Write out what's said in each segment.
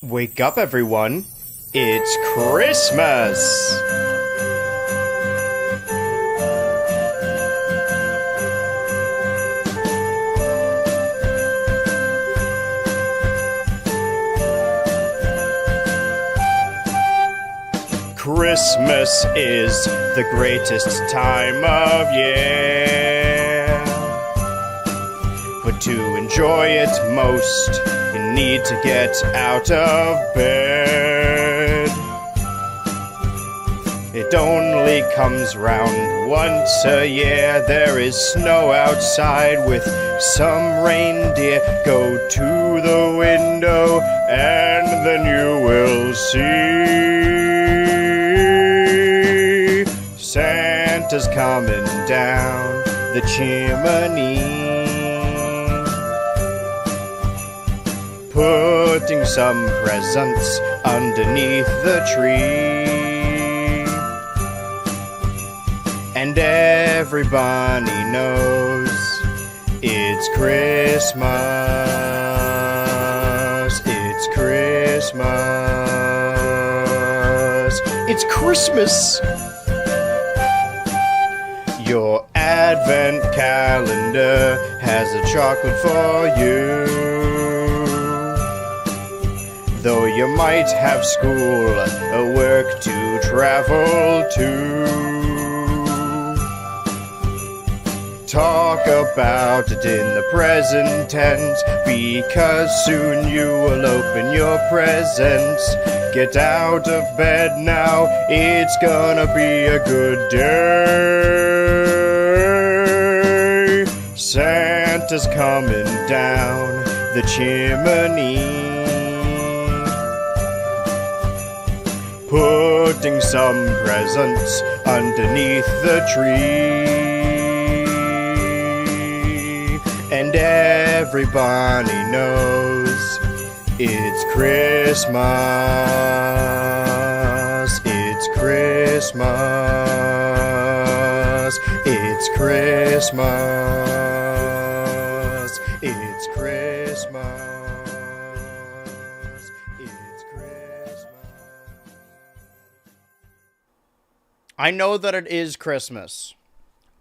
Wake up, everyone. It's Christmas! Christmas is the greatest time of year. But to enjoy it most, you need to get out of bed. It only comes round once a year. There is snow outside with some reindeer. Go to the window and then you will see Santa's coming down the chimney, putting some presents underneath the tree. And everybody knows it's Christmas. It's Christmas. It's Christmas. Your advent calendar has a chocolate for you. Though you might have school or work to travel to. Talk about it in the present tense, because soon you will open your presents. Get out of bed now, it's gonna be a good day. Santa's coming down the chimney, putting some presents underneath the tree. And everybody knows it's Christmas. It's Christmas. It's Christmas. It's Christmas. It's Christmas. I know that it is Christmas.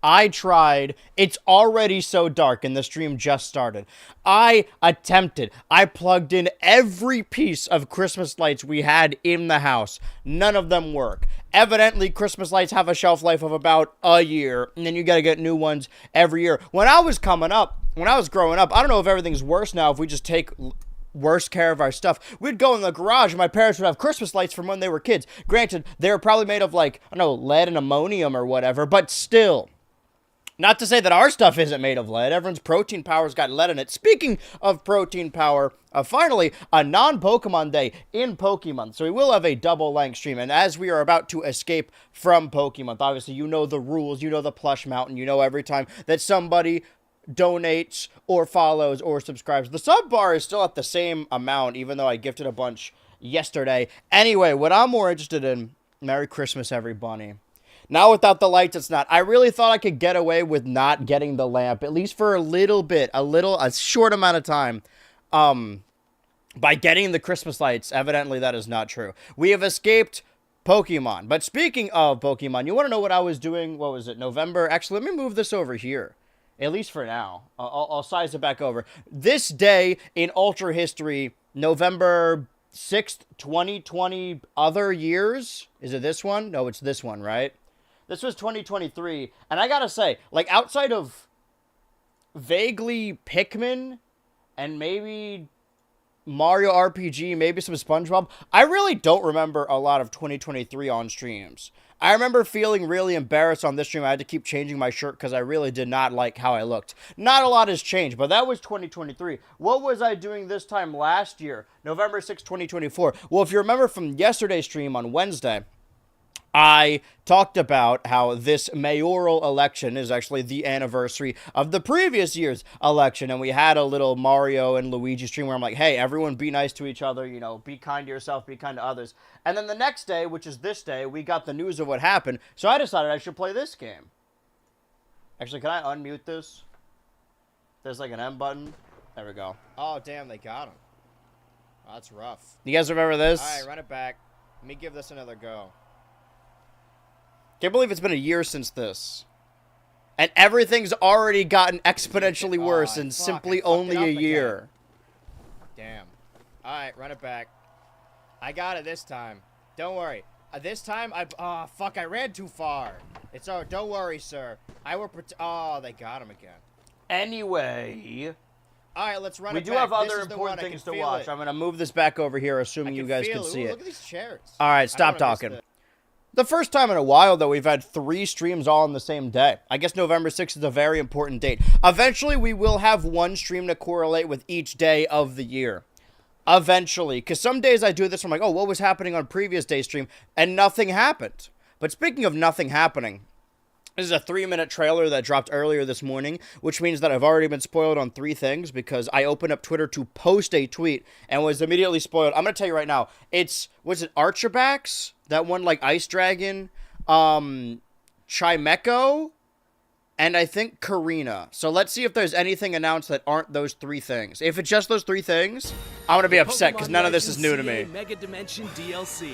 I tried. It's already so dark and the stream just started. I attempted. I plugged in every piece of Christmas lights we had in the house. None of them work. Evidently, Christmas lights have a shelf life of about a year, and then you gotta get new ones every year. When I was growing up, I don't know if everything's worse now if we just take worse care of our stuff. We'd go in the garage and my parents would have Christmas lights from when they were kids. Granted, they were probably made of like, I don't know, lead and ammonium or whatever, but still. Not to say that our stuff isn't made of lead. Everyone's protein power's got lead in it. Speaking of protein power, finally, a non-Pokemon day in Pokemon. So we will have a double-length stream. And as we are about to escape from Pokemon, obviously you know the rules, you know the plush mountain, you know every time that somebody donates or follows or subscribes. The sub bar is still at the same amount, even though I gifted a bunch yesterday. Anyway, what I'm more interested in, Merry Christmas, everybody. Now without the lights, it's not. I really thought I could get away with not getting the lamp, at least for a little bit, a short amount of time, by getting the Christmas lights. Evidently, that is not true. We have escaped Pokemon. But speaking of Pokemon, you want to know what I was doing? What was it, November? Actually, let me move this over here, at least for now. I'll size it back over. This day in Ultra history, November 6th, 2020, other years? Is it this one? No, it's this one, right? This was 2023, and I gotta say, like, outside of vaguely Pikmin and maybe Mario RPG, maybe some SpongeBob, I really don't remember a lot of 2023 on streams. I remember feeling really embarrassed on this stream. I had to keep changing my shirt because I really did not like how I looked. Not a lot has changed, but that was 2023. What was I doing this time last year, November 6, 2024? Well, if you remember from yesterday's stream on Wednesday, I talked about how this mayoral election is actually the anniversary of the previous year's election, and we had a little Mario and Luigi stream where I'm like, hey, everyone be nice to each other, you know, be kind to yourself, be kind to others. And then the next day, which is this day, we got the news of what happened, so I decided I should play this game. Actually, can I unmute this? There's like an M button. There we go. Oh, damn, they got him. Oh, that's rough. You guys remember this? All right, run it back. Let me give this another go. Can't believe it's been a year since this. And everything's already gotten exponentially worse in simply only a year. Damn. All right, run it back. I got it this time. Don't worry. This time, I ran too far. It's all right. Don't worry, sir. I will oh, they got him again. Anyway. All right, let's run it back. We do have other important things to watch. I'm going to move this back over here, assuming you guys can see it. Look at these chairs. All right, stop talking. The first time in a while, though, we've had 3 streams all on the same day. I guess November 6th is a very important date. Eventually, we will have one stream to correlate with each day of the year. Eventually. Because some days I do this, I'm like, oh, what was happening on previous day stream? And nothing happened. But speaking of nothing happening, this is a 3-minute trailer that dropped earlier this morning, which means that I've already been spoiled on 3 things because I opened up Twitter to post a tweet and was immediately spoiled. I'm going to tell you right now, was it Archabax? That one, like, Ice Dragon, Chimeco, and I think Karina. So let's see if there's anything announced that aren't those 3 things. If it's just those 3 things, I'm going to be upset because none of this is new to me. Mega Dimension DLC.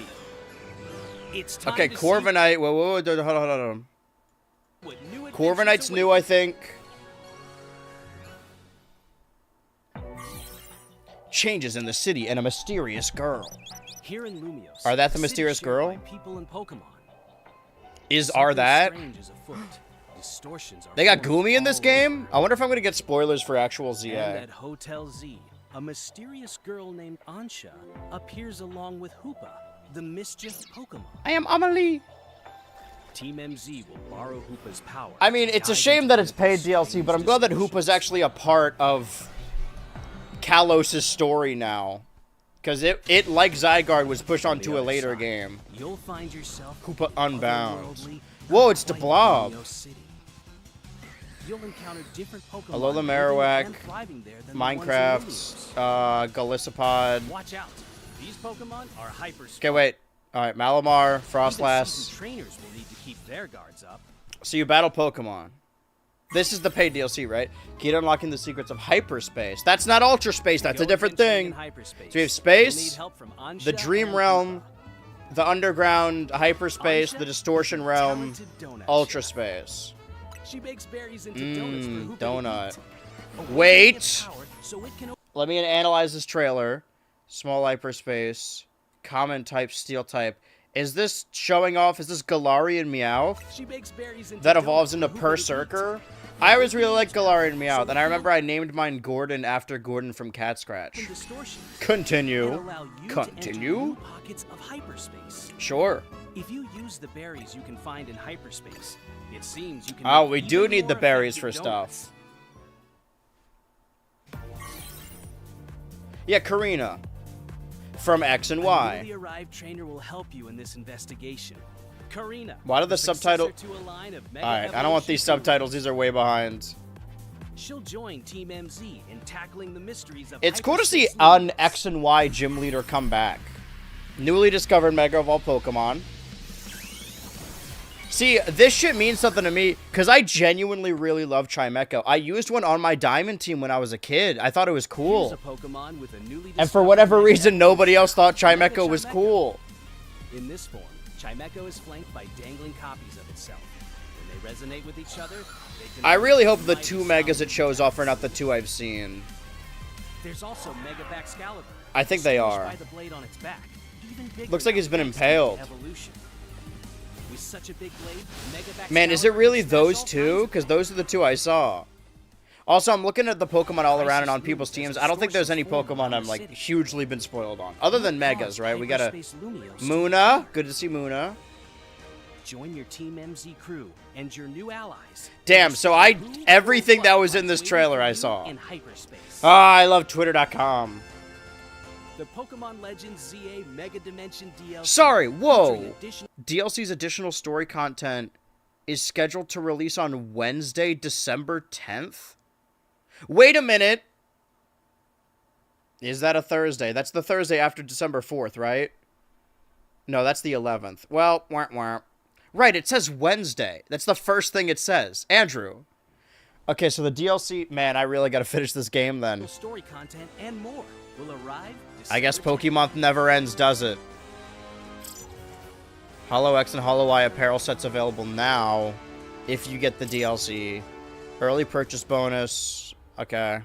Okay, Corviknight. Whoa, hold on. Corviknight's new, I think. Changes in the city and a mysterious girl. Here in Lumios, are that the mysterious girl? People and Pokemon. Are that? They got Goomy in this game? I wonder if I'm going to get spoilers for actual ZA. And at Hotel Z, a mysterious girl named Ansha appears along with Hoopa, the mischief Pokemon. I am Amelie. Team MZ will borrow Hoopa's power. I mean, it's a shame that it's paid DLC, but I'm glad that Hoopa's actually a part of Kalos' story now. Because it, like Zygarde, was pushed onto a later game. You'll find yourself Hoopa Unbound. Whoa, it's the Blob. You'll encounter different Pokemon. Alola Marowak, Minecraft, Golisopod. Watch out. These Pokemon are hyper. Okay, wait. All right, Malamar, Frostlass. Trainers will need to keep their guards up. So you battle Pokemon. This is the paid DLC, right? Keep unlocking the secrets of hyperspace. That's not Ultra Space. That's a different thing. So we have space, the Dream Realm, the Underground, Hyperspace, the Distortion Realm, Ultra Space. She bakes berries into donuts for Hoopa donut. to eat. Wait. Let me analyze this trailer. Small hyperspace. Common type, steel type. Is this showing off? Is this Galarian Meowth? She bakes berries into that evolves into Berserker? I always really liked Galarian Meowth, and I remember I named mine Gordon after Gordon from Cat Scratch. Continue. Continue. Pockets of hyperspace. Sure. If you use the berries you can find in hyperspace, it seems you can. Oh, we do need the berries for stuff. Yeah, Karina. From X and Y. A newly arrived trainer will help you in this investigation. Karina. Why do the subtitles? Alright, I don't want these subtitles. These are way behind. She'll join Team MZ in tackling the mysteries of It's cool to see an X and Y gym leader come back. Newly discovered Mega Evolved Pokemon. See, this shit means something to me, because I genuinely really love Chimeco. I used one on my Diamond team when I was a kid. I thought it was cool. And for whatever reason, nobody else thought Chimeco was cool. In this form, Chimeco is flanked by dangling copies of itself. When they resonate with each other, they can I really hope the 2 Megas it shows off are not the 2 I've seen. There's also Mega Baxcalibur. I think they are. By the blade on its back. Looks like he's been impaled. With such a big blade, Man, is it really those 2? Because those are the 2 I saw. Also, I'm looking at the Pokemon all around and on people's teams. I don't think there's any Pokemon I'm, like, hugely been spoiled on. Other than Megas, right? We got a Munna. Good to see Munna. Join your Team MZ crew and your new allies. Damn, so everything that was in this trailer I saw. Ah, I love Twitter.com. The Pokemon Legends ZA Mega Dimension DLC. Sorry, whoa. DLC's additional story content is scheduled to release on Wednesday, December 10th? Wait a minute. Is that a Thursday? That's the Thursday after December 4th, right? No, that's the 11th. Well, wah, wah. Right, it says Wednesday. That's the first thing it says. Andrew. Okay, so the DLC, man, I really gotta finish this game then. Story content and more will arrive. I guess December 10th. Pokemon never ends, does it? Hollow X and Hollow Y apparel sets available now if you get the DLC. Early purchase bonus. Okay.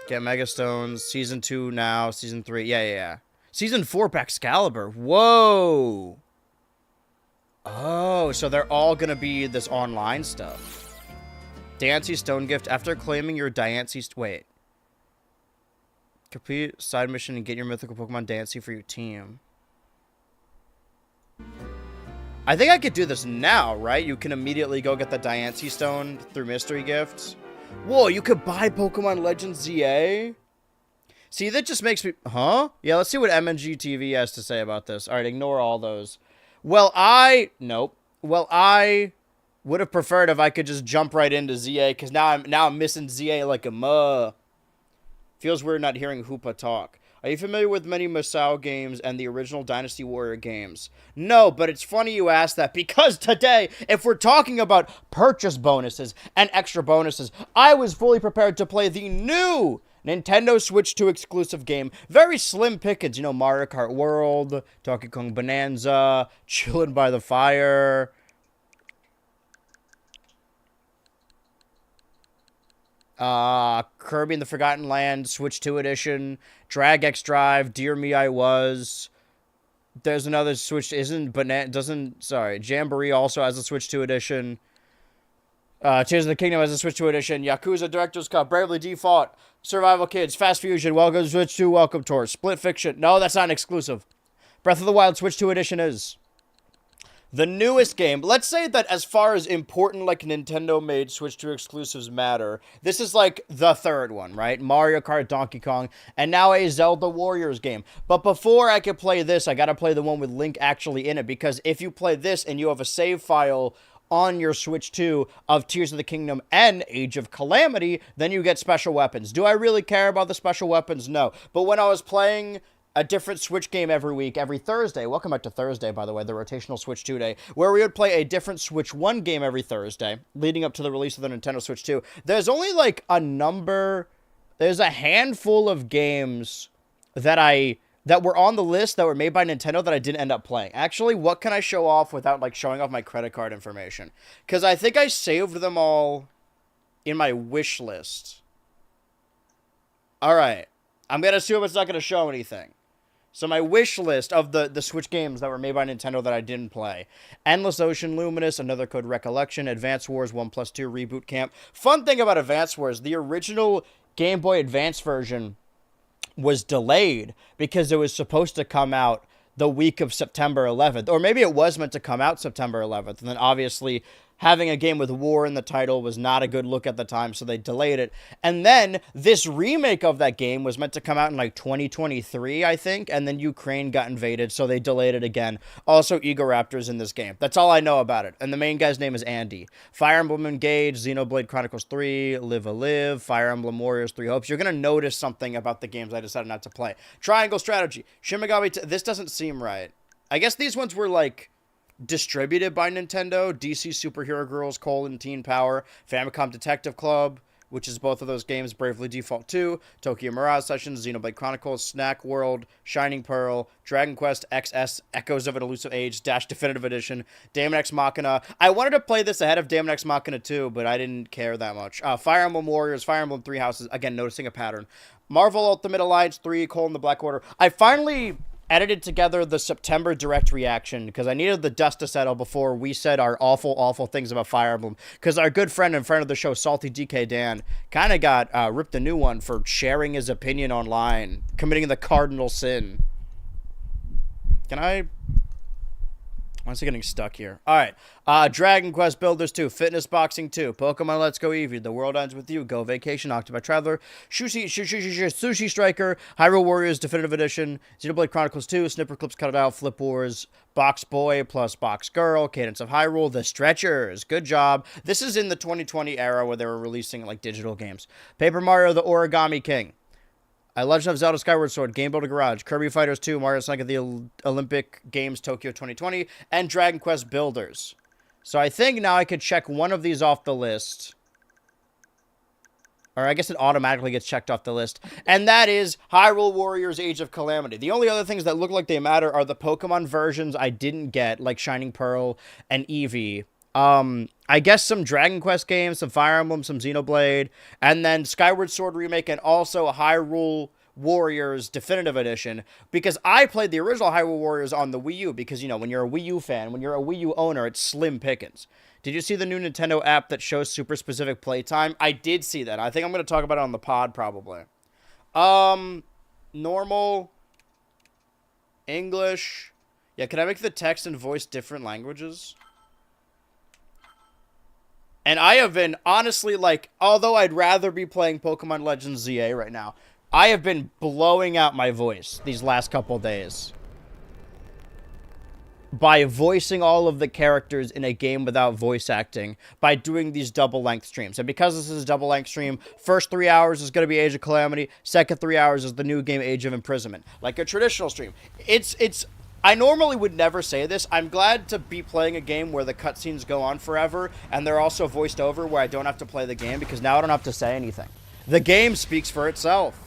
Get Mega Stones. Season 2 now. Season 3. Yeah. Season 4 Excalibur. Whoa. Oh, so they're all gonna be this online stuff. Diancie Stone Gift. After claiming your Diancie... Wait. Complete side mission and get your mythical Pokemon Diancie for your team. I think I could do this now, right? You can immediately go get the Diancie Stone through mystery gifts. Whoa, you could buy Pokemon Legends ZA? See, that just makes me... Huh? Yeah, let's see what MNG TV has to say about this. All right, ignore all those. Well, Nope. Well, I would have preferred if I could just jump right into ZA, because now I'm missing ZA like a muh. Feels weird not hearing Hoopa talk. Are you familiar with many Masao games and the original Dynasty Warrior games? No, but it's funny you ask that, because today, if we're talking about purchase bonuses and extra bonuses, I was fully prepared to play the new Nintendo Switch 2 exclusive game. Very slim pickings, you know, Mario Kart World, Donkey Kong Bonanza, Chillin' by the Fire. Kirby and the Forgotten Land, Switch 2 edition, Drag X Drive, Dear Me I Was. There's another Switch, Jamboree also has a Switch 2 edition. Tears of the Kingdom has a Switch 2 edition. Yakuza Director's Cut, Bravely Default, Survival Kids, Fast Fusion, Welcome to Switch 2, Welcome Tour, Split Fiction. No, that's not an exclusive. Breath of the Wild Switch 2 edition is. The newest game, let's say that as far as important, like, Nintendo-made Switch 2 exclusives matter, this is, like, the third one, right? Mario Kart, Donkey Kong, and now a Zelda Warriors game. But before I can play this, I gotta play the one with Link actually in it, because if you play this and you have a save file on your Switch 2 of Tears of the Kingdom and Age of Calamity, then you get special weapons. Do I really care about the special weapons? No. But when I was playing a different Switch game every week, every Thursday. Welcome back to Thursday, by the way, the rotational Switch 2 day, where we would play a different Switch 1 game every Thursday, leading up to the release of the Nintendo Switch 2. There's only, like, there's a handful of games that were on the list that were made by Nintendo that I didn't end up playing. Actually, what can I show off without, like, showing off my credit card information? Because I think I saved them all in my wish list. Alright. I'm going to assume it's not going to show anything. So my wish list of the Switch games that were made by Nintendo that I didn't play. Endless Ocean, Luminous, Another Code Recollection, Advance Wars 1+2, Reboot Camp. Fun thing about Advance Wars, the original Game Boy Advance version was delayed because it was supposed to come out the week of September 11th. Or maybe it was meant to come out September 11th. And then obviously having a game with war in the title was not a good look at the time, so they delayed it. And then this remake of that game was meant to come out in like 2023, I think, and then Ukraine got invaded, so they delayed it again. Also, Egoraptor's in this game. That's all I know about it. And the main guy's name is Andy. Fire Emblem Engage, Xenoblade Chronicles 3, Live a Live, Fire Emblem Warriors 3 Hopes. You're going to notice something about the games I decided not to play. Triangle Strategy, Shin Megami... This doesn't seem right. I guess these ones were like distributed by Nintendo. DC Superhero Girls, Teen Power, Famicom Detective Club, which is both of those games, Bravely Default 2, Tokyo Mirage Sessions, Xenoblade Chronicles, Snack World, Shining Pearl, Dragon Quest XS, Echoes of an Elusive Age, Dash Definitive Edition, Daemon X Machina. I wanted to play this ahead of Daemon X Machina 2, but I didn't care that much. Fire Emblem Warriors, Fire Emblem Three Houses, again, noticing a pattern. Marvel Ultimate Alliance 3, the Black Order. I finally edited together the September Direct reaction because I needed the dust to settle before we said our awful, awful things about Fire Emblem. Because our good friend and friend of the show, Salty DK Dan, kind of got ripped a new one for sharing his opinion online, committing the cardinal sin. Why is it getting stuck here? Alright. Dragon Quest Builders 2, Fitness Boxing 2, Pokemon Let's Go Eevee, The World Ends With You, Go Vacation, Octopath Traveler, Sushi Striker, Hyrule Warriors Definitive Edition, Xenoblade Chronicles 2, Snipper Clips Cut It Out, Flip Wars, Box Boy plus Box Girl, Cadence of Hyrule, The Stretchers. Good job. This is in the 2020 era where they were releasing like digital games. Paper Mario, The Origami King. Legend of Zelda Skyward Sword, Game Builder Garage, Kirby Fighters 2, Mario Sonic at the Olympic Games Tokyo 2020, and Dragon Quest Builders. So I think now I could check one of these off the list. Or I guess it automatically gets checked off the list. And that is Hyrule Warriors Age of Calamity. The only other things that look like they matter are the Pokemon versions I didn't get, like Shining Pearl and Eevee. I guess some Dragon Quest games, some Fire Emblem, some Xenoblade, and then Skyward Sword Remake, and also Hyrule Warriors Definitive Edition, because I played the original Hyrule Warriors on the Wii U, because, you know, when you're a Wii U fan, when you're a Wii U owner, it's slim pickings. Did you see the new Nintendo app that shows super specific playtime? I did see that. I think I'm going to talk about it on the pod, probably. Normal, English. Yeah, can I make the text and voice different languages? And I have been, honestly, like, although I'd rather be playing Pokemon Legends ZA right now, I have been blowing out my voice these last couple days by voicing all of the characters in a game without voice acting, by doing these double-length streams. And because this is a double-length stream, first 3 hours is going to be Age of Calamity, second 3 hours is the new game Age of Imprisonment. Like a traditional stream. I normally would never say this. I'm glad to be playing a game where the cutscenes go on forever, and they're also voiced over where I don't have to play the game, because now I don't have to say anything. The game speaks for itself.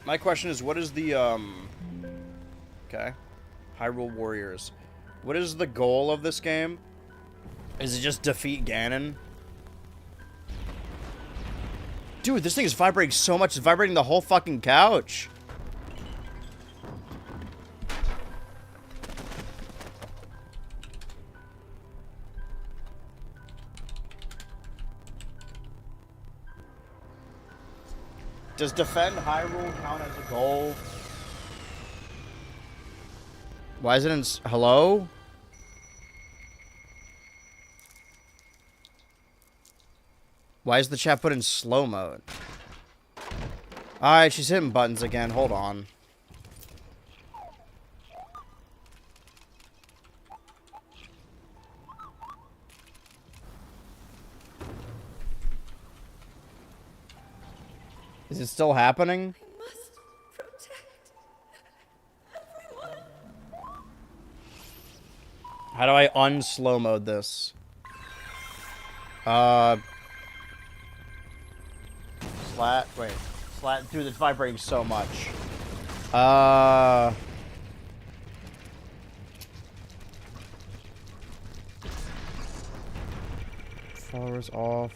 My question is, what is the, okay. Hyrule Warriors. What is the goal of this game? Is it just defeat Ganon? Dude, this thing is vibrating so much. It's vibrating the whole fucking couch. Does defend Hyrule count as a goal? Why is it in... Hello? Why is the chat put in slow mode? Alright, she's hitting buttons again. Hold on. Is it still happening? I must protect everyone. How do I unslow mode this? Slat, dude, it's vibrating so much. Followers off,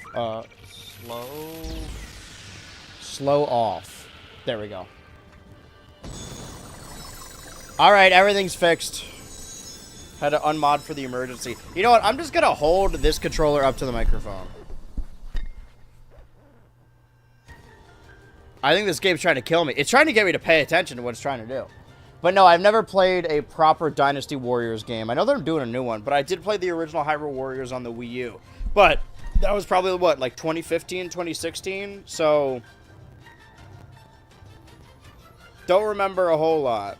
slow off. There we go. Alright, everything's fixed. Had to unmod for the emergency. You know what? I'm just gonna hold this controller up to the microphone. I think this game's trying to kill me. It's trying to get me to pay attention to what it's trying to do. But no, I've never played a proper Dynasty Warriors game. I know they're doing a new one, but I did play the original Hyrule Warriors on the Wii U. But that was probably, what, like 2015, 2016? So... don't remember a whole lot.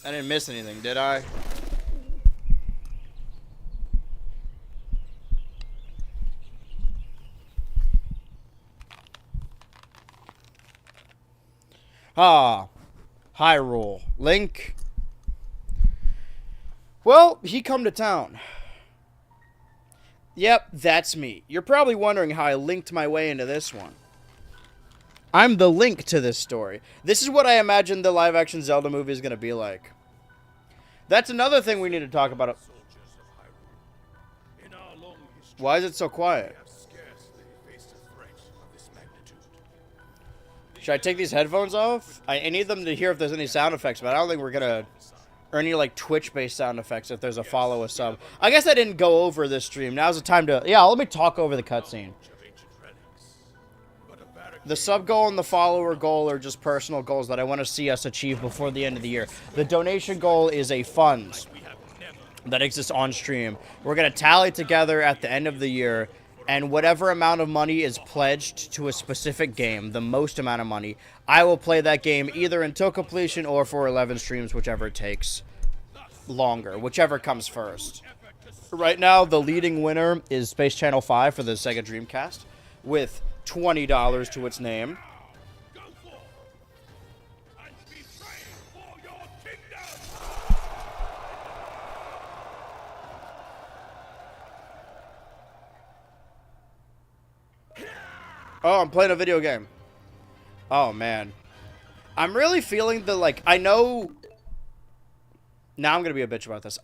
I didn't miss anything, did I? Ah, Hyrule. Link. Well, he come to town. Yep, that's me. You're probably wondering how I linked my way into this one. I'm the link to this story. This is what I imagine the live-action Zelda movie is going to be like. That's another thing we need to talk about. Why is it so quiet? Should I take these headphones off? I need them to hear if there's any sound effects, but I don't think we're going to... Or any, like, Twitch-based sound effects if there's a follow a sub. I guess I didn't go over this stream. Now's the time to... Yeah, let me talk over the cutscene. The sub goal and the follower goal are just personal goals that I want to see us achieve before the end of the year. The donation goal is a fund that exists on stream. We're going to tally together at the end of the year, and whatever amount of money is pledged to a specific game, the most amount of money, I will play that game either until completion or for 11 streams, whichever it takes longer, whichever comes first. Right now, the leading winner is Space Channel 5 for the Sega Dreamcast, with $20 to its name. Oh, I'm playing a video game. Oh, man. I'm really feeling the, like, I know... Now I'm going to be a bitch about this.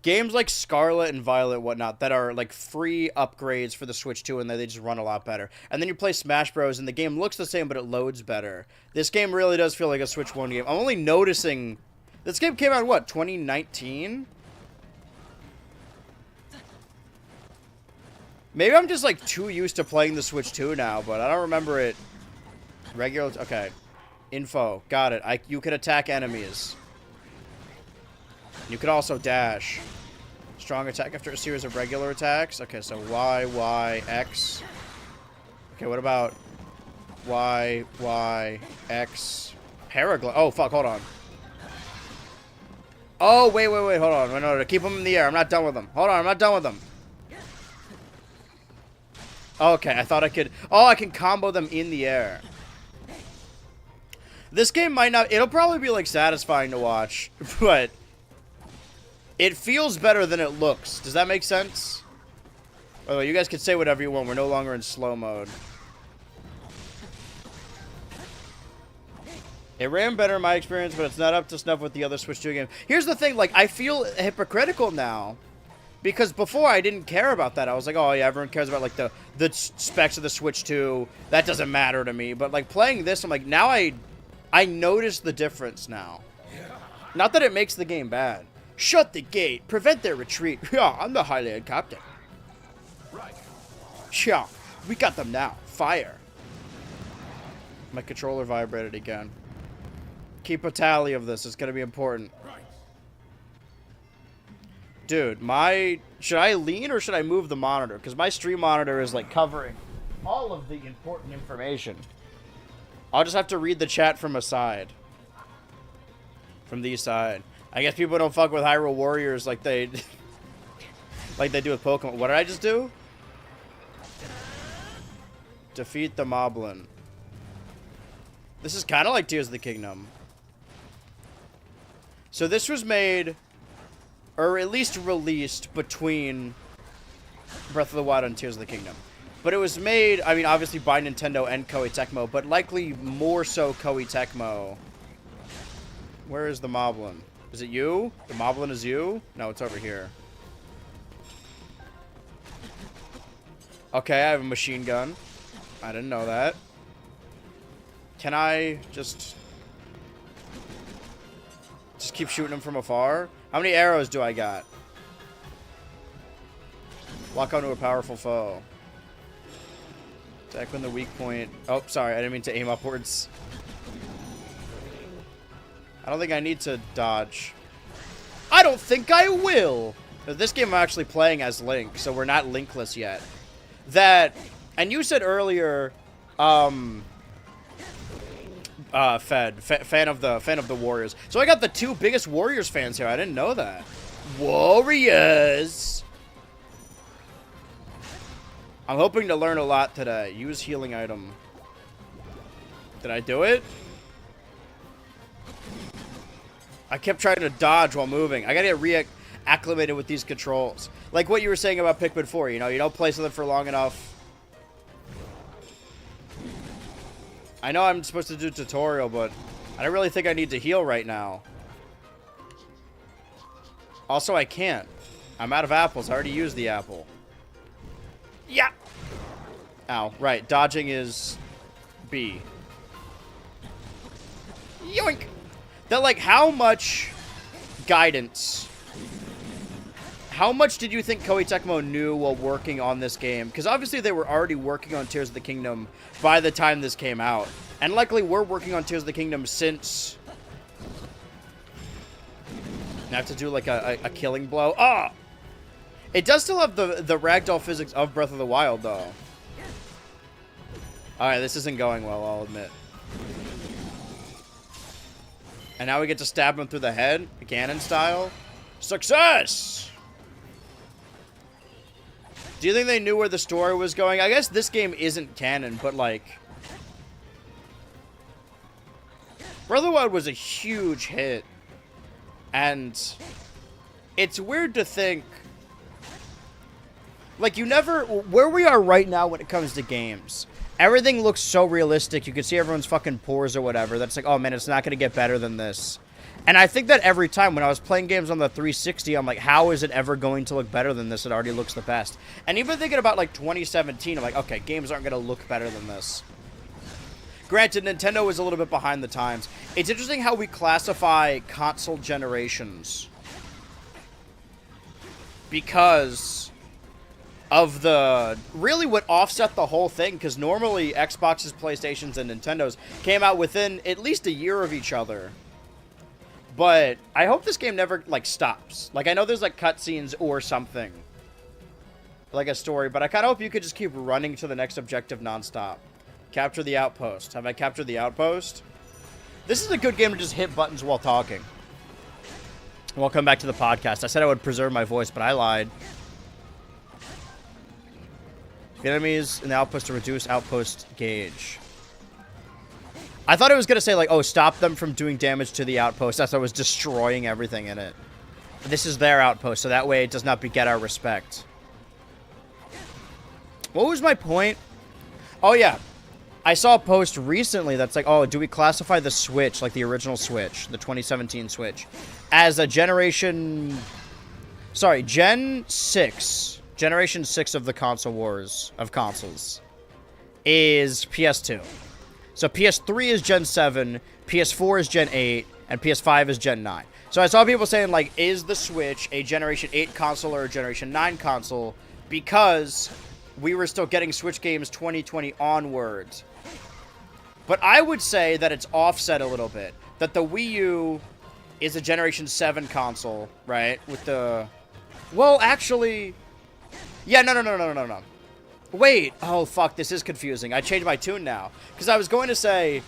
Games like Scarlet and Violet and whatnot that are, like, free upgrades for the Switch 2 and they just run a lot better. And then you play Smash Bros. And the game looks the same, but it loads better. This game really does feel like a Switch 1 game. I'm only noticing... This game came out in, what, 2019? Maybe I'm just, like, too used to playing the Switch 2 now, but I don't remember it. Regular... Okay. Info. Got it. You can attack enemies. You can also dash. Strong attack after a series of regular attacks. Okay, so Y, Y, X. Okay, what about Y, Y, X? Paraglide. Oh, fuck, hold on. Oh, wait, hold on. No, keep them in the air. I'm not done with them. Hold on, I'm not done with them. Okay, I thought I could... Oh, I can combo them in the air. This game might not... It'll probably be, like, satisfying to watch, but... It feels better than it looks. Does that make sense? By the way, you guys can say whatever you want. We're no longer in slow mode. It ran better in my experience, but it's not up to snuff with the other Switch 2 games. Here's the thing, like, I feel hypocritical now. Because before, I didn't care about that. I was like, oh, yeah, everyone cares about, like, the specs of the Switch 2. That doesn't matter to me. But, like, playing this, I'm like, now I notice the difference now. Not that it makes the game bad. Shut the gate. Prevent their retreat. Yeah, I'm the Highland captain. Right. Yeah, we got them now. Fire. My controller vibrated again. Keep a tally of this. It's going to be important. Right. Dude, should I lean or should I move the monitor? Because my stream monitor is, like, covering all of the important information. I'll just have to read the chat from a side. From the side. I guess people don't fuck with Hyrule Warriors like they do with Pokemon. What did I just do? Defeat the Moblin. This is kind of like Tears of the Kingdom. So this was made, or at least released, between Breath of the Wild and Tears of the Kingdom. But it was made, I mean, obviously by Nintendo and Koei Tecmo, but likely more so Koei Tecmo. Where is the Moblin? Is it you? The Moblin is you? No, it's over here. Okay, I have a machine gun. I didn't know that. Can I just keep shooting him from afar? How many arrows do I got? Lock onto a powerful foe. Attack when the weak point... Oh, sorry, I didn't mean to aim upwards. I don't think I need to dodge. I don't think I will! This game I'm actually playing as Link, so we're not Linkless yet. And you said earlier, fan of the Warriors. So I got the two biggest Warriors fans here. I didn't know that. Warriors! I'm hoping to learn a lot today. Use healing item. Did I do it? I kept trying to dodge while moving. I gotta get reacclimated with these controls. Like what you were saying about Pikmin 4, you know, you don't play something for long enough. I know I'm supposed to do a tutorial, but I don't really think I need to heal right now. Also, I can't. I'm out of apples. I already used the apple. Yeah! Ow, right. Dodging is B. Yoink! that, like, how much guidance, how much did you think Koei Tecmo knew while working on this game? Because obviously they were already working on Tears of the Kingdom by the time this came out. And likely we're working on Tears of the Kingdom since... I have to do, like, a killing blow. Ah! It does still have the ragdoll physics of Breath of the Wild, though. Alright, this isn't going well, I'll admit. And now we get to stab him through the head, Ganon style. Success! Do you think they knew where the story was going? I guess this game isn't canon, but, like... Breath of the Wild was a huge hit. And it's weird to think... Like, you never... Where we are right now when it comes to games, everything looks so realistic. You can see everyone's fucking pores or whatever. That's like, oh, man, it's not going to get better than this. And I think that every time when I was playing games on the 360, I'm like, how is it ever going to look better than this? It already looks the best. And even thinking about, like, 2017, I'm like, okay, games aren't going to look better than this. Granted, Nintendo is a little bit behind the times. It's interesting how we classify console generations. Because of the... Really what offset the whole thing, because normally Xboxes, PlayStations, and Nintendos came out within at least a year of each other. But I hope this game never, like, stops. Like, I know there's, like, cutscenes or something. Like a story, but I kind of hope you could just keep running to the next objective nonstop. Capture the outpost. Have I captured the outpost? This is a good game to just hit buttons while talking. Welcome back to the podcast. I said I would preserve my voice, but I lied. The enemies in the outpost to reduce outpost gauge. I thought it was going to say, like, oh, stop them from doing damage to the outpost as I was destroying everything in it. But this is their outpost, so that way it does not beget our respect. What was my point? Oh, yeah. I saw a post recently that's like, oh, do we classify the Switch, like the original Switch, the 2017 Switch, as a generation... Sorry, Gen 6. Generation 6 of the console wars of consoles is PS2. So PS3 is Gen 7, PS4 is Gen 8, and PS5 is Gen 9. So I saw people saying, like, is the Switch a Generation 8 console or a Generation 9 console? Because we were still getting Switch games 2020 onwards. But I would say that it's offset a little bit. That the Wii U is a Generation 7 console, right? With the... Well, actually... Yeah, no. Wait. Oh, fuck. This is confusing. I changed my tune now. Because I was going to say...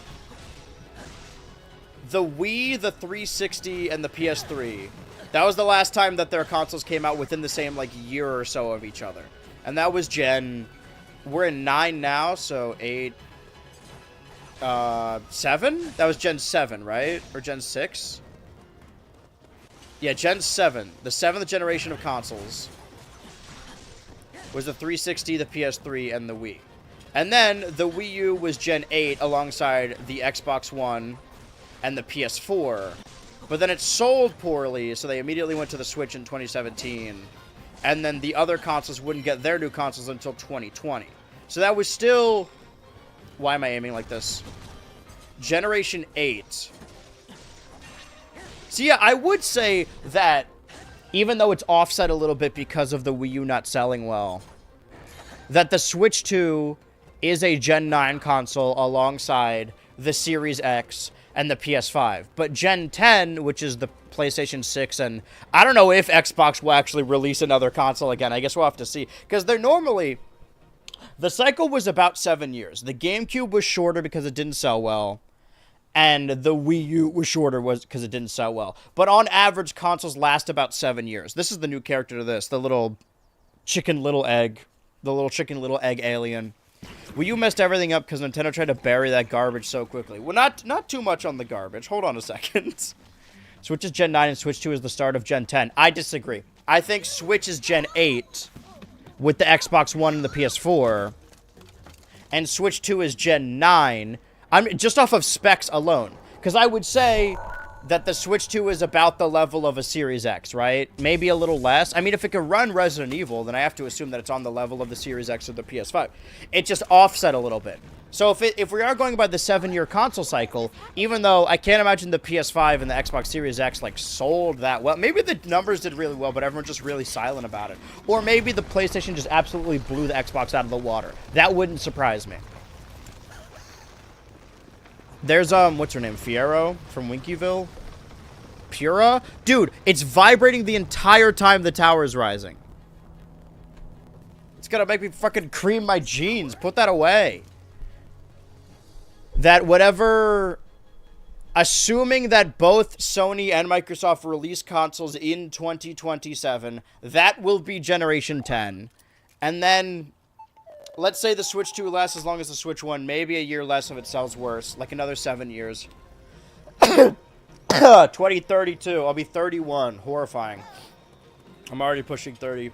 The Wii, the 360, and the PS3. That was the last time that their consoles came out within the same, like, year or so of each other. And that was Gen... We're in 9 now, so 8... 7? That was Gen 7, right? Or Gen 6? Yeah, Gen 7. The 7th generation of consoles was the 360, the PS3, and the Wii. And then the Wii U was Gen 8 alongside the Xbox One and the PS4. But then it sold poorly, so they immediately went to the Switch in 2017. And then the other consoles wouldn't get their new consoles until 2020. So that was still... Why am I aiming like this? Generation 8. So yeah, I would say that even though it's offset a little bit because of the Wii U not selling well, that the Switch 2 is a Gen 9 console alongside the Series X and the PS5. But Gen 10, which is the PlayStation 6, and I don't know if Xbox will actually release another console again. I guess we'll have to see. Because they're normally... The cycle was about 7 years. The GameCube was shorter because it didn't sell well. And the Wii U was shorter because it didn't sell well. But on average, consoles last about 7 years. This is the new character to this. The little chicken little egg. The little chicken little egg alien. Wii U messed everything up because Nintendo tried to bury that garbage so quickly. Well, not too much on the garbage. Hold on a second. Switch is Gen 9 and Switch 2 is the start of Gen 10. I disagree. I think Switch is Gen 8 with the Xbox One and the PS4. And Switch 2 is Gen 9. I'm just off of specs alone. Because I would say that the Switch 2 is about the level of a Series X, right? Maybe a little less. I mean, if it could run Resident Evil, then I have to assume that it's on the level of the Series X or the PS5. It just offset a little bit. So if we are going by the 7-year console cycle, even though I can't imagine the PS5 and the Xbox Series X like sold that well, maybe the numbers did really well, but everyone's just really silent about it. Or maybe the PlayStation just absolutely blew the Xbox out of the water. That wouldn't surprise me. There's, what's her name? Fiero from Winkyville? Pura? Dude, it's vibrating the entire time the tower is rising. It's gonna make me fucking cream my jeans. Put that away. That whatever... Assuming that both Sony and Microsoft release consoles in 2027, that will be Generation 10. And then... Let's say the Switch 2 lasts as long as the Switch 1. Maybe a year less if it sells worse. Like another 7 years. 2032. I'll be 31. Horrifying. I'm already pushing 30.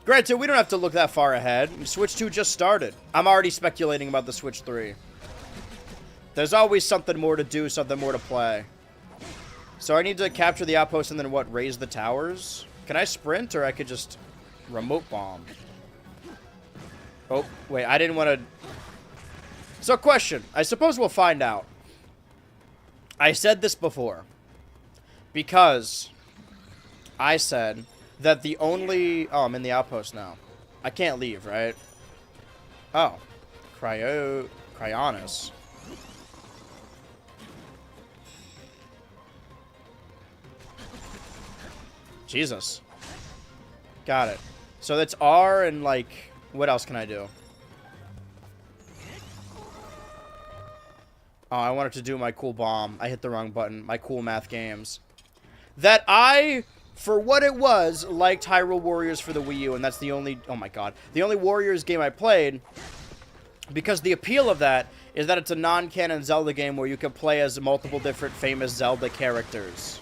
Granted, we don't have to look that far ahead. Switch 2 just started. I'm already speculating about the Switch 3. There's always something more to do, something more to play. So I need to capture the outpost and then what? Raise the towers? Can I sprint or I could just remote bomb? Oh, wait, I didn't want to... So, question. I suppose we'll find out. I said this before. Because I said that the only... Oh, I'm in the outpost now. I can't leave, right? Oh. Cryonis. Jesus. Got it. So that's R and, like... What else can I do? Oh, I wanted to do my cool bomb. I hit the wrong button. My cool math games. That I, for what it was, liked Hyrule Warriors for the Wii U, and that's the only... Oh my god. The only Warriors game I played, because the appeal of that is that it's a non-canon Zelda game where you can play as multiple different famous Zelda characters.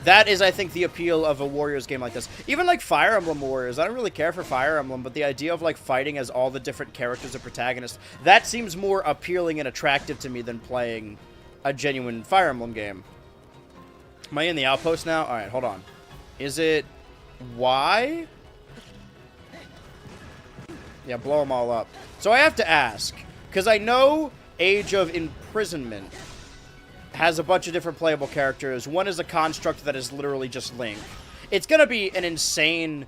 That is, I think, the appeal of a Warriors game like this. Even, like, Fire Emblem Warriors. I don't really care for Fire Emblem, but the idea of, like, fighting as all the different characters and protagonists, that seems more appealing and attractive to me than playing a genuine Fire Emblem game. Am I in the outpost now? Alright, hold on. Is it Y? Yeah, blow them all up. So I have to ask, because I know Age of Imprisonment has a bunch of different playable characters. One is a construct that is literally just Link. It's going to be an insane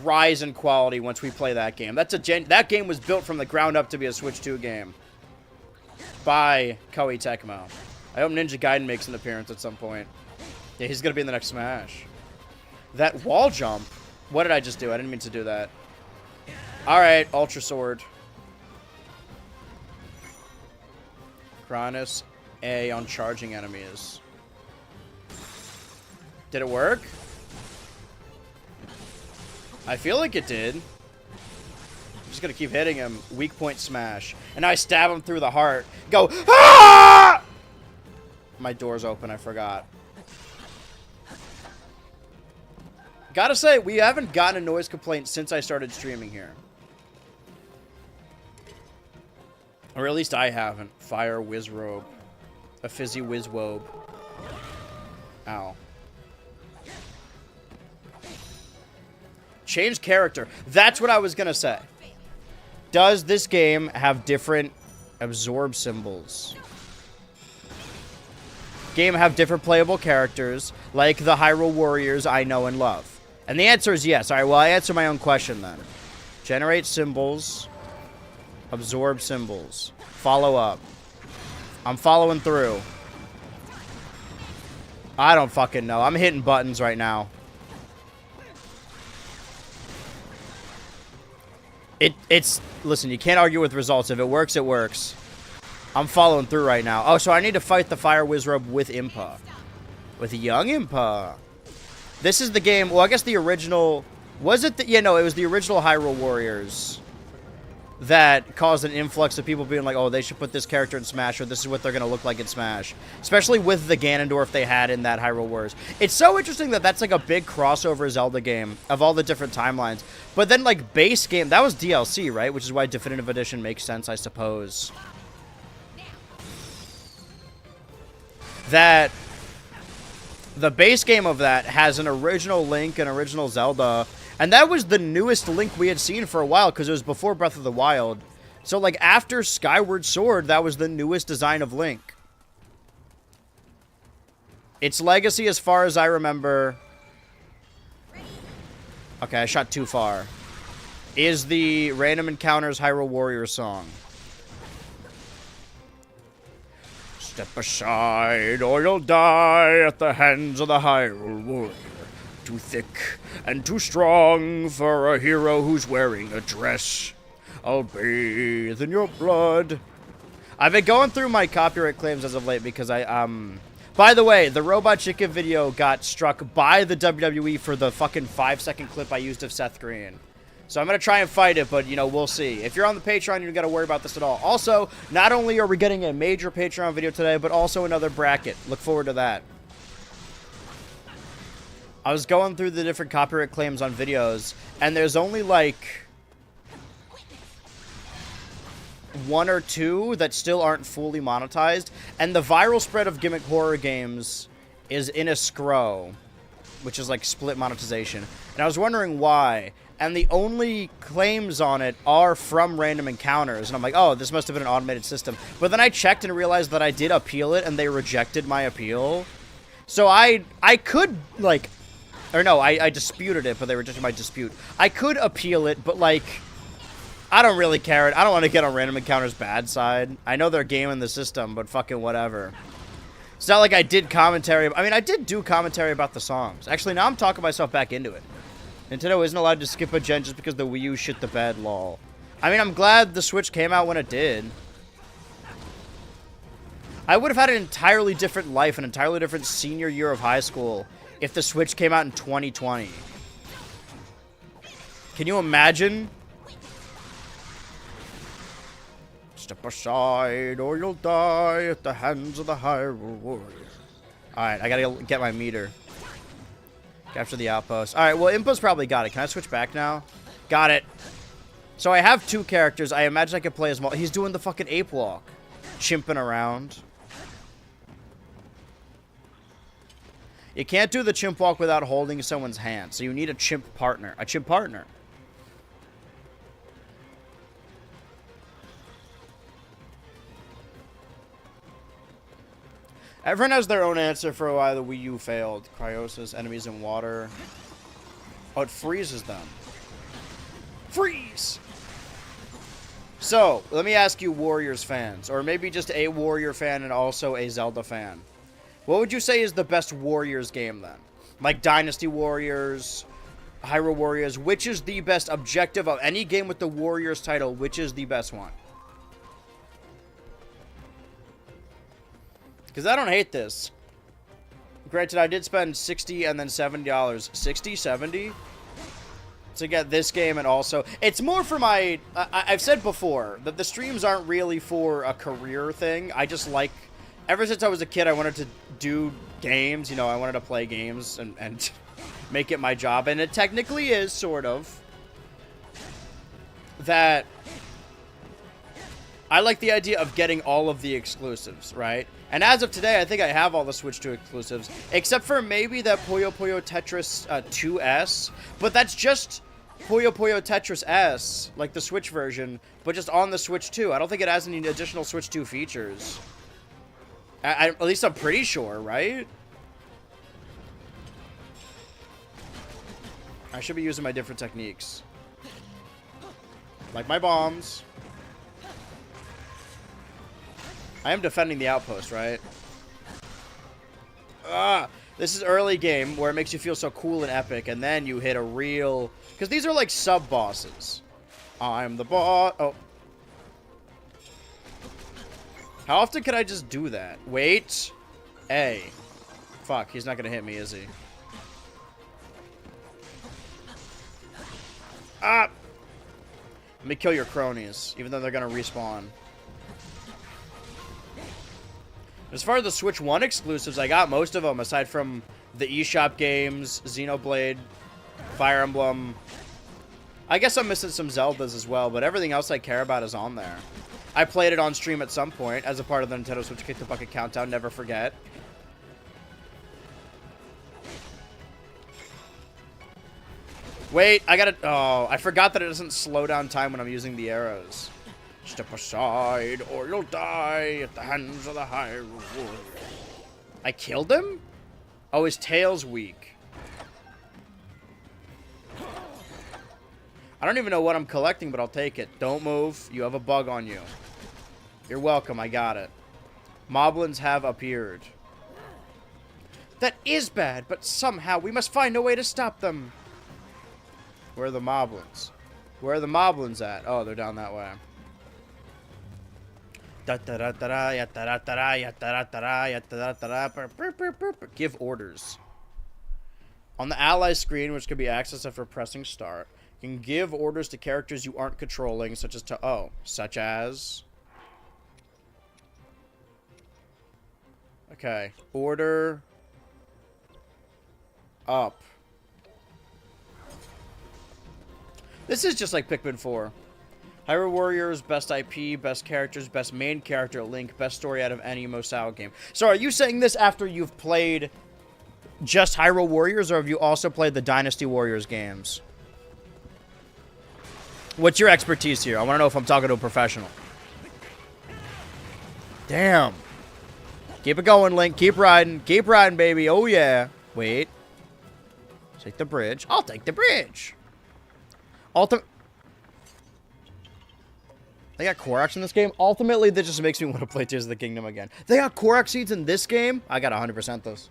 rise in quality once we play that game. That game was built from the ground up to be a Switch 2 game by Koei Tecmo. I hope Ninja Gaiden makes an appearance at some point. Yeah, he's going to be in the next Smash. That wall jump. What did I just do? I didn't mean to do that. Alright, Ultra Sword. Cronus A on charging enemies. Did it work? I feel like it did. I'm just gonna keep hitting him. Weak point smash. And now I stab him through the heart. Go, ah! My door's open, I forgot. Gotta say, we haven't gotten a noise complaint since I started streaming here. Or at least I haven't. Fire Wizrobe. A fizzy Wizwobe. Ow. Change character. That's what I was gonna say. Does this game have different absorb symbols? Game have different playable characters, like the Hyrule Warriors I know and love? And the answer is yes. Alright, well, I answer my own question then. Generate symbols. Absorb symbols. Follow up. I'm following through. I don't fucking know. I'm hitting buttons right now. It's... Listen, you can't argue with results. If it works, it works. I'm following through right now. Oh, so I need to fight the Fire Wizrobe with Impa. With young Impa. This is the game... Well, I guess the original... Was it the... Yeah, no, it was the original Hyrule Warriors that caused an influx of people being like, oh, they should put this character in Smash, or this is what they're going to look like in Smash. Especially with the Ganondorf they had in that Hyrule Warriors. It's so interesting that that's like a big crossover Zelda game of all the different timelines. But then, like, base game, that was DLC, right? Which is why Definitive Edition makes sense, I suppose. that the base game of that has an original Link and original Zelda, and that was the newest Link we had seen for a while because it was before Breath of the Wild. So, like, after Skyward Sword, that was the newest design of Link. Its legacy, as far as I remember... Okay, I shot too far. Is the Random Encounters Hyrule Warriors song. Step aside or you'll die at the hands of the Hyrule Warrior. Too thick and too strong for a hero who's wearing a dress. I'll bathe in your blood. I've been going through my copyright claims as of late because By the way, the Robot Chicken video got struck by the WWE for the fucking 5-second clip I used of Seth Green. So I'm going to try and fight it, but, you know, we'll see. If you're on the Patreon, you don't got to worry about this at all. Also, not only are we getting a major Patreon video today, but also another bracket. Look forward to that. I was going through the different copyright claims on videos, and there's only, like, 1 or 2 that still aren't fully monetized, and the viral spread of gimmick horror games is in a scroll, which is like split monetization, and I was wondering why, and the only claims on it are from Random Encounters, and I'm like, oh, this must have been an automated system, but then I checked and realized that I did appeal it, and they rejected my appeal, so I could, like, or no, I disputed it, but they rejected my dispute. I could appeal it, but, like, I don't really care. I don't want to get on Random Encounters' bad side. I know they're gaming the system, but fucking whatever. It's not like I did commentary. I mean, I did do commentary about the songs. Actually, now I'm talking myself back into it. Nintendo isn't allowed to skip a gen just because the Wii U shit the bed, lol. I mean, I'm glad the Switch came out when it did. I would have had an entirely different life, an entirely different senior year of high school if the Switch came out in 2020. Can you imagine? Step aside or you'll die at the hands of the Hyrule Warrior. Alright, I gotta get my meter. Capture the outpost. Alright, well, Impo's probably got it. Can I switch back now? Got it. So I have 2 characters. I imagine I could play as... He's doing the fucking ape walk. Chimping around. You can't do the chimp walk without holding someone's hand. So you need a chimp partner. A chimp partner. Everyone has their own answer for why the Wii U failed. Cryosis, enemies in water. Oh, it freezes them. Freeze! So, let me ask you Warriors fans, or maybe just a Warrior fan and also a Zelda fan. What would you say is the best Warriors game then? Like Dynasty Warriors, Hyrule Warriors, which is the best objective of any game with the Warriors title, which is the best one? Because I don't hate this. Granted, I did spend $60 and then $70. $60, $70? To get this game, and also... It's more for my... I've said before that the streams aren't really for a career thing. I just like... Ever since I was a kid, I wanted to do games. You know, I wanted to play games and make it my job. And it technically is, sort of. That... I like the idea of getting all of the exclusives, right? And as of today, I think I have all the Switch 2 exclusives, except for maybe that Puyo Puyo Tetris 2S, but that's just Puyo Puyo Tetris S, like the Switch version, but just on the Switch 2. I don't think it has any additional Switch 2 features. At least I'm pretty sure, right? I should be using my different techniques. Like my bombs. I am defending the outpost, right? This is early game where it makes you feel so cool and epic, and then you hit a real... Because these are like sub-bosses. I'm the boss... Oh. How often can I just do that? Wait. A. Fuck, he's not gonna hit me, is he? Ah! Let me kill your cronies, even though they're gonna respawn. As far as the Switch 1 exclusives, I got most of them, aside from the eShop games, Xenoblade, Fire Emblem. I guess I'm missing some Zeldas as well, but everything else I care about is on there. I played it on stream at some point, as a part of the Nintendo Switch Kick the Bucket Countdown, never forget. Wait, I gotta... Oh, I forgot that it doesn't slow down time when I'm using the arrows. Step aside, or you'll die at the hands of the Hyrule Warrior. I killed him? Oh, his tail's weak. I don't even know what I'm collecting, but I'll take it. Don't move. You have a bug on you. You're welcome. I got it. Moblins have appeared. That is bad, but somehow we must find a way to stop them. Where are the Moblins? Where are the Moblins at? Oh, they're down that way. Give orders. On the ally screen, which can be accessed after pressing start, you can give orders to characters you aren't controlling, such as... Okay. Order... up. This is just like Pikmin 4. Hyrule Warriors, best IP, best characters, best main character, Link, best story out of any Mosao game. So are you saying this after you've played just Hyrule Warriors, or have you also played the Dynasty Warriors games? What's your expertise here? I want to know if I'm talking to a professional. Damn. Keep it going, Link. Keep riding. Keep riding, baby. Oh, yeah. Wait. Take the bridge. I'll take the bridge. They got Korok in this game? Ultimately, that just makes me want to play Tears of the Kingdom again. They got Korok seeds in this game? I got 100% this.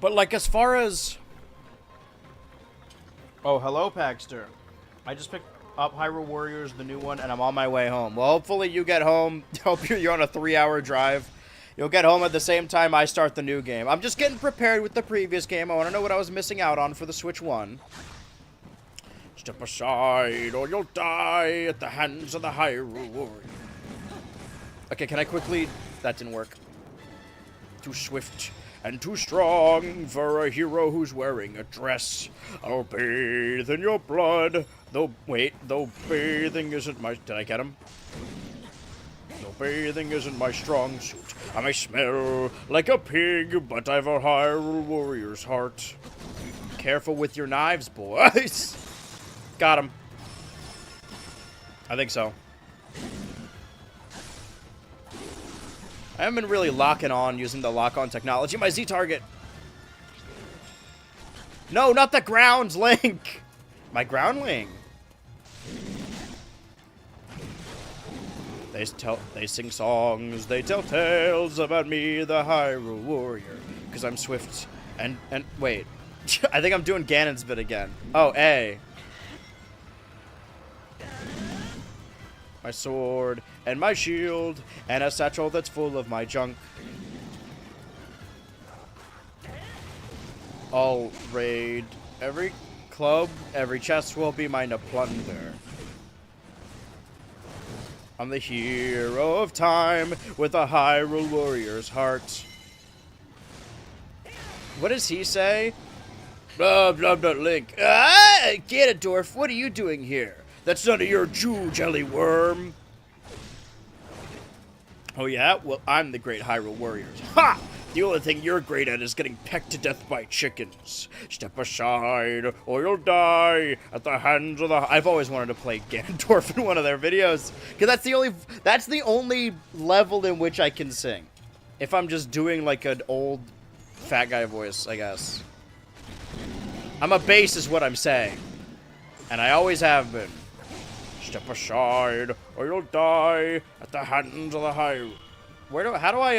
But, like, as far as... Oh, hello, Paxter. I just picked up Hyrule Warriors, the new one, and I'm on my way home. Well, hopefully you get home. Hope you're on a 3-hour drive. You'll get home at the same time I start the new game. I'm just getting prepared with the previous game. I want to know what I was missing out on for the Switch 1. Step aside or you'll die at the hands of the Hyrule Warrior. Okay, can I quickly... That didn't work. Too swift and too strong for a hero who's wearing a dress. I'll bathe in your blood. Though bathing isn't my... Did I get him? Though bathing isn't my strong suit. I may smell like a pig, but I've a Hyrule Warrior's heart. Careful with your knives, boys. Got him. I think so. I haven't been really locking on using the lock-on technology. My Z-target. No, not the grounds, Link. My groundling. They sing songs, they tell tales about me, the Hyrule Warrior. Because I'm swift and wait. I think I'm doing Ganon's bit again. Oh, A. My sword, and my shield, and a satchel that's full of my junk. I'll raid every club, every chest will be mine to plunder. I'm the hero of time with a Hyrule Warrior's heart. What does he say? Blah, blah, blah, Link. Ah, Ganondorf, what are you doing here? That's none of your Jew jelly worm. Oh yeah? Well, I'm the great Hyrule Warriors. Ha! The only thing you're great at is getting pecked to death by chickens. Step aside, or you'll die at the hands of the... I've always wanted to play Ganondorf in one of their videos. Because that's the only level in which I can sing. If I'm just doing like an old fat guy voice, I guess. I'm a bass is what I'm saying. And I always have been. Step aside, or you'll die at the hands of the Hyrule. How do I,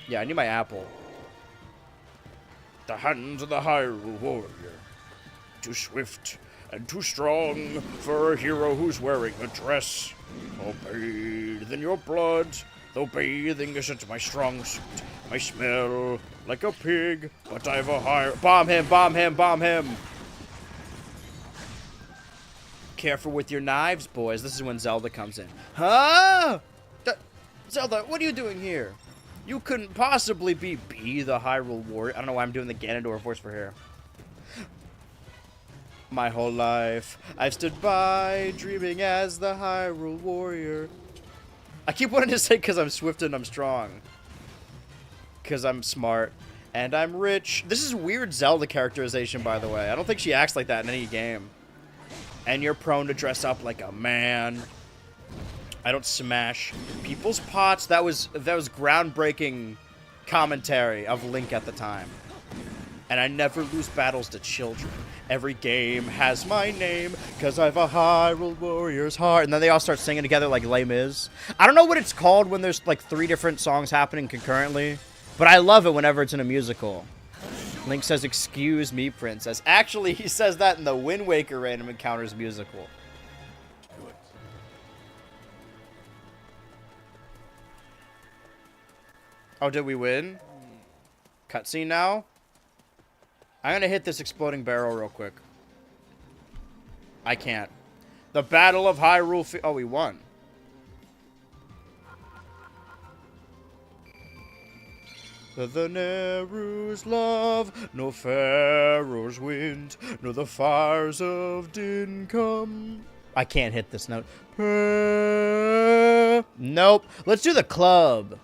yeah, I need my apple. The hands of the Hyrule Warrior. Too swift and too strong for a hero who's wearing a dress. I'll bathe in your blood, though bathing isn't my strong suit. I smell like a pig, but I've a higher... Bomb him, bomb him, bomb him! Careful with your knives, boys. This is when Zelda comes in. Huh? Zelda, what are you doing here? You couldn't possibly be the Hyrule Warrior. I don't know why I'm doing the Ganondorf voice for here. My whole life, I've stood by, dreaming as the Hyrule Warrior. I keep wanting to say because I'm swift and I'm strong. Because I'm smart. And I'm rich. This is weird Zelda characterization, by the way. I don't think she acts like that in any game. And you're prone to dress up like a man. I don't smash people's pots. That was groundbreaking commentary of Link at the time. And I never lose battles to children. Every game has my name, cause I've a Hyrule warrior's heart. And then they all start singing together like Les Mis. I don't know what it's called when there's like 3 different songs happening concurrently, but I love it whenever it's in a musical. Link says, "Excuse me, princess." Actually, he says that in the Wind Waker Random Encounters musical. Oh, did we win? Cutscene now? I'm gonna hit this exploding barrel real quick. I can't. The Battle of Hyrule. Oh, we won. The Neru's love, no Pharaoh's wind, nor the fires of din come. I can't hit this note. Nope. Let's do the club.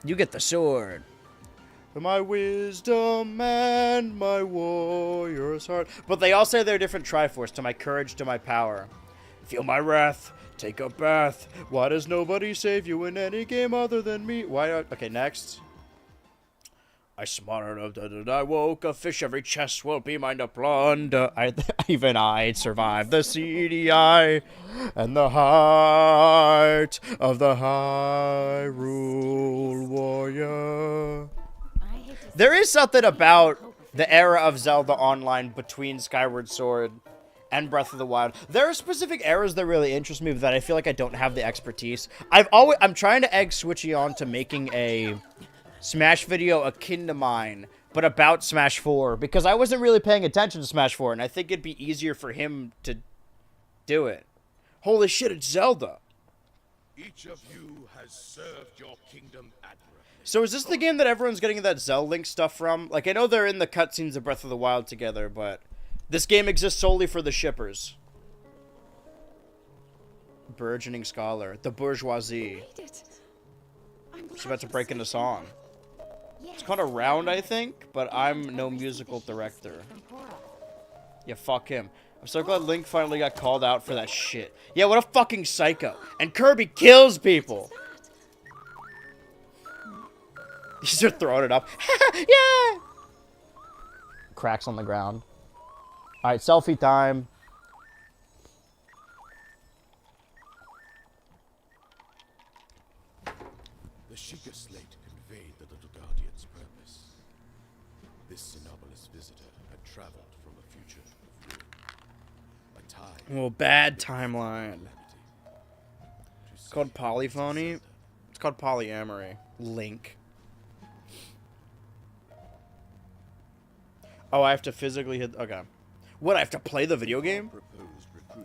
You get the sword. My wisdom and my warrior's heart. But they all say they're different Triforce. To my courage, to my power. Feel my wrath. Take a bath. Why does nobody save you in any game other than me? Why? Okay, next. I smarted of that I woke a fish. Every chest will be mine to plunder. Even I'd survive the CDI and the heart of the Hyrule warrior. There is something about the era of Zelda Online between Skyward Sword and Breath of the Wild. There are specific eras that really interest me, but that I feel like I don't have the expertise. I'm trying to egg Switchy on to making a Smash video akin to mine, but about Smash 4, because I wasn't really paying attention to Smash 4, and I think it'd be easier for him to do it. Holy shit, it's Zelda! Each of you has served your kingdom admirably. So is this the game that everyone's getting that Zelda Link stuff from? Like, I know they're in the cutscenes of Breath of the Wild together, but this game exists solely for the shippers. Burgeoning scholar. The bourgeoisie. She's about to break into song. It's called Around, I think, but I'm no musical director. Yeah, fuck him. I'm so glad Link finally got called out for that shit. Yeah, what a fucking psycho. And Kirby kills people. You start throwing it up. Yeah! Cracks on the ground. Alright, selfie time. The Sheikah slate conveyed the little guardian's purpose. This anomalous visitor had traveled from a future of ruin. A time. Oh, bad timeline. It's called polyphony. It's called polyamory. Link. Oh, I have to physically hit... Okay. What, I have to play the video game?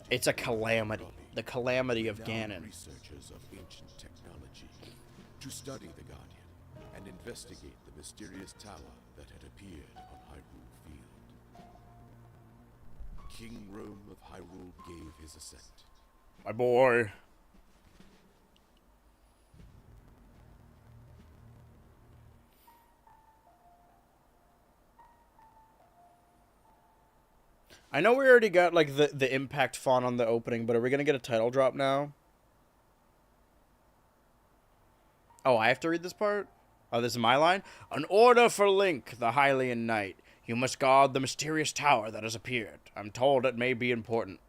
It's a calamity. The calamity of Ganon. Researchers of ancient technology to study the Guardian and investigate the mysterious tower that had appeared on Hyrule Field. King Rome of Hyrule gave his assent. My boy. I know we already got, like, the impact font on the opening, but are we gonna get a title drop now? Oh, I have to read this part? Oh, this is my line? An order for Link, the Hylian Knight. You must guard the mysterious tower that has appeared. I'm told it may be important.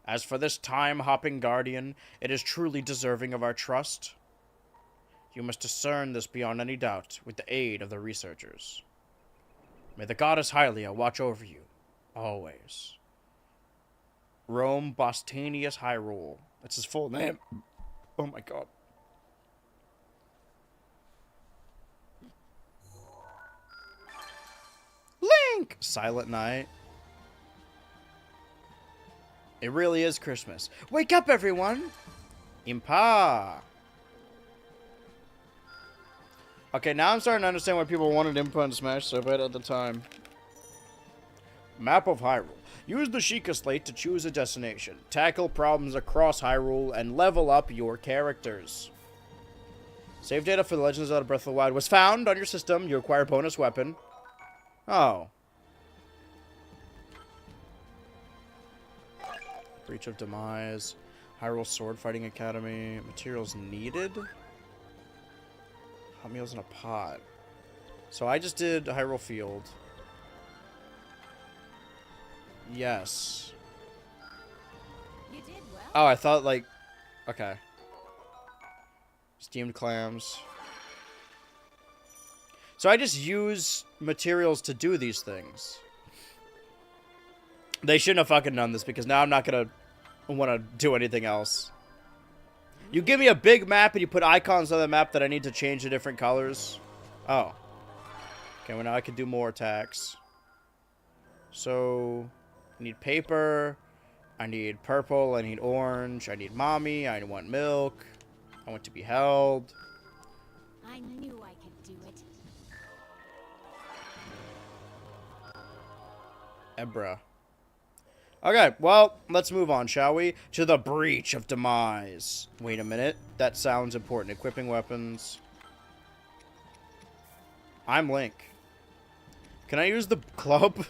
As for this time-hopping guardian, it is truly deserving of our trust. You must discern this beyond any doubt with the aid of the researchers. May the goddess Hylia watch over you. Always. Rome Bostanius Hyrule. That's his full name. Oh my god. Link! Silent Night. It really is Christmas. Wake up, everyone! Impa! Okay, now I'm starting to understand why people wanted Impa and Smash so bad at the time. Map of Hyrule. Use the Sheikah slate to choose a destination. Tackle problems across Hyrule and level up your characters. Save data for the Legends of Zelda Breath of the Wild was found on your system. You acquire bonus weapon. Oh. Breach of Demise. Hyrule Sword Fighting Academy. Materials needed. Hot meals in a pot. So I just did Hyrule Field. Yes. You did well. Oh, I thought like... Okay. Steamed clams. So I just use materials to do these things. They shouldn't have fucking done this because now I'm not gonna want to do anything else. You give me a big map and you put icons on the map that I need to change to different colors. Oh. Okay, well now I can do more attacks. So, I need paper. I need purple. I need orange. I need mommy. I want milk. I want to be held. I knew I could do it. Ebra. Okay, well, let's move on, shall we? To the Breach of Demise. Wait a minute. That sounds important. Equipping weapons. I'm Link. Can I use the club?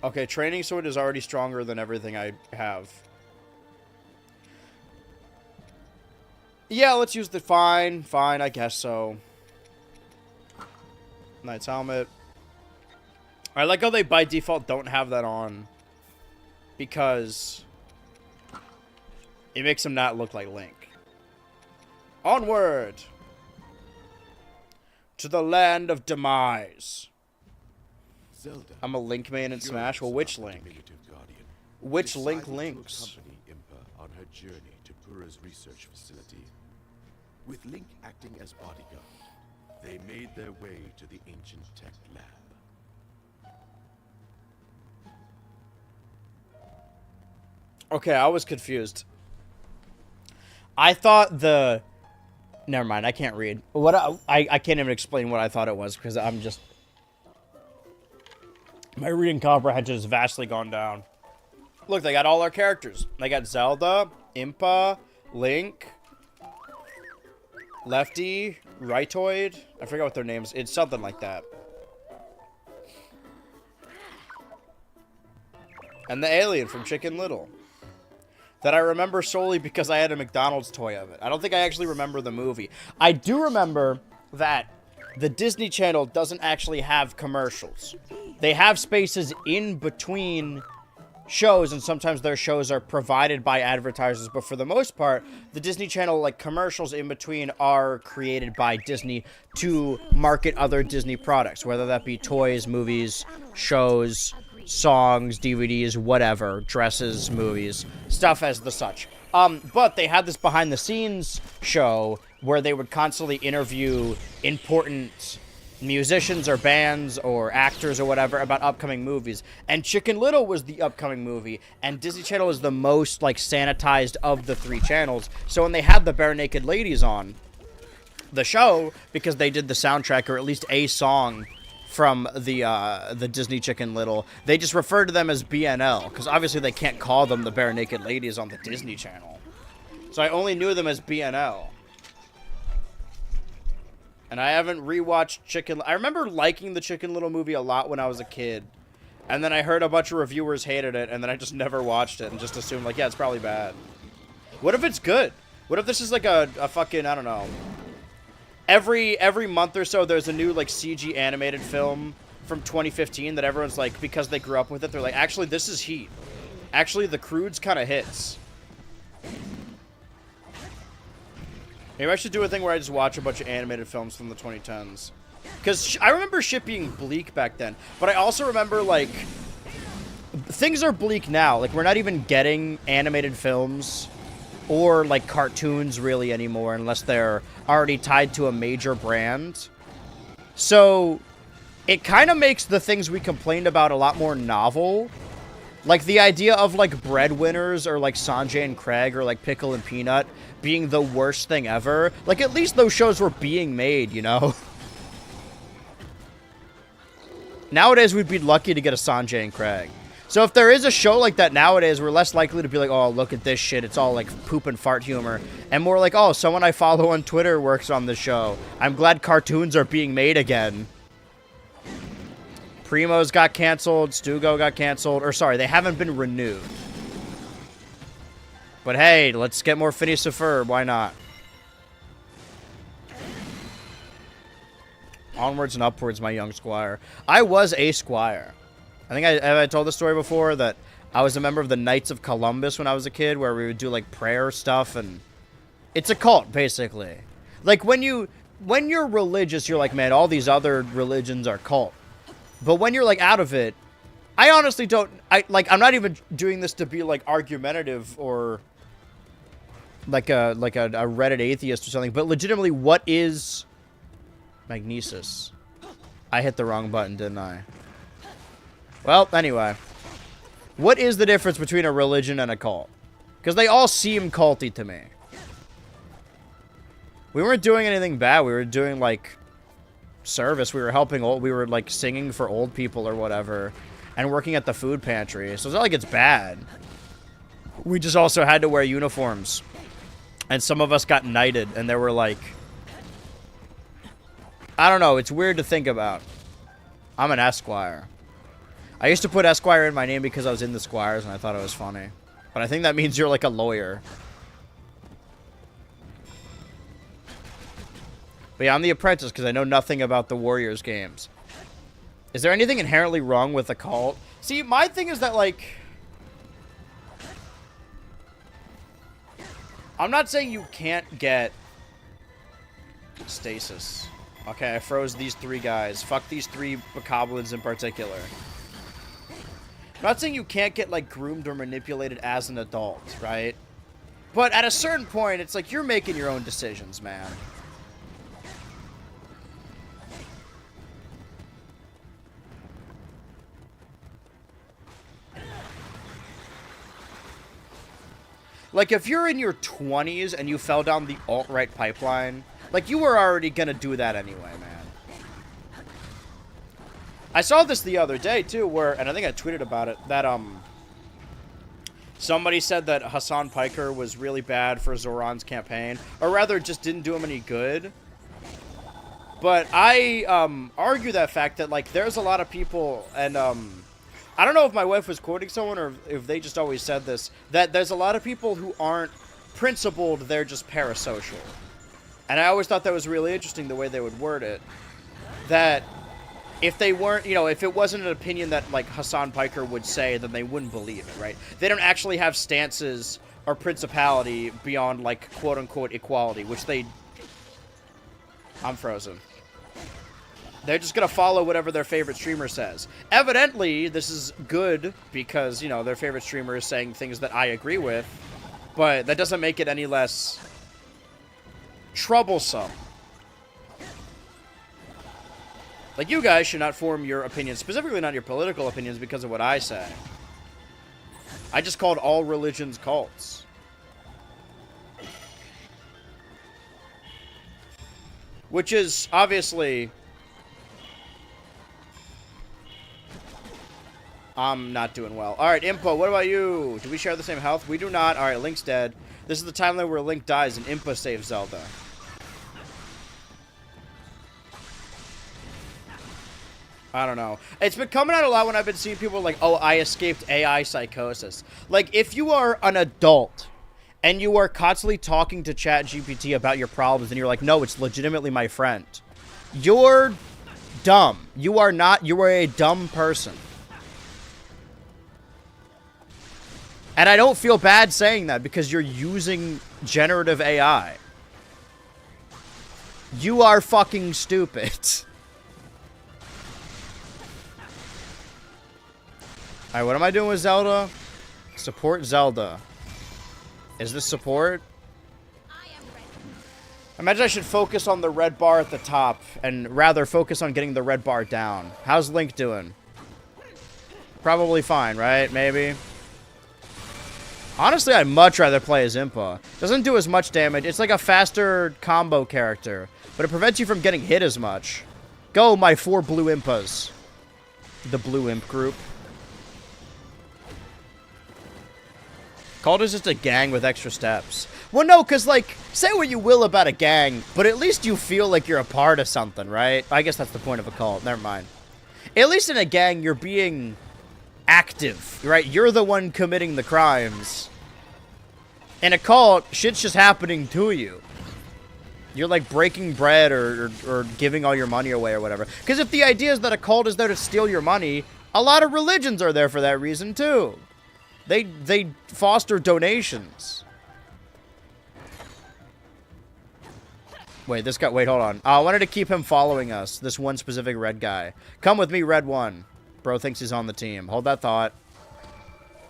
Okay, training sword is already stronger than everything I have. Yeah, let's use the... Fine, I guess so. Knight's helmet. I like how they by default don't have that on. Because it makes him not look like Link. Onward! To the land of demise. Zelda, I'm a Link main in Smash. Well, which Link? Which Link links? Accompany Impa on her journey to Pura's research facility. With Link acting as bodyguard, they made their way to the ancient tech lab. Okay, I was confused. I thought the... Never mind, I can't read. What I can't even explain what I thought it was because I'm just... My reading comprehension has vastly gone down. Look, they got all our characters. They got Zelda, Impa, Link, Lefty, Rightoid. I forgot what their names. It's something like that. And the alien from Chicken Little. That I remember solely because I had a McDonald's toy of it. I don't think I actually remember the movie. I do remember that the Disney Channel doesn't actually have commercials. They have spaces in between shows, and sometimes their shows are provided by advertisers, but for the most part, the Disney Channel, like, commercials in between are created by Disney to market other Disney products, whether that be toys, movies, shows, songs, DVDs, whatever, dresses, movies, stuff as the such. But they had this behind-the-scenes show where they would constantly interview important musicians or bands or actors or whatever about upcoming movies. And Chicken Little was the upcoming movie, and Disney Channel is the most, like, sanitized of the three channels. So when they had the Bare Naked Ladies on the show, because they did the soundtrack or at least a song from the Disney Chicken Little, they just referred to them as BNL, because obviously they can't call them the Bare Naked Ladies on the Disney Channel. So I only knew them as BNL. And I haven't rewatched Chicken... I remember liking the Chicken Little movie a lot when I was a kid. And then I heard a bunch of reviewers hated it, and then I just never watched it and just assumed, like, yeah, it's probably bad. What if it's good? What if this is like a fucking, I don't know. Every month or so, there's a new, like, CG animated film from 2015 that everyone's like, because they grew up with it, they're like, actually, this is heat. Actually, the Croods kind of hits. Maybe I should do a thing where I just watch a bunch of animated films from the 2010s. Because I remember shit being bleak back then. But I also remember, like, things are bleak now. Like, we're not even getting animated films or, like, cartoons really anymore unless they're already tied to a major brand. So it kind of makes the things we complained about a lot more novel. Like, the idea of, like, Breadwinners or, like, Sanjay and Craig or, like, Pickle and Peanut being the worst thing ever. Like, at least those shows were being made, you know? Nowadays, we'd be lucky to get a Sanjay and Craig. So if there is a show like that nowadays, we're less likely to be like, oh, look at this shit. It's all like poop and fart humor. And more like, oh, someone I follow on Twitter works on the show. I'm glad cartoons are being made again. Primo's got canceled. Stugo got canceled. Or sorry, they haven't been renewed. But hey, let's get more Phineas and Ferb. Why not? Onwards and upwards, my young squire. I was a squire. I think I told the story before that I was a member of the Knights of Columbus when I was a kid, where we would do like prayer stuff, and it's a cult basically. Like when you're religious, you're like, man, all these other religions are cult. But when you're like out of it, I honestly don't. I'm not even doing this to be like argumentative or like a Reddit atheist or something. But legitimately, what is magnesis? I hit the wrong button, didn't I? Well, anyway. What is the difference between a religion and a cult? Because they all seem culty to me. We weren't doing anything bad. We were doing, like, service. We were helping we were, like, singing for old people or whatever. And working at the food pantry. So it's not like it's bad. We just also had to wear uniforms. And some of us got knighted. And there were, like... I don't know. It's weird to think about. I'm an esquire. I used to put Esquire in my name because I was in the Squires and I thought it was funny. But I think that means you're like a lawyer. But yeah, I'm the apprentice because I know nothing about the Warriors games. Is there anything inherently wrong with a cult? See, my thing is that, like... I'm not saying you can't get stasis. Okay, I froze these 3 guys. Fuck these 3 bokoblins in particular. I'm not saying you can't get, like, groomed or manipulated as an adult, right? But at a certain point, it's like, you're making your own decisions, man. Like, if you're in your 20s and you fell down the alt-right pipeline, like, you were already gonna do that anyway, man. I saw this the other day, too, where, and I think I tweeted about it, that, somebody said that Hassan Piker was really bad for Zoran's campaign, or rather, just didn't do him any good. But I, argue that fact that, like, there's a lot of people, and, I don't know if my wife was quoting someone, or if they just always said this, that there's a lot of people who aren't principled, they're just parasocial. And I always thought that was really interesting, the way they would word it. That... if they weren't, you know, if it wasn't an opinion that, like, Hassan Piker would say, then they wouldn't believe it, right? They don't actually have stances or principality beyond, like, quote-unquote equality, which they... I'm frozen. They're just gonna follow whatever their favorite streamer says. Evidently, this is good because, you know, their favorite streamer is saying things that I agree with, but that doesn't make it any less troublesome. Like, you guys should not form your opinions, specifically not your political opinions, because of what I say. I just called all religions cults. Which is, obviously... I'm not doing well. Alright, Impa, what about you? Do we share the same health? We do not. Alright, Link's dead. This is the timeline where Link dies and Impa saves Zelda. I don't know. It's been coming out a lot when I've been seeing people like, oh, I escaped AI psychosis. Like, if you are an adult and you are constantly talking to ChatGPT about your problems and you're like, no, it's legitimately my friend, you're dumb. You are not. You are a dumb person. And I don't feel bad saying that because you're using generative AI. You are fucking stupid. Alright, what am I doing with Zelda? Support Zelda. Is this support? I imagine I should focus on the red bar at the top and rather focus on getting the red bar down. How's Link doing? Probably fine, right? Maybe. Honestly, I'd much rather play as Impa. Doesn't do as much damage. It's like a faster combo character, but it prevents you from getting hit as much. Go, my 4 blue Impas. The blue Imp group. Cult is just a gang with extra steps. Well, no, because, like, say what you will about a gang, but at least you feel like you're a part of something, right? I guess that's the point of a cult. Never mind. At least in a gang, you're being active, right? You're the one committing the crimes. In a cult, shit's just happening to you. You're, like, breaking bread or giving all your money away or whatever. Because if the idea is that a cult is there to steal your money, a lot of religions are there for that reason, too. They foster donations. Wait, this guy... Wait, hold on. I wanted to keep him following us. This one specific red guy. Come with me, red one. Bro thinks he's on the team. Hold that thought.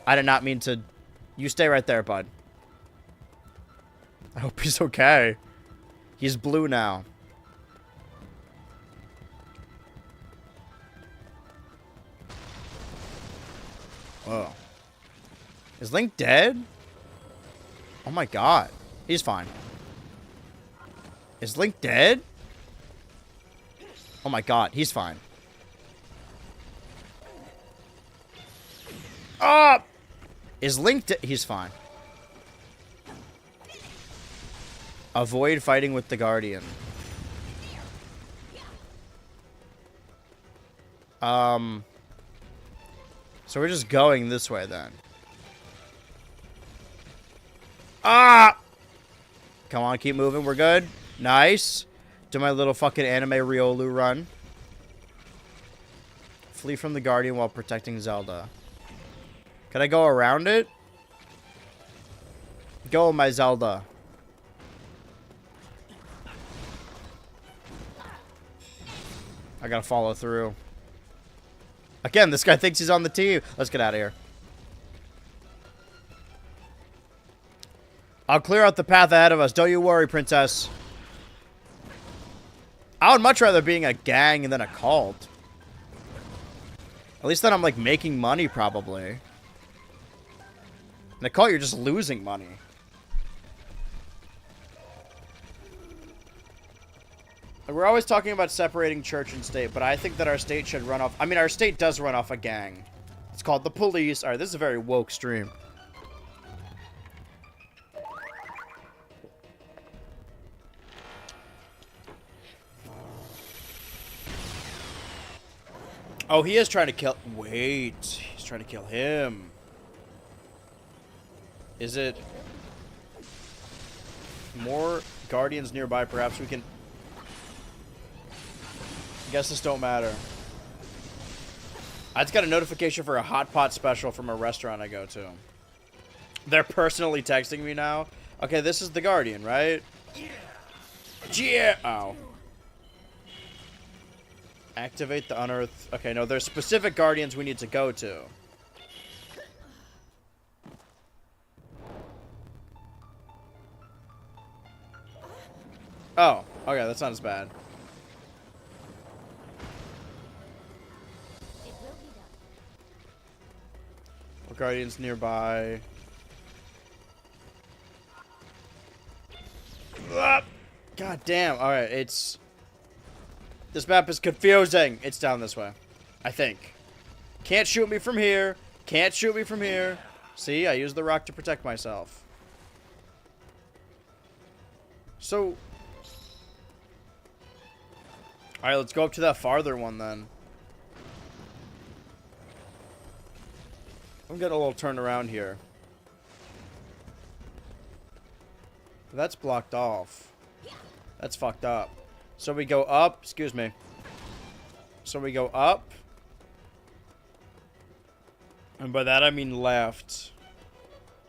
I did not mean to... You stay right there, bud. I hope he's okay. He's blue now. Whoa. Is Link dead? Oh my god. He's fine. Is Link dead? Oh my god, he's fine. Ah! Is Link dead? He's fine. Avoid fighting with the Guardian. So we're just going this way then. Ah! Come on, keep moving. We're good. Nice. Do my little fucking anime Riolu run. Flee from the Guardian while protecting Zelda. Can I go around it? Go, my Zelda. I gotta follow through. Again, this guy thinks he's on the team. Let's get out of here. I'll clear out the path ahead of us. Don't you worry, princess. I would much rather being a gang than a cult. At least then I'm, like, making money, probably. In a cult, you're just losing money. We're always talking about separating church and state, but I think that our state should run off... I mean, our state does run off a gang. It's called the police. Alright, this is a very woke stream. Oh, he is trying to kill... Wait. He's trying to kill him. Is it... More guardians nearby? Perhaps we can... Guess this don't matter. I just got a notification for a hot pot special from a restaurant I go to. They're personally texting me now. Okay, this is the Guardian, right? Yeah. Oh. Activate the unearthed. Okay, no, there's specific Guardians we need to go to. Oh, okay, that's not as bad. Guardians nearby. God damn. Alright, it's... This map is confusing. It's down this way. I think. Can't shoot me from here. Can't shoot me from here. See, I used the rock to protect myself. So... Alright, let's go up to that farther one then. I'm getting a little turned around here. That's blocked off. That's fucked up. So we go up. Excuse me. So we go up. And by that I mean left.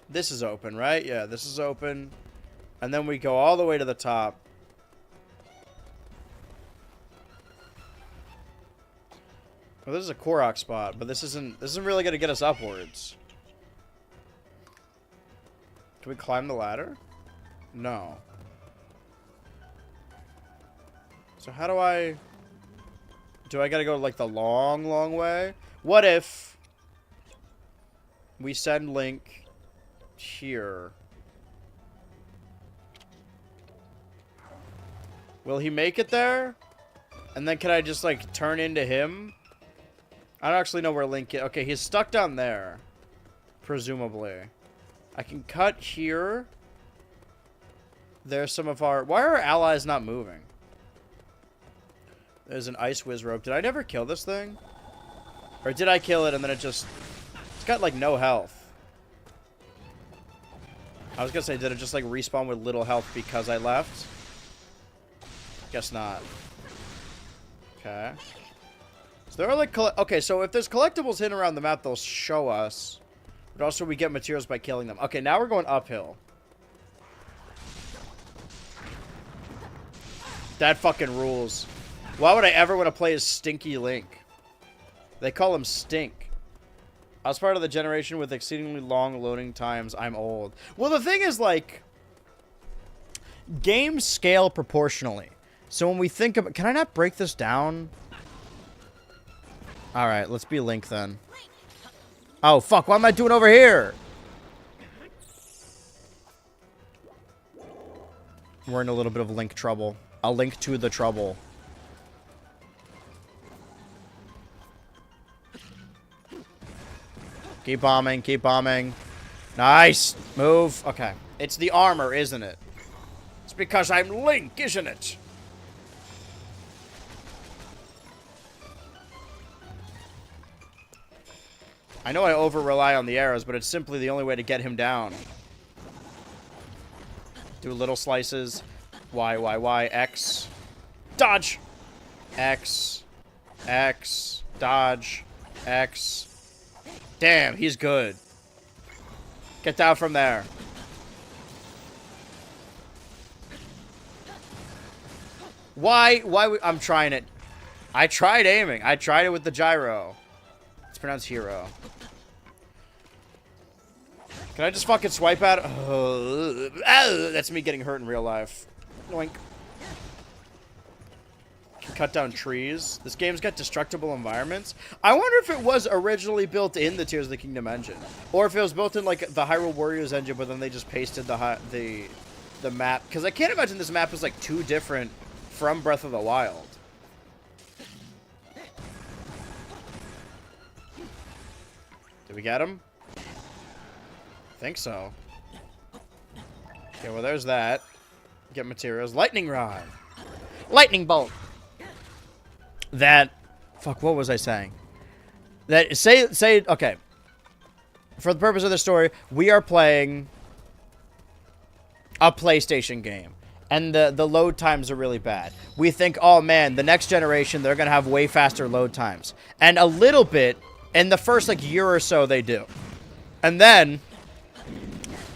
This is open, right? Yeah, this is open. And then we go all the way to the top. Well, this is a Korok spot, but this isn't really gonna get us upwards. Can we climb the ladder? No. So how do I gotta go like the long, long way? What if we send Link here? Will he make it there? And then can I just like turn into him? I don't actually know where Link is. Okay, he's stuck down there. Presumably. I can cut here. There's some of our... Why are our allies not moving? There's an ice whiz rope. Did I never kill this thing? Or did I kill it and then it just... It's got, like, no health. I was gonna say, did it just, like, respawn with little health because I left? Guess not. Okay. So there are, like... Okay, so if there's collectibles hidden around the map, they'll show us. But also we get materials by killing them. Okay, now we're going uphill. That fucking rules. Why would I ever want to play as Stinky Link? They call him Stink. I was part of the generation with exceedingly long loading times. I'm old. Well, the thing is, like... Games scale proportionally. So when we think of... Can I not break this down? Alright, let's be Link then. Oh, fuck. What am I doing over here? We're in a little bit of Link trouble. A link to the trouble. Keep bombing, keep bombing. Nice! Move. Okay. It's the armor, isn't it? It's because I'm Link, isn't it? I know I over-rely on the arrows, but it's simply the only way to get him down. Do little slices. Y, X. Dodge! X. X. Dodge. X. Damn, he's good. Get down from there. Why? I'm trying it. I tried aiming. I tried it with the gyro. It's pronounced hero. Can I just fucking swipe at it? That's me getting hurt in real life. Noink. Can cut down trees. This game's got destructible environments. I wonder if it was originally built in the Tears of the Kingdom engine, or if it was built in like the Hyrule Warriors engine, but then they just pasted the map. Because I can't imagine this map is like too different from Breath of the Wild. Did we get him? I think so. Okay, well there's that. Get materials. Lightning rod. Lightning bolt. That. Fuck, what was I saying? That, say, okay. For the purpose of the story, we are playing a PlayStation game. And the load times are really bad. We think, oh man, the next generation, they're going to have way faster load times. And a little bit, in the first like year or so, they do. And then...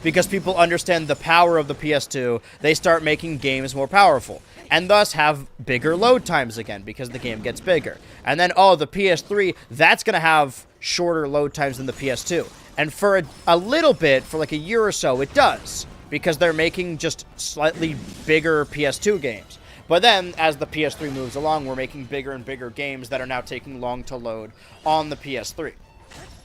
because people understand the power of the PS2, they start making games more powerful. And thus have bigger load times again, because the game gets bigger. And then, oh, the PS3, that's going to have shorter load times than the PS2. And for a little bit, for like a year or so, it does. Because they're making just slightly bigger PS2 games. But then, as the PS3 moves along, we're making bigger and bigger games that are now taking long to load on the PS3.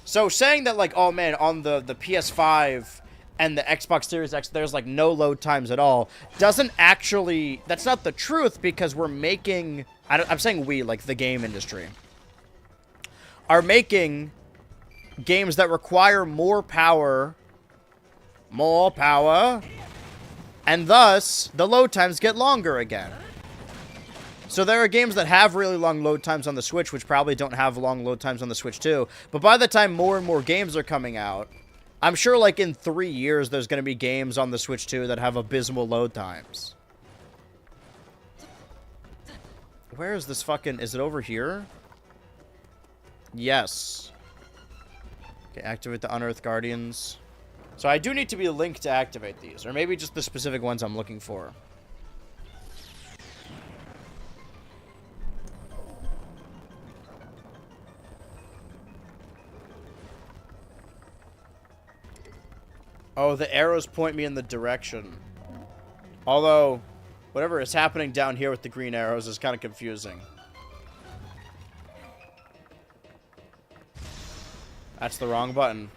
So saying that, like, oh man, on the PS5... and the Xbox Series X, there's like no load times at all, doesn't actually... That's not the truth, because we're making... I'm saying we, like the game industry, are making games that require more power, and thus, the load times get longer again. So there are games that have really long load times on the Switch, which probably don't have long load times on the Switch too, but by the time more and more games are coming out, I'm sure, like, in 3 years, there's going to be games on the Switch 2 that have abysmal load times. Where is this fucking... Is it over here? Yes. Okay, activate the Unearthed Guardians. So I do need to be Link to activate these. Or maybe just the specific ones I'm looking for. Oh, the arrows point me in the direction. Although, whatever is happening down here with the green arrows is kind of confusing. That's the wrong button.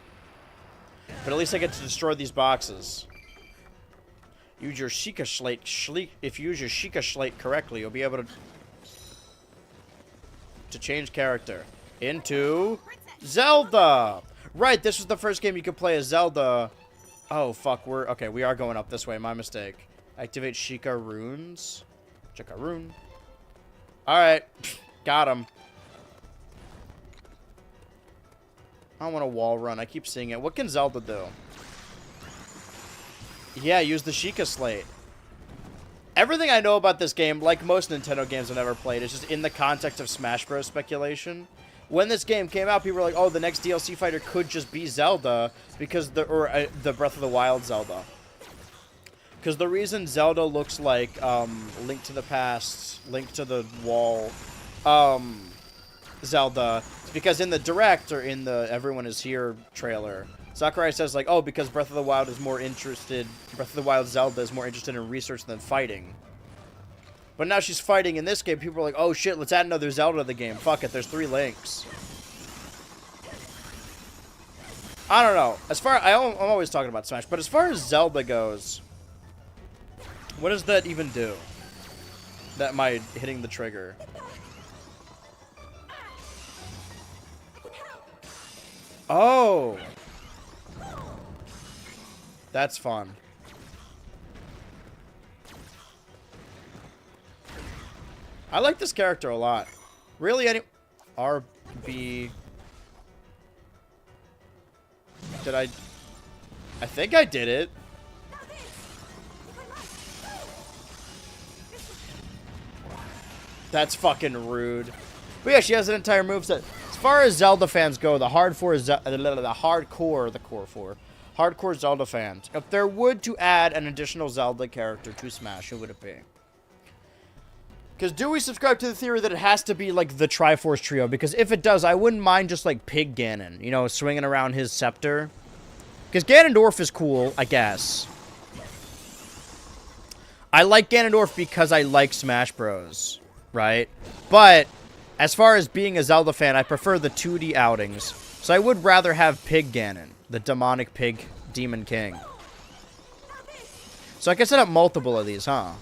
But at least I get to destroy these boxes. Use your Sheikah Slate. If you use your Sheikah Slate correctly, you'll be able to change character into Zelda. Right, this was the first game you could play as Zelda Oh, fuck. Okay, we are going up this way. My mistake. Activate Sheikah runes. Sheikah rune. Alright. Got him. I don't want a wall run. I keep seeing it. What can Zelda do? Yeah, use the Sheikah slate. Everything I know about this game, like most Nintendo games I've ever played, is just in the context of Smash Bros. Speculation. When this game came out, people were like, oh, the next DLC fighter could just be Zelda, because the Breath of the Wild Zelda. Because the reason Zelda looks like Link to the Past, Link to the Wall, Zelda, is because in the Direct, or in the Everyone Is Here trailer, Sakurai says, like, oh, because Breath of the Wild Zelda is more interested in research than fighting. But now she's fighting in this game. People are like, oh shit, let's add another Zelda to the game. Fuck it, there's 3 Links. I don't know. I'm always talking about Smash, but as far as Zelda goes, what does that even do? That my hitting the trigger. Oh! That's fun. I like this character a lot. Really, RB... Did I think I did it. That's fucking rude. But yeah, she has an entire moveset. As far as Zelda fans go, hardcore Zelda fans, if there would to add an additional Zelda character to Smash, who would it be? Because do we subscribe to the theory that it has to be, like, the Triforce Trio? Because if it does, I wouldn't mind just, like, Pig Ganon, you know, swinging around his scepter. Because Ganondorf is cool, I guess. I like Ganondorf because I like Smash Bros, right? But, as far as being a Zelda fan, I prefer the 2D outings. So I would rather have Pig Ganon, the demonic pig demon king. So I can set up multiple of these, huh?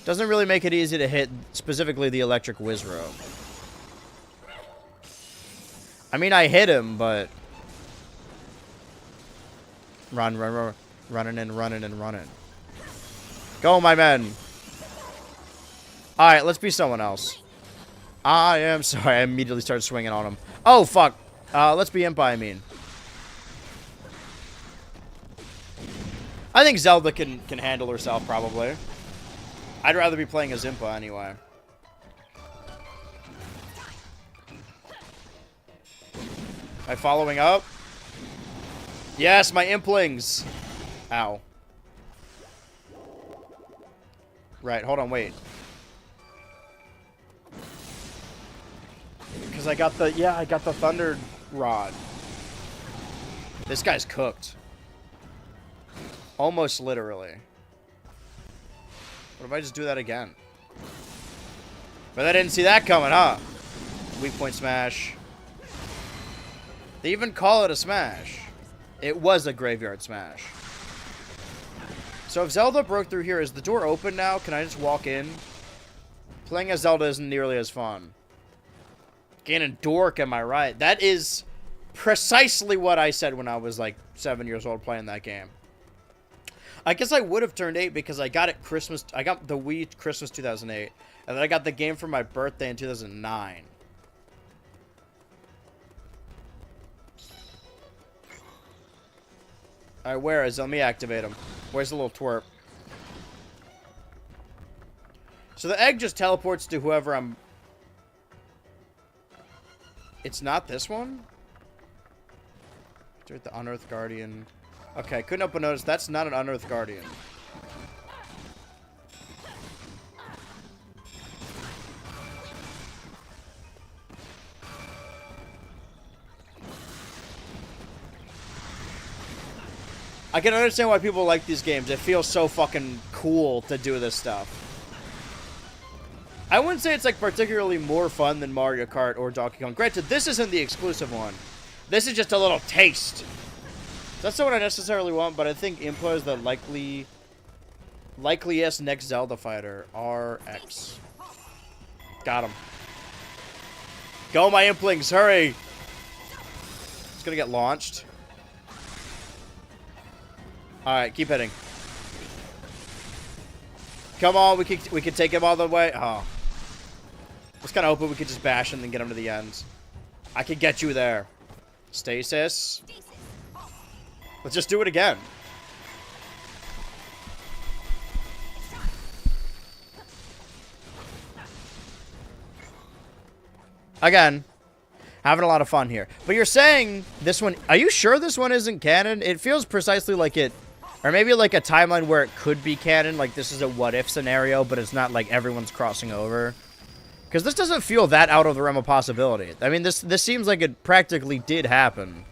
Doesn't really make it easy to hit, specifically the electric Wizrobe. I mean, I hit him, but... Run, run, run. Running and running and running. Go, my men. Alright, let's be someone else. I am sorry, I immediately started swinging on him. Oh, fuck. Let's be Impa, I mean. I think Zelda can handle herself, probably. I'd rather be playing as Impa anyway. Am I following up? Yes, my Implings! Ow. Right, hold on, wait. Because I got the Thunder Rod. This guy's cooked. Almost literally. What if I just do that again? But I didn't see that coming, huh? Weak point smash. They even call it a smash. It was a graveyard smash. So if Zelda broke through here, is the door open now? Can I just walk in? Playing as Zelda isn't nearly as fun. Ganondorf, am I right? That is precisely what I said when I was like 7 years old playing that game. I guess I would have turned 8 because I got it Christmas. I got the Wii Christmas 2008, and then I got the game for my birthday in 2009. All right, where is? Let me activate him. Where's the little twerp? So the egg just teleports to whoever I'm. It's not this one. The Unearthed Guardian. Okay, couldn't help but notice that's not an Unearthed Guardian. I can understand why people like these games. It feels so fucking cool to do this stuff. I wouldn't say it's like particularly more fun than Mario Kart or Donkey Kong. Granted, this isn't the exclusive one. This is just a little taste. That's not what I necessarily want, but I think Impa is the likeliest next Zelda fighter. RX. Got him. Go, my Implings, hurry! It's gonna get launched. Alright, keep hitting. Come on, we could take him all the way. Oh. I was kind of hoping we could just bash him and get him to the end. I could get you there. Stasis. Let's just do it again. Again. Having a lot of fun here. But you're saying this one... Are you sure this one isn't canon? It feels precisely like it... Or maybe like a timeline where it could be canon. Like this is a what-if scenario, but it's not like everyone's crossing over. Because this doesn't feel that out of the realm of possibility. I mean, this seems like it practically did happen.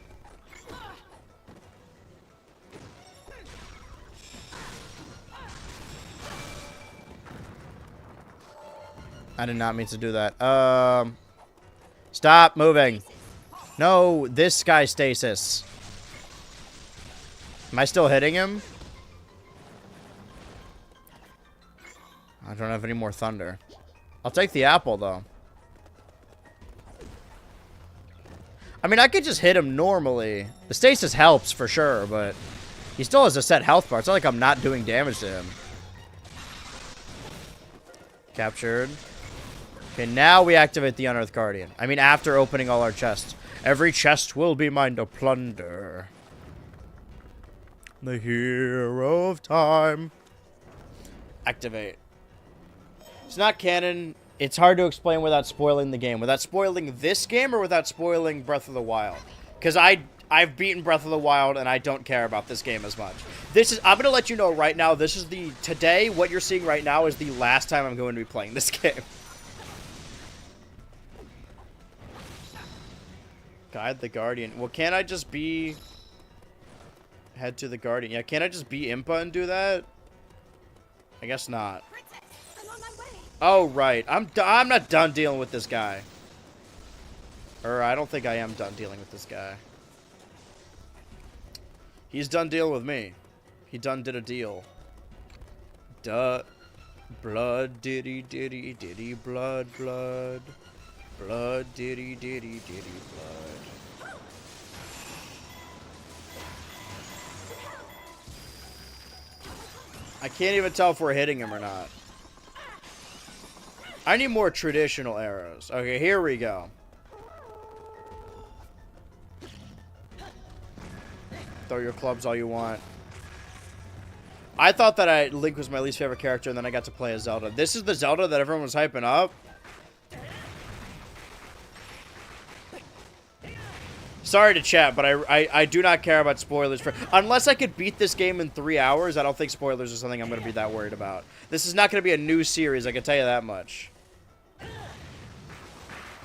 I did not mean to do that. Stop moving. No, this guy stasis. Am I still hitting him? I don't have any more thunder. I'll take the apple, though. I mean, I could just hit him normally. The stasis helps, for sure, but... He still has a set health bar. It's not like I'm not doing damage to him. Captured. Okay, now we activate the Unearthed Guardian. I mean, after opening all our chests. Every chest will be mine to plunder. The hero of time. Activate. It's not canon. It's hard to explain without spoiling the game. Without spoiling this game or without spoiling Breath of the Wild. Because I've beaten Breath of the Wild and I don't care about this game as much. I'm going to let you know right now, today, what you're seeing right now is the last time I'm going to be playing this game. Guide the Guardian. Well, can't I just be... Head to the Guardian. Yeah, can't I just be Impa and do that? I guess not. Oh, right. I'm not done dealing with this guy. Or I don't think I am done dealing with this guy. He's done dealing with me. He done did a deal. Duh. Blood diddy diddy diddy blood blood. Blood diddy diddy diddy blood. I can't even tell if we're hitting him or not. I need more traditional arrows. Okay, here we go. Throw your clubs all you want. I thought that Link was my least favorite character, and then I got to play as Zelda. This is the Zelda that everyone was hyping up. Sorry to chat, but I do not care about spoilers. Unless I could beat this game in 3 hours, I don't think spoilers are something I'm going to be that worried about. This is not going to be a new series, I can tell you that much.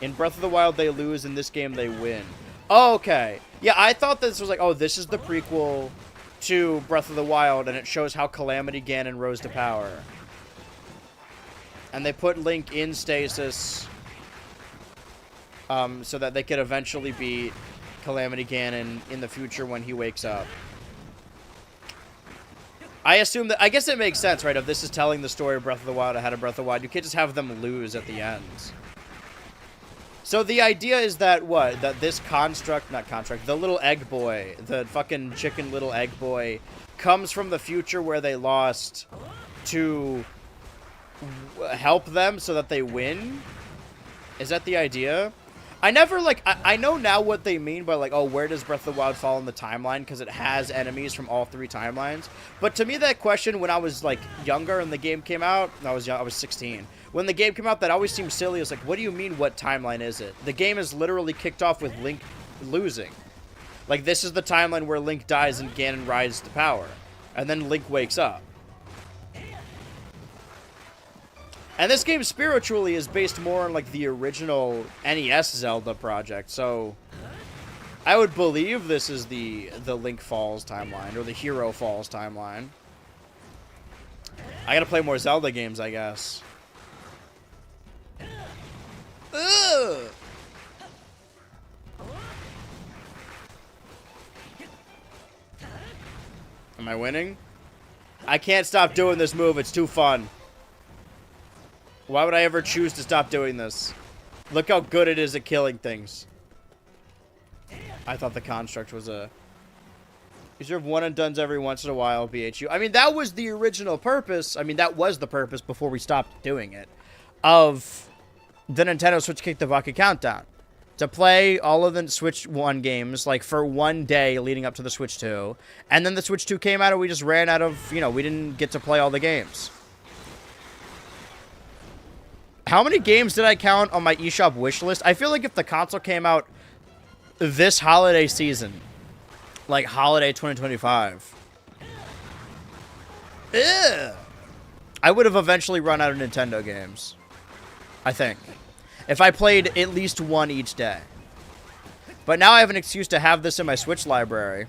In Breath of the Wild, they lose. In this game, they win. Oh, okay. Yeah, I thought this was like, oh, this is the prequel to Breath of the Wild, and it shows how Calamity Ganon rose to power. And they put Link in stasis so that they could eventually beat Calamity Ganon in the future when he wakes up. I assume that... I guess it makes sense, right? If this is telling the story of Breath of the Wild ahead of Breath of the Wild, you can't just have them lose at the end. So the idea is that, what? That this the little egg boy, the fucking chicken little egg boy, comes from the future where they lost to help them so that they win? Is that the idea? I never, like, I know now what they mean by, like, oh, where does Breath of the Wild fall in the timeline? Because it has enemies from all 3 timelines. But to me, that question, when I was, like, younger and the game came out, I was 16. When the game came out, that always seemed silly. It's like, what do you mean, what timeline is it? The game is literally kicked off with Link losing. Like, this is the timeline where Link dies and Ganon rises to power. And then Link wakes up. And this game spiritually is based more on, like, the original NES Zelda project, so I would believe this is the Link Falls timeline, or the Hero Falls timeline. I gotta play more Zelda games, I guess. Ugh! Am I winning? I can't stop doing this move, it's too fun. Why would I ever choose to stop doing this? Look how good it is at killing things. I thought the construct was a... You serve one and dones every once in a while, BHU. I mean, that was the original purpose. I mean, that was the purpose before we stopped doing it. Of the Nintendo Switch Kick the Bucket Countdown. To play all of the Switch 1 games, like, for one day leading up to the Switch 2. And then the Switch 2 came out and we just ran out of, you know, we didn't get to play all the games. How many games did I count on my eShop wish list? I feel like if the console came out this holiday season, like holiday 2025, I would have eventually run out of Nintendo games. I think. If I played at least one each day. But now I have an excuse to have this in my Switch library.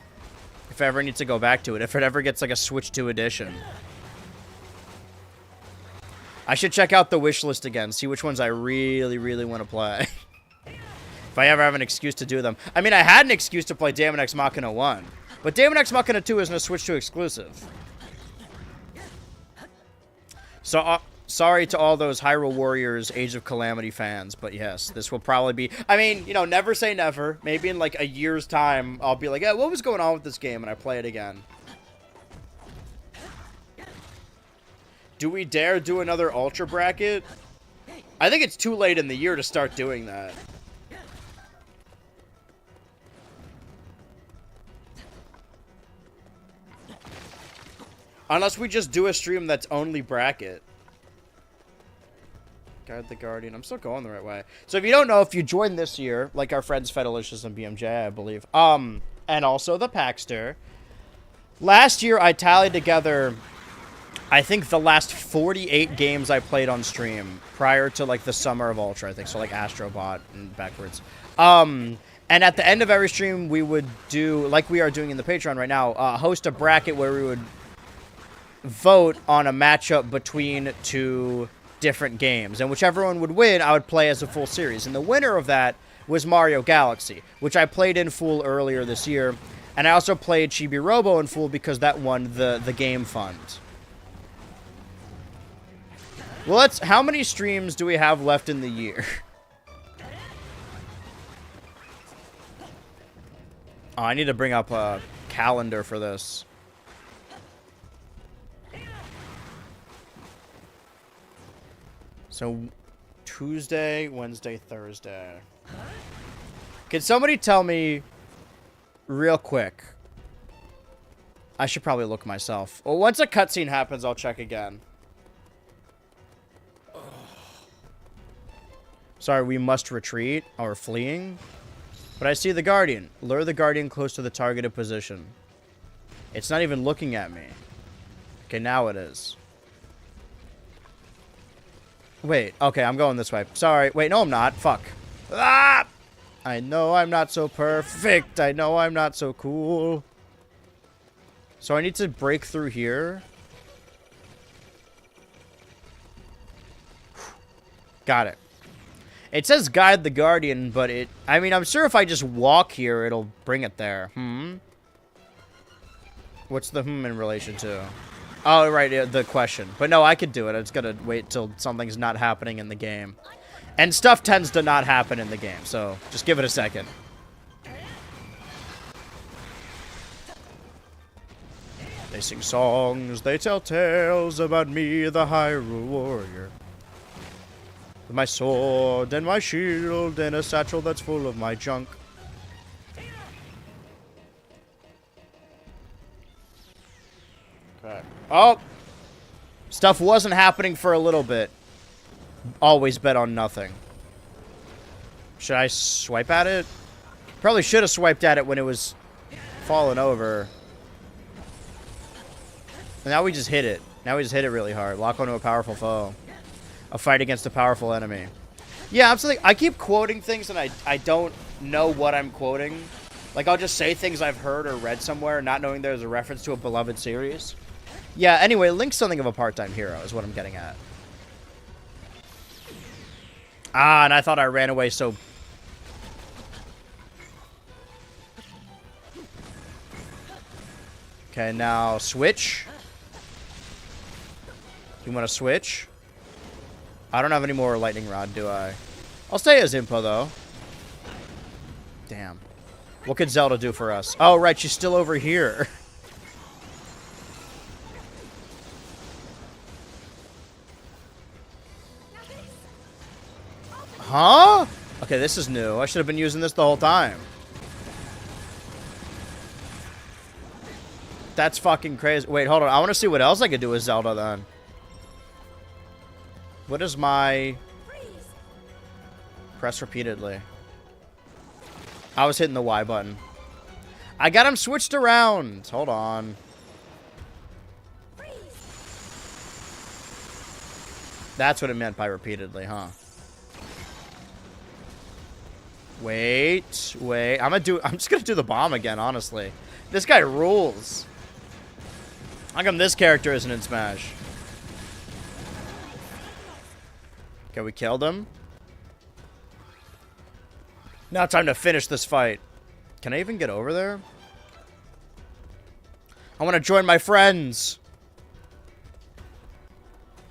If I ever need to go back to it. If it ever gets like a Switch 2 edition. I should check out the wish list again. See which ones I really, really want to play. If I ever have an excuse to do them. I mean, I had an excuse to play Daemon X Machina 1. But Daemon X Machina 2 isn't a Switch 2 exclusive. So, sorry to all those Hyrule Warriors Age of Calamity fans, but yes, this will probably be... I mean, you know, never say never. Maybe in like a year's time, I'll be like, yeah, what was going on with this game? And I play it again. Do we dare do another Ultra Bracket? I think it's too late in the year to start doing that. Unless we just do a stream that's only bracket. Guard the Guardian. I'm still going the right way. So if you don't know, if you joined this year, like our friends Fedalicious and BMJ, I believe, and also the Paxter, last year I tallied together, I think, the last 48 games I played on stream prior to like the summer of Ultra, I think, so like Astrobot and backwards. And at the end of every stream, we would do, like we are doing in the Patreon right now, host a bracket where we would vote on a matchup between two different games, and whichever one would win, I would play as a full series. And the winner of that was Mario Galaxy, which I played in full earlier this year, and I also played Chibi Robo in full because that won the game fund. Well, how many streams do we have left in the year? Oh, I need to bring up a calendar for this. So, Tuesday, Wednesday, Thursday. Can somebody tell me, real quick? I should probably look myself. Well, once a cutscene happens, I'll check again. Sorry, we must retreat, or fleeing. But I see the Guardian. Lure the Guardian close to the targeted position. It's not even looking at me. Okay, now it is. Wait, okay, I'm going this way. Sorry. Wait, no, I'm not. Fuck. Ah! I know I'm not so perfect. I know I'm not so cool. So I need to break through here. Got it. It says guide the Guardian, but I mean, I'm sure if I just walk here, it'll bring it there. What's the in relation to? Oh, right, the question. But no, I could do it. I just gotta wait till something's not happening in the game. And stuff tends to not happen in the game, so just give it a second. They sing songs, they tell tales about me, the Hyrule Warrior. With my sword and my shield and a satchel that's full of my junk. Okay. Oh! Stuff wasn't happening for a little bit. Always bet on nothing. Should I swipe at it? Probably should have swiped at it when it was falling over. And now we just hit it. Now we just hit it really hard. Lock onto a powerful foe. A fight against a powerful enemy. Yeah, absolutely. I keep quoting things and I don't know what I'm quoting. Like, I'll just say things I've heard or read somewhere, not knowing there's a reference to a beloved series. Yeah, anyway, Link's something of a part-time hero is what I'm getting at. Ah, and I thought I ran away so... Okay, now switch. You want to switch? I don't have any more lightning rod, do I? I'll stay as Impo, though. Damn. What could Zelda do for us? Oh, right, she's still over here. Huh? Okay, this is new. I should have been using this the whole time. That's fucking crazy. Wait, hold on. I want to see what else I could do with Zelda then. What is my... Press repeatedly. I was hitting the Y button. I got him switched around. Hold on. That's what it meant by repeatedly, huh? Wait. I'm just gonna do the bomb again, honestly. This guy rules. How come this character isn't in Smash? Okay, we killed him. Now time to finish this fight. Can I even get over there? I want to join my friends.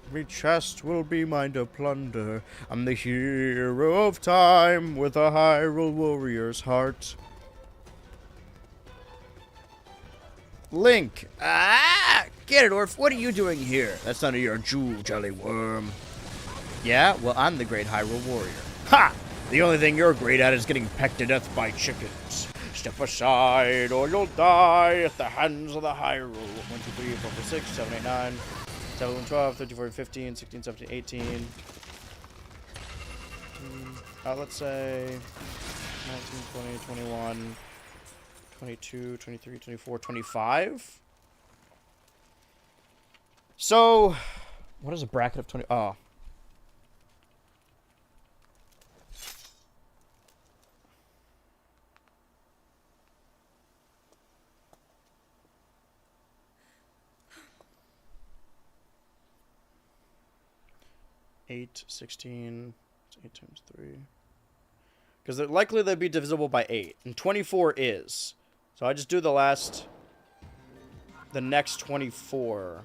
Every chest will be mine to plunder. I'm the hero of time with a Hyrule warrior's heart. Link. Ah! Ganondorf, what are you doing here? That's none of your jewel jelly worm. Yeah? Well, I'm the great Hyrule warrior. Ha! The only thing you're great at is getting pecked to death by chickens. Step aside or you'll die at the hands of the Hyrule. 1, 2, 3, 4, 5, 6, 7, 8, 9, 10, 11, 12, 13, 14, 15, 16, 17, 18. Let's say 19, 20, 21, 22, 23, 24, 25. So, what is a bracket of 20? Oh. Eight, 16, 8 times 3. Because they're likely they'd be divisible by 8. And 24 is. So I just do the next 24.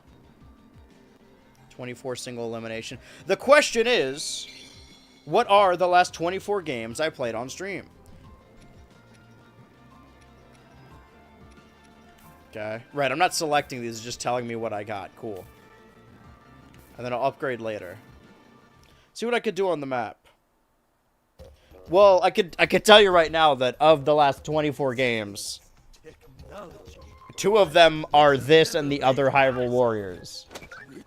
24 single elimination. The question is, what are the last 24 games I played on stream? Okay. Right, I'm not selecting these, it's just telling me what I got. Cool. And then I'll upgrade later. See what I could do on the map. Well, I could tell you right now that of the last 24 games, 2 of them are this and the other Hyrule Warriors. Which means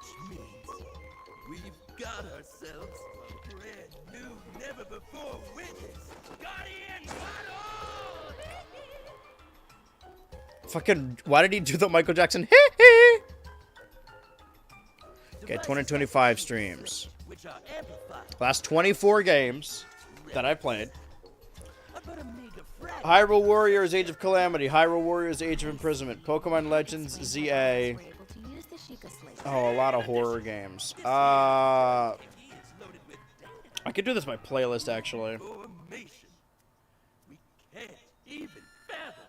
we've got ourselves a brand new, never before witnessed Guardian battle! Fucking, why did he do the Michael Jackson? Okay, 2025 streams. Which are amplified. Last 24 games that I played. About a mega frag. Hyrule Warriors Age of Calamity, Hyrule Warriors Age of Imprisonment, Pokemon Legends ZA. We're able to use the Sheikah Slate. Oh, a lot of horror games. I could do this by playlist, actually. Formation. We can't even fathom.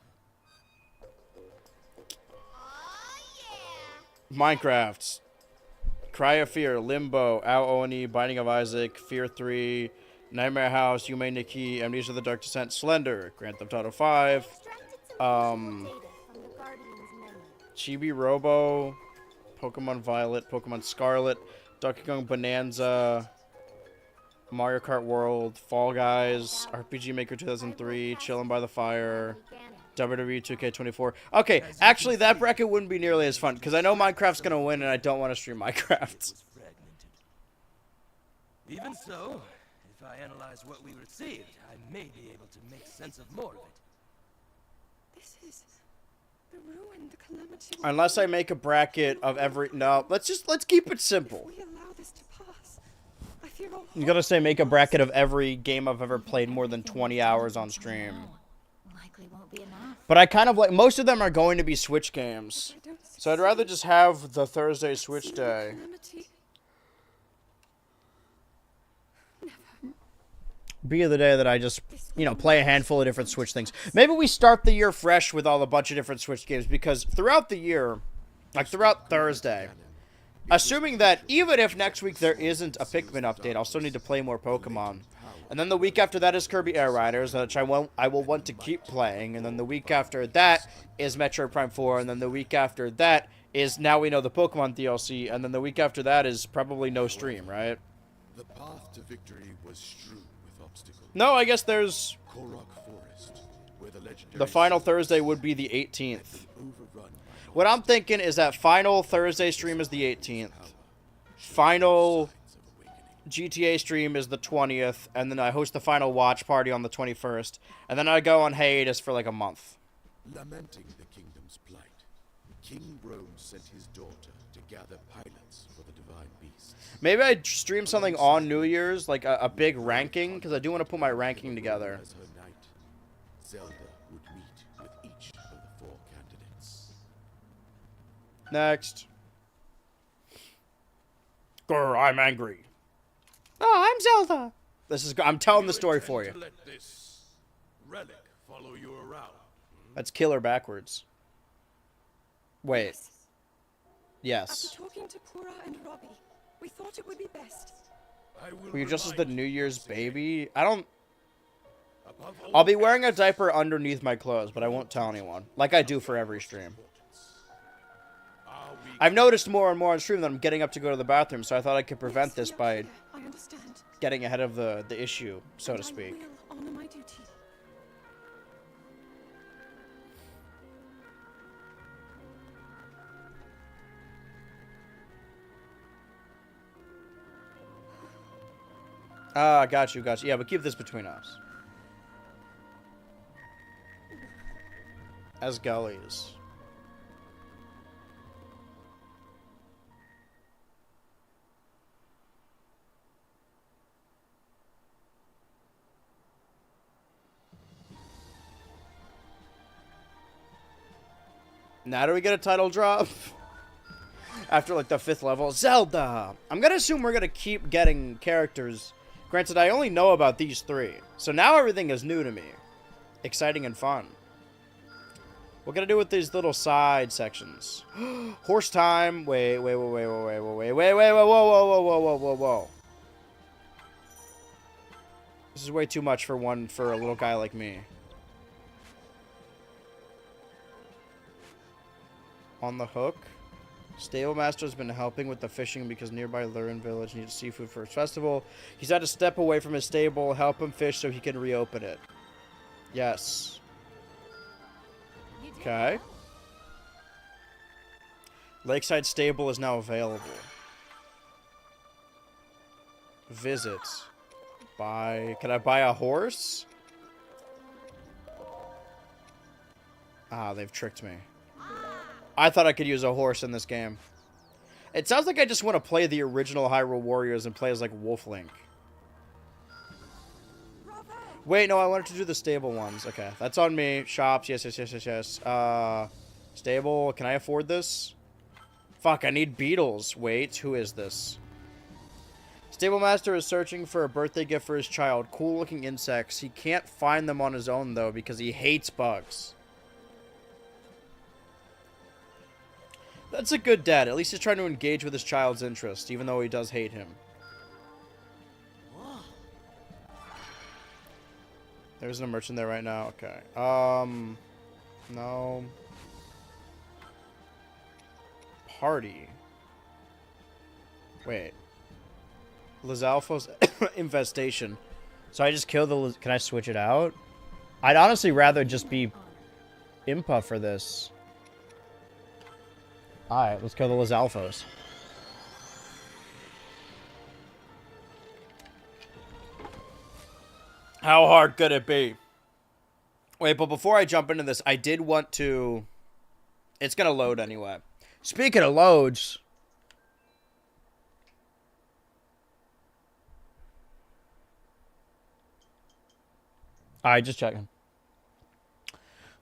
Minecraft. Cry of Fear, Limbo, Ao Oni, Binding of Isaac, Fear 3, Nightmare House, Yume Nikki, Amnesia the Dark Descent, Slender, Grand Theft Auto 5, Chibi Robo, Pokemon Violet, Pokemon Scarlet, Donkey Kong Bonanza, Mario Kart World, Fall Guys, RPG Maker 2003, Chillin' by the Fire, WWE 2K24. Okay, actually, that bracket wouldn't be nearly as fun, because I know Minecraft's going to win, and I don't want to stream Minecraft. Even so, if I analyze what we received, I may be able to make sense of more of it. This is the ruin, the calamity. Unless I make a bracket of every... No, let's keep it simple. If we allow this to pass, I fear all You gotta say make a bracket of every game I've ever played more than 20 hours on stream. Likely won't be enough. But I kind of like... Most of them are going to be Switch games. I don't So I'd rather just have the Thursday Switch see day. calamity. Be the day that I just, you know, play a handful of different Switch things. Maybe we start the year fresh with all a bunch of different Switch games, because throughout the year, like throughout Thursday, Assuming that even if next week there isn't a Pikmin update, I'll still need to play more Pokemon. And then the week after that is Kirby Air Riders, which I will want to keep playing. And then the week after that is Metroid Prime 4. And then the week after that is Now We Know the Pokemon DLC. And then the week after that is probably no stream, right? The path to victory was strewn with obstacles. No, I guess there's... Korok Forest, where the legendary The final sea Thursday beasts would be the had 18th. been overrun by What I'm thinking is that final Thursday stream is the 18th. Final signs of awakening. GTA stream is the 20th. And then I host the final watch party on the 21st. And then I go on hiatus for like a month. Lamenting the kingdom's plight, King Rome sent his daughter to gather pilots for the divine beasts. Maybe I stream something on New Year's, like a big ranking, because I do want to put my ranking together. As her knight, Zelda would meet with each of the 4 candidates. Next. Grr, I'm angry. Oh, I'm Zelda. I'm telling the story for you. To let this relic follow you around. That's killer backwards. Wait. After Yes. talking to Pura and Robbie, we thought it would be best. I will Were you just as the remind New you, Year's Sage, baby? I don't... above all I'll be wearing a diaper underneath my clothes, but I won't tell anyone. Like I do for every stream. importance. Are we I've noticed more and more on stream that I'm getting up to go to the bathroom, so I thought I could prevent Yes, this we are by clear. I understand. getting ahead of the issue, so to And speak. I will honor my duty. Ah, got you, got you. Yeah, but keep this between us. As gullies. Now do we get a title drop? After like the 5th level. Zelda! I'm gonna assume we're gonna keep getting characters. Granted, I only know about these 3. So now everything is new to me. Exciting and fun. What can I do with these little side sections? Horse time. Wait, whoa, whoa. This is way too much for a little guy like me. On the hook. Stable Master's been helping with the fishing because nearby Lurin village needs seafood for its festival. He's had to step away from his stable, help him fish so he can reopen it. Yes. Okay. Lakeside Stable is now available. Visit. Buy. Can I buy a horse? Ah, they've tricked me. I thought I could use a horse in this game. It sounds like I just want to play the original Hyrule Warriors and play as like Wolflink. Wait, no, I wanted to do the stable ones. Okay, that's on me. Shops, yes. Stable, can I afford this? Fuck, I need beetles. Wait, who is this? Stable Master is searching for a birthday gift for his child. Cool looking insects. He can't find them on his own though because he hates bugs. That's a good dad. At least he's trying to engage with his child's interest, even though he does hate him. There's a merchant there right now. Okay. No. Party. Wait. Lizalfo's infestation. So I just kill the... Can I switch it out? I'd honestly rather just be Impa for this. Alright, let's kill the Lizalfos. How hard could it be? Wait, but before I jump into this, I did want to... It's gonna load anyway. Speaking of loads... Alright, just checking.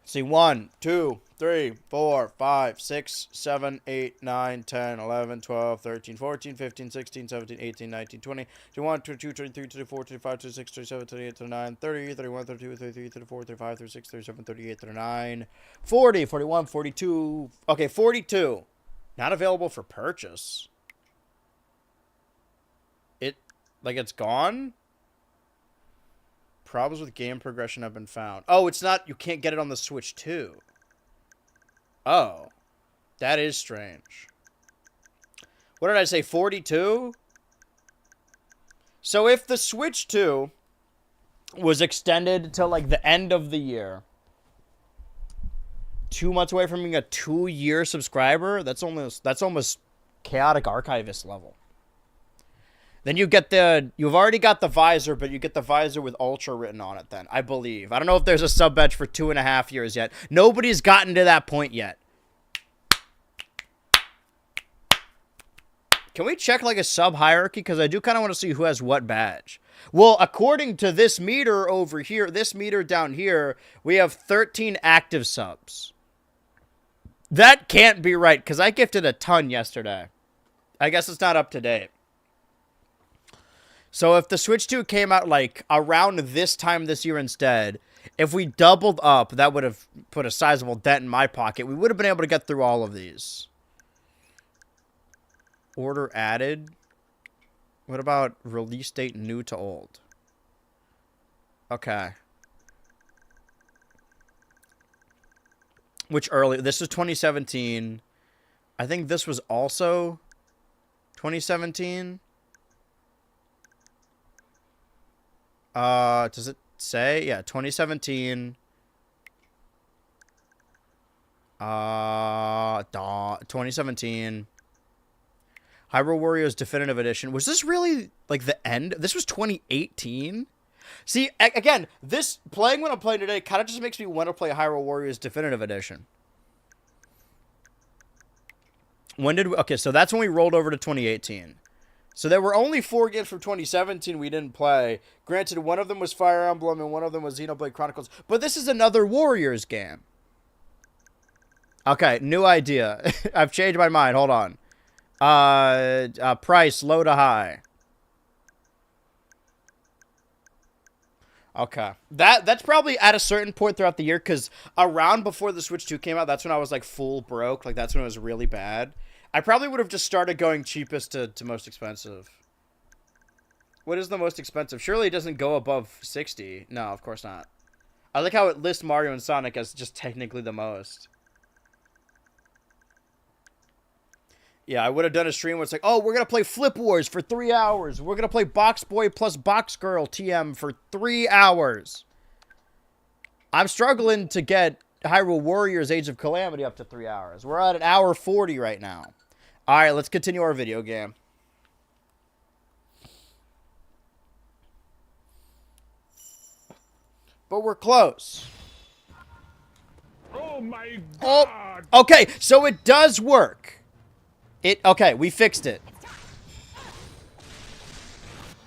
Let's see, 1, 2, 3, 4, 5, 6, 7, 8, 9, 10, 11, 12, 13, 14, 15, 16, 17, 18, 19, 20, 21, 22, 23, 24, 25, 26, 27, 28, 29, 30, 31, 32, 33, 34, 35, 36, 37, 38, 39, 40, 41, 42. Okay, 42. Not available for purchase. Like, it's gone? Problems with game progression have been found. Oh, it's not... You can't get it on the Switch, too. Oh. That is strange. What did I say? 42? So if the Switch 2 was extended to, like, the end of the year, 2 months away from being a 2-year subscriber, that's almost Chaotic Archivist level. Then you get you've already got the visor, but you get the visor with Ultra written on it then, I believe. I don't know if there's a sub batch for 2.5 years yet. Nobody's gotten to that point yet. Can we check, like, a sub hierarchy? Because I do kind of want to see who has what badge. Well, according to this meter over here, this meter down here, we have 13 active subs. That can't be right, because I gifted a ton yesterday. I guess it's not up to date. So if the Switch 2 came out, like, around this time this year instead, if we doubled up, that would have put a sizable dent in my pocket. We would have been able to get through all of these. Order added. What about release date new to old? Okay. Which early? This was 2017. I think this was also 2017. Does it say? Yeah, 2017. 2017. Hyrule Warriors Definitive Edition. Was this really, like, the end? This was 2018? See, again, this, playing when I'm playing today, kind of just makes me want to play Hyrule Warriors Definitive Edition. When did we, okay, so that's when we rolled over to 2018. So there were only 4 games from 2017 we didn't play. Granted, one of them was Fire Emblem and one of them was Xenoblade Chronicles. But this is another Warriors game. Okay, new idea. I've changed my mind. Hold on. Price, low to high. Okay. That's probably at a certain point throughout the year, because around before the Switch 2 came out, that's when I was, like, full broke. Like, that's when it was really bad. I probably would have just started going cheapest to most expensive. What is the most expensive? Surely it doesn't go above 60. No, of course not. I like how it lists Mario and Sonic as just technically the most. Yeah, I would have done a stream where it's like, oh, we're going to play Flip Wars for 3 hours. We're going to play Box Boy plus Box Girl TM for 3 hours. I'm struggling to get Hyrule Warriors Age of Calamity up to 3 hours. We're at 1:40 right now. All right, let's continue our video game. But we're close. Oh my Oh, god! okay, so it does work. Okay, we fixed it.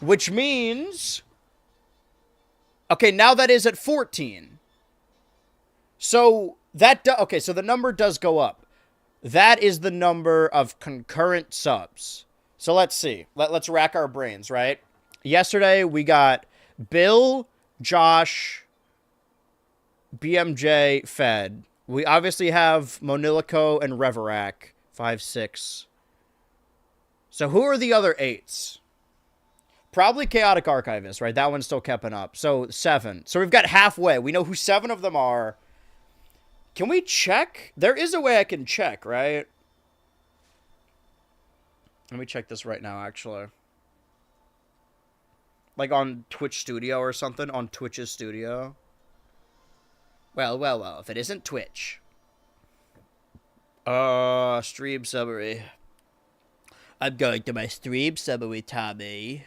Which means... Okay, now that is at 14. So, okay, so the number does go up. That is the number of concurrent subs. So let's see. Let's rack our brains, right? Yesterday, we got Bill, Josh, BMJ, Fed. We obviously have Monilico and Reverak. 5, 6. So who are the other 8s? Probably Chaotic Archivist, right? That one's still keeping up. So 7. So we've got halfway. We know who 7 of them are. Can we check? There is a way I can check, right? Let me check this right now, actually. Like on Twitch Studio or something? On Twitch's Studio? Well, if it isn't Twitch. Stream summary. I'm going to my stream summary, Tommy.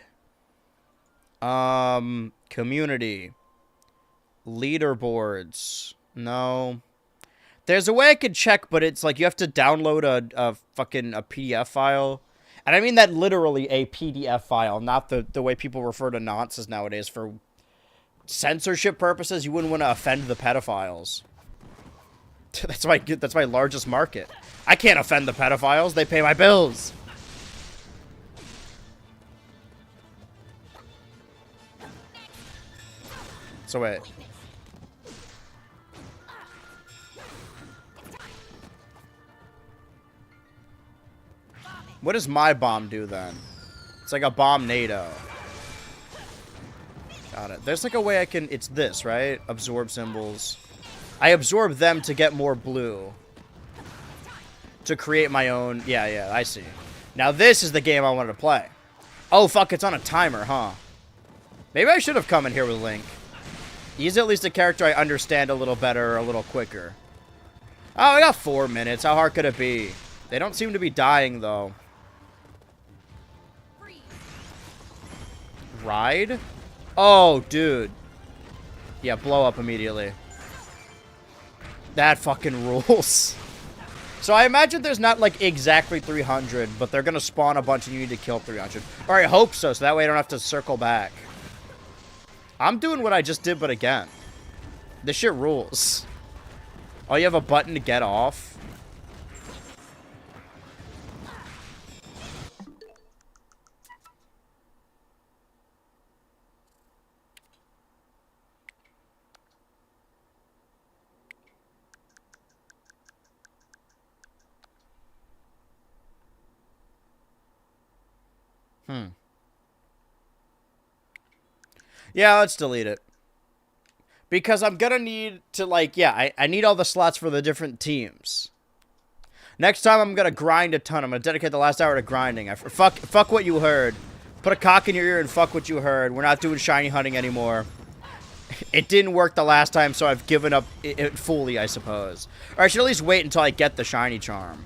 Community. Leaderboards. No. There's a way I could check, but it's like you have to download a PDF file. And I mean that literally a PDF file, not the way people refer to nonsense nowadays for censorship purposes. You wouldn't want to offend the pedophiles. That's my largest market. I can't offend the pedophiles. They pay my bills. So wait. What does my bomb do then? It's like a bomb NATO. Got it. There's like a way I can... It's this, right? Absorb symbols. I absorb them to get more blue. To create my own... Yeah, I see. Now this is the game I wanted to play. Oh, fuck, it's on a timer, huh? Maybe I should have come in here with Link. He's at least a character I understand a little better, a little quicker. Oh, I got 4 minutes. How hard could it be? They don't seem to be dying, though. Ride? Oh, dude. Yeah, blow up immediately. That fucking rules. So I imagine there's not, like, exactly 300, but they're gonna spawn a bunch and you need to kill 300. Or I hope so that way I don't have to circle back. I'm doing what I just did, but again. This shit rules. Oh, you have a button to get off? Yeah, let's delete it. Because I'm gonna need to, like, yeah, I need all the slots for the different teams. Next time I'm gonna grind a ton. I'm gonna dedicate the last hour to grinding. Fuck what you heard. Put a cock in your ear and fuck what you heard. We're not doing shiny hunting anymore. It didn't work the last time, so I've given up it fully, I suppose. Or I should at least wait until I get the shiny charm.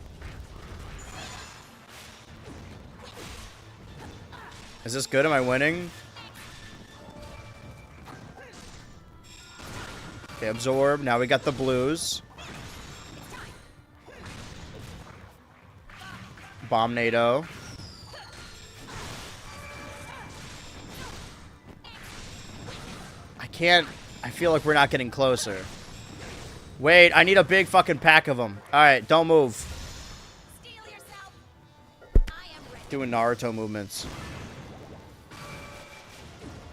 Is this good? Am I winning? Okay, absorb. Now we got the blues. Bombnado. I can't... I feel like we're not getting closer. Wait, I need a big fucking pack of them. Alright, don't move. Doing Naruto movements.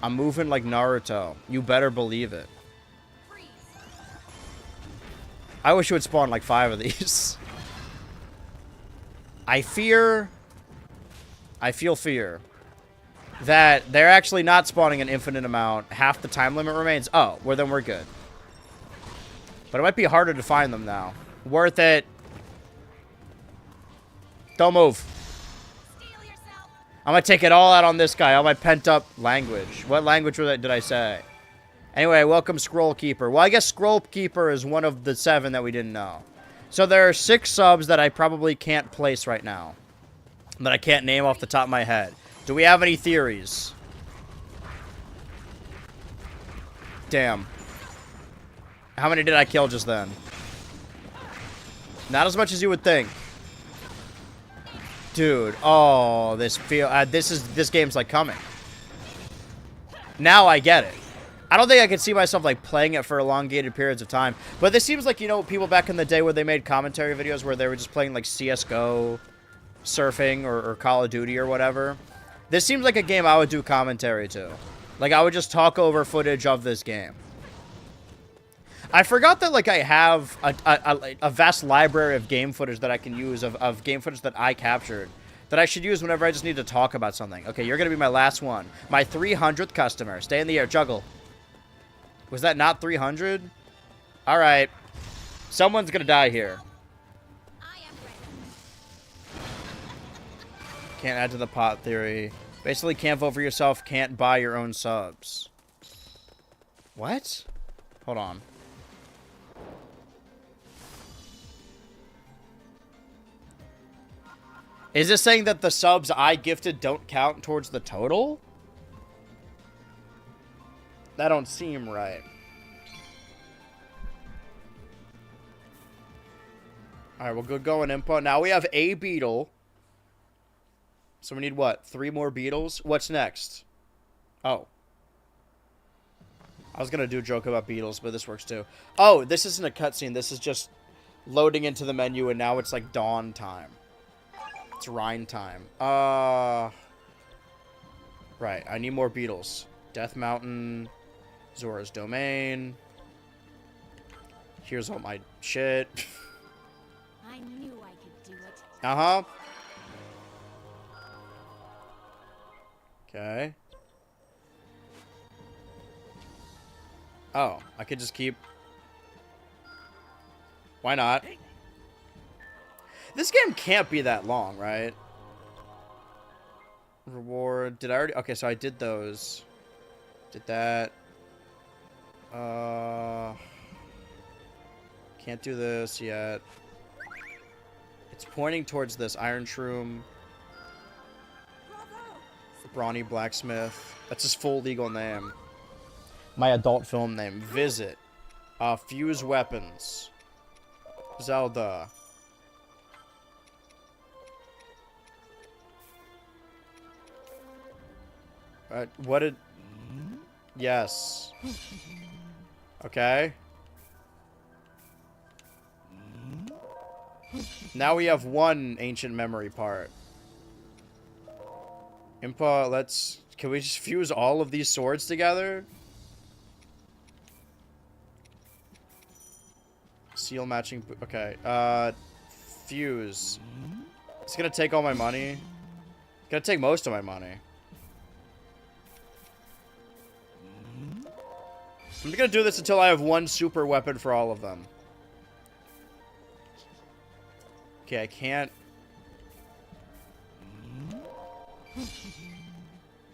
I'm moving like Naruto. You better believe it. I wish you would spawn like 5 of these. I feel fear that they're actually not spawning an infinite amount. Half the time limit remains. Oh, well then we're good. But it might be harder to find them now. Worth it. Don't move. I'm gonna take it all out on this guy. All my pent up language. What language did I say? Anyway, welcome Scroll Keeper. Well, I guess Scroll Keeper is one of the 7 that we didn't know. So there are 6 subs that I probably can't place right now. That I can't name off the top of my head. Do we have any theories? Damn. How many did I kill just then? Not as much as you would think. Dude, oh, this game's like coming. Now I get it. I don't think I could see myself, like, playing it for elongated periods of time. But this seems like, you know, people back in the day where they made commentary videos where they were just playing, like, CSGO, surfing, or Call of Duty or whatever. This seems like a game I would do commentary to. Like, I would just talk over footage of this game. I forgot that, like, I have a vast library of game footage that I can use, of game footage that I captured. That I should use whenever I just need to talk about something. Okay, you're going to be my last one. My 300th customer. Stay in the air. Juggle. Was that not 300? Alright. Someone's gonna die here. Can't add to the pot theory. Basically, can't vote for yourself, can't buy your own subs. What? Hold on. Is this saying that the subs I gifted don't count towards the total? That don't seem right. Alright, we'll go in input. Now we have a beetle. So we need what? 3 more beetles? What's next? Oh. I was gonna do a joke about beetles, but this works too. Oh, this isn't a cutscene. This is just loading into the menu, and now it's like dawn time. It's Rhine time. Right, I need more beetles. Death Mountain. Zora's Domain. Here's all my shit. I knew I could do it. Uh-huh. Okay. Oh, I could just keep... Why not? This game can't be that long, right? Reward. Did I already... Okay, so I did those. Did that. Can't do this yet. It's pointing towards this. Iron Shroom. Brawny Blacksmith. That's his full legal name. My adult film name. Visit. Fuse Weapons. Zelda. What did... Yes. Okay. Now we have one ancient memory part. Impa, let's... Can we just fuse all of these swords together? Seal matching... Okay. Fuse. It's gonna take all my money. It's gonna take most of my money. I'm gonna do this until I have one super weapon for all of them. Okay, I can't...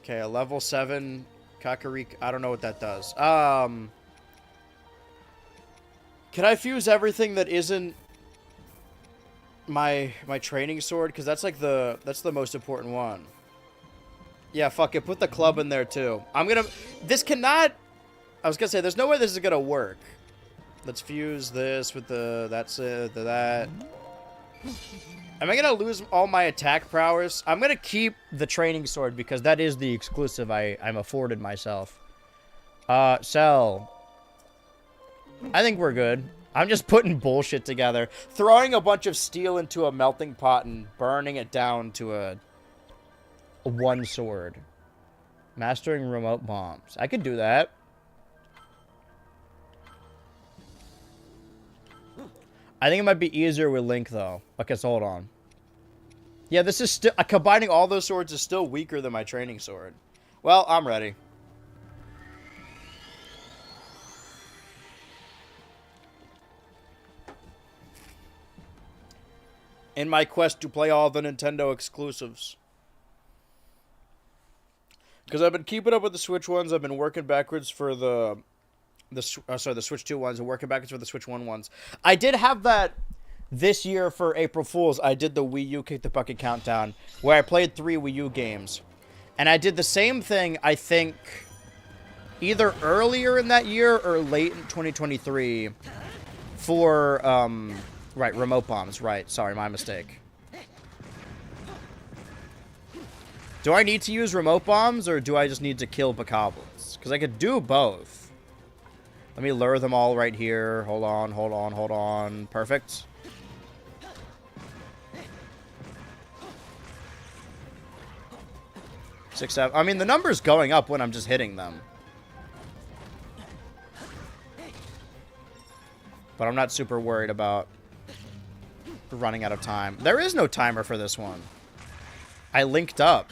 Okay, a level 7 Kakariko. I don't know what that does. Can I fuse everything that isn't my training sword? Because that's like that's the most important one. Yeah, fuck it. Put the club in there too. This cannot... I was gonna say, there's no way this is gonna work. Let's fuse this with that. Am I gonna lose all my attack prowess? I'm gonna keep the training sword because that is the exclusive I'm afforded myself. Sell. I think we're good. I'm just putting bullshit together. Throwing a bunch of steel into a melting pot and burning it down to a one sword. Mastering remote bombs. I could do that. I think it might be easier with Link, though. Okay, so hold on. Yeah, this is still... combining all those swords is still weaker than my training sword. Well, I'm ready. In my quest to play all the Nintendo exclusives. Because I've been keeping up with the Switch ones. I've been working backwards for the Switch 2 ones and working backwards for the Switch 1 ones. I did have that this year for April Fool's. I did the Wii U Kick the Bucket Countdown, where I played 3 Wii U games. And I did the same thing, I think, either earlier in that year or late in 2023 for, right, remote bombs. Right, sorry, my mistake. Do I need to use remote bombs, or do I just need to kill Bokoblins? Because I could do both. Let me lure them all right here. Hold on. Perfect. Six, 7. I mean, the number's going up when I'm just hitting them. But I'm not super worried about running out of time. There is no timer for this one. I linked up.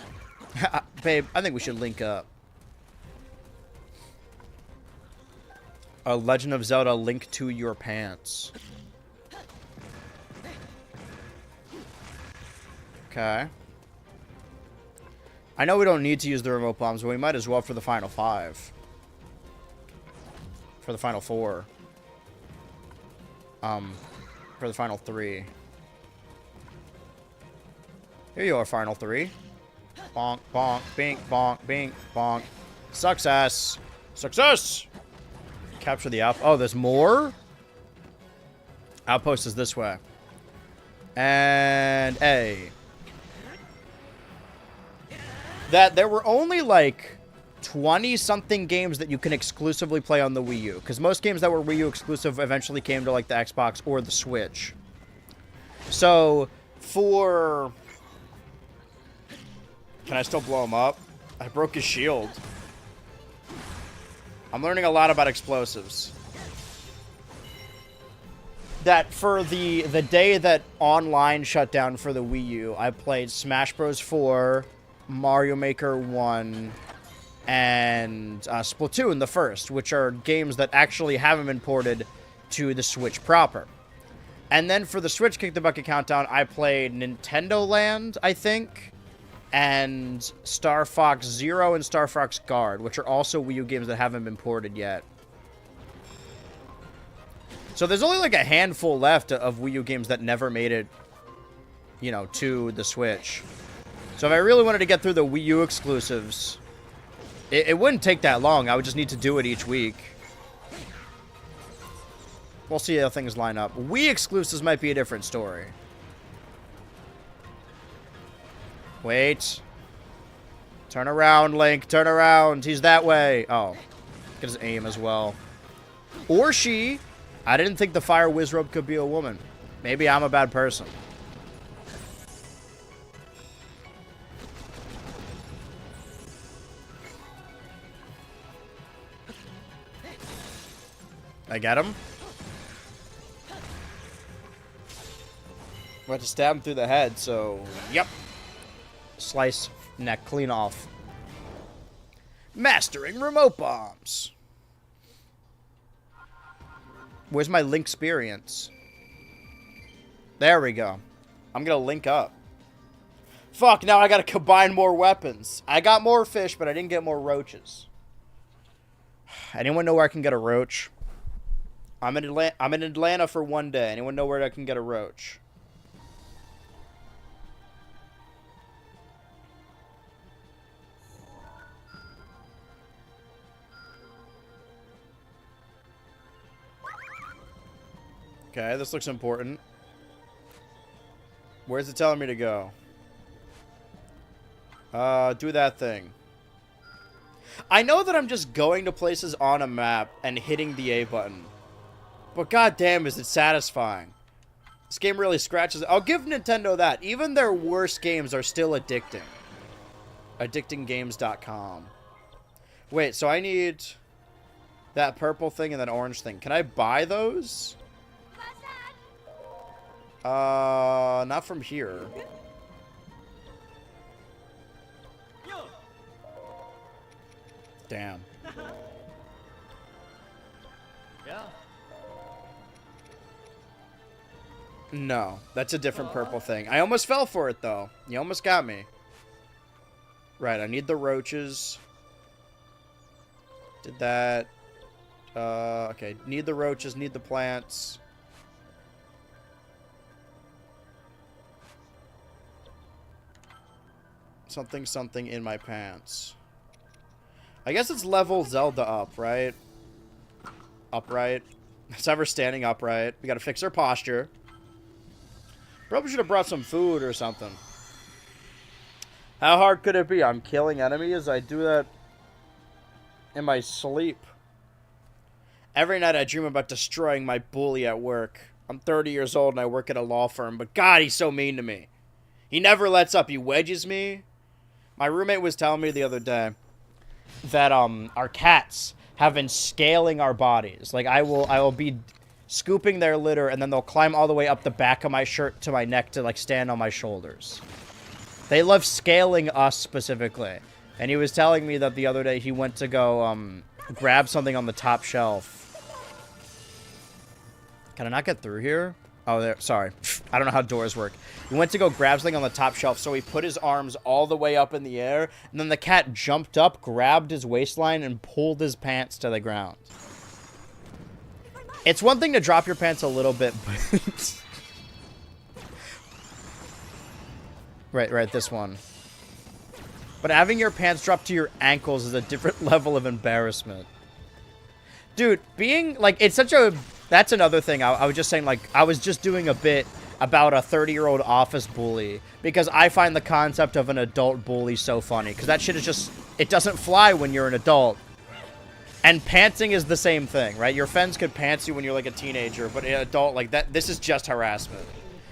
Babe, I think we should link up. A Legend of Zelda Link to Your Pants. Okay. I know we don't need to use the remote bombs, but we might as well for the final 5. For the final 4. For the final 3. Here you are, final 3. Bonk, bonk, bink, bonk, bink, bonk. Success! Success! Capture the outpost. Oh, there's more? Outpost is this way. And A. That there were only like 20-something games that you can exclusively play on the Wii U. Because most games that were Wii U exclusive eventually came to like the Xbox or the Switch. So, for... Can I still blow him up? I broke his shield. I'm learning a lot about explosives. That for the day that online shut down for the Wii U, I played Smash Bros. 4, Mario Maker 1, and Splatoon, the first, which are games that actually haven't been ported to the Switch proper. And then for the Switch Kick the Bucket Countdown, I played Nintendo Land, I think, and Star Fox Zero and Star Fox Guard, which are also Wii U games that haven't been ported yet. So there's only like a handful left of Wii U games that never made it, you know, to the Switch. So if I really wanted to get through the Wii U exclusives, it wouldn't take that long. I would just need to do it each week. We'll see how things line up. Wii exclusives might be a different story. Wait. Turn around, Link. Turn around. He's that way. Oh. Get his aim as well. Or she. I didn't think the Fire Wizrobe could be a woman. Maybe I'm a bad person. I get him. I'm about to stab him through the head, so... Yep. Slice, neck, clean off. Mastering remote bombs. Where's my link experience? There we go. I'm gonna link up. Fuck, now I gotta combine more weapons. I got more fish, but I didn't get more roaches. Anyone know where I can get a roach? I'm in Atlanta for one day. Anyone know where I can get a roach? Okay, this looks important. Where's it telling me to go? Do that thing. I know that I'm just going to places on a map and hitting the A button. But goddamn, is it satisfying. This game really scratches it. I'll give Nintendo that. Even their worst games are still addicting. Addictinggames.com. Wait, so I need that purple thing and that orange thing. Can I buy those? Not from here. Damn. Yeah. No, that's a different purple thing. I almost fell for it, though. You almost got me. Right, I need the roaches. Did that. Okay. Need the roaches, need the plants. Something, something in my pants. I guess it's level Zelda up, right? Upright. It's ever standing upright. We gotta fix our posture. Probably should have brought some food or something. How hard could it be? I'm killing enemies. I do that in my sleep. Every night I dream about destroying my bully at work. I'm 30 years old and I work at a law firm, but God, he's so mean to me. He never lets up. He wedges me. My roommate was telling me the other day that our cats have been scaling our bodies. Like I will be scooping their litter and then they'll climb all the way up the back of my shirt to my neck to like stand on my shoulders. They love scaling us specifically. And he was telling me that the other day he went to go grab something on the top shelf. Can I not get through here? Oh, there. Sorry. I don't know how doors work. He went to go grab something on the top shelf, so he put his arms all the way up in the air, and then the cat jumped up, grabbed his waistline, and pulled his pants to the ground. It's one thing to drop your pants a little bit, but... Right, this one. But having your pants drop to your ankles is a different level of embarrassment. Dude, being, like, it's such a... That's another thing. I was just saying, like, I was just doing a bit about a 30-year-old office bully because I find the concept of an adult bully so funny because that shit is just, it doesn't fly when you're an adult. And pantsing is the same thing, right? Your friends could pants you when you're like a teenager, but an adult, like that, this is just harassment.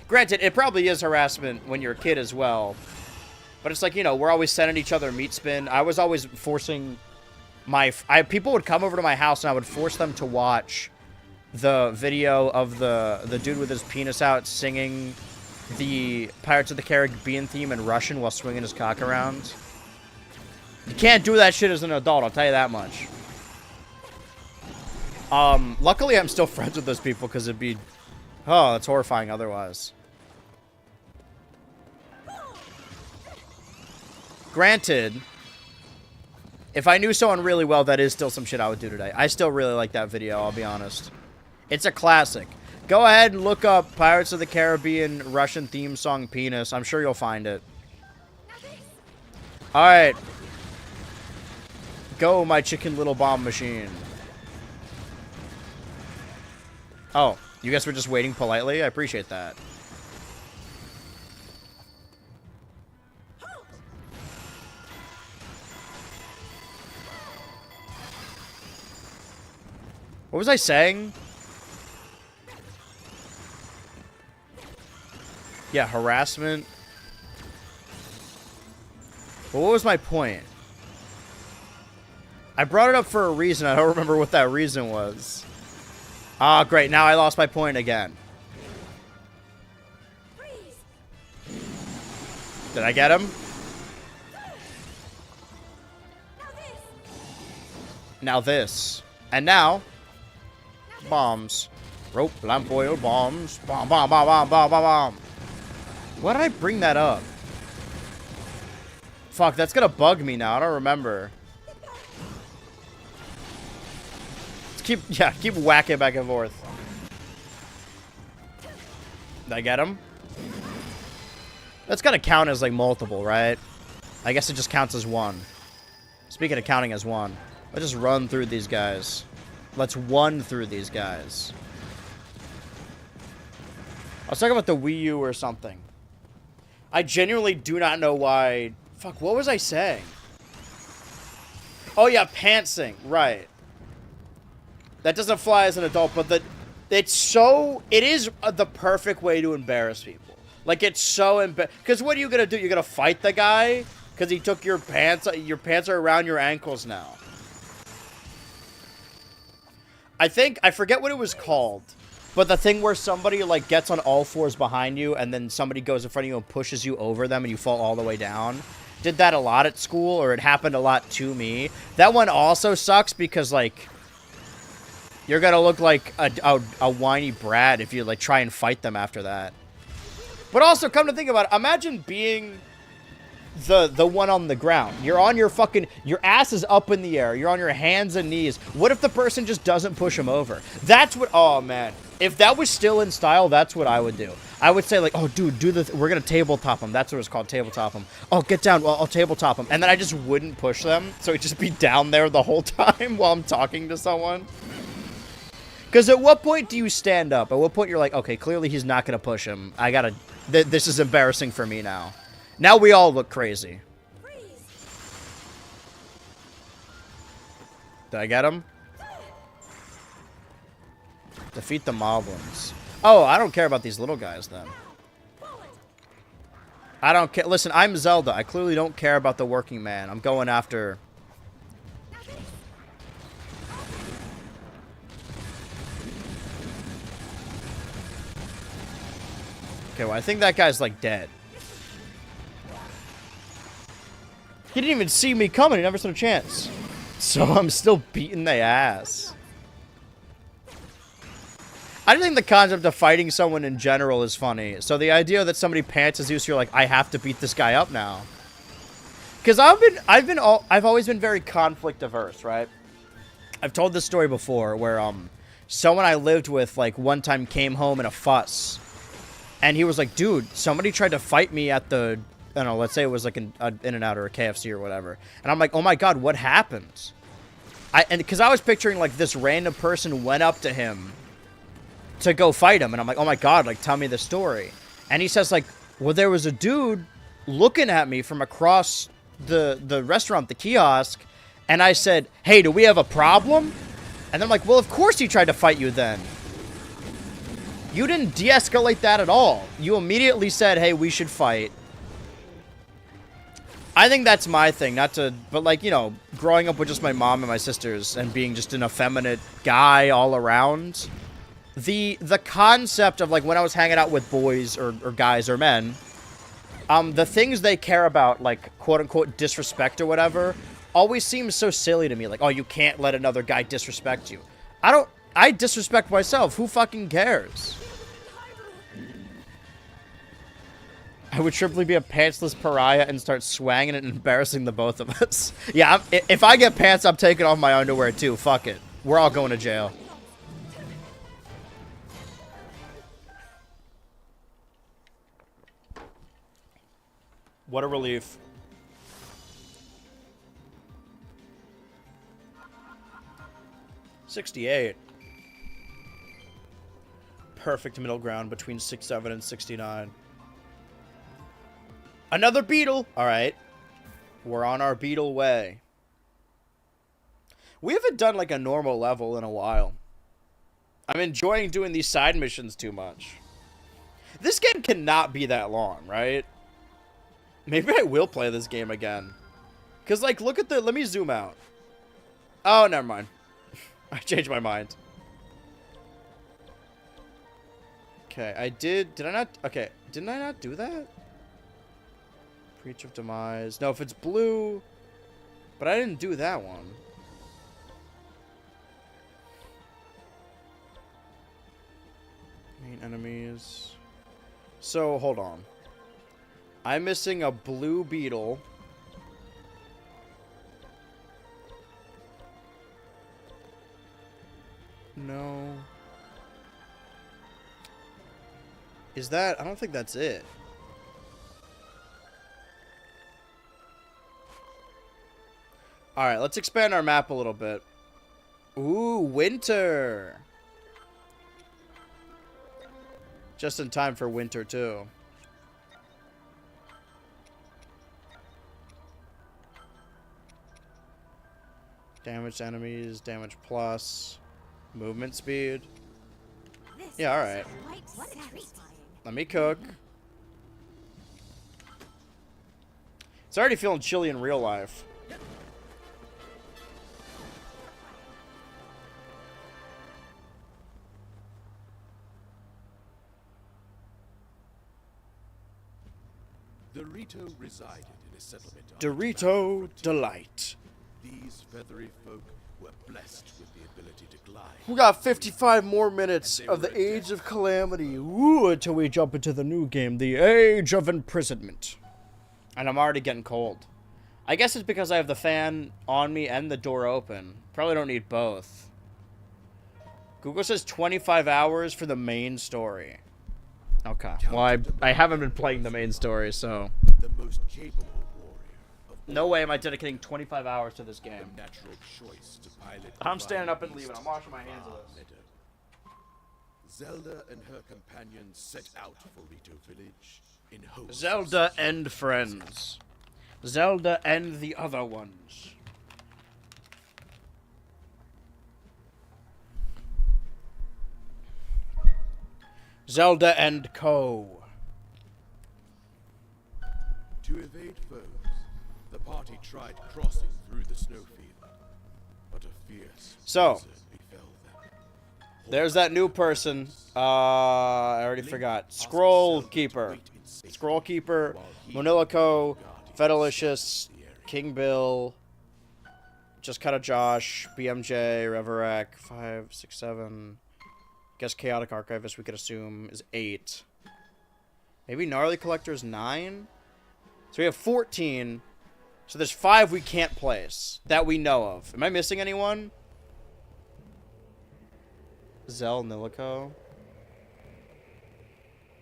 Granted, it probably is harassment when you're a kid as well. But it's like, you know, we're always sending each other meat spin. I was always forcing people would come over to my house and I would force them to watch the video of the dude with his penis out singing the Pirates of the Caribbean theme in Russian while swinging his cock around. You can't do that shit as an adult, I'll tell you that much. Luckily I'm still friends with those people, because it'd be... Oh, it's horrifying otherwise. Granted, if I knew someone really well, that is still some shit I would do today. I still really like that video, I'll be honest. It's a classic. Go ahead and look up Pirates of the Caribbean Russian theme song Penis. I'm sure you'll find it. Alright. Go, my chicken little bomb machine. Oh, you guys were just waiting politely? I appreciate that. What was I saying? Yeah, harassment. But what was my point? I brought it up for a reason. I don't remember what that reason was. Ah, great. Now I lost my point again. Did I get him? Now this. And now... bombs. Rope, lamp oil, bombs. Bomb, bomb, bomb, bomb, bomb, bomb, bomb. Why did I bring that up? Fuck, that's gonna bug me now. I don't remember. Let's keep whacking back and forth. Did I get him? That's gotta count as like multiple, right? I guess it just counts as one. Speaking of counting as one, let's just run through these guys. Let's one through these guys. I was talking about the Wii U or something. I genuinely do not know why. Fuck, what was I saying? Oh yeah, pantsing. Right. That doesn't fly as an adult, but it is the perfect way to embarrass people. Like, it's so because what are you gonna do? You're gonna fight the guy because he took your pants. Your pants are around your ankles now. I forget what it was called, but the thing where somebody like gets on all fours behind you and then somebody goes in front of you and pushes you over them and you fall all the way down. Did that a lot at school, or it happened a lot to me. That one also sucks because like you're gonna look like a whiny brat if you like try and fight them after that. But also, come to think about it, imagine being the one on the ground. You're on your ass is up in the air. You're on your hands and knees. What if the person just doesn't push him over? That's what, oh man. If that was still in style, that's what I would do. I would say like, oh dude, we're gonna tabletop him. That's what it's called, tabletop him. Oh, get down, well, I'll tabletop him. And then I just wouldn't push them. So he'd just be down there the whole time while I'm talking to someone. Because at what point do you stand up? At what point you're like, okay, clearly he's not gonna push him. This is embarrassing for me now. Now we all look crazy. Did I get him? Defeat the moblins. Oh, I don't care about these little guys then. I don't care. Listen, I'm Zelda. I clearly don't care about the working man. I'm going after... Okay, well, I think that guy's like dead. He didn't even see me coming. He never stood a chance. So I'm still beating their ass. I don't think the concept of fighting someone in general is funny. So the idea that somebody pants as you, so you're like, I have to beat this guy up now. Because I've always been very conflict averse, right? I've told this story before where someone I lived with like one time came home in a fuss, and he was like, dude, somebody tried to fight me at the, I don't know, let's say it was like an In-N-Out or a KFC or whatever. And I'm like, oh my God, what happened? Because I was picturing like this random person went up to him to go fight him. And I'm like, oh my God, like tell me the story. And he says like, well, there was a dude looking at me from across the restaurant, the kiosk. And I said, hey, do we have a problem? And I'm like, well, of course he tried to fight you then. You didn't de-escalate that at all. You immediately said, hey, we should fight. I think that's my thing, but like, you know, growing up with just my mom and my sisters and being just an effeminate guy all around, the concept of like when I was hanging out with boys or guys or men, the things they care about, like quote unquote disrespect or whatever, always seems so silly to me. Like, oh, you can't let another guy disrespect you. I disrespect myself. Who fucking cares? I would simply be a pantsless pariah and start swanging it and embarrassing the both of us. Yeah, if I get pants, I'm taking off my underwear too. Fuck it. We're all going to jail. What a relief. $68. Perfect middle ground between 67 and 69. Another beetle! Alright. We're on our beetle way. We haven't done like a normal level in a while. I'm enjoying doing these side missions too much. This game cannot be that long, right? Maybe I will play this game again. Because, like, look at the... Let me zoom out. Oh, never mind. I changed my mind. Okay, I did... Did I not... Okay, didn't I not do that? Preach of Demise. No, if it's blue... But I didn't do that one. Main enemies. So, hold on. I'm missing a blue beetle. No. Is that... I don't think that's it. Alright, let's expand our map a little bit. Ooh, winter. Just in time for winter, too. Damage to enemies, damage plus, movement speed. Yeah, alright. Let me cook. It's already feeling chilly in real life. Dorito resided in a settlement. Dorito Delight. These feathery folk were blessed with the ability to glide. We got 55 more minutes of the Age of Calamity. Woo, until we jump into the new game, the Age of Imprisonment. And I'm already getting cold. I guess it's because I have the fan on me and the door open. Probably don't need both. Google says 25 hours for the main story. Okay. Well, I haven't been playing the main story, so... The most capable warrior of No way am I dedicating 25 hours to this the game. natural choice to pilot. I'm standing up and leaving. I'm washing my hands of this. Zelda and her companions set out for Rito Village in hopes. Zelda and friends. Zelda and the other ones. Zelda and Co. To evade foes, the party tried crossing through the snowfield, but a fierce blizzard befell them. There's that new person. I already forgot. Scroll Keeper. Scroll Keeper. Monilico. Fedalicious. King Bill. Just Cut a Josh. BMJ. Reverek. 5, 6, 7. Guess Chaotic Archivist, we could assume, is 8. Maybe Gnarly Collector is 9? So we have 14. So there's 5 we can't place. That we know of. Am I missing anyone? Zell Nilico.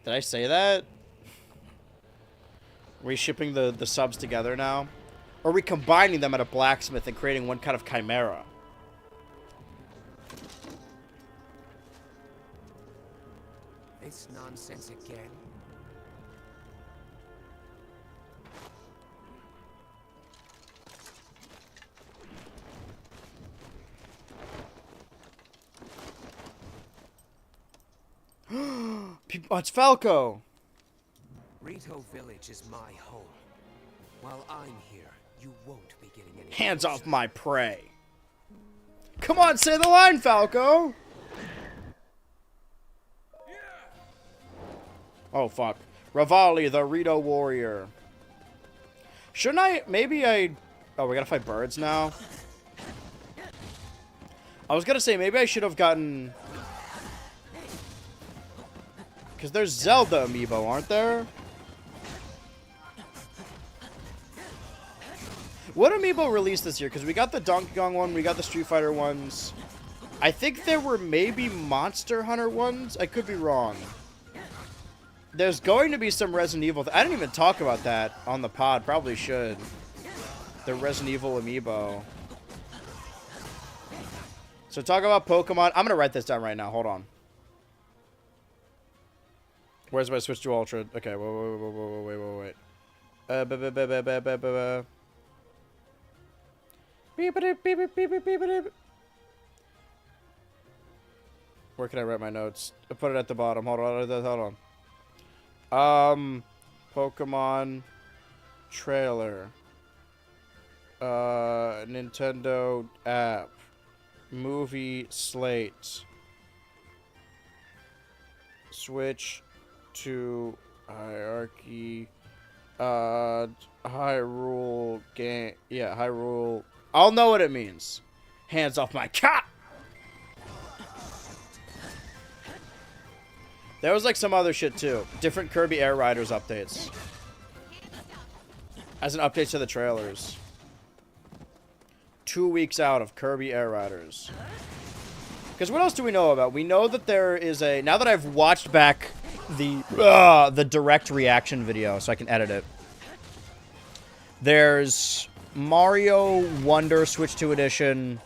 Did I say that? Are we shipping the subs together now? Or are we combining them at a blacksmith and creating one kind of chimera? This nonsense again. Oh, it's Falco. Rito Village is my home. While I'm here, you won't be getting any Hands off closer. my prey. Come on, say the line, Falco. Oh, fuck. Rivali, the Rito warrior. Shouldn't I... Maybe I... Oh, we gotta fight birds now? I was gonna say, maybe I should have gotten... Because there's Zelda amiibo, aren't there? What amiibo released this year? Because we got the Donkey Kong one, we got the Street Fighter ones. I think there were maybe Monster Hunter ones. I could be wrong. There's going to be some Resident Evil. I didn't even talk about that on the pod. Probably should. The Resident Evil amiibo. So talk about Pokemon. I'm going to write this down right now. Hold on. Where's my Switch to Ultra? Okay, wait. Where can I write my notes? I put it at the bottom. Hold on. Pokemon trailer. Nintendo app. Movie slate. Switch to hierarchy. Hyrule game. Yeah, Hyrule. I'll know what it means. Hands off my cat! There was like some other shit too. Different Kirby Air Riders updates. As an update to the trailers. 2 weeks out of Kirby Air Riders. Because what else do we know about? We know that there is a... Now that I've watched back the direct reaction video, so I can edit it. There's Mario Wonder Switch 2 Edition.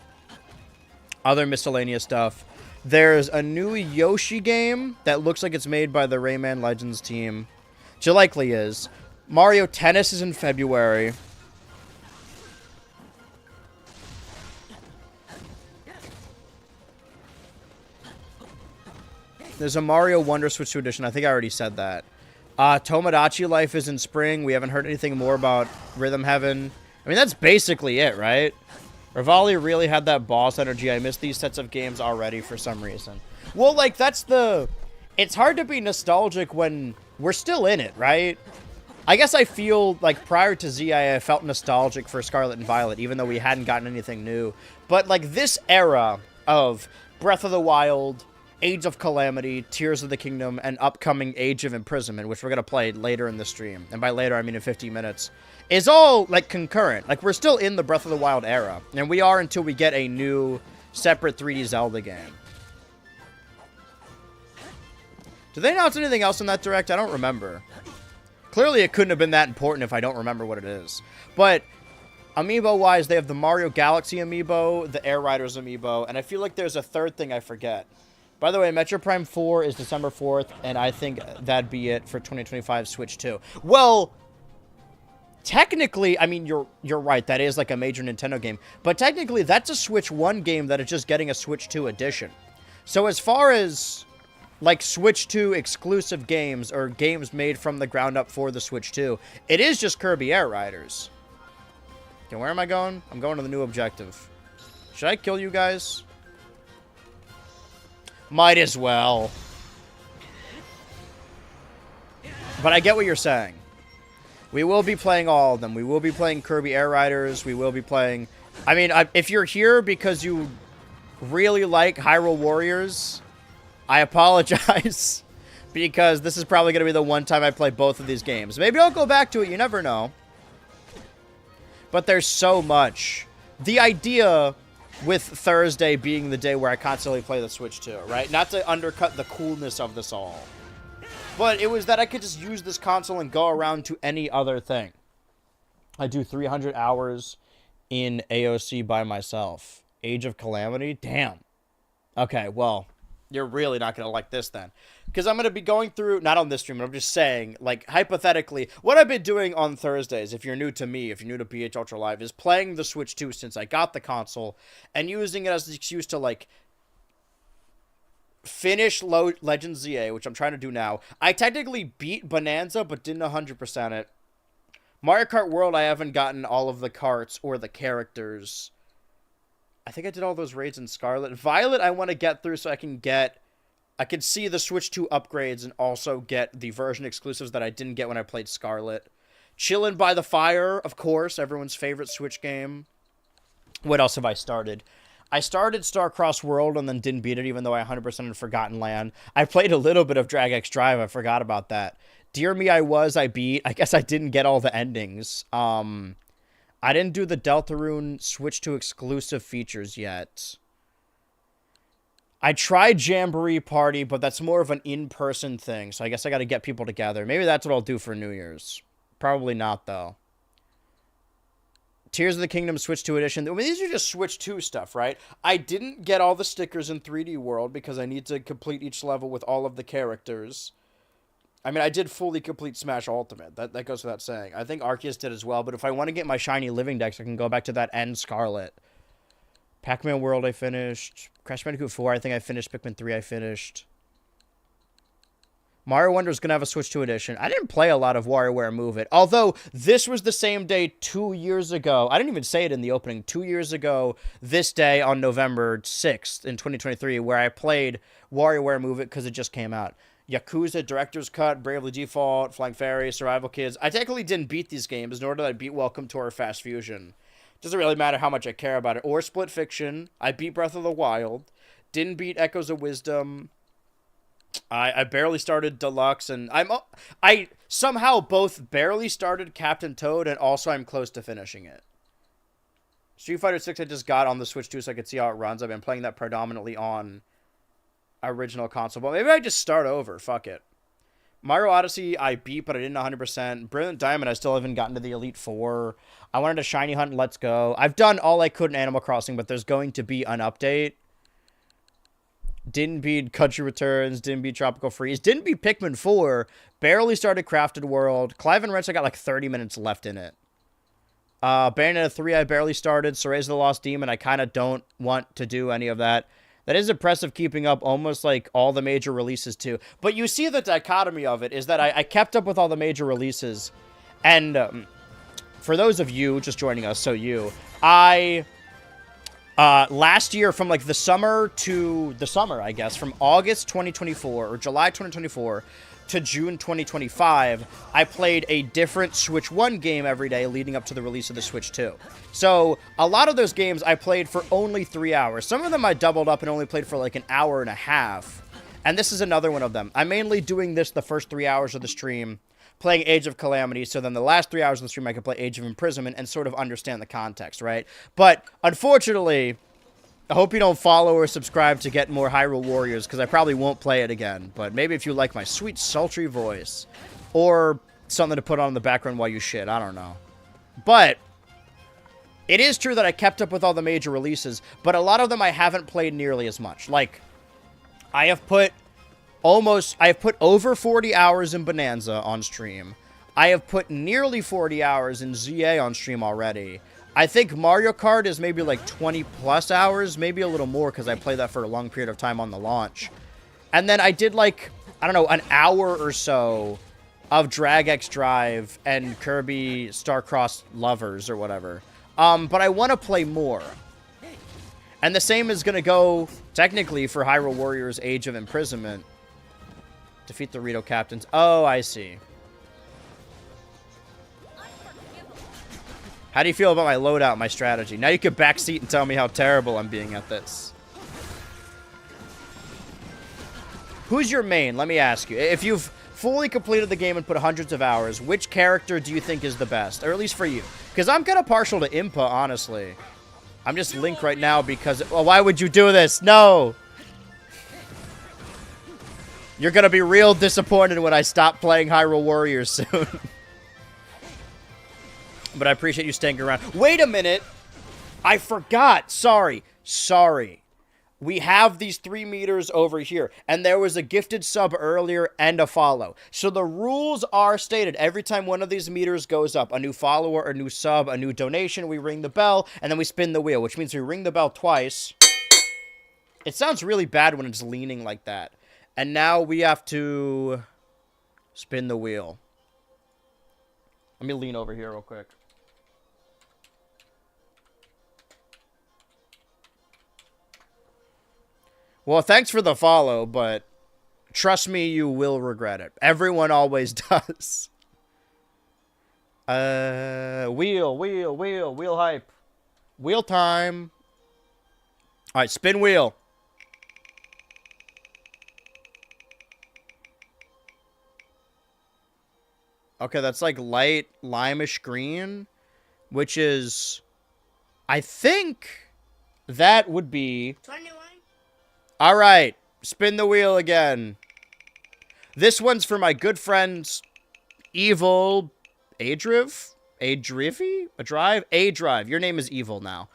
Other miscellaneous stuff. There's a new Yoshi game that looks like it's made by the Rayman Legends team. Which it likely is. Mario Tennis is in February. There's a Mario Wonder Switch 2 Edition. I think I already said that. Tomodachi Life is in spring. We haven't heard anything more about Rhythm Heaven. I mean, that's basically it, right? Rivali really had that boss energy. I missed these sets of games already for some reason. Well, like, that's the... It's hard to be nostalgic when we're still in it, right? I guess I feel like prior to ZI, I felt nostalgic for Scarlet and Violet, even though we hadn't gotten anything new. But, like, this era of Breath of the Wild... Age of Calamity, Tears of the Kingdom, and upcoming Age of Imprisonment, which we're going to play later in the stream. And by later, I mean in 15 minutes. Is all, like, concurrent. Like, we're still in the Breath of the Wild era. And we are until we get a new, separate 3D Zelda game. Did they announce anything else in that Direct? I don't remember. Clearly, it couldn't have been that important if I don't remember what it is. But... Amiibo-wise, they have the Mario Galaxy Amiibo, the Air Riders Amiibo, and I feel like there's a third thing I forget. By the way, Metro Prime 4 is December 4th, and I think that'd be it for 2025 Switch 2. Well, technically, I mean, you're right, that is like a major Nintendo game, but technically that's a Switch 1 game that is just getting a Switch 2 edition. So as far as, like, Switch 2 exclusive games, or games made from the ground up for the Switch 2, it is just Kirby Air Riders. Okay, where am I going? I'm going to the new objective. Should I kill you guys? Might as well. But I get what you're saying. We will be playing all of them. We will be playing Kirby Air Riders. We will be playing... I mean, if you're here because you really like Hyrule Warriors, I apologize. Because this is probably going to be the one time I play both of these games. Maybe I'll go back to it. You never know. But there's so much. The idea... with Thursday being the day where I constantly play the Switch 2, right? Not to undercut the coolness of this all. But it was that I could just use this console and go around to any other thing. I do 300 hours in AOC by myself. Age of Calamity? Damn. Okay, well, you're really not going to like this then. Because I'm going to be going through, not on this stream, but I'm just saying, like, hypothetically, what I've been doing on Thursdays, if you're new to me, if you're new to PH Ultra Live, is playing the Switch 2 since I got the console, and using it as an excuse to, like, finish Legends ZA, which I'm trying to do now. I technically beat Bonanza, but didn't 100% it. Mario Kart World, I haven't gotten all of the carts or the characters. I think I did all those raids in Scarlet. Violet, I want to get through so I can see the Switch 2 upgrades and also get the version exclusives that I didn't get when I played Scarlet. Chillin' by the Fire, of course, everyone's favorite Switch game. What else have I started? I started Starcross World and then didn't beat it, even though I 100% had Forgotten Land. I played a little bit of Drag X Drive. I forgot about that. Dear Me, I beat. I guess I didn't get all the endings. I didn't do the Deltarune Switch to exclusive features yet. I tried Jamboree Party, but that's more of an in-person thing, so I guess I got to get people together. Maybe that's what I'll do for New Year's. Probably not, though. Tears of the Kingdom Switch 2 Edition. I mean, these are just Switch 2 stuff, right? I didn't get all the stickers in 3D World because I need to complete each level with all of the characters. I mean, I did fully complete Smash Ultimate. That goes without saying. I think Arceus did as well, but if I want to get my shiny Living Dex, I can go back to that and Scarlet. Pac-Man World I finished. Crash Bandicoot 4 I think I finished. Pikmin 3 I finished. Mario Wonder is going to have a Switch 2 edition. I didn't play a lot of WarioWare Move It. Although, this was the same day 2 years ago. I didn't even say it in the opening. 2 years ago, this day on November 6th in 2023, where I played WarioWare Move It because it just came out. Yakuza, Director's Cut, Bravely Default, Flying Fairy, Survival Kids. I technically didn't beat these games, nor did I beat Welcome to Our Fast Fusion. Doesn't really matter how much I care about it. Or Split Fiction. I beat Breath of the Wild. Didn't beat Echoes of Wisdom. I barely started Deluxe, and I somehow both barely started Captain Toad, and also I'm close to finishing it. Street Fighter 6 I just got on the Switch 2 so I could see how it runs. I've been playing that predominantly on original console, but maybe I just start over. Fuck it. Mario Odyssey I beat, but I didn't 100%. Brilliant Diamond I still haven't gotten to the Elite Four. I wanted to Shiny Hunt Let's Go. I've done all I could in Animal Crossing, but there's going to be an update. Didn't beat Country Returns. Didn't beat Tropical Freeze. Didn't beat Pikmin 4. Barely started Crafted World. Clive and Wrench, I got like 30 minutes left in it. Bayonetta 3, I barely started. Cereza the Lost Demon, I kind of don't want to do any of that. That is impressive, keeping up almost like all the major releases too. But you see the dichotomy of it is that I kept up with all the major releases. And for those of you just joining us, last year, from like the summer, I guess, from August 2024 or July 2024 to June 2025, I played a different Switch 1 game every day leading up to the release of the Switch 2. So a lot of those games I played for only 3 hours. Some of them I doubled up and only played for like an hour and a half. And this is another one of them. I'm mainly doing this the first 3 hours of the stream, playing Age of Calamity, so then the last 3 hours of the stream I can play Age of Imprisonment and sort of understand the context, right? But, unfortunately, I hope you don't follow or subscribe to get more Hyrule Warriors, because I probably won't play it again. But maybe if you like my sweet, sultry voice, or something to put on in the background while you shit, I don't know. But it is true that I kept up with all the major releases, but a lot of them I haven't played nearly as much. Like, I have put over 40 hours in Bonanza on stream. I have put nearly 40 hours in ZA on stream already. I think Mario Kart is maybe like 20 plus hours, maybe a little more because I played that for a long period of time on the launch. And then I did like, I don't know, an hour or so of Drag X Drive and Kirby Starcross Lovers or whatever. But I want to play more. And the same is going to go, technically, for Hyrule Warriors Age of Imprisonment. Defeat the Rito Captains. Oh, I see. How do you feel about my loadout, my strategy? Now you can backseat and tell me how terrible I'm being at this. Who's your main? Let me ask you. If you've fully completed the game and put hundreds of hours, which character do you think is the best? Or at least for you. Because I'm kind of partial to Impa, honestly. I'm just Link right now because... Well, why would you do this? No! You're going to be real disappointed when I stop playing Hyrule Warriors soon. But I appreciate you staying around. Wait a minute. I forgot. Sorry. We have these 3 meters over here. And there was a gifted sub earlier and a follow. So the rules are stated. Every time one of these meters goes up, a new follower, a new sub, a new donation, we ring the bell, and then we spin the wheel, which means we ring the bell twice. It sounds really bad when it's leaning like that. And now we have to spin the wheel. Let me lean over here real quick. Well, thanks for the follow, but trust me, you will regret it. Everyone always does. Wheel hype. Wheel time. All right, spin wheel. Okay, that's like light limeish green, which is, I think that would be. 21. All right, spin the wheel again. This one's for my good friends, Evil Adriv? Adrive. Your name is Evil now.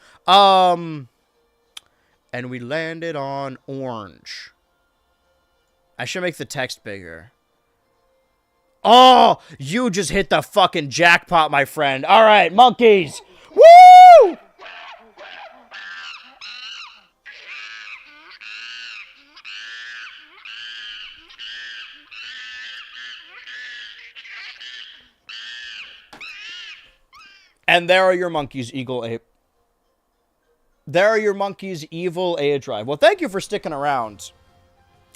And we landed on orange. I should make the text bigger. Oh, you just hit the fucking jackpot, my friend. All right, monkeys. Woo! And there are your monkeys, Eagle Ape. There are your monkeys, Evil A Drive. Well, thank you for sticking around.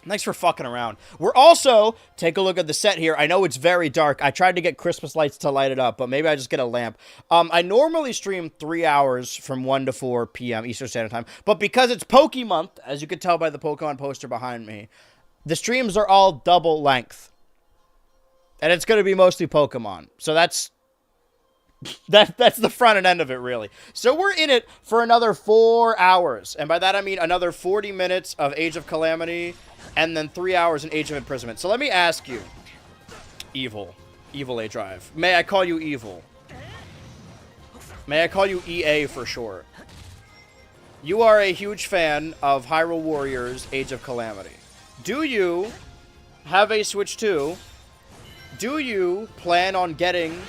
Thanks for fucking around. We're also, take a look at the set here. I know it's very dark. I tried to get Christmas lights to light it up, but maybe I just get a lamp. I normally stream 3 hours from 1 to 4 p.m. Eastern Standard Time, but because it's Pokemonth, as you can tell by the Pokemon poster behind me, the streams are all double length. And it's going to be mostly Pokemon. So that's the front end of it, really. So we're in it for another 4 hours. And by that, I mean another 40 minutes of Age of Calamity and then 3 hours in Age of Imprisonment. So let me ask you, Evil A Drive. May I call you Evil? May I call you EA for short? You are a huge fan of Hyrule Warriors Age of Calamity. Do you have a Switch 2? Do you plan on getting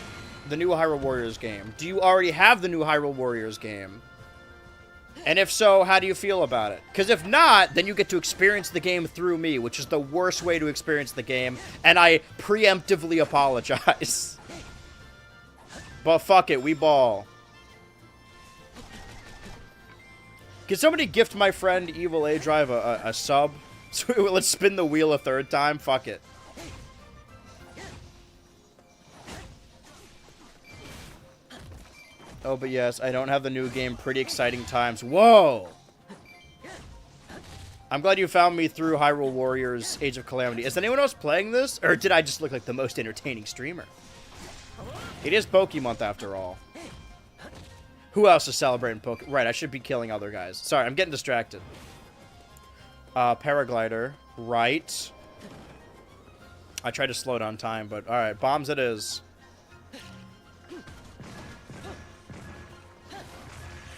the new Hyrule Warriors game? Do you already have the new Hyrule Warriors game? And if so, how do you feel about it? Because if not, then you get to experience the game through me, which is the worst way to experience the game, and I preemptively apologize. But fuck it, we ball. Can somebody gift my friend Evil A Drive a sub? So let's spin the wheel a third time. Fuck it. Oh, but yes, I don't have the new game. Pretty exciting times. Whoa! I'm glad you found me through Hyrule Warriors Age of Calamity. Is anyone else playing this? Or did I just look like the most entertaining streamer? It is Pokemonth after all. Who else is celebrating Poke? Right, I should be killing other guys. Sorry, I'm getting distracted. Paraglider. Right. I tried to slow down time, but alright. Bombs it is.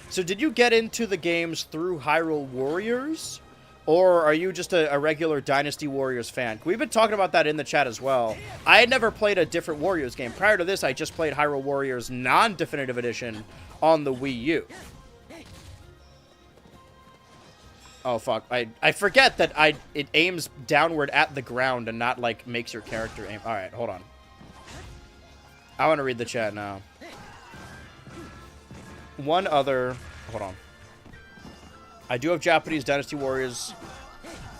So did you get into the games through Hyrule Warriors? Or are you just a regular Dynasty Warriors fan? We've been talking about that in the chat as well. I had never played a different Warriors game. Prior to this, I just played Hyrule Warriors non-definitive edition on the Wii U. Oh, fuck. I forget that it aims downward at the ground and not, like, makes your character aim. Alright, hold on. I want to read the chat now. One other... Hold on. I do have Japanese Dynasty Warriors.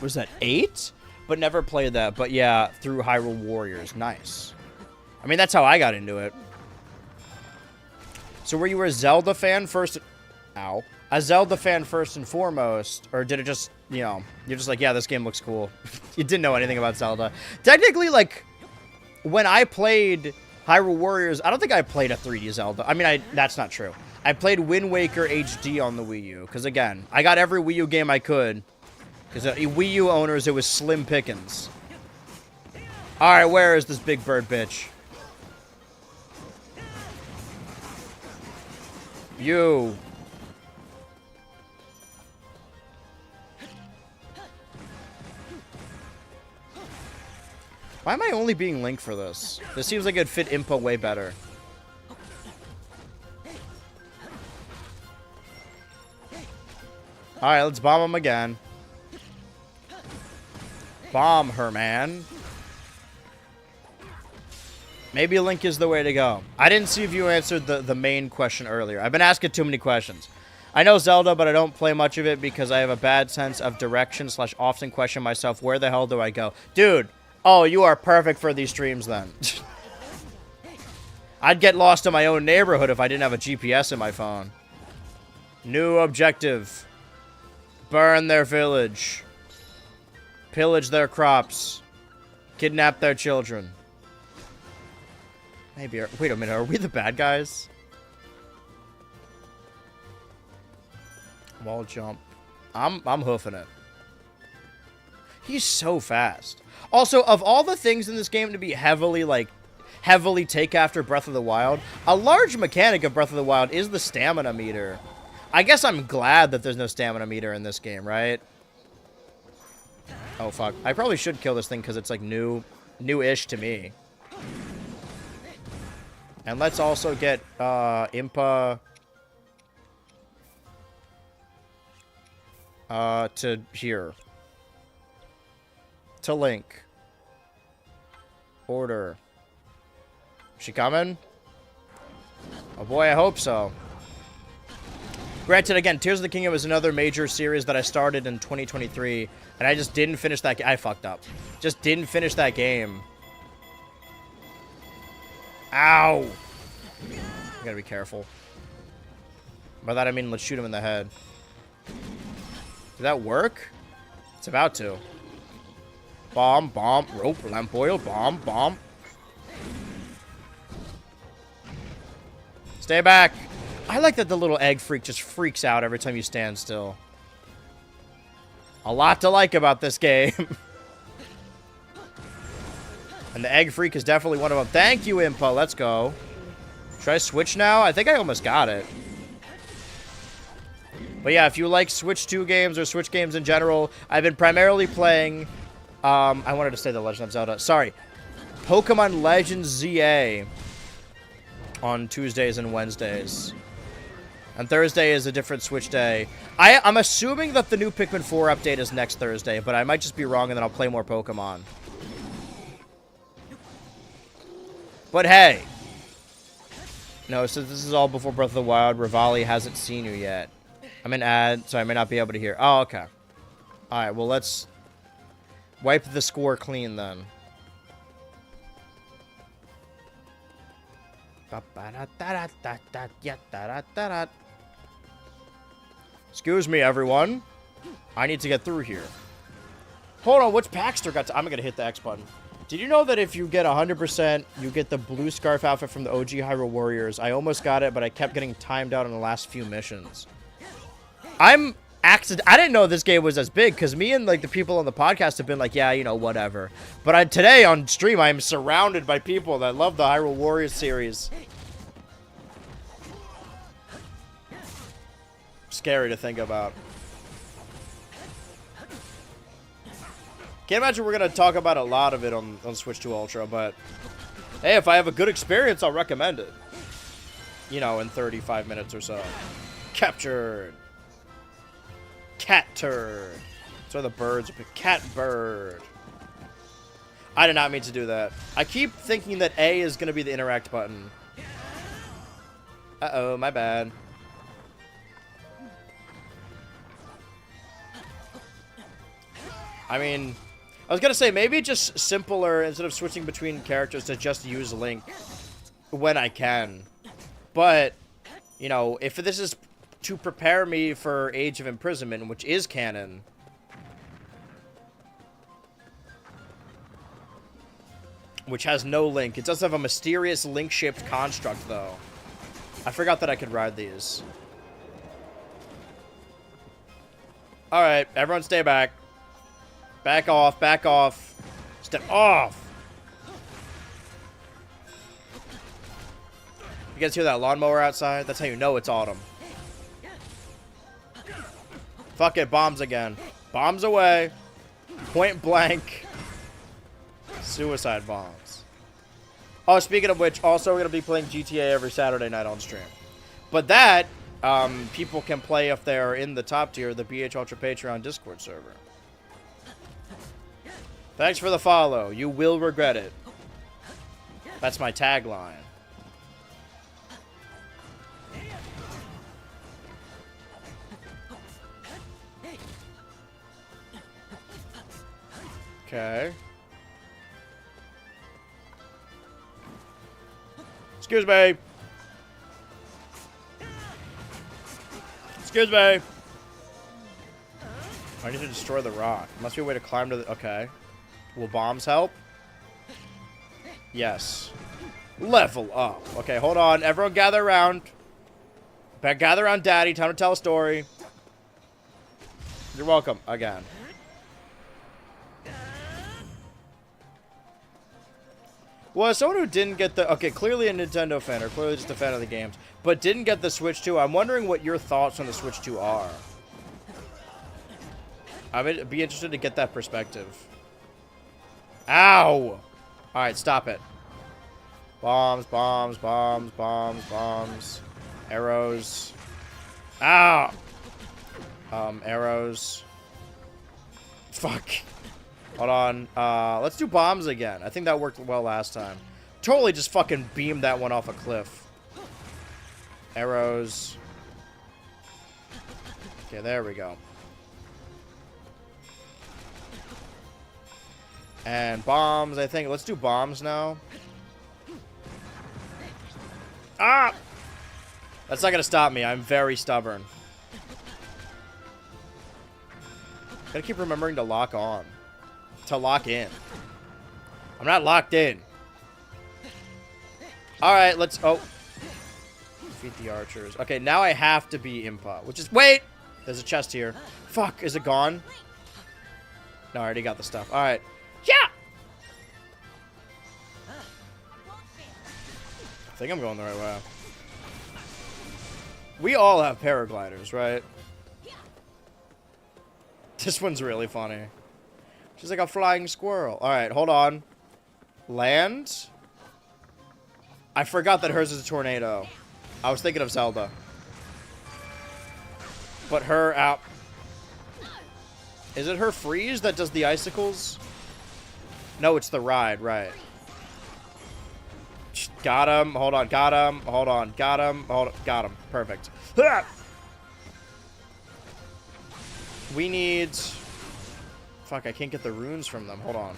Was that 8? But never played that. But yeah, through Hyrule Warriors. Nice. I mean, that's how I got into it. So were you a Zelda fan first? Ow. A Zelda fan first and foremost? Or did it just, you know, you're just like, yeah, this game looks cool. You didn't know anything about Zelda. Technically, like, when I played Hyrule Warriors, I don't think I played a 3D Zelda. I mean, that's not true. I played Wind Waker HD on the Wii U. Because, again, I got every Wii U game I could. Because Wii U owners, it was slim pickings. Alright, where is this big bird bitch? You. Why am I only being Link for this? This seems like it'd fit Impa way better. Alright, let's bomb him again. Bomb her, man. Maybe Link is the way to go. I didn't see if you answered the main question earlier. I've been asking too many questions. I know Zelda, but I don't play much of it because I have a bad sense of direction / often question myself, where the hell do I go? Dude, oh, you are perfect for these streams then. I'd get lost in my own neighborhood if I didn't have a GPS in my phone. New objective. Burn their village. Pillage their crops. Kidnap their children. Maybe. Wait a minute. Are we the bad guys? Wall jump. I'm hoofing it. He's so fast. Also, of all the things in this game to be heavily take after Breath of the Wild, a large mechanic of Breath of the Wild is the stamina meter. I guess I'm glad that there's no stamina meter in this game, right? Oh, fuck. I probably should kill this thing because it's, like, new-ish to me. And let's also get, Impa... to here. To Link. Order. She coming? Oh boy, I hope so. Granted, again, Tears of the Kingdom is another major series that I started in 2023, and I just didn't finish that. I fucked up. Just didn't finish that game. Ow! You gotta be careful. By that I mean, let's shoot him in the head. Did that work? It's about to. Bomb, bomb, rope, lamp oil, bomb, bomb. Stay back. I like that the little egg freak just freaks out every time you stand still. A lot to like about this game. And the egg freak is definitely one of them. Thank you, Impa. Let's go. Should I switch now? I think I almost got it. But yeah, if you like Switch 2 games or Switch games in general, I've been primarily playing... I wanted to say The Legend of Zelda. Sorry. Pokemon Legends ZA on Tuesdays and Wednesdays. And Thursday is a different Switch day. I'm assuming that the new Pikmin 4 update is next Thursday, but I might just be wrong and then I'll play more Pokemon. But hey. No, so this is all before Breath of the Wild. Rivali hasn't seen you yet. I'm an ad, so I may not be able to hear. Oh, okay. Alright, well, let's wipe the score clean then. Excuse me, everyone. I need to get through here. Hold on, which Paxter got to... I'm going to hit the X button. Did you know that if you get 100%, you get the blue scarf outfit from the OG Hyrule Warriors? I almost got it, but I kept getting timed out on the last few missions. I didn't know this game was as big, because me and like the people on the podcast have been like, yeah, you know, whatever. But today on stream, I'm surrounded by people that love the Hyrule Warriors series. Scary to think about. Can't imagine we're going to talk about a lot of it on Switch 2 Ultra, but hey, if I have a good experience, I'll recommend it. You know, in 35 minutes or so. Captured. Cat turd. So the birds. Cat bird. I did not mean to do that. I keep thinking that A is going to be the interact button. Uh-oh, my bad. I mean, I was going to say, maybe just simpler, instead of switching between characters, to just use Link when I can. But, you know, if this is to prepare me for Age of Imprisonment, which is canon, which has no Link. It does have a mysterious Link-shaped construct, though. I forgot that I could ride these. Alright, everyone stay back. Back off, back off. Step off! You guys hear that lawnmower outside? That's how you know it's autumn. Fuck it, bombs again. Bombs away. Point blank. Suicide bombs. Oh, speaking of which, also we're going to be playing GTA every Saturday night on stream. But that, people can play if they're in the top tier, the BH Ultra Patreon Discord server. Thanks for the follow. You will regret it. That's my tagline. Okay. Excuse me. Excuse me. I need to destroy the rock. Must be a way to climb to the... Okay. Will bombs help? Yes. Level up. Okay, hold on. Everyone gather around. Gather around Daddy. Time to tell a story. You're welcome. Again. Well, as someone who didn't get the... Okay, clearly a Nintendo fan, or clearly just a fan of the games, but didn't get the Switch 2, I'm wondering what your thoughts on the Switch 2 are. I'd be interested to get that perspective. Ow! Alright, stop it. Bombs, bombs, bombs, bombs, bombs. Arrows. Ah! Arrows. Fuck. Hold on. Let's do bombs again. I think that worked well last time. Totally just fucking beamed that one off a cliff. Arrows. Okay, there we go. And bombs, I think. Let's do bombs now. Ah! That's not gonna stop me. I'm very stubborn. Gotta keep remembering to lock on. To lock in. I'm not locked in. Alright, let's... Oh. Defeat the archers. Okay, now I have to be Impa. Which is... Wait! There's a chest here. Fuck, is it gone? No, I already got the stuff. Alright. Yeah! I think I'm going the right way. We all have paragliders, right? This one's really funny. She's like a flying squirrel. Alright, hold on. Land? I forgot that hers is a tornado. I was thinking of Zelda. But her out. Is it her freeze that does the icicles? No, it's the ride, right. Got him. Hold on. Got him. Hold on. Got him. Hold on. Got him. Perfect. We need... Fuck, I can't get the runes from them. Hold on.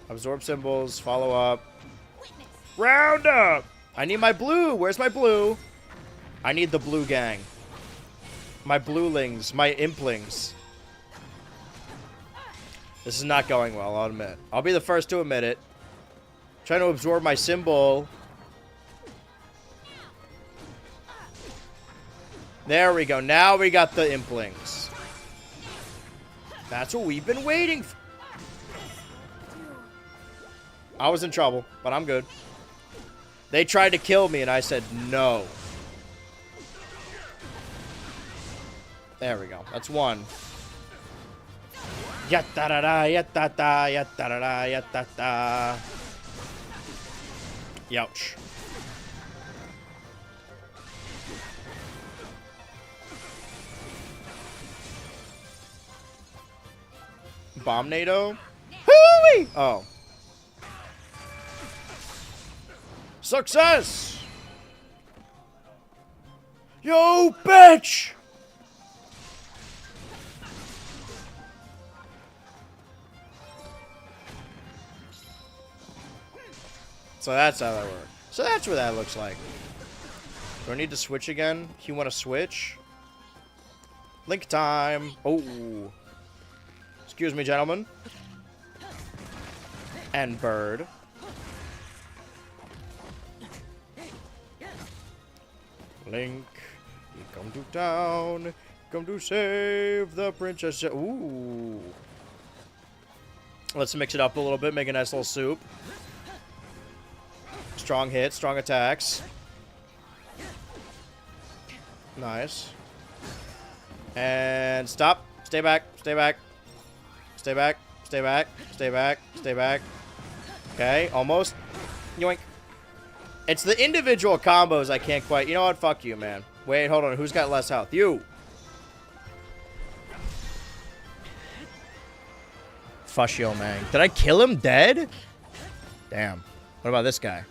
Absorb symbols. Follow up. Round up! I need my blue. Where's my blue? I need the blue gang. My bluelings. My implings. This is not going well, I'll admit. I'll be the first to admit it. Trying to absorb my symbol. There we go. Now we got the implings. That's what we've been waiting for. I was in trouble, but I'm good. They tried to kill me, and I said no. There we go. That's one. Yatta-da-da, yatta-da, yatta-da-da, yatta-da. Youch. Bombnado? Hooey! Oh. Success! Yo, bitch! So that's how that works. So that's what that looks like. Do I need to switch again? You want to switch? Link time. Oh. Excuse me, gentlemen. And bird. Link, you come to town. Come to save the princess. Ooh. Let's mix it up a little bit. Make a nice little soup. Strong hits, strong attacks. Nice. And stop. Stay back. Stay back. Stay back. Stay back. Stay back. Stay back. Okay, almost. Yoink. It's the individual combos I can't quite... You know what? Fuck you, man. Wait, hold on. Who's got less health? You. Fushio, man. Did I kill him dead? Damn. What about this guy?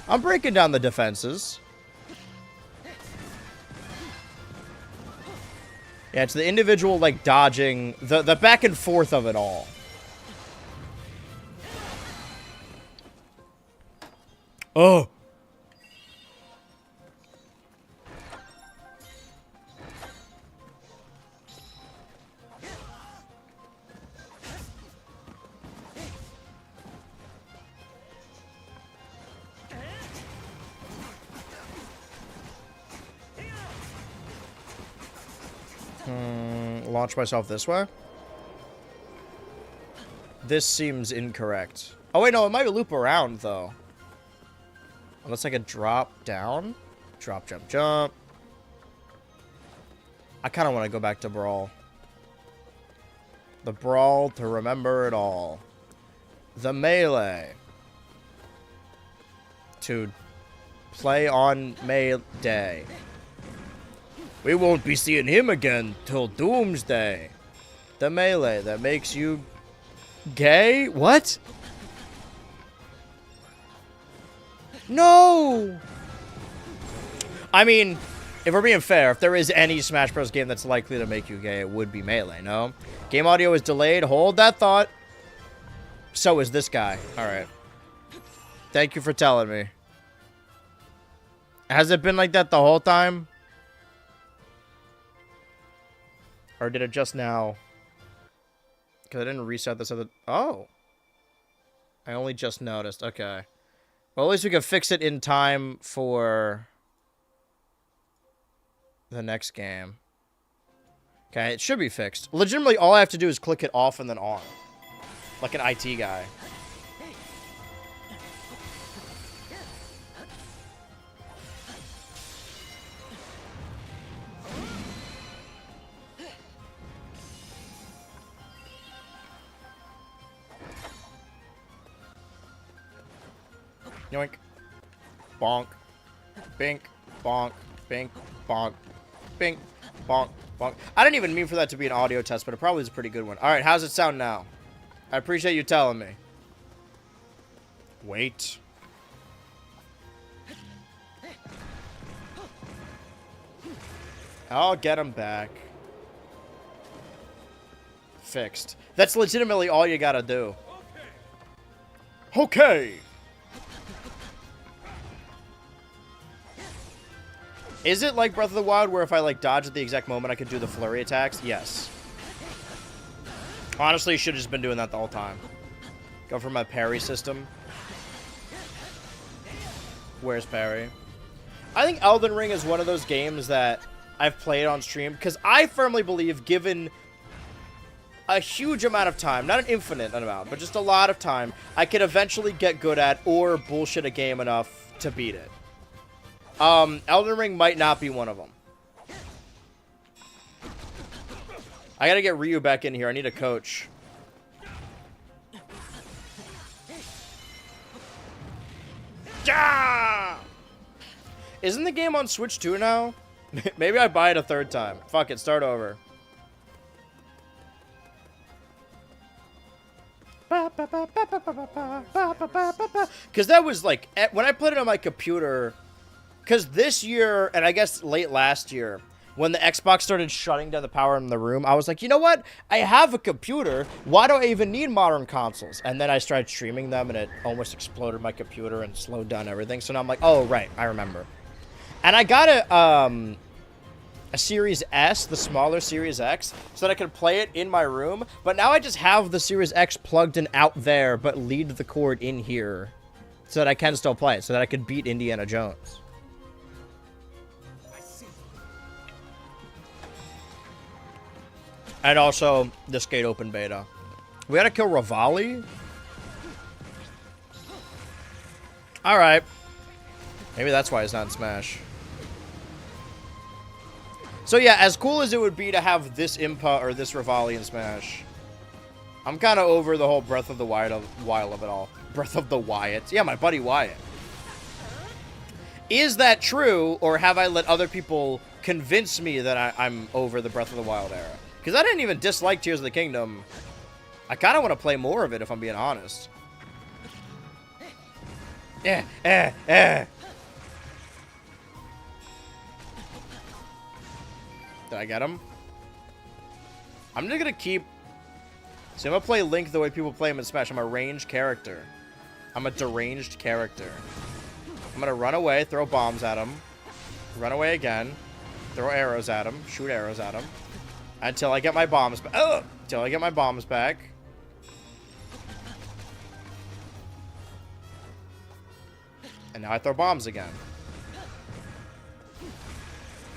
I'm breaking down the defenses. Yeah, it's the individual, like, dodging, the back and forth of it all. Oh! Launch myself this way? This seems incorrect. Oh, wait, no, it might loop around, though. Unless I could drop down. Drop, jump, jump. I kind of want to go back to Brawl. The Brawl to remember it all. The Melee. To play on May Day. We won't be seeing him again till Doomsday. The Melee that makes you gay? What? No! I mean, if we're being fair, if there is any Smash Bros. Game that's likely to make you gay, it would be Melee, no? Game audio is delayed. Hold that thought. So is this guy. Alright. Thank you for telling me. Has it been like that the whole time? Or did it just now? Because I didn't reset this other... Oh. I only just noticed. Okay. Well, at least we can fix it in time for the next game. Okay, it should be fixed. Legitimately, all I have to do is click it off and then on. Like an IT guy. Yoink. Bonk. Bink. Bonk. Bink. Bonk. Bink. Bonk. Bonk. I didn't even mean for that to be an audio test, but it probably is a pretty good one. Alright, how's it sound now? I appreciate you telling me. Wait. I'll get him back. Fixed. That's legitimately all you gotta do. Okay. Is it like Breath of the Wild where if I like dodge at the exact moment I could do the flurry attacks? Yes. Honestly, you should have just been doing that the whole time. Go for my parry system. Where's parry? I think Elden Ring is one of those games that I've played on stream because I firmly believe given a huge amount of time, not an infinite amount, but just a lot of time, I could eventually get good at or bullshit a game enough to beat it. Elden Ring might not be one of them. I gotta get Ryu back in here. I need a coach. Yeah! Isn't the game on Switch 2 now? Maybe I buy it a third time. Fuck it, start over. Because that was like, when I played it on my computer... Because this year, and I guess late last year, when the Xbox started shutting down the power in the room, I was like, you know what? I have a computer. Why do I even need modern consoles? And then I started streaming them, and it almost exploded my computer and slowed down everything. So now I'm like, oh, right, I remember. And I got a Series S, the smaller Series X, so that I could play it in my room. But now I just have the Series X plugged in out there, but lead the cord in here, so that I can still play it, so that I could beat Indiana Jones. And also, this gate open beta. We gotta kill Rivali? Alright. Maybe that's why he's not in Smash. So yeah, as cool as it would be to have this Impa or this Rivali in Smash, I'm kind of over the whole Breath of the Wild of it all. Breath of the Wyatt. Yeah, my buddy Wyatt. Is that true, or have I let other people convince me that I'm over the Breath of the Wild era? Because I didn't even dislike Tears of the Kingdom. I kind of want to play more of it, if I'm being honest. Did I get him? I'm just going to keep... See, I'm going to play Link the way people play him in Smash. I'm a ranged character. I'm a deranged character. I'm gonna run away, throw bombs at him. Run away again. Throw arrows at him. Shoot arrows at him. Until I get my bombs back. Oh! Until I get my bombs back. And now I throw bombs again.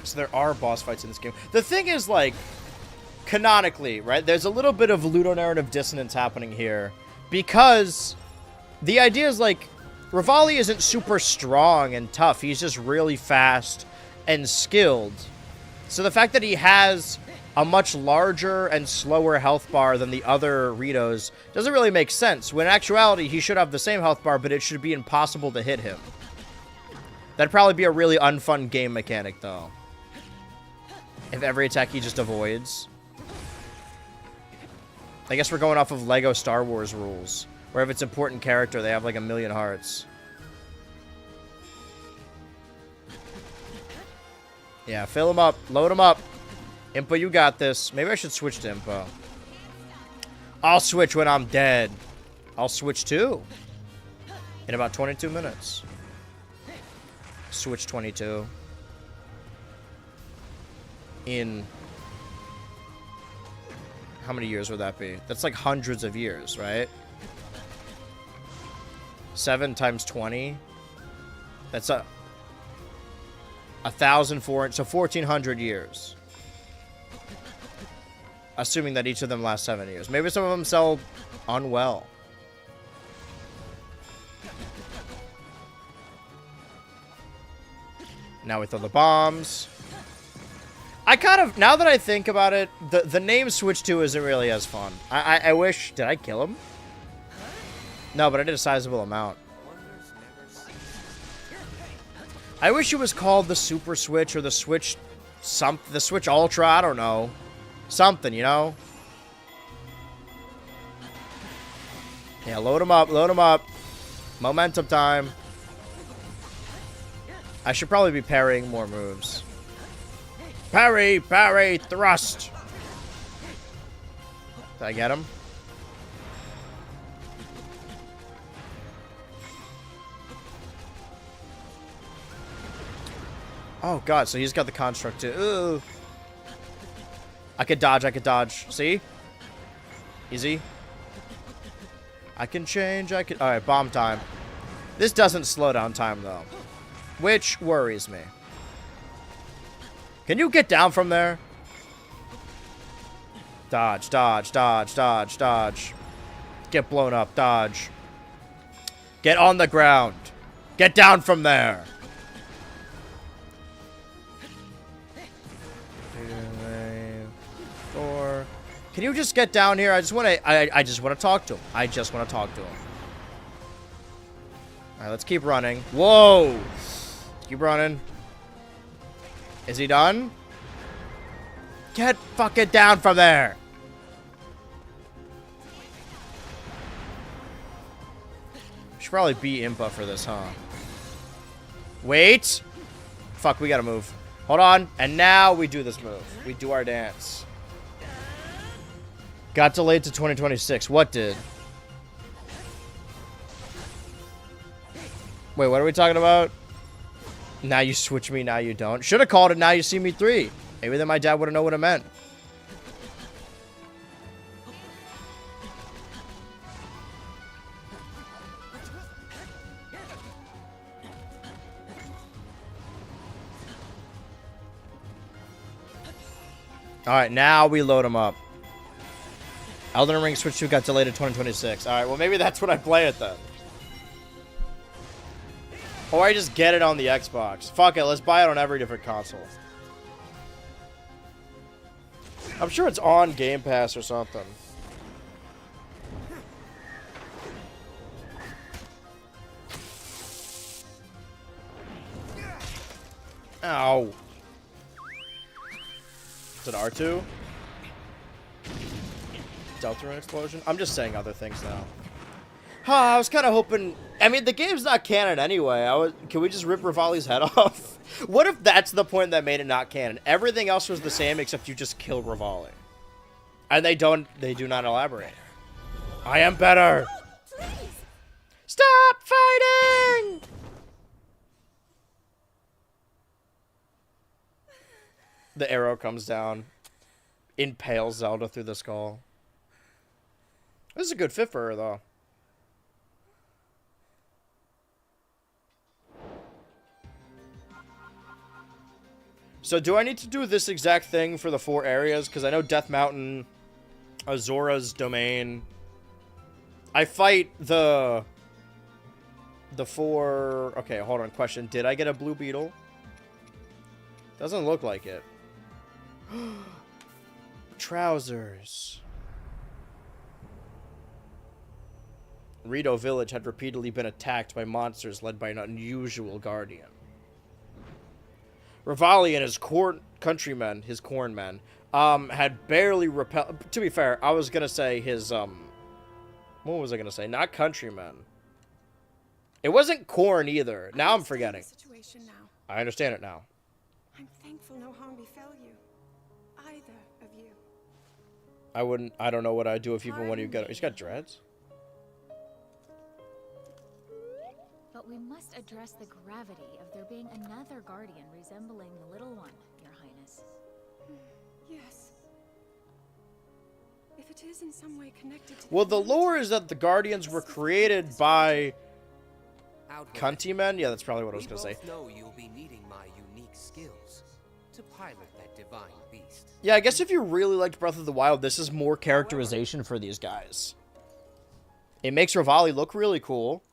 So there are boss fights in this game. The thing is, like, canonically, right? There's a little bit of ludonarrative dissonance happening here. Because the idea is, like, Rivali isn't super strong and tough. He's just really fast and skilled. So the fact that he has a much larger and slower health bar than the other Ritos doesn't really make sense. When in actuality, he should have the same health bar, but it should be impossible to hit him. That'd probably be a really unfun game mechanic, though. If every attack he just avoids. I guess we're going off of Lego Star Wars rules. Where if it's important character, they have like 1,000,000 hearts. Yeah, fill him up. Load him up. Impa, you got this. Maybe I should switch to Impa. I'll switch when I'm dead. I'll switch too. In about 22 minutes. Switch 22. In... How many years would that be? That's like hundreds of years, right? 7 times 20. That's a 1,400, so 1,400 years. Assuming that each of them lasts 7 years. Maybe some of them sell unwell. Now we throw the bombs. I kind of, now that I think about it, the name Switch 2 isn't really as fun. I wish, did I kill him? No, but I did a sizable amount. I wish it was called the Super Switch or the Switch the Switch Ultra, I don't know. Something, you know? Yeah, load him up, load him up. Momentum time. I should probably be parrying more moves. Parry, parry, thrust. Did I get him? Oh god, so he's got the construct too. Ooh. I could dodge, I could dodge. See? Easy. I can change, I can... Alright, bomb time. This doesn't slow down time, though. Which worries me. Can you get down from there? Dodge, dodge, dodge, dodge, dodge. Get blown up, dodge. Get on the ground. Get down from there. Or can you just get down here? I just want to I just want to talk to him. I just want to talk to him. All right, let's keep running. Whoa. Keep running. Is he done? Get fucking down from there. Should probably beat Impa for this, huh? Wait. Fuck, we gotta move. Hold on. And now we do this move. We do our dance. Got delayed to 2026. What did? Wait, what are we talking about? Now you switch me, now you don't. Should have called it Now You See Me 3. Maybe then my dad wouldn't know what it meant. Alright, now we load them up. Elden Ring Switch 2 got delayed to 2026. Alright, well maybe that's when I play it then. Or I just get it on the Xbox. Fuck it, let's buy it on every different console. I'm sure it's on Game Pass or something. Ow. Is it R2? Delta Rune explosion? I'm just saying other things now. I was kind of hoping... I mean, the game's not canon anyway. Can we just rip Rivali's head off? What if that's the point that made it not canon? Everything else was the same except you just kill Rivali. And they do not elaborate. I am better! Stop fighting! The arrow comes down, impales Zelda through the skull. This is a good fit for her, though. So do I need to do this exact thing for the 4 areas? Because I know Death Mountain, Azora's Domain. I fight the 4... Okay, hold on. Question. Did I get a blue beetle? Doesn't look like it. Trousers. Rito Village had repeatedly been attacked by monsters led by an unusual guardian. Rivali and his countrymen, his corn men, had barely repelled... To be fair, I was going to say his, what was I going to say? Not countrymen. It wasn't corn either. Now I'm forgetting. Situation now. I understand it now. I'm thankful no harm befell you. Either of you. I don't know what I'd do if even one of you got... He's got dreads? But we must address the gravity of there being another guardian resembling the little one, Your Highness. Yes. If it is in some way connected to Well, the lore is that the Guardians were created by countrymen. Yeah, that's probably what I was going to say. We both know you'll be needing my unique skills to pilot that divine beast. Yeah, I guess if you really liked Breath of the Wild, this is more characterization for these guys. It makes Rivali look really cool.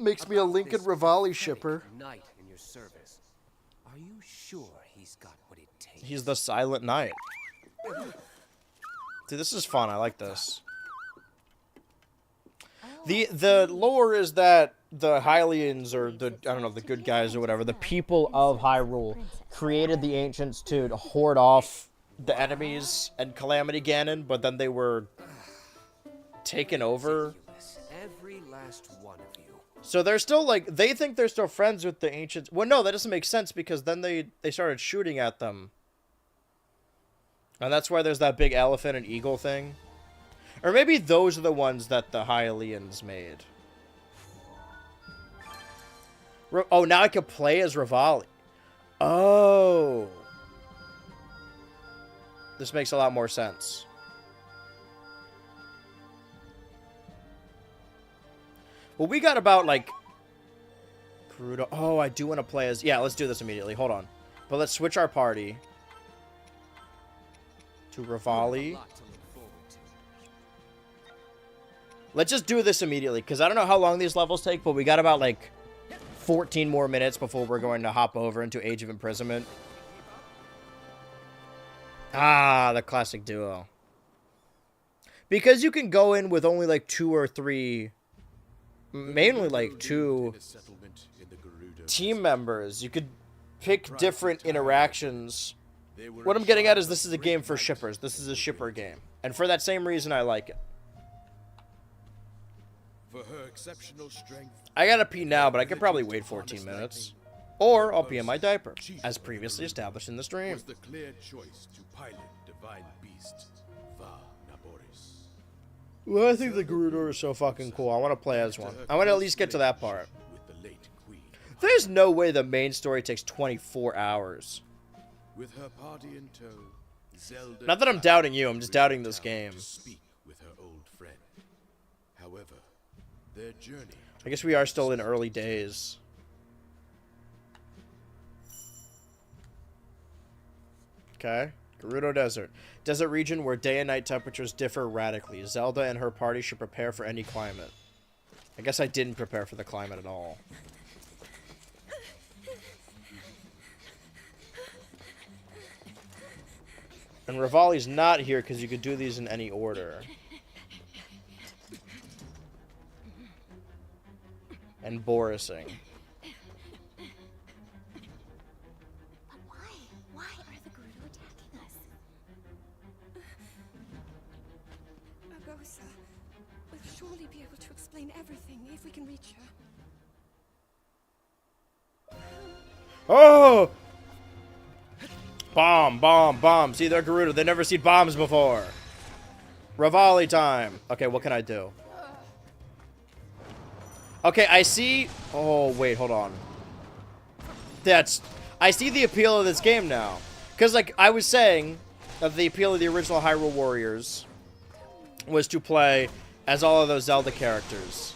Makes me a Link and Rivali shipper. Knight in your service. Are you sure he's got what it takes? He's the Silent Knight. Dude, this is fun. I like this. The lore is that the Hylians, or the, I don't know, the good guys or whatever, the people of Hyrule created the Ancients to hoard off the enemies and Calamity Ganon, but then they were taken over. Every last one of you. So they're still, like, they think they're still friends with the Ancients. Well, no, that doesn't make sense, because then they started shooting at them. And that's why there's that big elephant and eagle thing. Or maybe those are the ones that the Hylians made. Oh, now I can play as Rivali. Oh. This makes a lot more sense. Well, we got about, like... Gerudo. Oh, I do want to play as... Yeah, let's do this immediately. Hold on. But let's switch our party to Rivali. Let's just do this immediately, because I don't know how long these levels take, but we got about, like, 14 more minutes before we're going to hop over into Age of Imprisonment. Ah, the classic duo. Because you can go in with only, like, 2 or 3... Mainly, like, 2 team members. You could pick different interactions. What I'm getting at is this is a game for shippers. This is a shipper game. And for that same reason, I like it. For her exceptional strength, I gotta pee now, but I could probably wait 14 minutes. Or I'll pee in my diaper, as previously established in the stream. was the clear choice to pilot divine beast Va Naboris. Well, I think the Gerudo is so fucking cool. I want to play as one. I want to at least get to that part. With the late queen. There's no way the main story takes 24 hours. With her party in tow, Zelda Not that I'm doubting you, I'm just doubting this game. to speak with her old friend. However, their journey I guess we are still in early days. Okay. Gerudo Desert. Desert region where day and night temperatures differ radically. Zelda and her party should prepare for any climate. I guess I didn't prepare for the climate at all. And Rivali's not here because you could do these in any order. And Borising. But why? Why are the Gerudo attacking us? Agosa will surely be able to explain everything if we can reach her. Oh! Bomb, bomb, bomb. See, they're Gerudo. They've never seen bombs before. Rivali time. Okay, what can I do? Okay, I see... Oh, wait, hold on. That's... I see the appeal of this game now. Because, like I was saying, that the appeal of the original Hyrule Warriors was to play as all of those Zelda characters.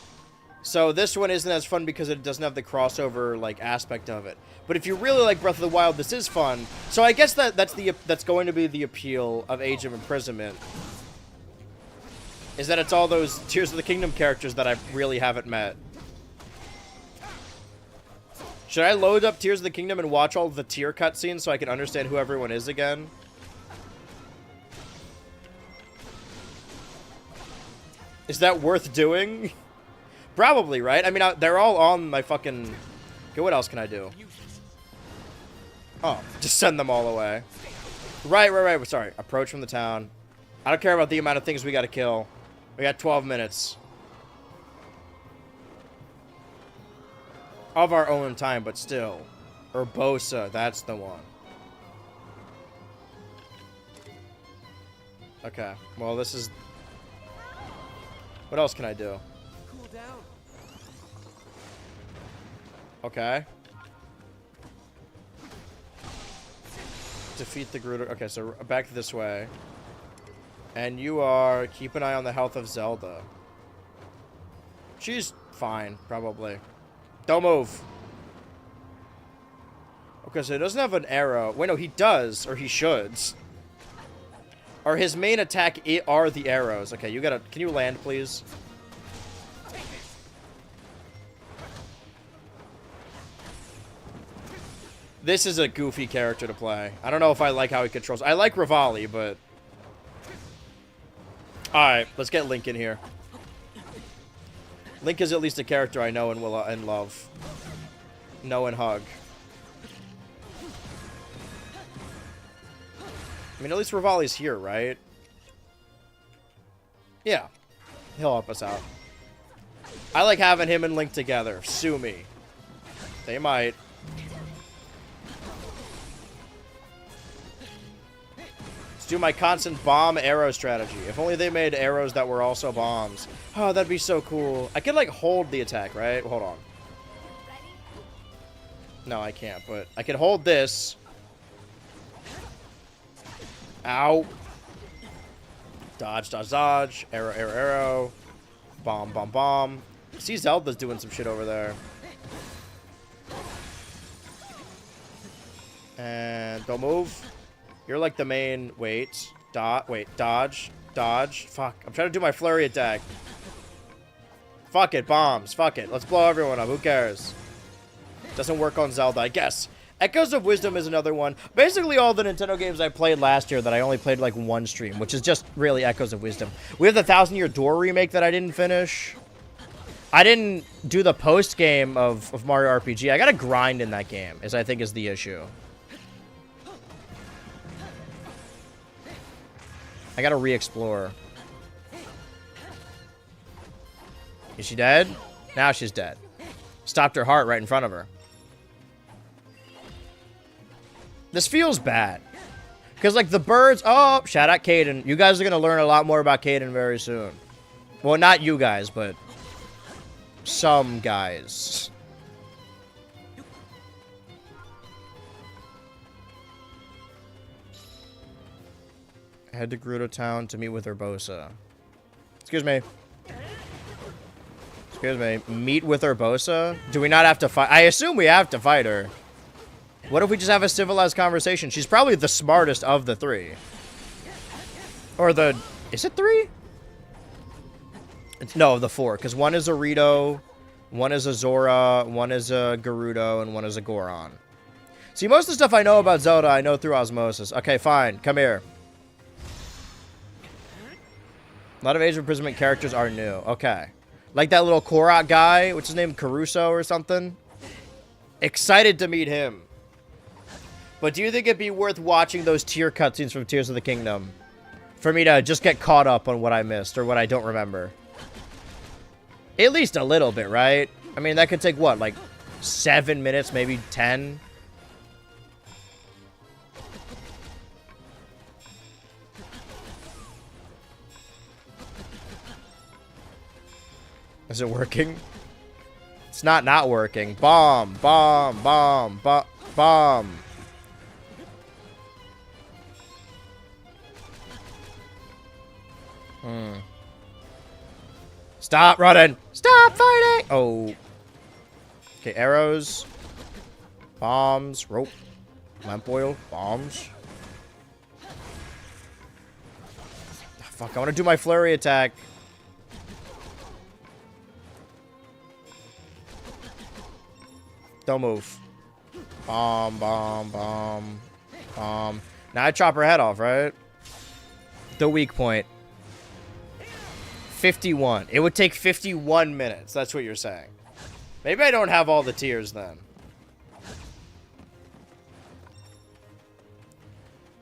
So this one isn't as fun because it doesn't have the crossover, like, aspect of it. But if you really like Breath of the Wild, this is fun. So I guess that's going to be the appeal of Age of Imprisonment. Is that it's all those Tears of the Kingdom characters that I really haven't met. Should I load up Tears of the Kingdom and watch all the tier cutscenes so I can understand who everyone is again? Is that worth doing? Probably, right? I mean, they're all on my fucking... Okay, what else can I do? Oh, just send them all away. Right. Sorry. Approach from the town. I don't care about the amount of things we gotta kill. We got 12 minutes. Of our own time, but still. Urbosa, that's the one. Okay, well this is... What else can I do? Cool down. Okay. Defeat the Gerudo. Okay, so back this way. And you are... Keep an eye on the health of Zelda. She's fine, probably. Don't move. Okay, so he doesn't have an arrow. Wait, no, he does. Or he should. Or his main attack are the arrows. Okay, you gotta... Can you land, please? This is a goofy character to play. I don't know if I like how he controls... I like Rivali, but... Alright, let's get Link in here. Link is at least a character I know and will and love. Know and hug. I mean, at least Rivali's here, right? Yeah. He'll help us out. I like having him and Link together. Sue me. They might. Let's do my constant bomb arrow strategy. If only they made arrows that were also bombs. Oh, that'd be so cool. I could, like, hold the attack, right? Hold on. No, I can't, but I can hold this. Ow. Dodge, dodge, dodge. Arrow, arrow, arrow. Bomb, bomb, bomb. I see Zelda's doing some shit over there. And don't move. You're like the main... Wait. Dodge. Dodge. Fuck. I'm trying to do my flurry attack. Fuck it. Bombs. Fuck it. Let's blow everyone up. Who cares? Doesn't work on Zelda, I guess. Echoes of Wisdom is another one. Basically all the Nintendo games I played last year that I only played like one stream, which is just really Echoes of Wisdom. We have the 1000 Year Door remake that I didn't finish. I didn't do the post game of Mario RPG. I got to grind in that game, is I think is the issue. I got to re-explore. Is she dead? Now she's dead. Stopped her heart right in front of her. This feels bad. Because, like, the birds... Oh, shout out Caden. You guys are going to learn a lot more about Caden very soon. Well, not you guys, but... some guys. Head to Gerudo Town to meet with Urbosa. Excuse me. Excuse me. Meet with Urbosa? Do we not have to fight? I assume we have to fight her. What if we just have a civilized conversation? She's probably the smartest of the three. Or the... Is it three? No, the four. Because one is a Rito, one is a Zora, one is a Gerudo, and one is a Goron. See, most of the stuff I know about Zelda, I know through osmosis. Okay, fine. Come here. A lot of Age of Imprisonment characters are new. Okay. Like that little Korok guy. What's his name? Caruso or something? Excited to meet him. But do you think it'd be worth watching those tier cutscenes from Tears of the Kingdom? For me to just get caught up on what I missed or what I don't remember? At least a little bit, right? I mean, that could take, what, like 7 minutes, maybe 10? Is it working? It's not working. Bomb, bomb, bomb, bomb. Bomb. Stop running. Stop fighting. Oh. Okay, arrows. Bombs. Rope. Lamp oil. Bombs. Fuck, I want to do my flurry attack. Don't move. Bomb, bomb, bomb, bomb. Now I chop her head off, right? The weak point. 51. It would take 51 minutes. That's what you're saying. Maybe I don't have all the tiers then.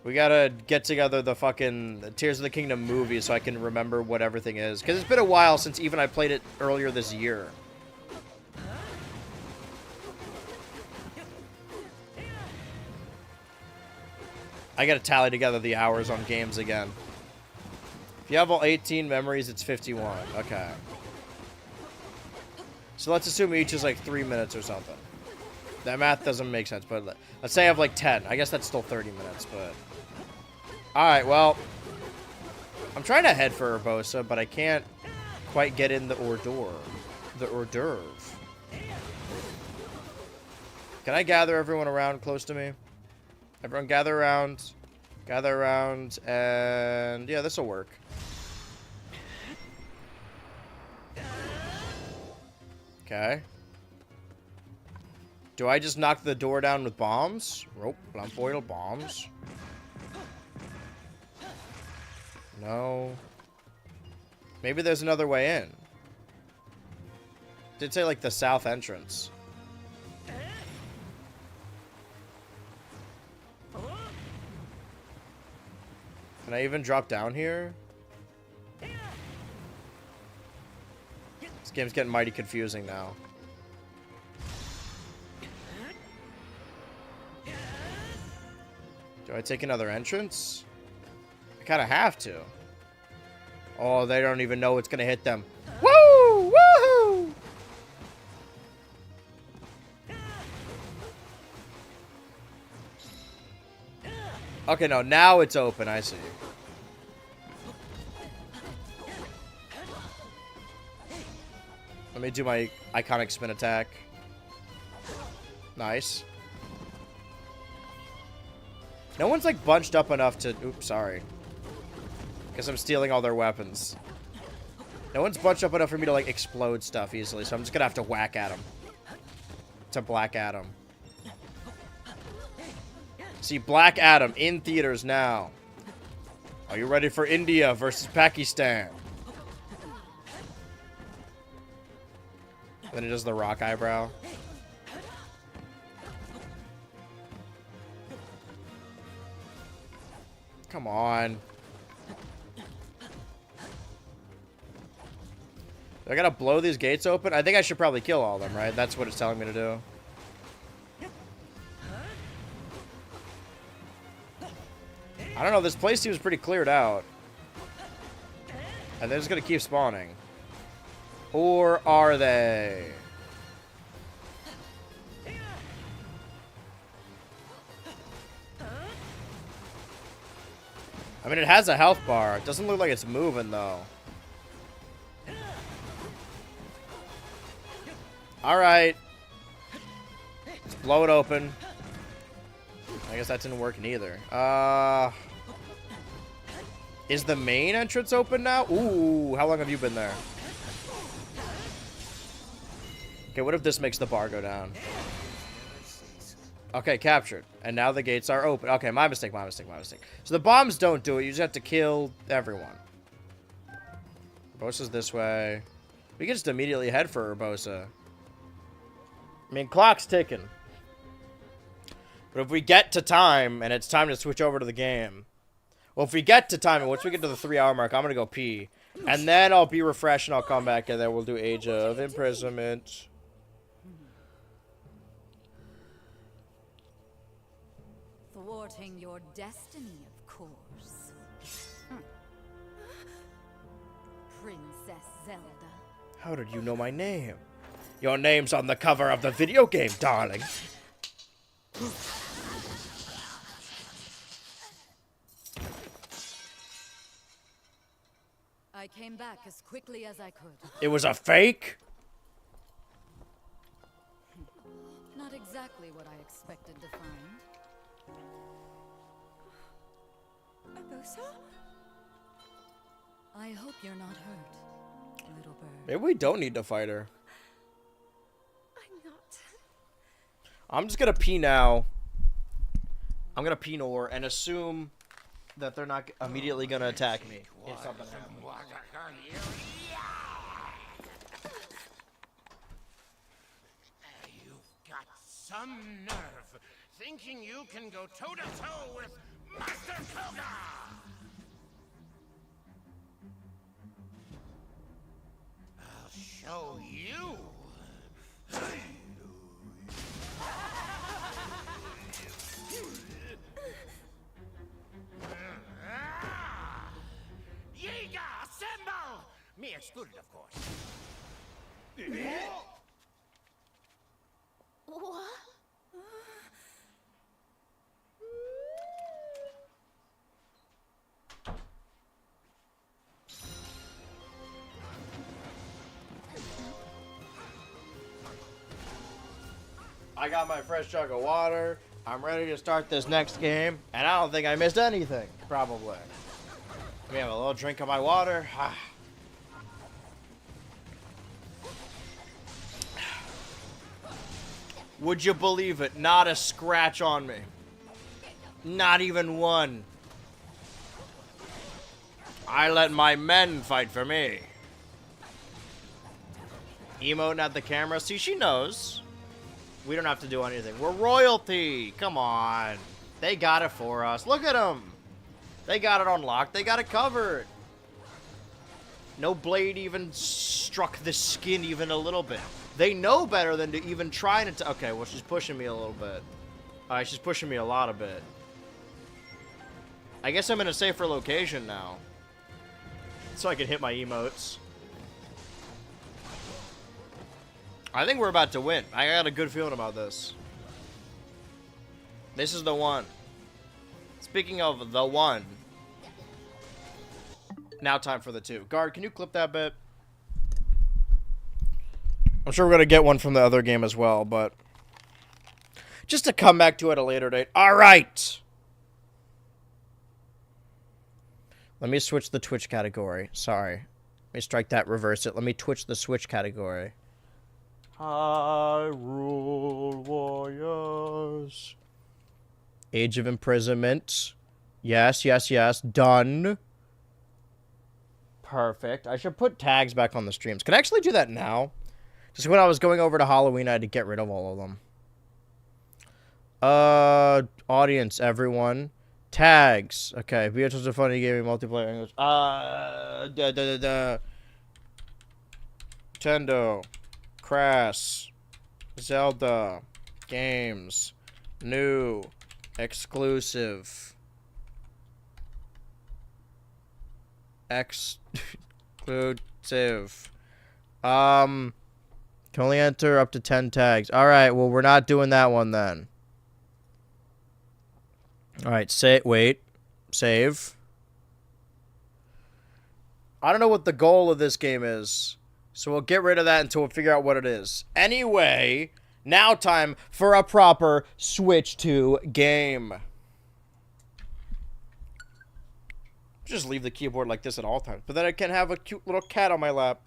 We gotta get together the fucking Tears of the Kingdom movie so I can remember what everything is. Because it's been a while since even I played it earlier this year. I gotta tally together the hours on games again. If you have all 18 memories, it's 51. Okay. So let's assume each is like 3 minutes or something. That math doesn't make sense, but let's say I have like 10. I guess that's still 30 minutes, but... Alright, well... I'm trying to head for Urbosa, but I can't quite get in the hors d'oeuvre. The hors d'oeuvre. Can I gather everyone around close to me? Everyone gather around. Gather around, and... yeah, this'll work. Okay. Do I just knock the door down with bombs? Rope, lamp oil, bombs. No. Maybe there's another way in. Did say like the south entrance. Can I even drop down here? This game's getting mighty confusing now. Do I take another entrance? I kind of have to. Oh, they don't even know it's going to hit them. Woo! Woohoo! Okay, no, now it's open. I see. Let me do my iconic spin attack. Nice. No one's like bunched up enough to... Oops, sorry. Guess I'm stealing all their weapons. No one's bunched up enough for me to like explode stuff easily, so I'm just gonna have to whack at them. To Black Adam. See, Black Adam in theaters now. Are you ready for India versus Pakistan? Then he does the rock eyebrow. Come on. I gotta blow these gates open? I think I should probably kill all of them, right? That's what it's telling me to do. I don't know, this place seems pretty cleared out. And they're just gonna keep spawning. Or are they? I mean, it has a health bar. It doesn't look like it's moving, though. Alright. Let's blow it open. I guess that didn't work neither. Is the main entrance open now? Ooh, how long have you been there? Okay, what if this makes the bar go down? Okay, captured. And now the gates are open. Okay, my mistake, my mistake, my mistake. So the bombs don't do it. You just have to kill everyone. Urbosa's this way. We can just immediately head for Urbosa. I mean, clock's ticking. But if we get to time, and it's time to switch over to the game. Well, if we get to time, and once we get to the 3-hour mark, I'm going to go pee. And then I'll be refreshed, and I'll come back, and then we'll do Age of Imprisonment. Thwarting your destiny, of course. Princess Zelda. How did you know my name? Your name's on the cover of the video game, darling. I came back as quickly as I could. It was a fake? Not exactly what I expected to find. Agosa? I hope you're not hurt, little bird. Maybe we don't need to fight her. I'm not. I'm just gonna pee now. I'm gonna pee Nor and assume that they're not immediately gonna attack me if something happens. You've got some nerve, thinking you can go toe-to-toe with Master Koga! I'll show you! Yiga, assemble! Me excluded, of course. What? I got my fresh jug of water. I'm ready to start this next game, and I don't think I missed anything, probably. Let me have a little drink of my water. Would you believe it? Not a scratch on me. Not even one. I let my men fight for me. Emoting at the camera. See, she knows. We don't have to do anything. We're royalty. Come on. They got it for us. Look at them. They got it unlocked. They got it covered. No blade even struck the skin even a little bit. They know better than to even try to... Okay, well, she's pushing me a little bit. Alright, she's pushing me a lot a bit. I guess I'm in a safer location now. So I can hit my emotes. I think we're about to win. I got a good feeling about this. This is the one. Speaking of the one. Now time for the two. Guard, can you clip that bit? I'm sure we're going to get one from the other game as well, but... just to come back to it at a later date. Alright! Let me switch the Twitch category. Sorry. Let me strike that, reverse it. Let me twitch the Switch category. Hyrule Warriors. Age of Imprisonment. Yes, yes, yes. Done. Perfect. I should put tags back on the streams. Can I actually do that now? Just when I was going over to Halloween, I had to get rid of all of them. Audience, everyone. Tags. Okay. Beatrice a funny gaming multiplayer English. Nintendo. Crass. Zelda. Games. New. Exclusive. Exclusive. Can only enter up to 10 tags. Alright, well, we're not doing that one then. Alright, wait. Save. I don't know what the goal of this game is. So we'll get rid of that until we figure out what it is. Anyway, now time for a proper Switch 2 game. Just leave the keyboard like this at all times. But then I can have a cute little cat on my lap.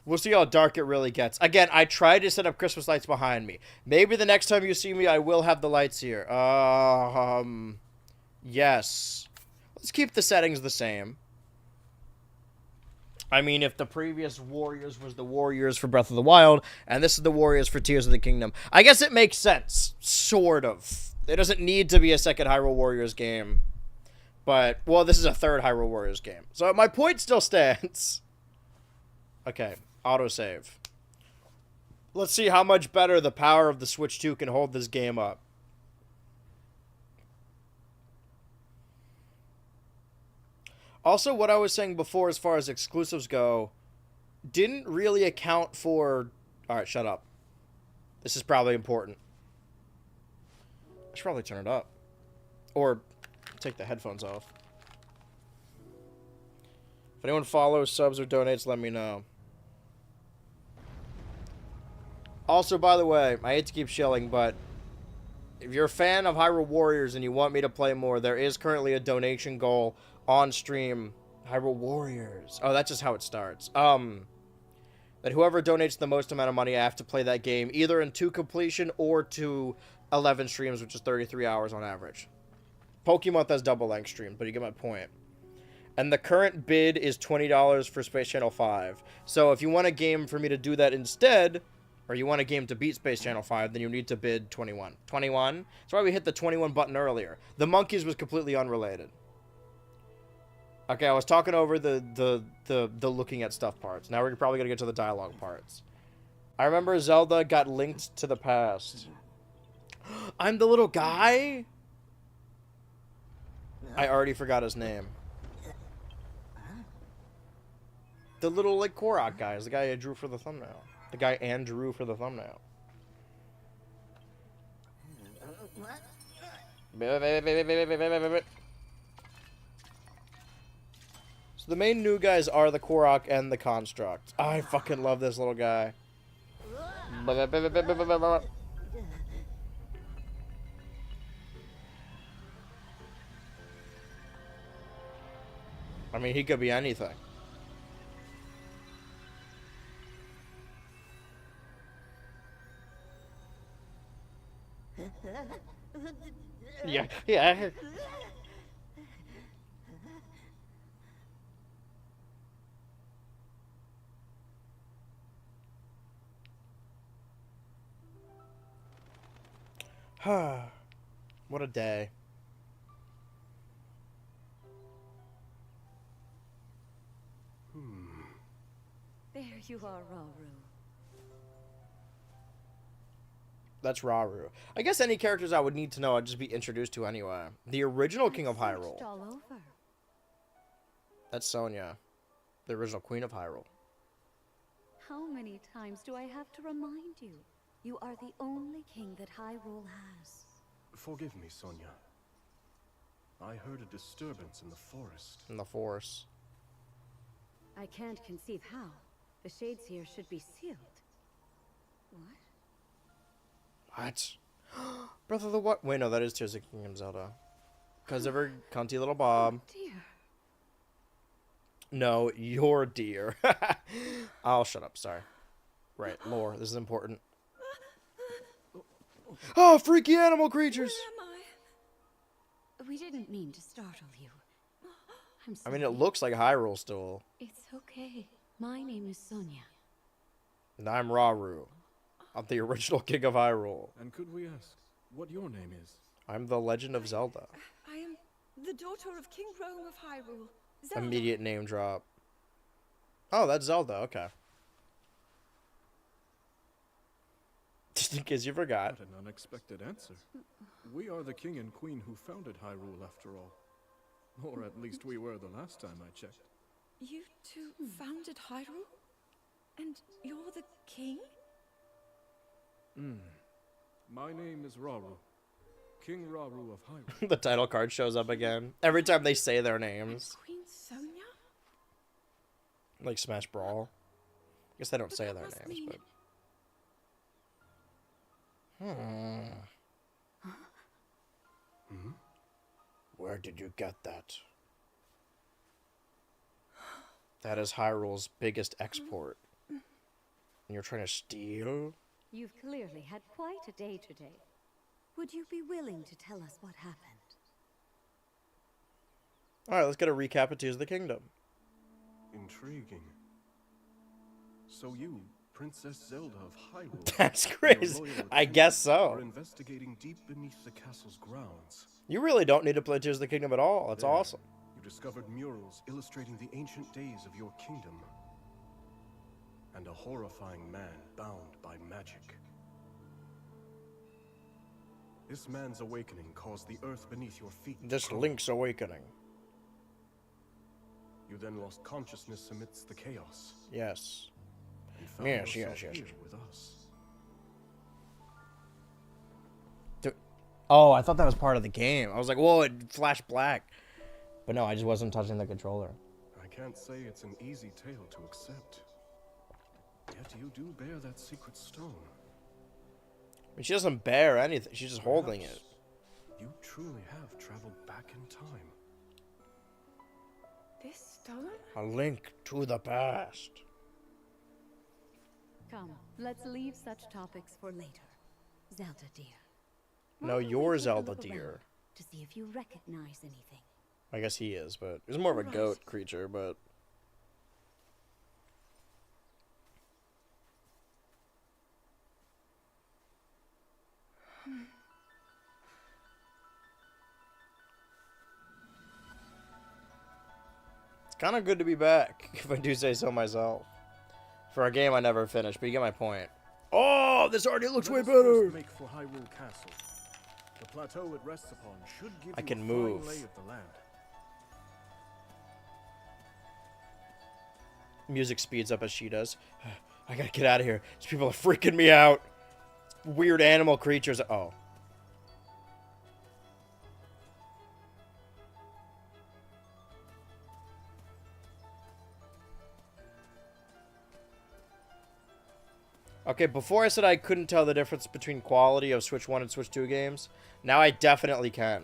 We'll see how dark it really gets. Again, I tried to set up Christmas lights behind me. Maybe the next time you see me, I will have the lights here. Yes. Let's keep the settings the same. I mean, if the previous Warriors was the Warriors for Breath of the Wild, and this is the Warriors for Tears of the Kingdom, I guess it makes sense. Sort of. It doesn't need to be a second Hyrule Warriors game. But, well, this is a third Hyrule Warriors game. So my point still stands. Okay. Autosave. Let's see how much better the power of the Switch 2 can hold this game up. Also, what I was saying before as far as exclusives go, didn't really account for... Alright, shut up. This is probably important. I should probably turn it up. Or take the headphones off. If anyone follows, subs, or donates, let me know. Also, by the way, I hate to keep shilling, but if you're a fan of Hyrule Warriors and you want me to play more, there is currently a donation goal on stream. Hyrule Warriors. Oh, that's just how it starts. That whoever donates the most amount of money, I have to play that game either in 2 completion or to 11 streams, which is 33 hours on average. Pokemon has double length streams, but you get my point. And the current bid is $20 for Space Channel 5. So if you want a game for me to do that instead, or you want a game to beat Space Channel 5, then you need to bid 21. 21? That's why we hit the 21 button earlier. The monkeys was completely unrelated. Okay, I was talking over the looking at stuff parts. Now we're probably going to get to the dialogue parts. I remember Zelda got linked to the past. I'm the little guy? I already forgot his name. The little, like, Korok guy is the guy I drew for the thumbnail. The guy Anne drew for the thumbnail. So the main new guys are the Korok and the Construct. I fucking love this little guy. I mean, he could be anything. Yeah. What a day. There you are, Rauru. That's Rauru. I guess any characters I would need to know I'd just be introduced to anyway. The original King of Hyrule. All over. That's Sonia. The original Queen of Hyrule. How many times do I have to remind you? You are the only king that Hyrule has. Forgive me, Sonia. I heard a disturbance in the forest. In the forest. I can't conceive how. The shades here should be sealed. What? What? Breath of the what? Wait, no, that is Tears of the Kingdom Zelda. Because of her cunty little Bob. Oh, dear. No, your dear. I'll shut up, sorry. Right, lore, this is important. Oh, freaky animal creatures! Where am I? We didn't mean to startle you. I'm I sorry. mean, it looks like Hyrule still. It's okay. My name is Sonia. And I'm Rauru. I'm the original King of Hyrule. And could we ask what your name is? I'm the Legend of Zelda. I am the daughter of King Rome of Hyrule. Zelda. Immediate name drop. Oh, that's Zelda, okay. Just in case you forgot. What an unexpected answer. We are the king and queen who founded Hyrule, after all. Or at least we were the last time I checked. You two founded Hyrule? And you're the king? My name is Rauru. King Rauru of Hyrule. The title card shows up again. Every time they say their names. Queen Sonia? Like Smash Brawl. I guess they don't But say that their must names, mean- but... Where did you get that? That is Hyrule's biggest export. And you're trying to steal? You've clearly had quite a day today. Would you be willing to tell us what happened? Alright, let's get a recap of Tears of the Kingdom. Intriguing. So you, Princess Zelda of Hyrule, That's and your crazy. loyal I king guess are so. investigating deep beneath the castle's grounds. You really don't need to play Tears of the Kingdom at all. That's There, awesome. You discovered murals illustrating the ancient days of your kingdom. And a horrifying man bound by magic. This man's awakening caused the earth beneath your feet to Just crumble. Link's awakening. You then lost consciousness amidst the chaos. Yes. and found Yes, yourself yes, yes. here with us. Oh, I thought that was part of the game. I was like, whoa, it flashed black. But no, I just wasn't touching the controller. I can't say it's an easy tale to accept. Yet you do bear that secret stone. I mean, she doesn't bear anything. She's just holding it. You truly have traveled back in time. This stone? A link to the past. Come, let's leave such topics for later. Zelda, dear. No, why don't we you're take a Zelda, look dear. around to see if you recognize anything. I guess he is, but he's more of a goat creature, but... It's kind of good to be back, if I do say so myself. For a game I never finished, but you get my point. Oh, this already looks way Let us better! first make for Hyrule Castle. The plateau it rests upon should give I you can a move. fine lay of the land. Music speeds up as she does. I gotta get out of here. These people are freaking me out. Weird animal creatures. Oh. Okay, before I said I couldn't tell the difference between quality of Switch 1 and Switch 2 games. Now I definitely can.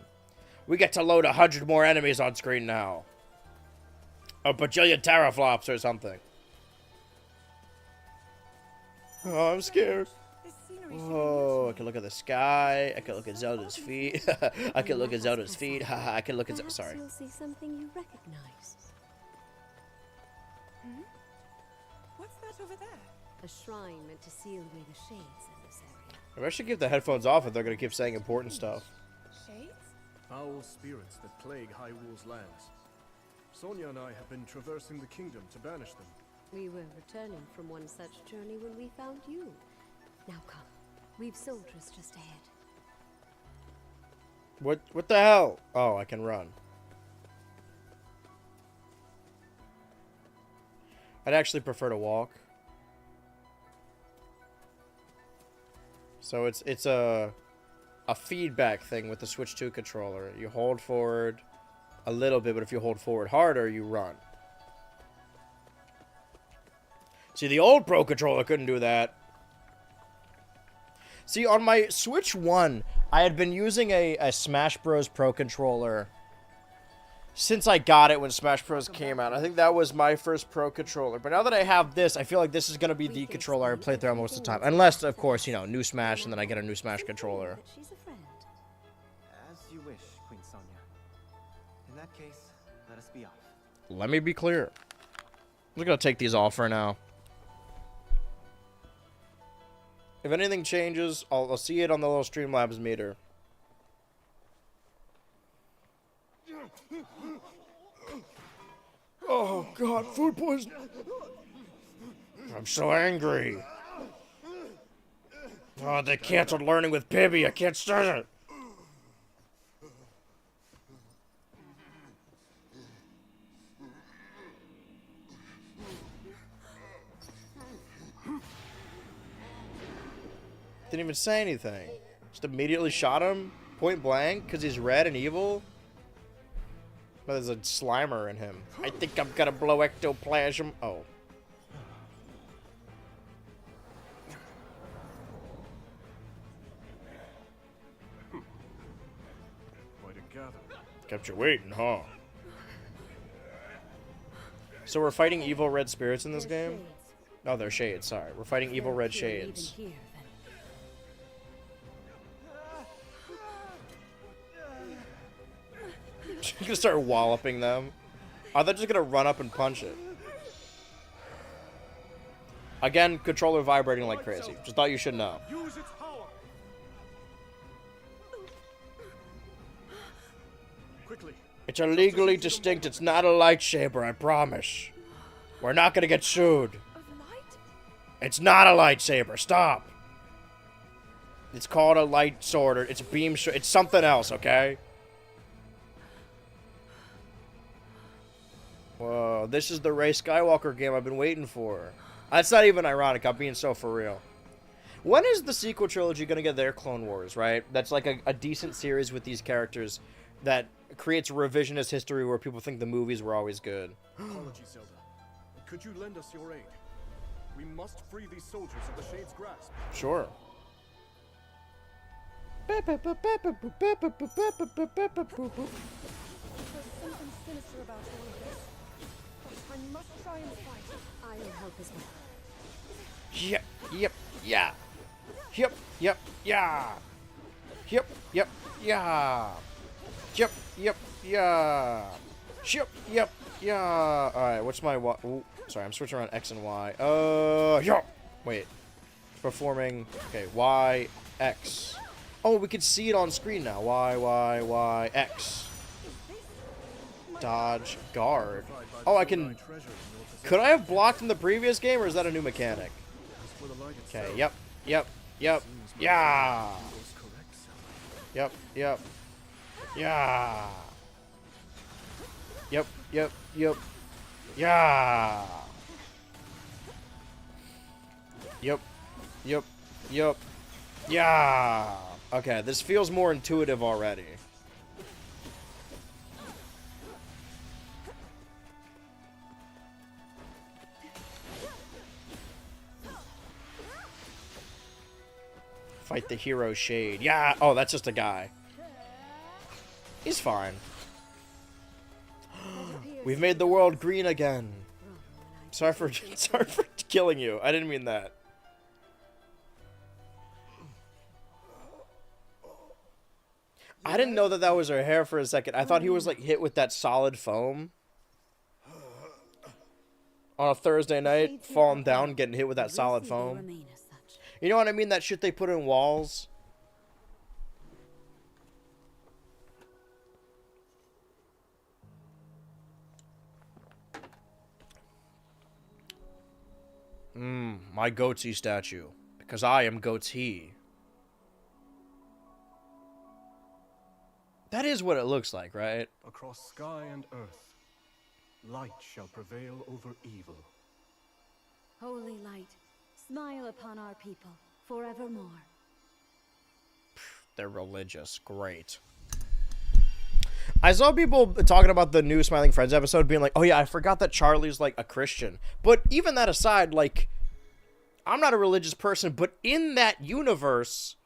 We get to load 100 more enemies on screen now. A bajillion teraflops or something. Oh, I'm scared. Oh, I can look at the sky. I can look at Zelda's feet. I can look at Zelda's feet. I can look at... Sorry. You'll see something you recognize. What's that over there? A shrine meant to seal away the shades in this area. Maybe I should keep the headphones off if they're going to keep saying important stuff. Shades? Foul spirits that plague Hyrule's lands. Sonia and I have been traversing the kingdom to banish them. We were returning from one such journey when we found you. Now come. We've soldiers just ahead. What the hell? Oh, I can run. I'd actually prefer to walk. So it's a feedback thing with the Switch 2 controller. You hold forward a little bit, but if you hold forward harder, you run. See, the old Pro controller couldn't do that. See, on my Switch 1, I had been using a Smash Bros. Pro controller since I got it when Smash Bros. Came out. I think that was my first Pro controller. But now that I have this, I feel like this is going to be the controller I play through most of the time. Unless, of course, you know, new Smash, and then I get a new Smash controller. She's a friend. As you wish, Queen Sonia. In that case, let us be off. Let me be clear. I'm just going to take these off for now. If anything changes, I'll see it on the little Streamlabs meter. Oh god, food poisoning. I'm so angry. Oh, they canceled learning with Pibby. I can't start it. Didn't even say anything. Just immediately shot him point blank because he's red and evil. But there's a Slimer in him. I think I'm gonna blow ectoplasm. Oh. Quite a gathering. Kept you waiting, huh? So we're fighting evil red spirits in this game? No, they're shades, sorry. We're fighting evil red shades. She's gonna start walloping them. Are they just gonna run up and punch it? Again, controller vibrating like crazy. Just thought you should know. Use its power. Quickly. It's illegally distinct. It's not a lightsaber, I promise. We're not gonna get sued. It's not a lightsaber. Stop. It's called a light sword. It's a beam. It's something else, okay? Whoa, this is the Rey Skywalker game I've been waiting for. That's not even ironic. I'm being so for real. When is the sequel trilogy going to get their Clone Wars, right? That's like a decent series with these characters that creates revisionist history where people think the movies were always good. Apologies, Zelda. But could you lend us your aid? We must free these soldiers of the Shade's grasp. Sure. There's something sinister about all of this. But I must try and fight. I will help as well. Yep, yeah. Yep, yeah. Yep, yeah. Yep, yeah. Alright, what's my Y? Ooh, sorry, I'm switching around X and Y. Yeah. Wait. Performing. Okay, Y, X. Oh, we can see it on screen now. Y, X. Dodge, guard. Oh, I can... Could I have blocked in the previous game, or is that a new mechanic? Okay, yep. Yeah. Yep. Yeah. Yep. Yep. Yeah. Yeah. Okay, this feels more intuitive already. Fight the hero Shade. Yeah. Oh, that's just a guy. He's fine. We've made the world green again. Sorry for killing you. I didn't mean that. I didn't know that that was her hair for a second. I thought he was like hit with that solid foam. On a Thursday night, falling down, getting hit with that solid foam. You know what I mean? That shit they put in walls. My goatsy statue. Because I am goats he. That is what it looks like, right? Across sky and earth, light shall prevail over evil. Holy light, smile upon our people forevermore. They're religious. Great. I saw people talking about the new Smiling Friends episode being like, oh yeah, I forgot that Charlie's like a Christian. But even that aside, like, I'm not a religious person, but in that universe,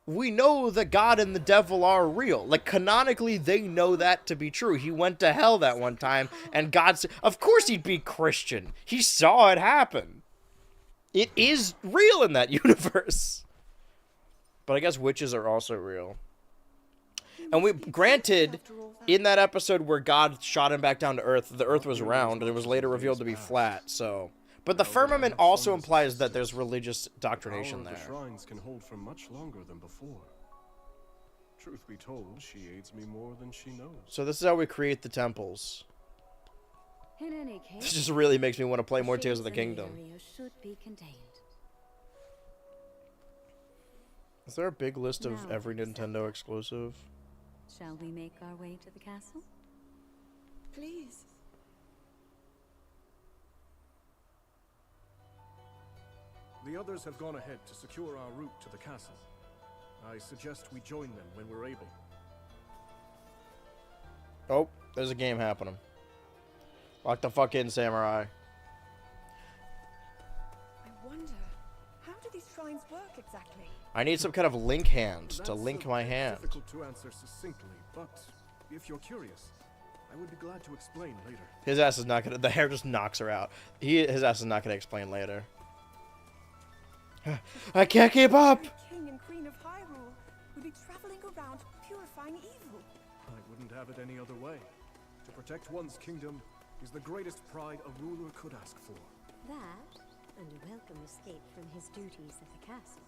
we know that God and the devil are real. Like, canonically, they know that to be true. He went to hell that one time, and God said, of course he'd be Christian. He saw it happen. It is real in that universe. But I guess witches are also real. And we, granted, in that episode where God shot him back down to Earth, the Earth was round, and it was later revealed to be flat, so... But the firmament also implies that there's religious doctrination there. The shrines can hold for much longer than before. Truth be told, she aids me more than she knows. So this is how we create the temples. In any case, This just really makes me want to play more Tears of the Kingdom. Should be contained. Is there a big list of every Nintendo exclusive? Shall we make our way to the castle? Please. The others have gone ahead to secure our route to the castle. I suggest we join them when we're able. Oh, there's a game happening. Lock the fuck in, samurai. I wonder, how do these shrines work exactly? I need some kind of link hand to link my hand. Difficult to answer succinctly, but if you're curious, I would be glad to explain later. His ass is not gonna. The hair just knocks her out. His ass is not gonna explain later. I can't keep up. King and Queen of Hyrule will be traveling around purifying evil. I wouldn't have it any other way. To protect one's kingdom is the greatest pride a ruler could ask for. That, and a welcome escape from his duties at the castle.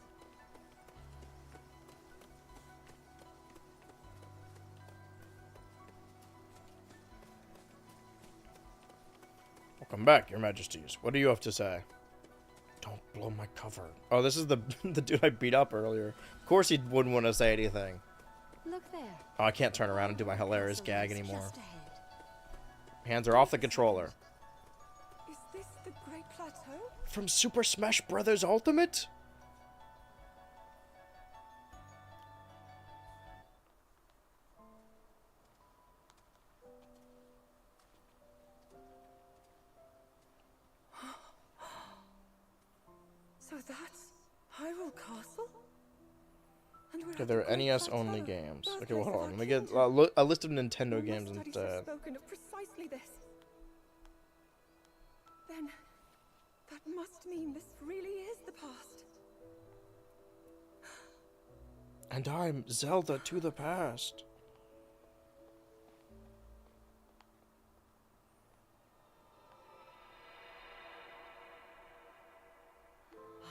Welcome back, Your Majesties. What do you have to say? Don't blow my cover. Oh, this is the dude I beat up earlier. Of course he wouldn't want to say anything. Look there. Oh, I can't turn around and do my hilarious gag anymore. Hands are off the controller. Is this the great plateau? From Super Smash Bros. Ultimate? So that's Hyrule Castle? And we're Okay, at there the are Great NES Plateau, only games. Okay, birthplace well, hold of on. our Let me get kingdom. a list of Nintendo All my games studies have instead. spoken of precisely this. Then, that must mean this really is the past. And I'm Zelda to the past.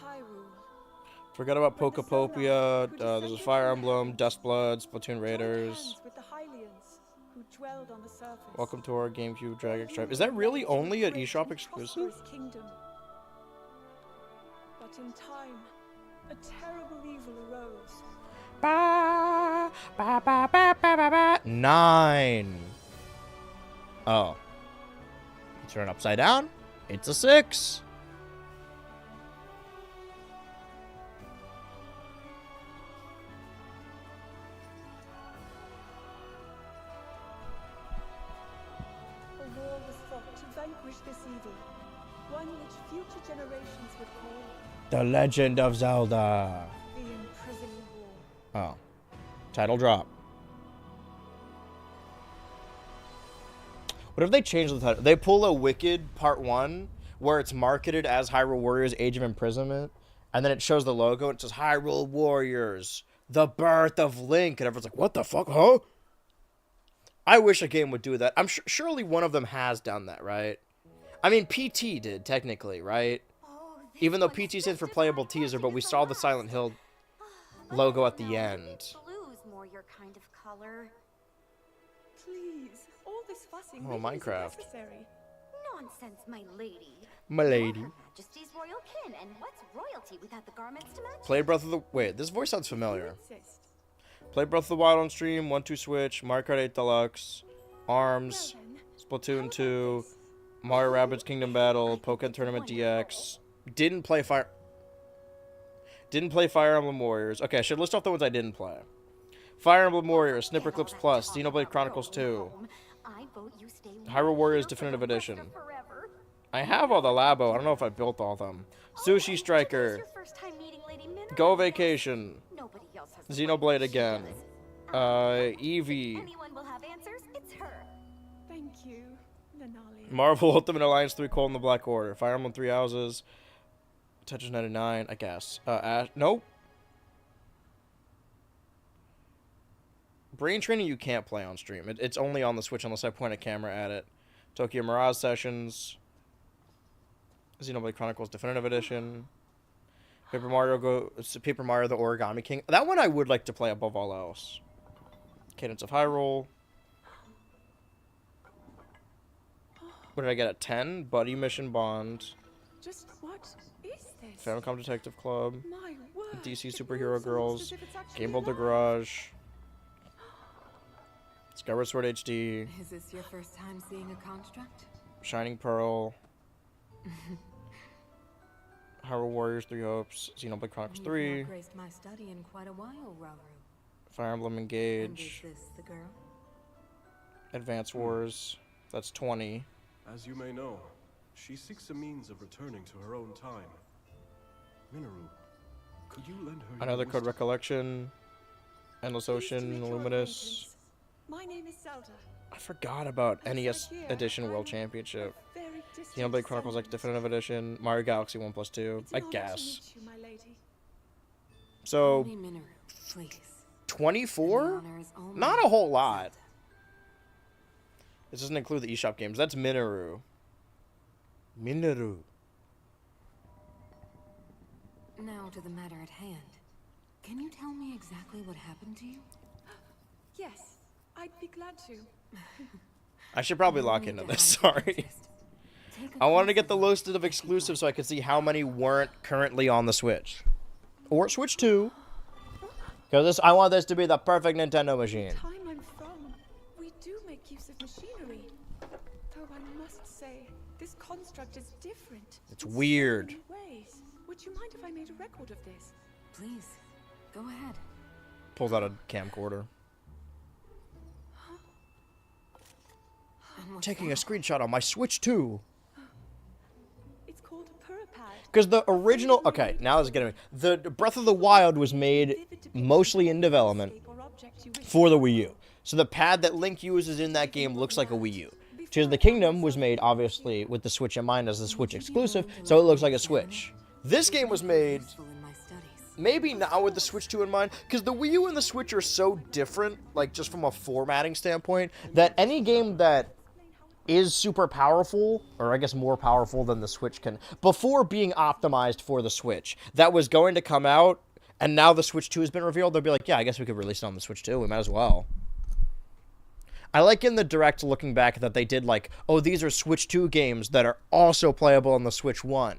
Hyrule. Forgot about Where the Pokepopia. Sona, who There's a descended Fire from the Emblem, heavens, Dustblood, Splatoon joined Raiders. hands with the Hylians, who dwelled on the surface. Welcome to our GameCube Dragon They Stripe. Is that ruled really led to a only an great eShop and exclusive? prosperous kingdom. But in time, a terrible evil arose. Ba, ba, ba, ba, ba, ba, ba. 9. Oh. You turn it upside down. It's a 6. A war was fought to vanquish this evil, one which future generations would call The Legend of Zelda. the Imprisonment War. Oh. Title drop. What if they change the title? They pull a Wicked Part 1 where it's marketed as Hyrule Warriors Age of Imprisonment, and then it shows the logo and it says Hyrule Warriors, the birth of Link, and everyone's like, what the fuck, huh? I wish a game would do that. I'm surely one of them has done that, right? I mean, PT did, technically, right? Even though PT stands for Playable Teaser, but we saw the Silent Hill logo at the end. Blue's more your kind of color. Please, all this fussing Oh, really isn't Minecraft. necessary. Nonsense, my lady. My lady. You're Her Majesty's royal kin, and what's royalty without the garments to match? Play Breath of the... Wait, this voice sounds You familiar. insist. Play Breath of the Wild on stream, 1-2 Switch, Mario Kart 8 Deluxe, ARMS, Well then, Splatoon how 2, about this? Mario Rabbids Kingdom Battle, Pokémon Tournament DX. Didn't play Fire Emblem Warriors. Okay, I should list off the ones I didn't play. Fire Emblem Warriors, Snipper Get all Clips that Plus, talk Xenoblade about Chronicles going 2, home. I vote you stay Hyrule right Warriors here for Definitive the rest Edition. of forever. I have all the Labo. I don't know if I built all of them. Sushi Today's Striker, your first time meeting Lady Mineru, Go yes? Vacation, Nobody else has the Xenoblade right she again, does. Eevee, Anyone will have answers, it's her. Thank you, Lenali. Marvel Ultimate Alliance 3 Cold in the Black Order, Fire Emblem 3 Houses, Tetris 99, I guess. Ash, nope. Brain Training you can't play on stream. It's only on the Switch unless I point a camera at it. Tokyo Mirage Sessions, Xenoblade Chronicles Definitive Edition, Paper Mario the Origami King. That one I would like to play above all else. Cadence of Hyrule. What did I get at 10? Buddy Mission Bond, Just what is this? Famicom Detective Club, My word. DC it Superhero looks almost Girls, as if it's actually Game Boy alive. Garage, Skyward Sword HD, Is this your first time seeing a construct? Shining Pearl, Hyrule Warriors 3 Hopes, Xenoblade Chronicles You've 3, not graced my study in quite a while, Rauru. Fire Emblem And is Engage, this the girl? Advance Wars, that's 20. As you may know, she seeks a means of returning to her own time. Mineru, could you lend her your Another Code wisdom? Recollection, Endless Pleased to Ocean, make your Luminous. acquaintance. My name is Zelda. I forgot about And NES for here, Edition World I'm Championship. a very distant Xenoblade Chronicles X descendant. Definitive Edition, Mario Galaxy 1+2, It's I an honor to guess. meet you, my lady. So, Only Mineru, please. 24? The honor is all Not mine, a whole lot. Zelda. This doesn't include the eShop games. That's Mineru. Mineru. Now to the matter at hand. Can you tell me exactly what happened to you? Yes, I'd be glad to. I should probably No lock need into to this, hide your sorry. interest. Take a I wanted to get the closer list look of if you exclusives so like. I could see how many weren't currently on the Switch. Or Switch 2. Because I want this to be the perfect Nintendo machine. Time I'm from, we do make use of machinery. Though One must say, this construct is different. It's in so weird. many ways. Would you mind if I made a record of this? Please, go ahead. Pulls out a camcorder. Taking a screenshot on my Switch 2. It's called Purapad. Because the original... Okay, now this is getting me. The Breath of the Wild was made mostly in development for the Wii U. So the pad that Link uses in that game looks like a Wii U. Tears of the Kingdom was made, obviously, with the Switch in mind as a Switch exclusive, so it looks like a Switch. This game was made... maybe not with the Switch 2 in mind, because the Wii U and the Switch are so different, like, just from a formatting standpoint, that any game that is super powerful, or I guess more powerful than the Switch can, before being optimized for the Switch, that was going to come out, and now the Switch 2 has been revealed, they'll be like, yeah, I guess we could release it on the Switch 2, we might as well. I like in the Direct looking back that they did like, oh, these are Switch 2 games that are also playable on the Switch 1.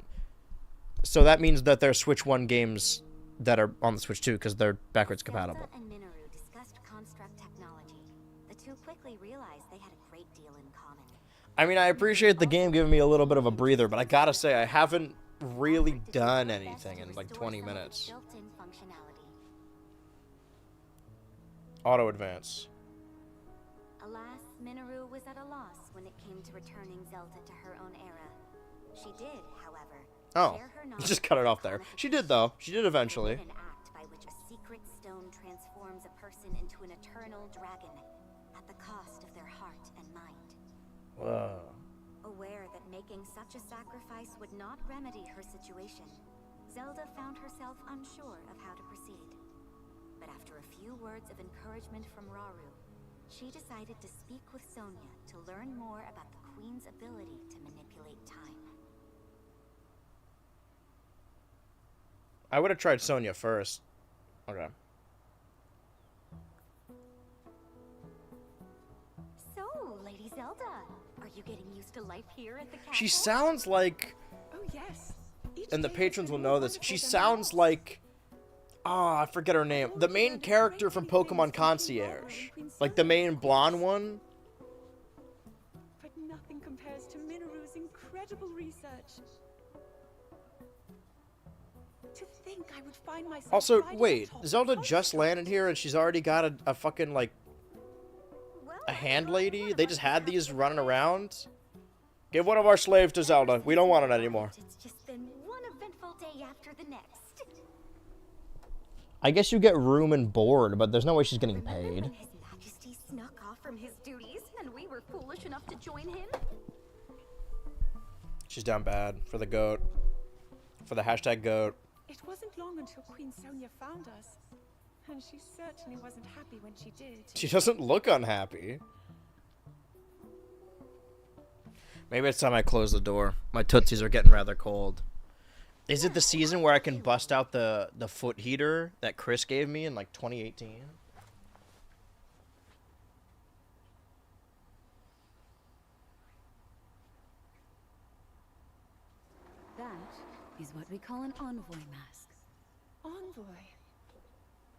So that means that they're Switch 1 games that are on the Switch 2 because they're backwards compatible. Zelda and Minoru discussed construct technology. The two quickly realized they had a great deal in common. I mean, I appreciate the game giving me a little bit of a breather, but I gotta say, I haven't really done anything in like 20 minutes. Built-in functionality. Auto advance. Alas, Minoru was at a loss when it came to returning Zelda to her own era. She did, however, Oh, share her knowledge just cut it of off there. comic She did, though. She did eventually. An act by which a secret stone transforms a person into an eternal dragon at the cost of their heart and mind. Whoa. Aware that making such a sacrifice would not remedy her situation, Zelda found herself unsure of how to proceed. But after a few words of encouragement from Rauru, she decided to speak with Sonia to learn more about the Queen's ability to manipulate time. I would have tried Sonya first. Okay. So, Lady Zelda, are you getting used to life here at the castle? She sounds like... Oh, yes. And the patrons will know this. She sounds like... Ah, I forget her name. The main character from Pokemon Concierge. Like the main blonde one. But nothing compares to Minoru's incredible research. To think I would find myself Also, right wait. on top Zelda of just landed here and she's already got a fucking, like... a hand lady? They just had these running around? Give one of our slaves to Zelda. We don't want it anymore. It's just been one eventful day after the next. I guess you get room and board, but there's no way she's getting paid. His Majesty snuck off from his duties, and we were foolish enough to join him. She's down bad for the goat. For the hashtag goat. It wasn't long until Queen Sonia found us. And she certainly wasn't happy when she did. She doesn't look unhappy. Maybe it's time I close the door. My tootsies are getting rather cold. Is it the season where I can bust out the foot heater that Chris gave me in like 2018? That is what we call an envoy mask. Envoy?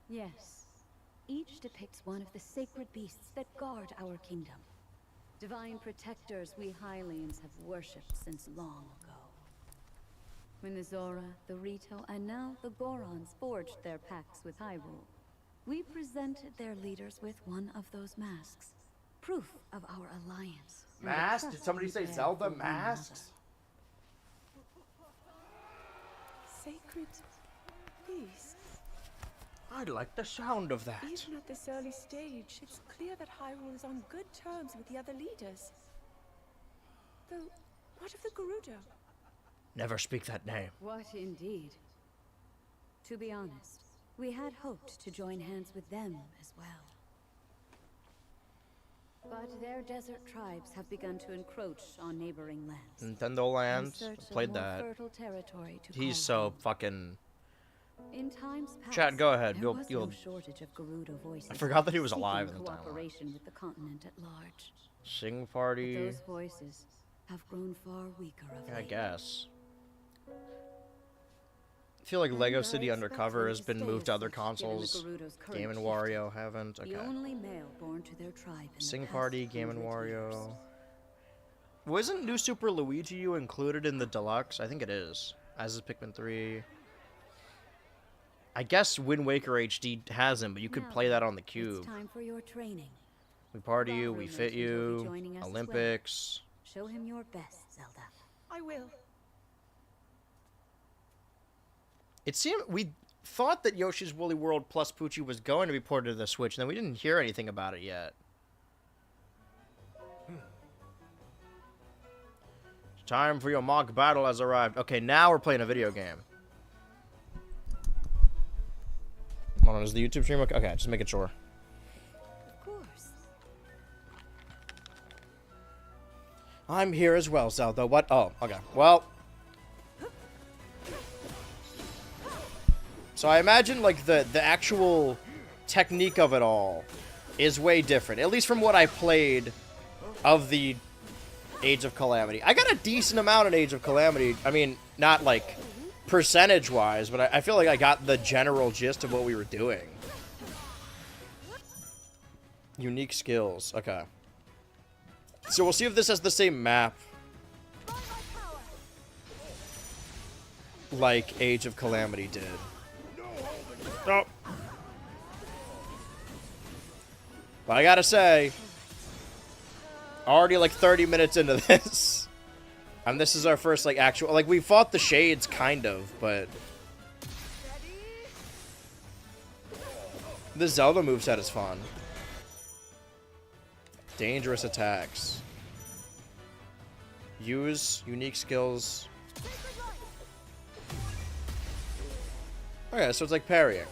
Yes. Each depicts one of the sacred beasts that guard our kingdom. Divine protectors we Hylians have worshipped since long ago. When the Zora, the Rito, and now the Gorons forged their pacts with Hyrule, we presented their leaders with one of those masks. Proof of our alliance. and the Masks? Did trust somebody we say bear Zelda for one another. masks? Sacred beasts? I like the sound of that. Even at this early stage, it's clear that Hyrule is on good terms with the other leaders. Though, what of the Gerudo? Never speak that name. What indeed? To be honest, we had hoped to join hands with them as well. But their desert tribes have begun to encroach on neighboring lands. Nintendo Land. In search of Played more that. fertile territory to He's call so fucking... In times past, Chat, go ahead. There was You'll... no shortage of Gerudo voices. I forgot that he was seeking alive in the timeline. cooperation with the continent at large. Sing But party. those voices have grown far weaker of Yeah, I late. guess. I feel like Lego City Undercover has been moved to other consoles. Game & Wario haven't. Okay. The only male born to their tribe in Sing the past Party, Game & 100 Wario. years. Wasn't New Super Luigi U included in the deluxe? I think it is. As is Pikmin 3. I guess Wind Waker HD hasn't, but you could play that on the Cube. It's time for your training. We party you, we Battle fit Legend will be you, joining us as well. Olympics. Show him your best, Zelda. I will. It seemed we thought that Yoshi's Woolly World plus Poochie was going to be ported to the Switch, and then we didn't hear anything about it yet. Time for your mock battle has arrived. Okay, now we're playing a video game. Hold on, is the YouTube stream okay? Okay, just making sure. Of course. I'm here as well, Zelda. What? Oh, okay. Well. So I imagine, like, the actual technique of it all is way different. At least from what I played of the Age of Calamity. I got a decent amount in Age of Calamity. I mean, not, like, percentage-wise, but I feel like I got the general gist of what we were doing. Unique skills. Okay. So we'll see if this has the same map like Age of Calamity did. Oh. But I gotta say, already like 30 minutes into this, and this is our first like actual, like we fought the Shades kind of, but the Zelda moveset is fun. Dangerous attacks. Use unique skills. Okay, so it's like parrying.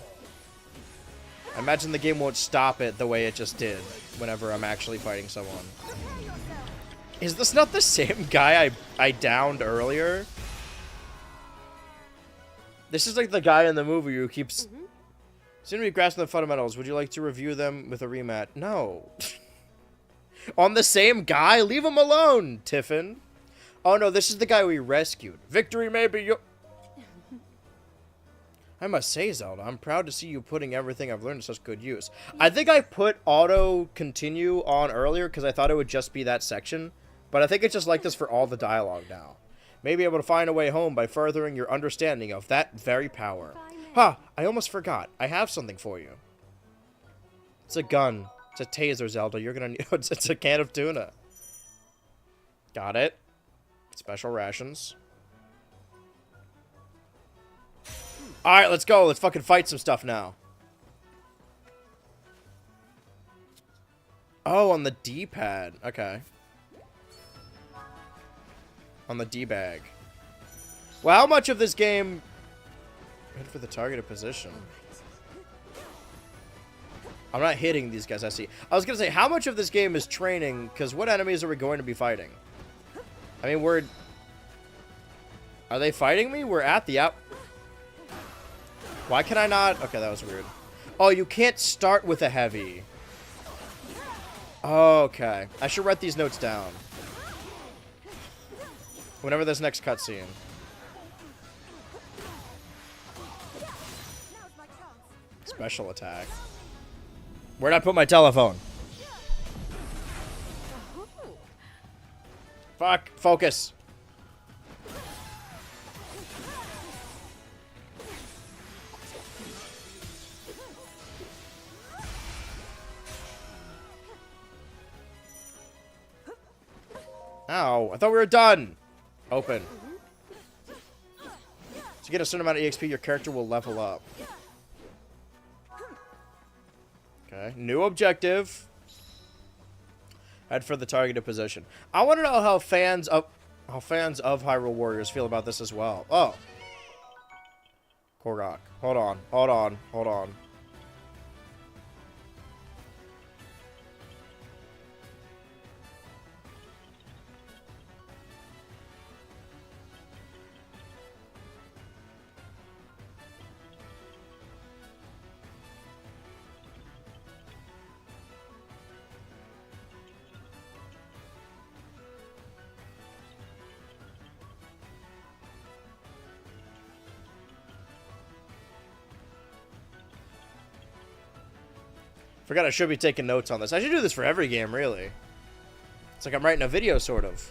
I imagine the game won't stop it the way it just did whenever I'm actually fighting someone. Is this not the same guy I downed earlier? This is like the guy in the movie who keeps... Seem to be grasping the fundamentals. Would you like to review them with a rematch? No. On the same guy? Leave him alone, Tiffin. Oh no, this is the guy we rescued. Victory may be your... I must say, Zelda, I'm proud to see you putting everything I've learned to such good use. I think I put auto continue on earlier because I thought it would just be that section. But I think it's just like this for all the dialogue now. May be able to find a way home by furthering your understanding of that very power. Ha! I almost forgot. I have something for you. It's a gun. It's a taser, Zelda. You're gonna need... It's a can of tuna. Got it. Special rations. Alright, let's go. Let's fucking fight some stuff now. Oh, on the D-pad. Okay. On the D-bag. Well, how much of this game... Head for the targeted position. I'm not hitting these guys, I see. I was going to say, how much of this game is training? Because what enemies are we going to be fighting? I mean, we're... Are they fighting me? We're at the out... Why can I not? Okay, that was weird. Oh, you can't start with a heavy. Okay. I should write these notes down. Whenever this next cutscene. Special attack. Where'd I put my telephone? Fuck. Focus. Ow, I thought we were done. Open. To get a certain amount of EXP, your character will level up. Okay, new objective. Head for the targeted position. I want to know how fans of Hyrule Warriors feel about this as well. Oh. Korok. Hold on, hold on, hold on. Forgot I should be taking notes on this. I should do this for every game, really. It's like I'm writing a video, sort of.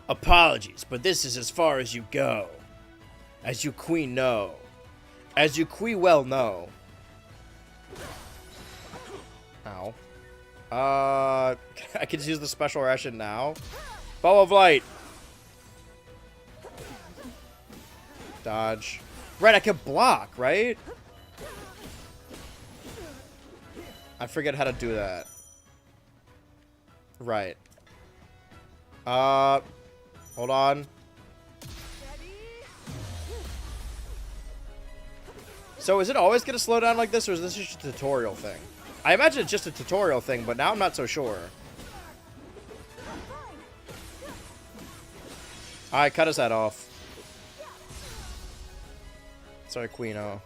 Apologies, but this is as far as you go. As you queen know. As you well know. Ow. I can just use the special ration now. Ball of light. Dodge. Right, I can block, right? I forget how to do that. Right. Hold on. So is it always going to slow down like this, or is this just a tutorial thing? I imagine it's just a tutorial thing, but now I'm not so sure. Alright, cut his head off. Sorry, Queeno.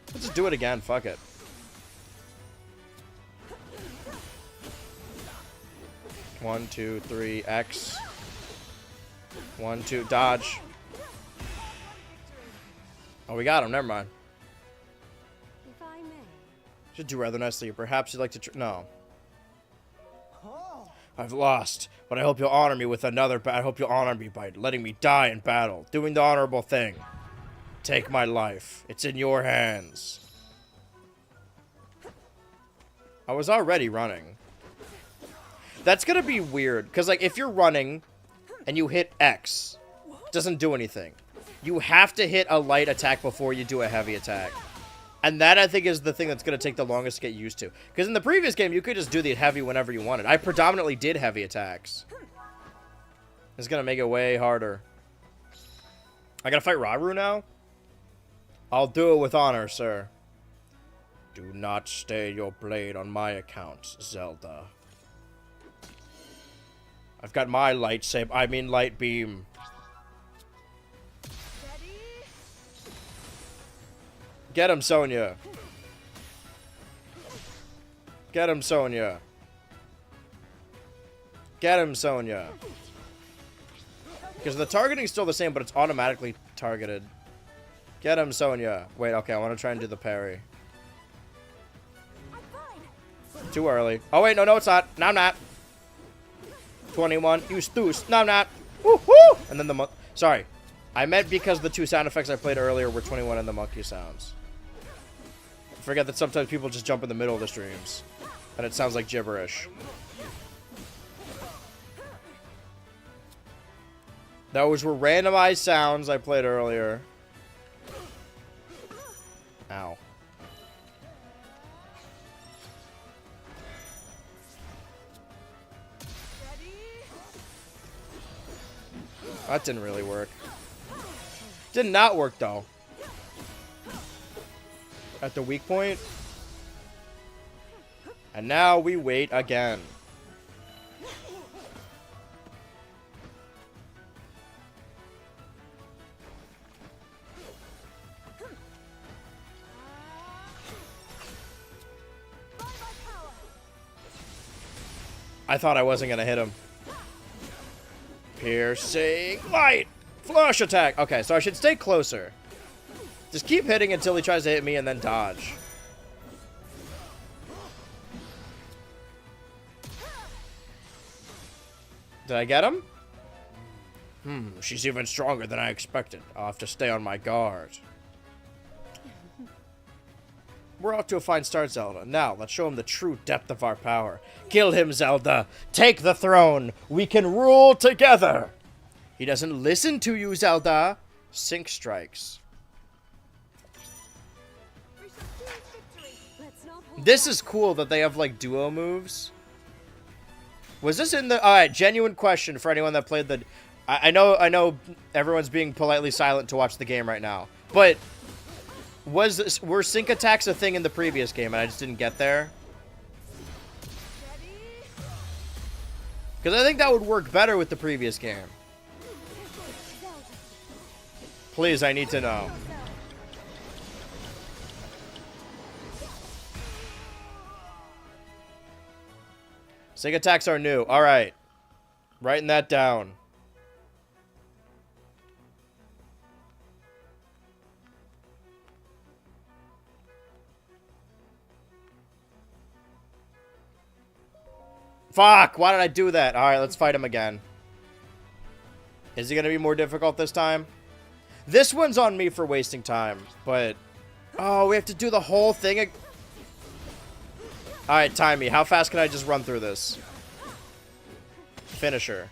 Let's just do it again, fuck it. One, two, three, X. 1, 2, dodge. Oh, we got him. Never mind. If I may. Should do rather nicely. Perhaps you'd like to. No. I've lost, but I hope you'll honor me with another. I hope you'll honor me by letting me die in battle, doing the honorable thing. Take my life. It's in your hands. I was already running. That's gonna be weird, because, like, if you're running and you hit X, it doesn't do anything. You have to hit a light attack before you do a heavy attack. And that, I think, is the thing that's gonna take the longest to get used to. Because in the previous game, you could just do the heavy whenever you wanted. I predominantly did heavy attacks. It's gonna make it way harder. I gotta fight Rauru now? I'll do it with honor, sir. Do not stay your blade on my account, Zelda. I've got my lightsaber. I mean light beam. Get him, Sonya. Get him, Sonya. Get him, Sonya. Because the targeting's still the same, but it's automatically targeted. Get him, Sonya. Wait, okay, I want to try and do the parry. Too early. Oh, wait, no, it's not. No, I'm not. 21. Use Thus. No, I'm not. Woo-hoo! And then the sorry. I meant because the two sound effects I played earlier were 21 and the monkey sounds. Forget that sometimes people just jump in the middle of the streams. And it sounds like gibberish. Those were randomized sounds I played earlier. Ow. That didn't really work. Did not work, though. At the weak point. And now we wait again. I thought I wasn't going to hit him. Piercing light! Flush attack! Okay, so I should stay closer. Just keep hitting until he tries to hit me and then dodge. Did I get him? She's even stronger than I expected. I'll have to stay on my guard. We're off to a fine start, Zelda. Now, let's show him the true depth of our power. Kill him, Zelda. Take the throne. We can rule together. He doesn't listen to you, Zelda. Sync strikes. This is cool that they have, like, duo moves. Was this in the... Alright, genuine question for anyone that played the... I know everyone's being politely silent to watch the game right now. But... Were sync attacks a thing in the previous game and I just didn't get there? Because I think that would work better with the previous game. Please, I need to know. Sync attacks are new. Alright. Writing that down. Fuck! Why did I do that? Alright, let's fight him again. Is it going to be more difficult this time? This one's on me for wasting time, but... Oh, we have to do the whole thing. Alright, time me. How fast can I just run through this? Finisher.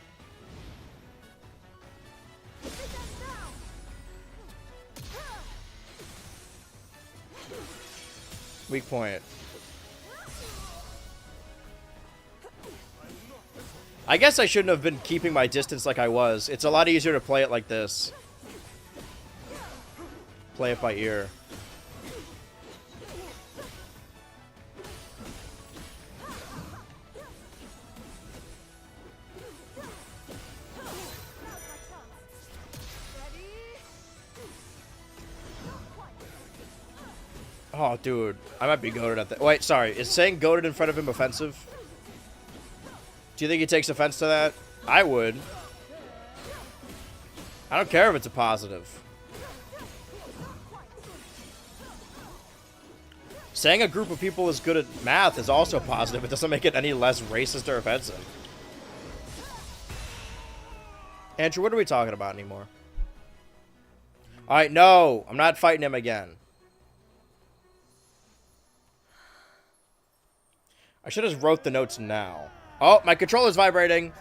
Weak point. I guess I shouldn't have been keeping my distance like I was. It's a lot easier to play it like this. Play it by ear. Oh, dude. I might be goated at that. Wait, sorry. Is saying goated in front of him offensive? Do you think he takes offense to that? I would. I don't care if it's a positive. Saying a group of people is good at math is also positive. It doesn't make it any less racist or offensive. Andrew, what are we talking about anymore? Alright, no. I'm not fighting him again. I should have wrote the notes now. Oh, my controller's vibrating.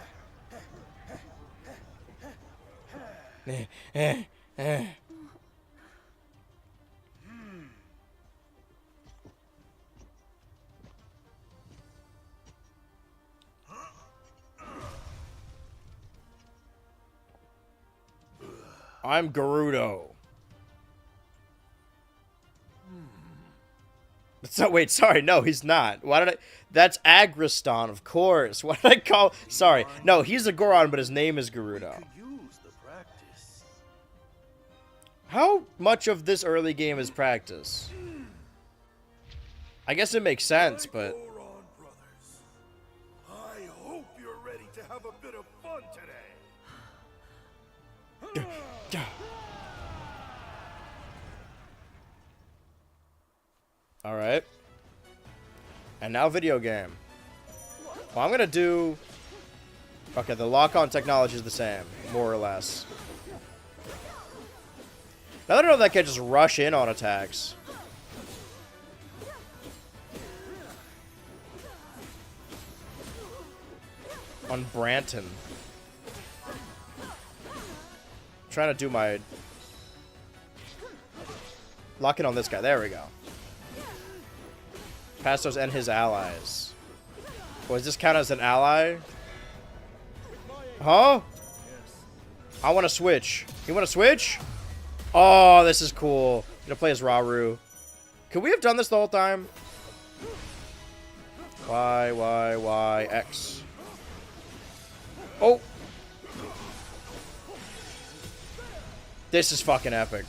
I'm Gerudo. So, wait, sorry, no, he's not. Why did I... That's Agriston, of course. What did I call... Sorry. No, he's a Goron, but his name is Gerudo. How much of this early game is practice? I guess it makes sense, but... I hope you're ready to have a bit of fun today. Alright. And now video game. Well, I'm gonna do... Okay, the lock-on technology is the same, more or less. Now that I know that can just rush in on attacks. On Branton. I'm trying to do my... Lock in on this guy. There we go. Pastos and his allies. Well, does this count as an ally? Huh? I want to switch. You want to switch? Oh, this is cool. I'm gonna play as Rauru. Could we have done this the whole time? Y, X. Oh! This is fucking epic.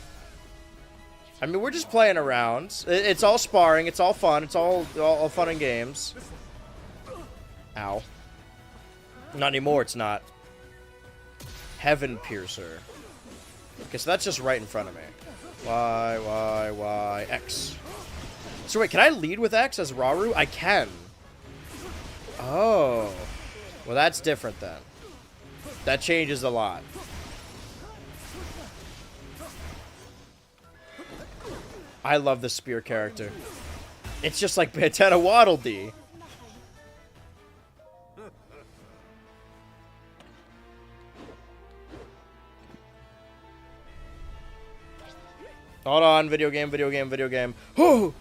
I mean, we're just playing around. It's all sparring. It's all fun. It's all fun and games. Ow. Not anymore, it's not. Heaven Piercer. Okay, so that's just right in front of me. Y, X. So wait, can I lead with X as Rauru? I can. Oh. Well, that's different then. That changes a lot. I love the spear character. It's just like Pantana Waddle Dee. Hold on, video game. Whew!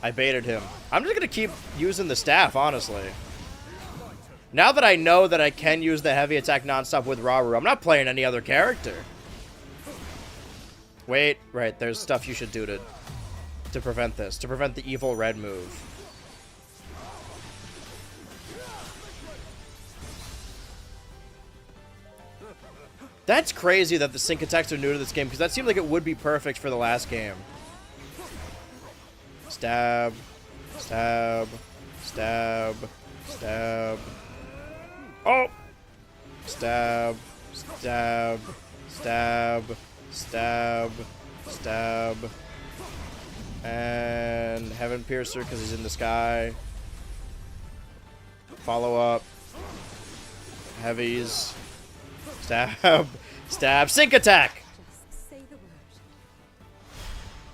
I baited him. I'm just gonna keep using the staff, honestly. Now that I know that I can use the heavy attack nonstop with Rauru, I'm not playing any other character. Wait, right, there's stuff you should do to prevent this. To prevent the evil red move. That's crazy that the sync attacks are new to this game, because that seemed like it would be perfect for the last game. Stab. Stab. Stab. Stab. Oh! Stab. Stab. Stab. Stab. Stab. And Heaven Piercer, because he's in the sky. Follow up. Heavies. Stab. Stab. Sync attack! Just say the word.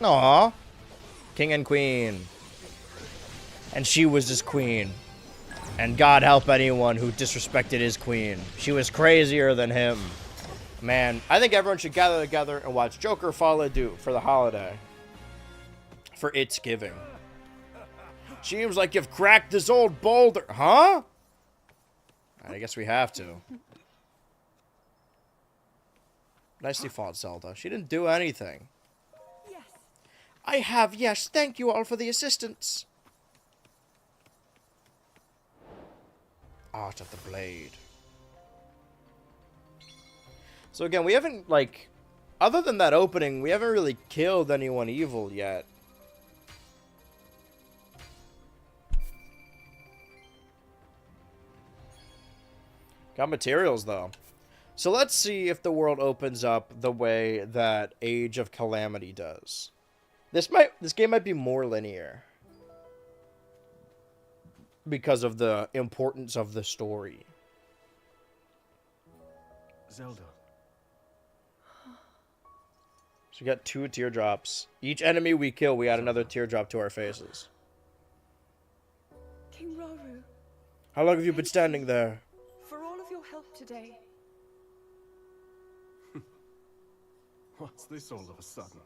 Aww. King and queen. And she was his queen. And God help anyone who disrespected his queen. She was crazier than him. Man, I think everyone should gather together and watch Joker Follow Dude for the holiday. For its giving. Seems like you've cracked this old boulder. Huh? I guess we have to. Nicely fought, Zelda. She didn't do anything. Yes. I have, yes. Thank you all for the assistance. Art of the Blade. So again, we haven't, like, other than that opening, we haven't really killed anyone evil yet. Got materials, though. So let's see if the world opens up the way that Age of Calamity does. This game might be more linear. Because of the importance of the story. Zelda. So we got 2 teardrops. Each enemy we kill, we add another teardrop to our faces. King Rauru, How long have you been standing there? for all of your help today. What's this all of a sudden?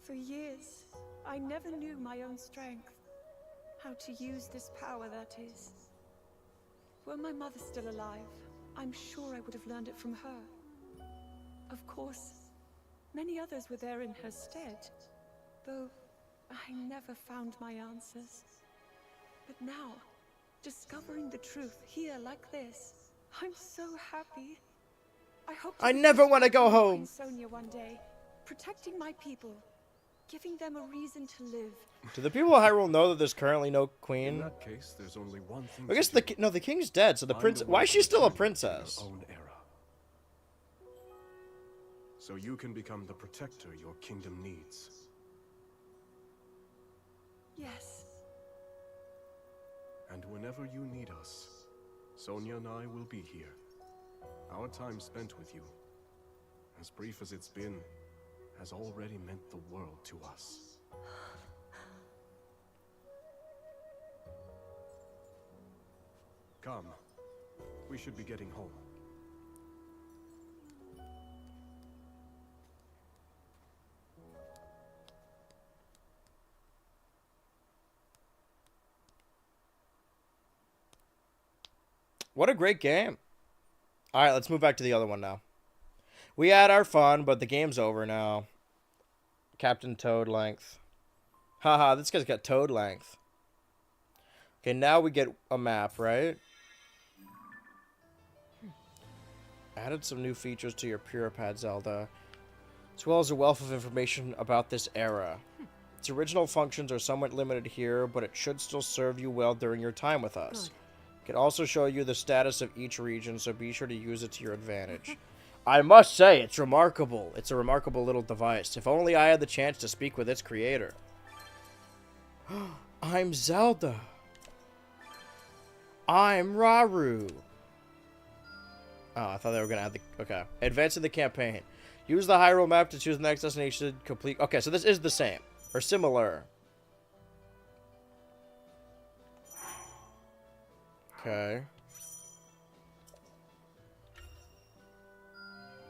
For years, I never knew my own strength. How to use this power, that is. Were my mother still alive, I'm sure I would have learned it from her. Of course, many others were there in her stead, though I never found my answers. But now, discovering the truth here like this, I'm so happy. I hope I never want to go home. Queen Sonia one day, protecting my people, giving them a reason to live. Do the people of Hyrule know that there's currently no In queen? that case, there's only one thing I guess to do. the king's dead, so the Find prince. a way Why is to she still a return to your princess? own era. So you can become the protector your kingdom needs. Yes. And whenever you need us, Sonia and I will be here. Our time spent with you, as brief as it's been, has already meant the world to us. Come. We should be getting home. What a great game. Alright, let's move back to the other one now. We had our fun, but the game's over now. Captain Toad length. Haha, this guy's got Toad length. Okay, now we get a map, right? Added some new features to your Pure Pad, Zelda, as well as a wealth of information about this era. Its original functions are somewhat limited here, but it should still serve you well during your time with us. It can also show you the status of each region, so be sure to use it to your advantage. I must say, it's remarkable. It's a remarkable little device. If only I had the chance to speak with its creator. I'm Zelda. I'm Rauru. Oh, I thought they were going to add the... Okay. Advance in the campaign. Use the Hyrule map to choose the next destination. Complete... Okay, so this is the same. Or similar. Okay.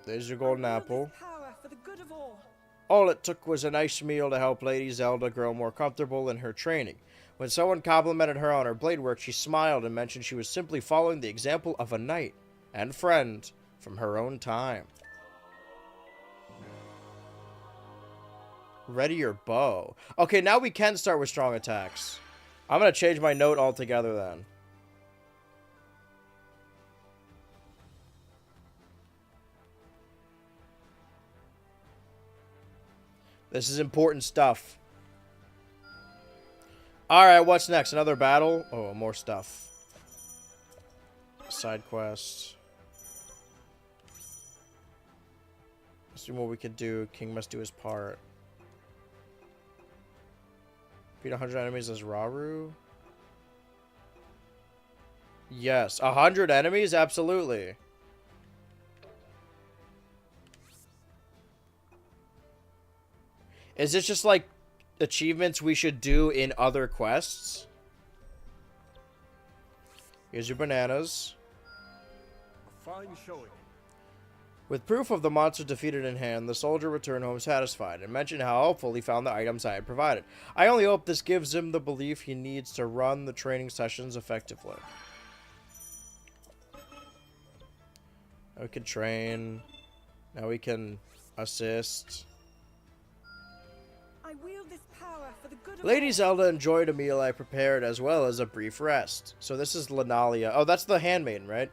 There's your golden apple. Power for the good of all. All it took was a nice meal to help Lady Zelda grow more comfortable in her training. When someone complimented her on her blade work, she smiled and mentioned she was simply following the example of a knight and friend from her own time. Ready your bow. Okay, now we can start with strong attacks. I'm going to change my note altogether then. This is important stuff. Alright, what's next? Another battle? Oh, more stuff. Side quests. See what we could do. King must do his part. Beat 100 enemies as Rauru. Yes, 100 enemies? Absolutely. Is this just like achievements we should do in other quests? Here's your bananas. A fine showing. With proof of the monster defeated in hand, the soldier returned home satisfied and mentioned how helpful he found the items I had provided. I only hope this gives him the belief he needs to run the training sessions effectively. Now we can train. Now we can assist. I wield this power for the good of Lady all. Zelda enjoyed a meal I prepared as well as a brief rest. So this is Lenalia. Oh, that's the handmaiden, right?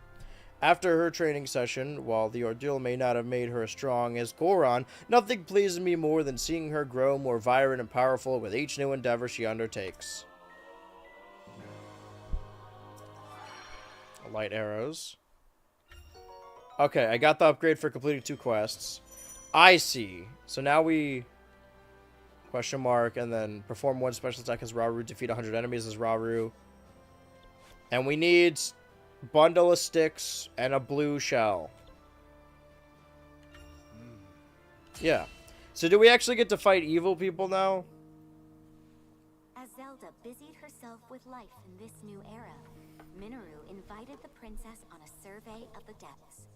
After her training session, while the ordeal may not have made her as strong as Goron, nothing pleases me more than seeing her grow more vibrant and powerful with each new endeavor she undertakes. Light arrows. Okay, I got the upgrade for completing 2 quests. I see. So now we... Question mark, and then perform 1 special attack as Rauru, defeat 100 enemies as Rauru. And we need... bundle of sticks and a blue shell. Yeah. So do we actually get to fight evil people now? As Zelda busied herself with life in this new era, Minoru invited the princess on a survey of the depths.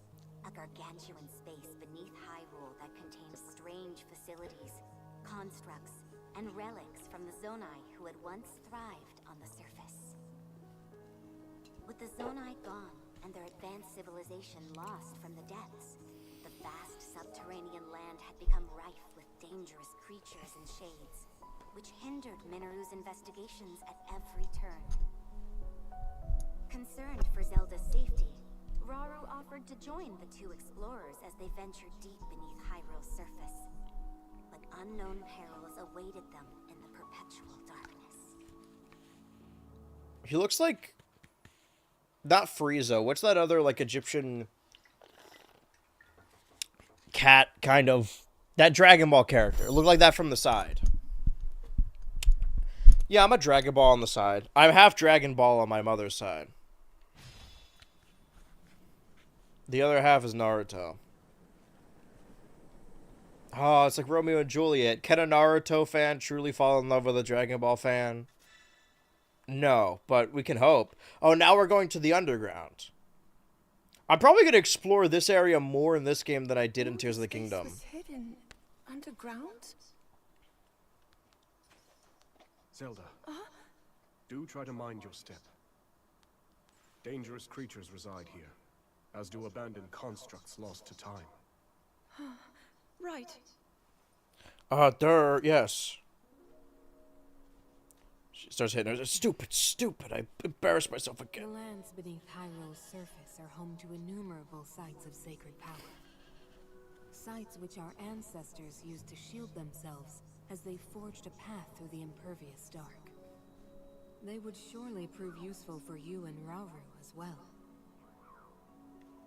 A gargantuan space beneath Hyrule that contains strange facilities, constructs, and relics from the Zonai who had once thrived on the surface. With the Zonai gone and their advanced civilization lost from the depths, the vast subterranean land had become rife with dangerous creatures and shades, which hindered Minoru's investigations at every turn. Concerned for Zelda's safety, Rauru offered to join the 2 explorers as they ventured deep beneath Hyrule's surface. But unknown perils awaited them in the perpetual darkness. He looks like... Not Frieza. What's that other, like, Egyptian... cat, kind of... That Dragon Ball character. It looked like that from the side. Yeah, I'm a Dragon Ball on the side. I'm half Dragon Ball on my mother's side. The other half is Naruto. Oh, it's like Romeo and Juliet. Can a Naruto fan truly fall in love with a Dragon Ball fan? No, but we can hope. Oh, now we're going to the underground. I'm probably going to explore this area more in this game than I did in Tears of the Kingdom. Was hidden underground? Zelda, do try to mind your step. Dangerous creatures reside here, as do abandoned constructs lost to time. Right. Yes. She starts hitting her. Stupid, stupid. I embarrassed myself The again. lands beneath Hyrule's surface are home to innumerable sites of sacred power. Sites which our ancestors used to shield themselves as they forged a path through the impervious dark. They would surely prove useful for you and Rauru as well.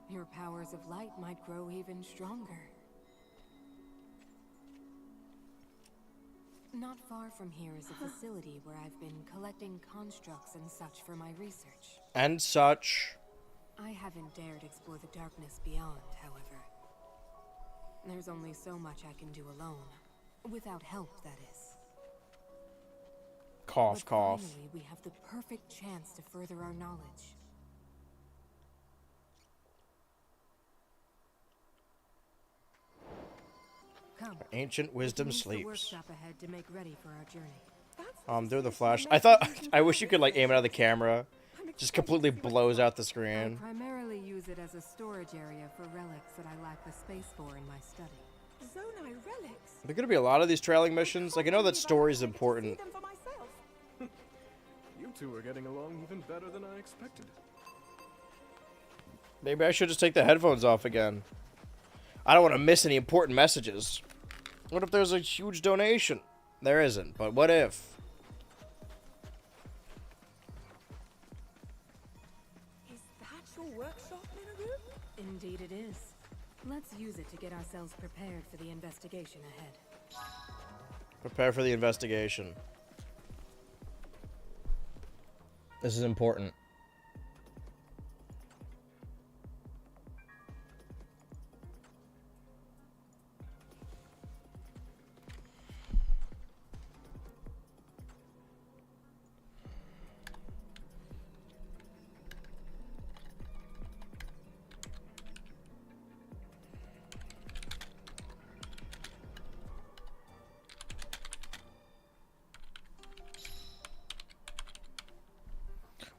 Your powers of light might grow even stronger. Not far from here is a facility where I've been collecting constructs and such for my research. And such. I haven't dared explore the darkness beyond, however. There's only so much I can do alone. Without help, that is. Cough, But cough. finally, we have the perfect chance to further our knowledge. Come. Ancient wisdom We can use the sleeps. workshop ahead to make ready for our journey. They're the flash. I wish you could, like, aim it out of the camera. Just completely blows out the I screen. primarily use it as a storage area for relics that I lack the space for in my study. Zonai relics. There gonna be a lot of these trailing missions. Like, I know that story's important. See them for myself. You two are getting along even better than I expected. Maybe I should just take the headphones off again. I don't want to miss any important messages. What if there's a huge donation? There isn't, but what if? Is that your workshop, Minoru? Indeed it is. Let's use it to get ourselves prepared for the investigation ahead. Prepare for the investigation. This is important.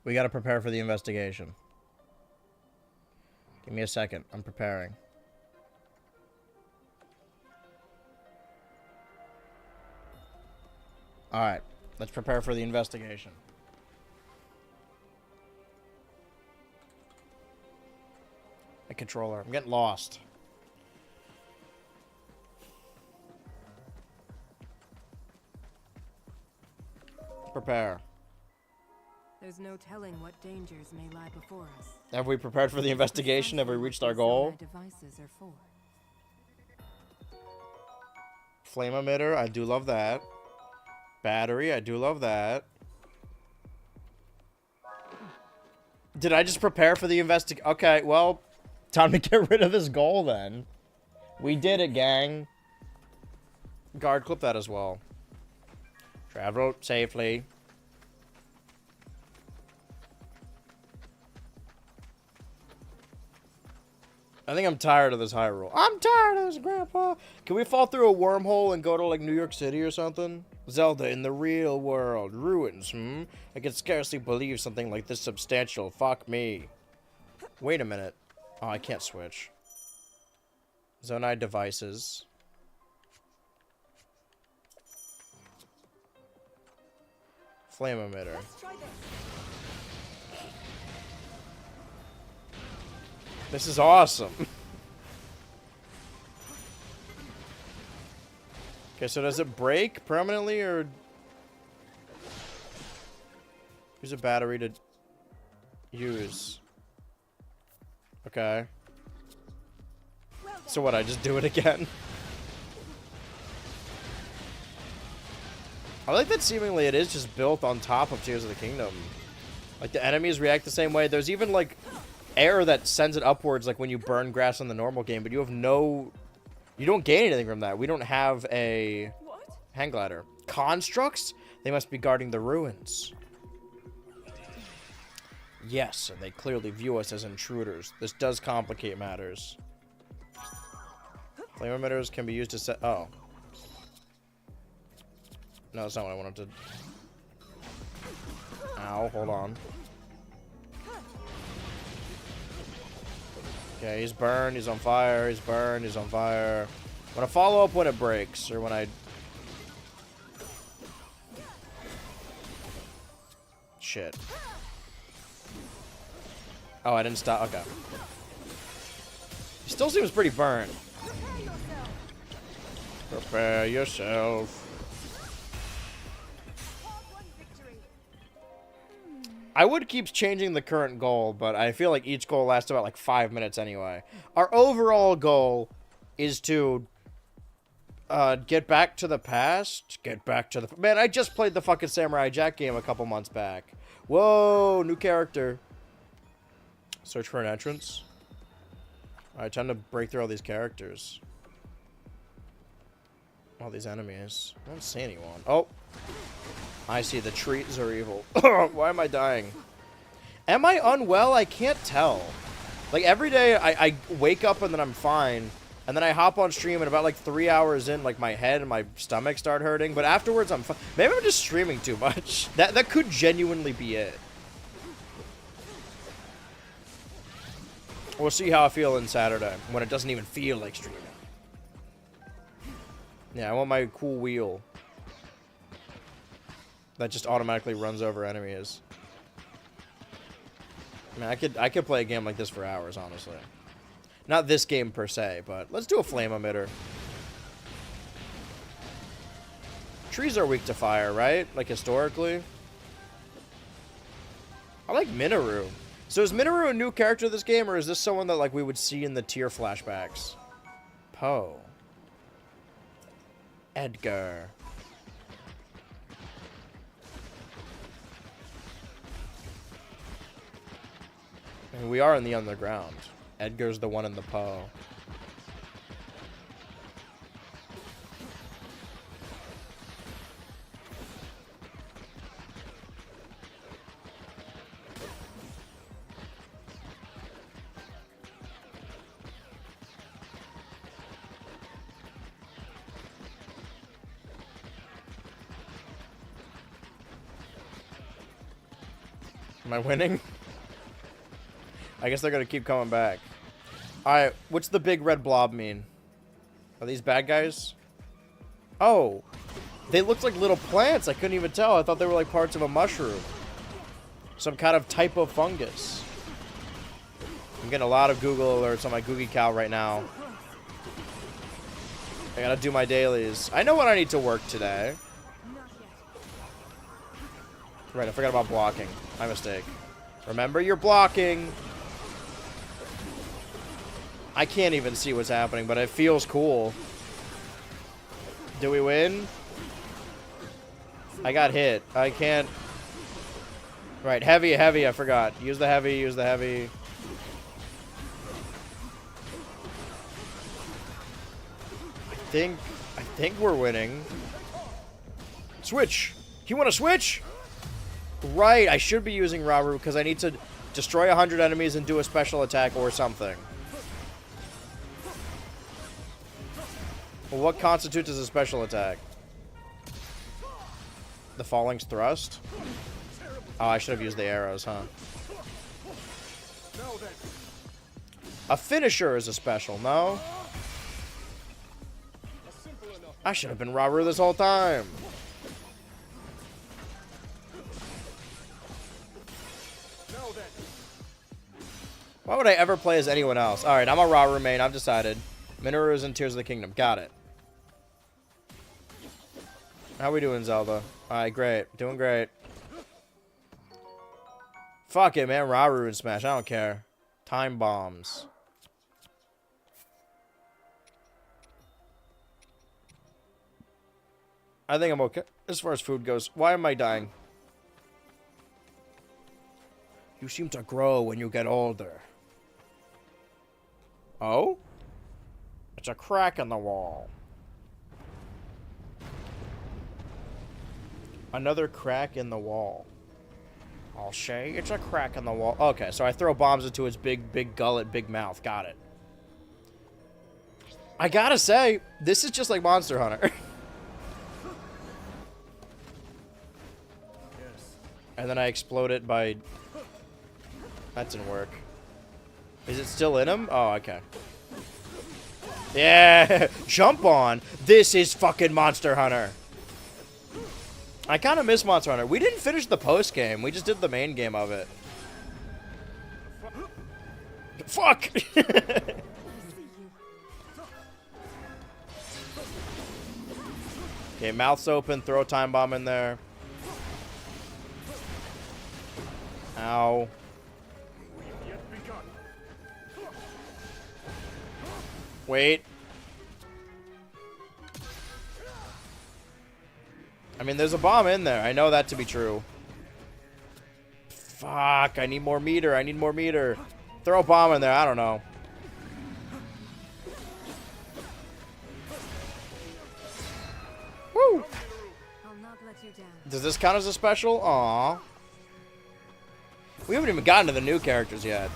We gotta prepare for the investigation. Give me a second. I'm preparing. Alright. Let's prepare for the investigation. A controller. I'm getting lost. Prepare. There's no telling what dangers may lie before us. Have we prepared for the investigation? Have we reached our goal? Devices are for. Flame emitter, I do love that. Battery, I do love that. Did I just prepare for the Okay, well, time to get rid of this goal then. We did it, gang. Guard, clip that as well. Travel safely. I think I'm tired of this Hyrule. I'm tired of this, Grandpa. Can we fall through a wormhole and go to, like, New York City or something? Zelda in the real world. Ruins, I can scarcely believe something like this substantial. Fuck me. Wait a minute. Oh, I can't switch. Zonai devices. Flame emitter. This is awesome. Okay, so does it break permanently or use a battery to use? Okay. So what, I just do it again? I like that seemingly it is just built on top of Tears of the Kingdom. Like the enemies react the same way. There's even like air that sends it upwards, like when you burn grass on the normal game, but you have no... You don't gain anything from that. We don't have a hang glider. Constructs? They must be guarding the ruins. Yes, and they clearly view us as intruders. This does complicate matters. Flame emitters can be used to set... Oh. No, that's not what I wanted to... Ow, hold on. Okay, he's burned, he's on fire, he's burned, he's on fire. I'm gonna follow up when it breaks, or when I... Shit. Oh, I didn't stop, okay. He still seems pretty burned. Prepare yourself. I would keep changing the current goal, but I feel like each goal lasts about like 5 minutes anyway. Our overall goal is to get back to the past. Get back to the... Man, I just played the fucking Samurai Jack game a couple months back. Whoa, new character. Search for an entrance. Alright, time to break through all these characters. All these enemies. I don't see anyone. Oh. I see, the trees are evil. Why am I dying? Am I unwell? I can't tell. Like, every day I wake up and then I'm fine. And then I hop on stream and about like 3 hours in, like my head and my stomach start hurting. But afterwards I'm fine. Maybe I'm just streaming too much. That could genuinely be it. We'll see how I feel on Saturday when it doesn't even feel like streaming. Yeah, I want my cool wheel that just automatically runs over enemies. I mean, I could play a game like this for hours, honestly. Not this game per se, but let's do a flame emitter. Trees are weak to fire, right? Like historically. I like Minoru. So is Minoru a new character in this game, or is this someone that like we would see in the tier flashbacks? Poe. Edgar. I mean, we are in the underground. Edgar's the one in the Poe. Am I winning? I guess they're gonna keep coming back. Alright, what's the big red blob mean? Are these bad guys? Oh, they looked like little plants. I couldn't even tell. I thought they were like parts of a mushroom. Some kind of type of fungus. I'm getting a lot of Google alerts on my Googie Cow right now. I gotta do my dailies. I know what I need to work today. Right, I forgot about blocking. My mistake. Remember, you're blocking. I can't even see what's happening, but it feels cool. Do we win? I got hit. I can't. Right, heavy, heavy, I forgot. Use the heavy, use the heavy. I think we're winning. Switch! You want to switch? Right, I should be using Raru because I need to destroy 100 enemies and do a special attack or something. Well, what constitutes as a special attack? The Falling's Thrust? Oh, I should have used the arrows, huh? A finisher is a special, no? I should have been Raru this whole time. Why would I ever play as anyone else? Alright, I'm a Raru main. I've decided. Minoru's in Tears of the Kingdom. Got it. How we doing, Zelda? Alright, great. Doing great. Fuck it, man. Raru and Smash. I don't care. Time bombs. I think I'm okay as far as food goes. Why am I dying? You seem to grow when you get older. Oh? It's a crack in the wall. Another crack in the wall. I'll say it's a crack in the wall. Okay, so I throw bombs into its big gullet, big mouth. Got it. I gotta say, this is just like Monster Hunter. And then I explode it by... That didn't work. Is it still in him? Oh, okay. Yeah! Jump on! This is fucking Monster Hunter! I kind of miss Monster Hunter. We didn't finish the post-game. We just did the main game of it. Fuck! Okay, mouth's open. Throw a time bomb in there. Ow. Wait. I mean, there's a bomb in there. I know that to be true. Fuck, I need more meter. I need more meter. Throw a bomb in there. I don't know. Woo! I'll not let you down. Does this count as a special? Aww. We haven't even gotten to the new characters yet.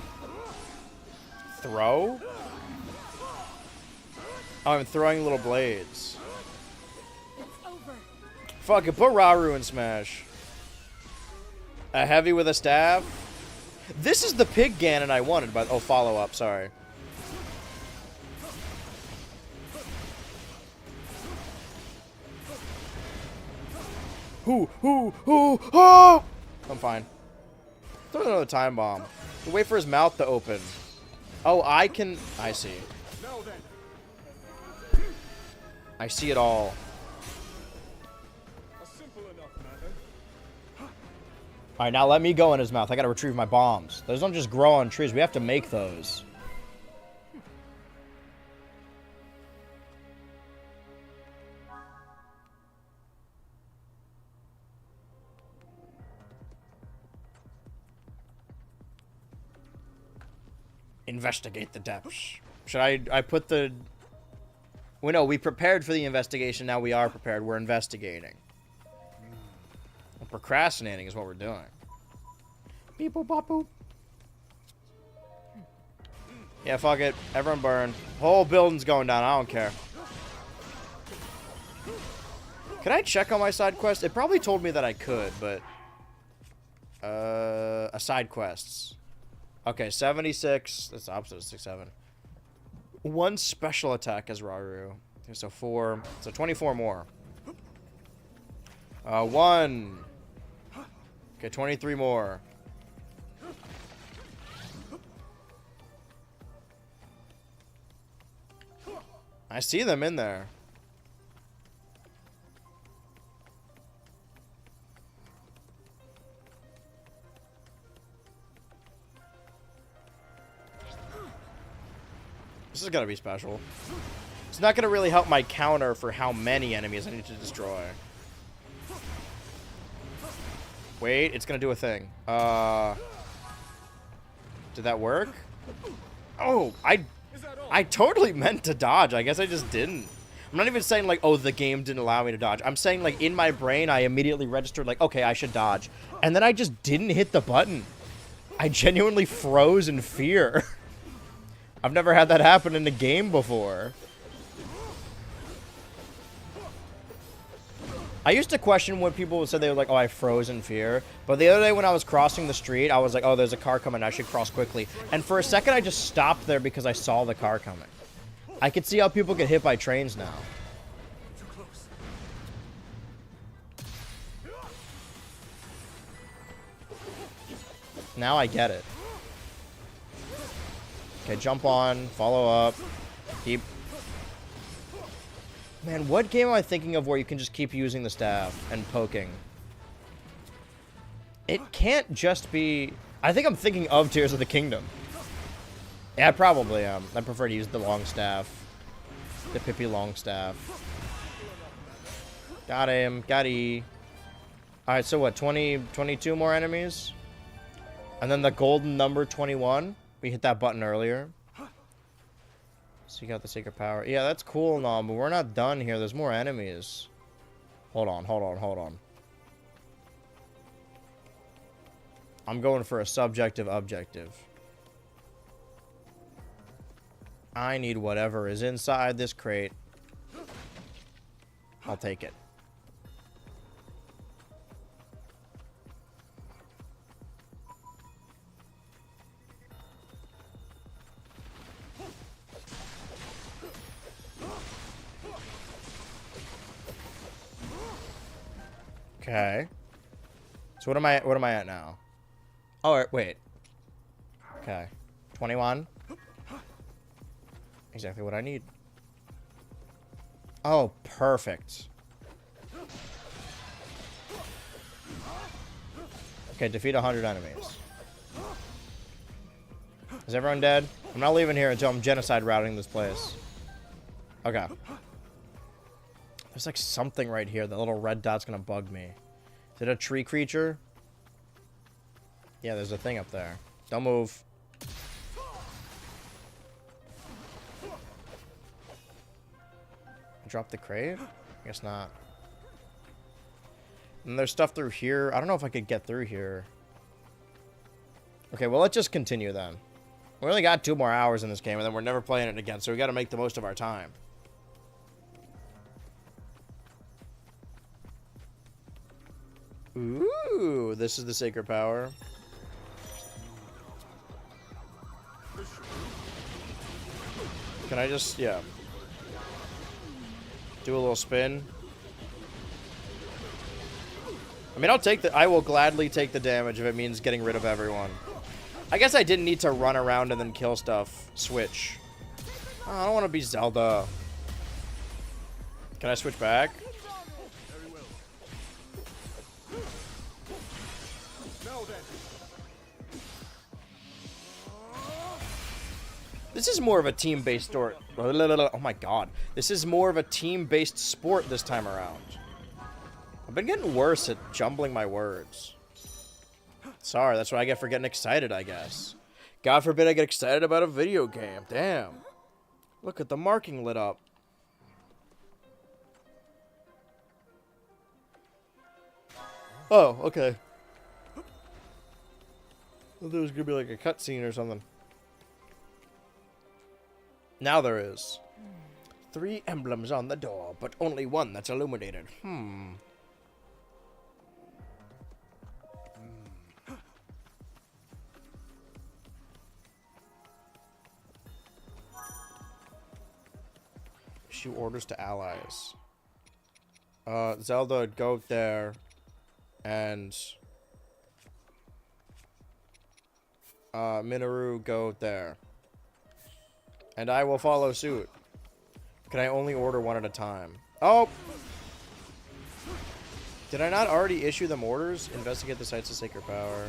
Throw? Oh, I'm throwing little blades. Fuck it, put Raru in Smash. A heavy with a staff? This is the pig Ganon I wanted, but oh, follow up, sorry. Oh! I'm fine. Throw another time bomb. Wait for his mouth to open. Oh, I can... I see. I see it all. All right, now let me go in his mouth. I gotta retrieve my bombs. Those don't just grow on trees. We have to make those. Investigate the depths. Should I put the... Well, no, we prepared for the investigation. Now we are prepared. We're investigating. Procrastinating is what we're doing. Beep boop bop boop. Yeah, fuck it. Everyone burn. Whole building's going down. I don't care. Can I check on my side quest? It probably told me that I could, but... side quests. Okay, 76. That's the opposite of 67. 1 special attack as Raru. So 4. So 24 more. 1. Okay, 23 more. I see them in there. This is gonna be special. It's not gonna really help my counter for how many enemies I need to destroy. Wait, it's gonna do a thing. Did that work? Oh, I totally meant to dodge. I guess I just didn't. I'm not even saying like, oh, the game didn't allow me to dodge. I'm saying like in my brain, I immediately registered like, okay, I should dodge. And then I just didn't hit the button. I genuinely froze in fear. I've never had that happen in a game before. I used to question when people said they were like, oh, I froze in fear. But the other day when I was crossing the street, I was like, oh, there's a car coming. I should cross quickly. And for a second, I just stopped there because I saw the car coming. I could see how people get hit by trains now. Too close. Now I get it. Okay, jump on, follow up, keep... Man, what game am I thinking of where you can just keep using the staff and poking? It can't just be... I think I'm thinking of Tears of the Kingdom. Yeah, I probably am. I prefer to use the long staff. The Pippi long staff. Got him. Got E. Alright, so what? 22 more enemies? And then the golden number 21? We hit that button earlier. So you got the sacred power. Yeah, that's cool and all, but we're not done here. There's more enemies. Hold on, hold on, hold on. I'm going for a subjective objective. I need whatever is inside this crate. I'll take it. Okay. So what am I at now? Oh, wait. Okay. 21. Exactly what I need. Oh, perfect. Okay, defeat 100 enemies. Is everyone dead? I'm not leaving here until I'm genocide routing this place. Okay. There's like something right here. The little red dot's gonna bug me. Is it a tree creature? Yeah, there's a thing up there. Don't move. Drop the crate? I guess not. And there's stuff through here. I don't know if I could get through here. Okay, well, let's just continue then. We only got 2 more hours in this game, and then we're never playing it again, so we gotta make the most of our time. Ooh, this is the sacred power. Can I just, yeah. Do a little spin. I mean, I will gladly take the damage if it means getting rid of everyone. I guess I didn't need to run around and then kill stuff. Switch. Oh, I don't want to be Zelda. Can I switch back? This is more of a team-based sport. Oh my god. This is more of a team-based sport this time around. I've been getting worse at jumbling my words. Sorry, that's what I get for getting excited, I guess. God forbid I get excited about a video game. Damn. Look at the marking lit up. Oh, okay. I thought there was gonna be like a cutscene or something. Now there is. 3 emblems on the door, but only one that's illuminated. Issue orders to allies. Zelda, go there. And Minoru, go there. And I will follow suit. Can I only order one at a time? Oh! Did I not already issue them orders? Investigate the sites of sacred power.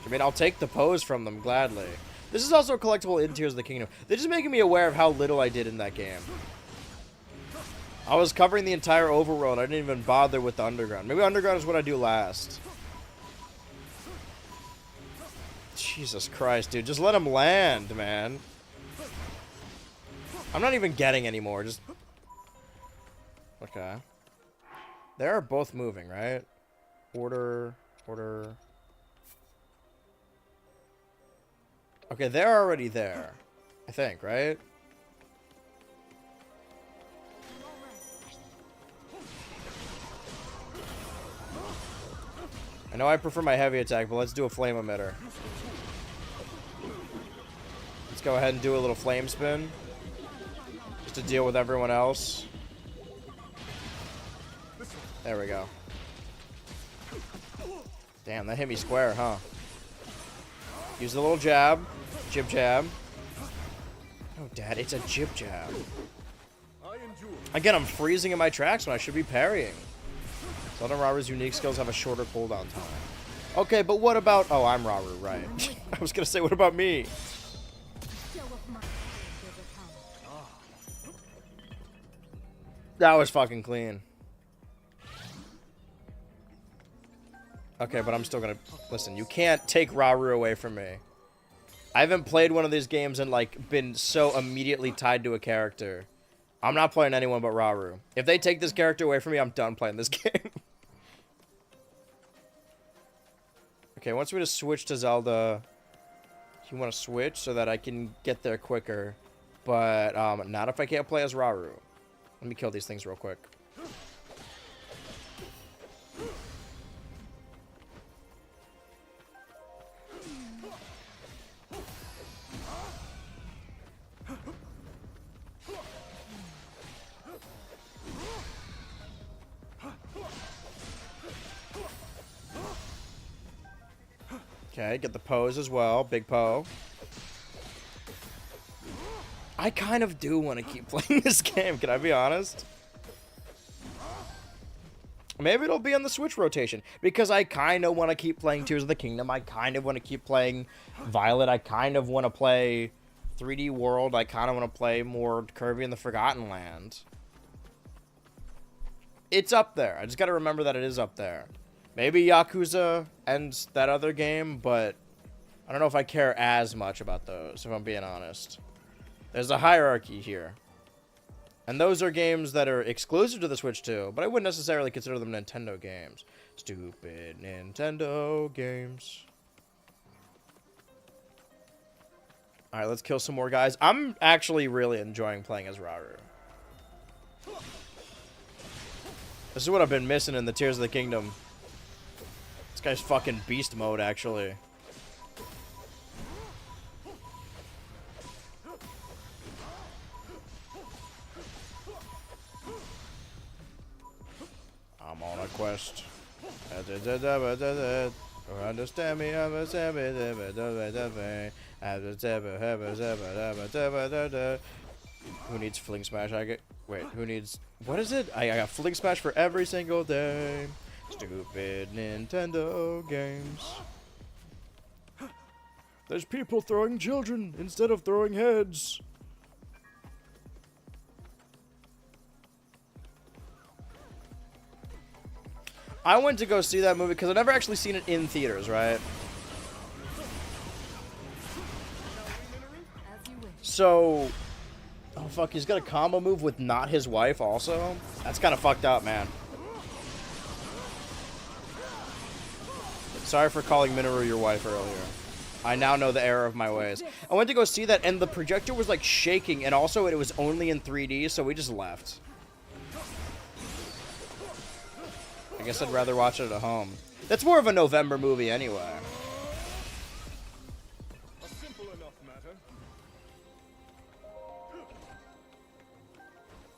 I mean, I'll take the pose from them gladly. This is also collectible in Tears of the Kingdom. They're just making me aware of how little I did in that game. I was covering the entire overworld. I didn't even bother with the underground. Maybe underground is what I do last. Jesus Christ, dude. Just let him land, man. I'm not even getting anymore. Just... Okay. They are both moving, right? Order. Okay, they're already there. I think, right? I know I prefer my heavy attack, but let's do a flame emitter. Let's go ahead and do a little flame spin. Just to deal with everyone else. There we go. Damn, that hit me square, huh? Use the little jab. Jib jab. Oh, Dad, it's a jib jab. Again, I'm freezing in my tracks when I should be parrying. Zelda and Raru's unique skills have a shorter cooldown time. Okay, but what about... Oh, I'm Raru, right. I was gonna say, what about me? That was fucking clean. Okay, but I'm still gonna... Listen, you can't take Raru away from me. I haven't played one of these games and, like, been so immediately tied to a character. I'm not playing anyone but Raru. If they take this character away from me, I'm done playing this game. Okay, wants me to switch to Zelda. You want to switch so that I can get there quicker. But, not if I can't play as Raru. Let me kill these things real quick. Okay, get the pose as well. Big Poe. I kind of do want to keep playing this game, can I be honest? Maybe it'll be on the Switch rotation, because I kind of want to keep playing Tears of the Kingdom. I kind of want to keep playing Violet. I kind of want to play 3D World. I kind of want to play more Kirby and the Forgotten Land. It's up there. I just got to remember that it is up there. Maybe Yakuza and that other game, but I don't know if I care as much about those, if I'm being honest. There's a hierarchy here. And those are games that are exclusive to the Switch too, but I wouldn't necessarily consider them Nintendo games. Stupid Nintendo games. Alright, let's kill some more guys. I'm actually really enjoying playing as Raru. This is what I've been missing in the Tears of the Kingdom. This guy's fucking beast mode, actually. I'm on a quest. Understand me, who needs Fling Smash? Wait, who needs... What is it? I got Fling Smash for every single day. Stupid Nintendo games. There's people throwing children instead of throwing heads. I went to go see that movie because I've never actually seen it in theaters, right? So, oh fuck, he's got a combo move with not his wife also? That's kind of fucked up, man. Sorry for calling Minoru your wife earlier. I now know the error of my ways. I went to go see that, and the projector was, like, shaking, and also it was only in 3D, so we just left. I guess I'd rather watch it at home. That's more of a November movie anyway. A simple enough matter.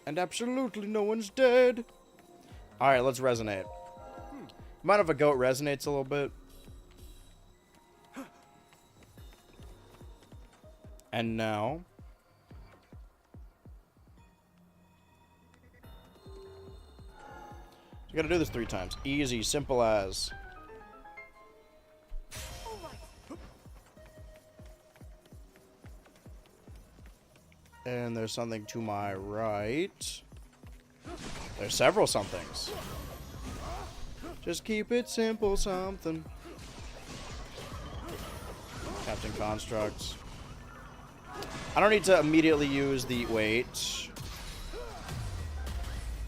And absolutely no one's dead. Alright, let's resonate. Mind if a goat resonates a little bit? And now... you gotta do this 3 times. Easy, simple as. And there's something to my right. There's several somethings. Just keep it simple, something. Captain Constructs. I don't need to immediately use the... wait. I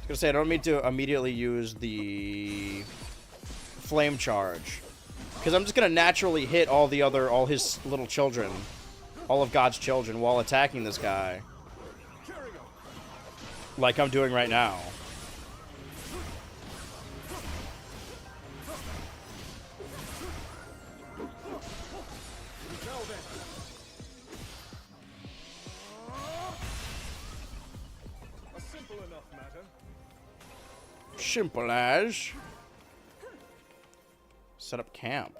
was gonna say, I don't need to immediately use the flame charge. Because I'm just gonna naturally hit all his little children. All of God's children while attacking this guy. Like I'm doing right now. Simple as. Set up camp.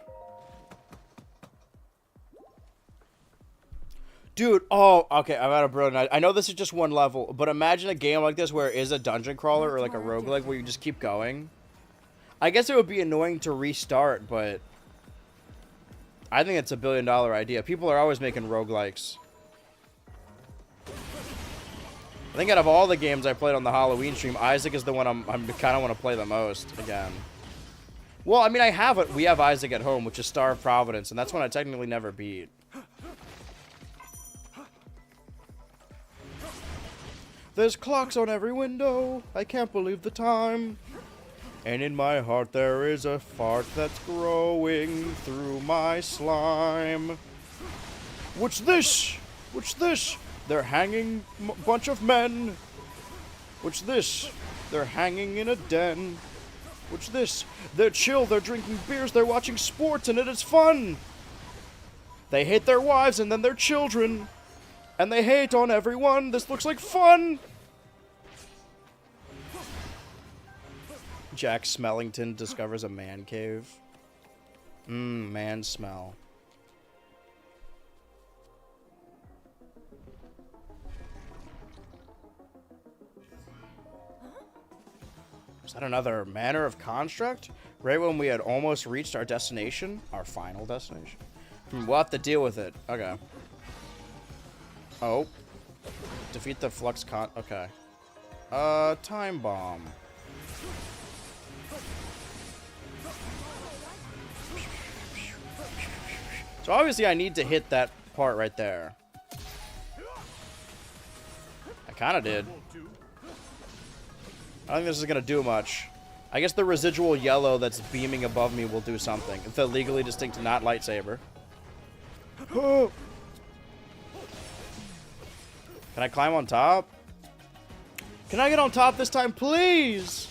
Dude, oh, okay, I've had a brilliant idea. I know this is just one level, but imagine a game like this where it is a dungeon crawler or like a roguelike where you just keep going. I guess it would be annoying to restart, but I think it's a $1 billion idea. People are always making roguelikes. I think out of all the games I played on the Halloween stream, Isaac is the one I'm kind of want to play the most again. Well, I mean, we have Isaac at home, which is Star of Providence, and that's one I technically never beat. There's clocks on every window. I can't believe the time. And in my heart there is a fart that's growing through my slime. What's this? What's this? They're hanging a bunch of men. What's this? They're hanging in a den. What's this? They're chill, they're drinking beers, they're watching sports, and it is fun. They hate their wives and then their children. And they hate on everyone. This looks like fun. Jack Smellington discovers a man cave. Man smell. Is that another manner of construct? Right when we had almost reached our destination? Our final destination? We'll have to deal with it. Okay. Oh. Defeat the flux okay. Time bomb. So obviously I need to hit that part right there. I kind of did. I don't think this is going to do much. I guess the residual yellow that's beaming above me will do something. It's a legally distinct not lightsaber. Oh. Can I climb on top? Can I get on top this time, please?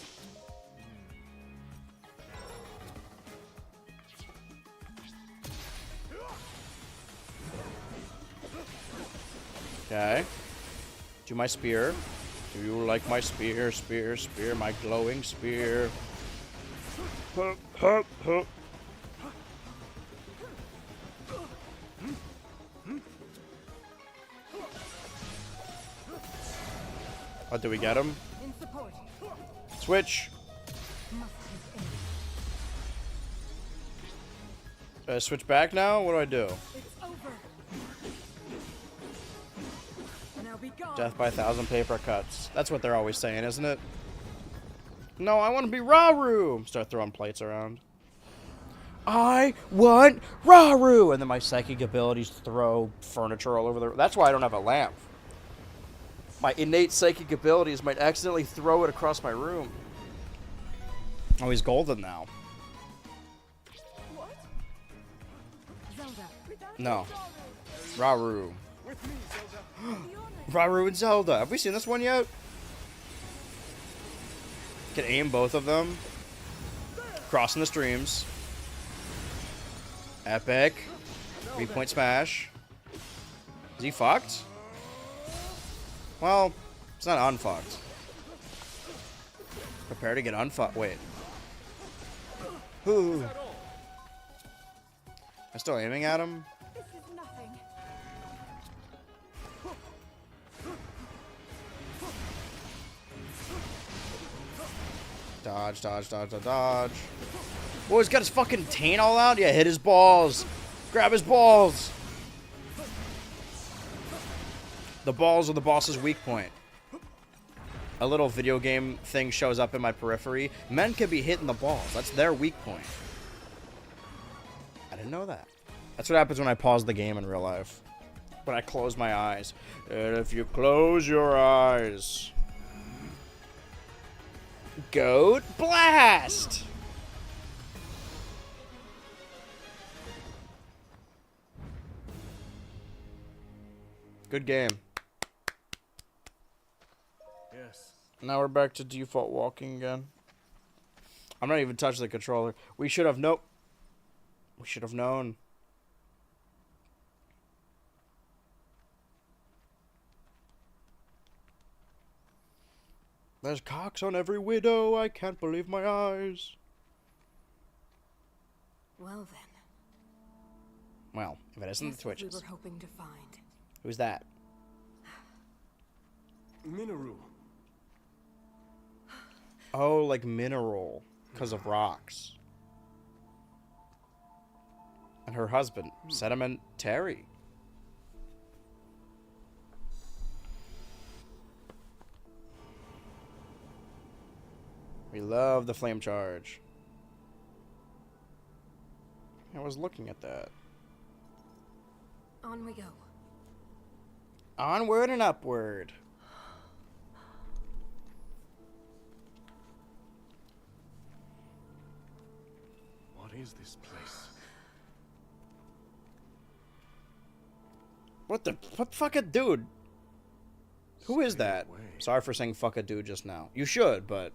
Okay. Do my spear. Do you like my spear, spear, spear, my glowing spear? Hup, hup, hup. Oh, do we get him? Switch. Switch back now? What do I do? Death by 1,000 paper cuts. That's what they're always saying, isn't it? No, I want to be Raru. Start throwing plates around. I want Raru! And then my psychic abilities throw furniture all over the... That's why I don't have a lamp. My innate psychic abilities might accidentally throw it across my room. Oh, he's golden now. No. Raru. Raru and Zelda. Have we seen this one yet? Can aim both of them. Crossing the streams. Epic. 3-point smash. Is he fucked? Well, it's not unfucked. Prepare to get unfucked. Wait. Ooh. I'm still aiming at him. Dodge, dodge, dodge, dodge, dodge. Oh, he's got his fucking taint all out? Yeah, hit his balls. Grab his balls. The balls are the boss's weak point. A little video game thing shows up in my periphery. Men can be hitting the balls. That's their weak point. I didn't know that. That's what happens when I pause the game in real life. When I close my eyes. And if you close your eyes... Goat Blast! Good game. Yes. Now we're back to default walking again. I'm not even touching the controller. We should have We should have known. There's cocks on every widow. I can't believe my eyes. Well then. Well, if it isn't the Twitches. We were hoping to find. Who's that? Minoru. Oh, like mineral. Because of rocks. And her husband, Sedimentary. We love the flame charge. I was looking at that. On we go. Onward and upward. What is this place? What fucking dude? Who is that? Sorry for saying fuck a dude just now. You should, but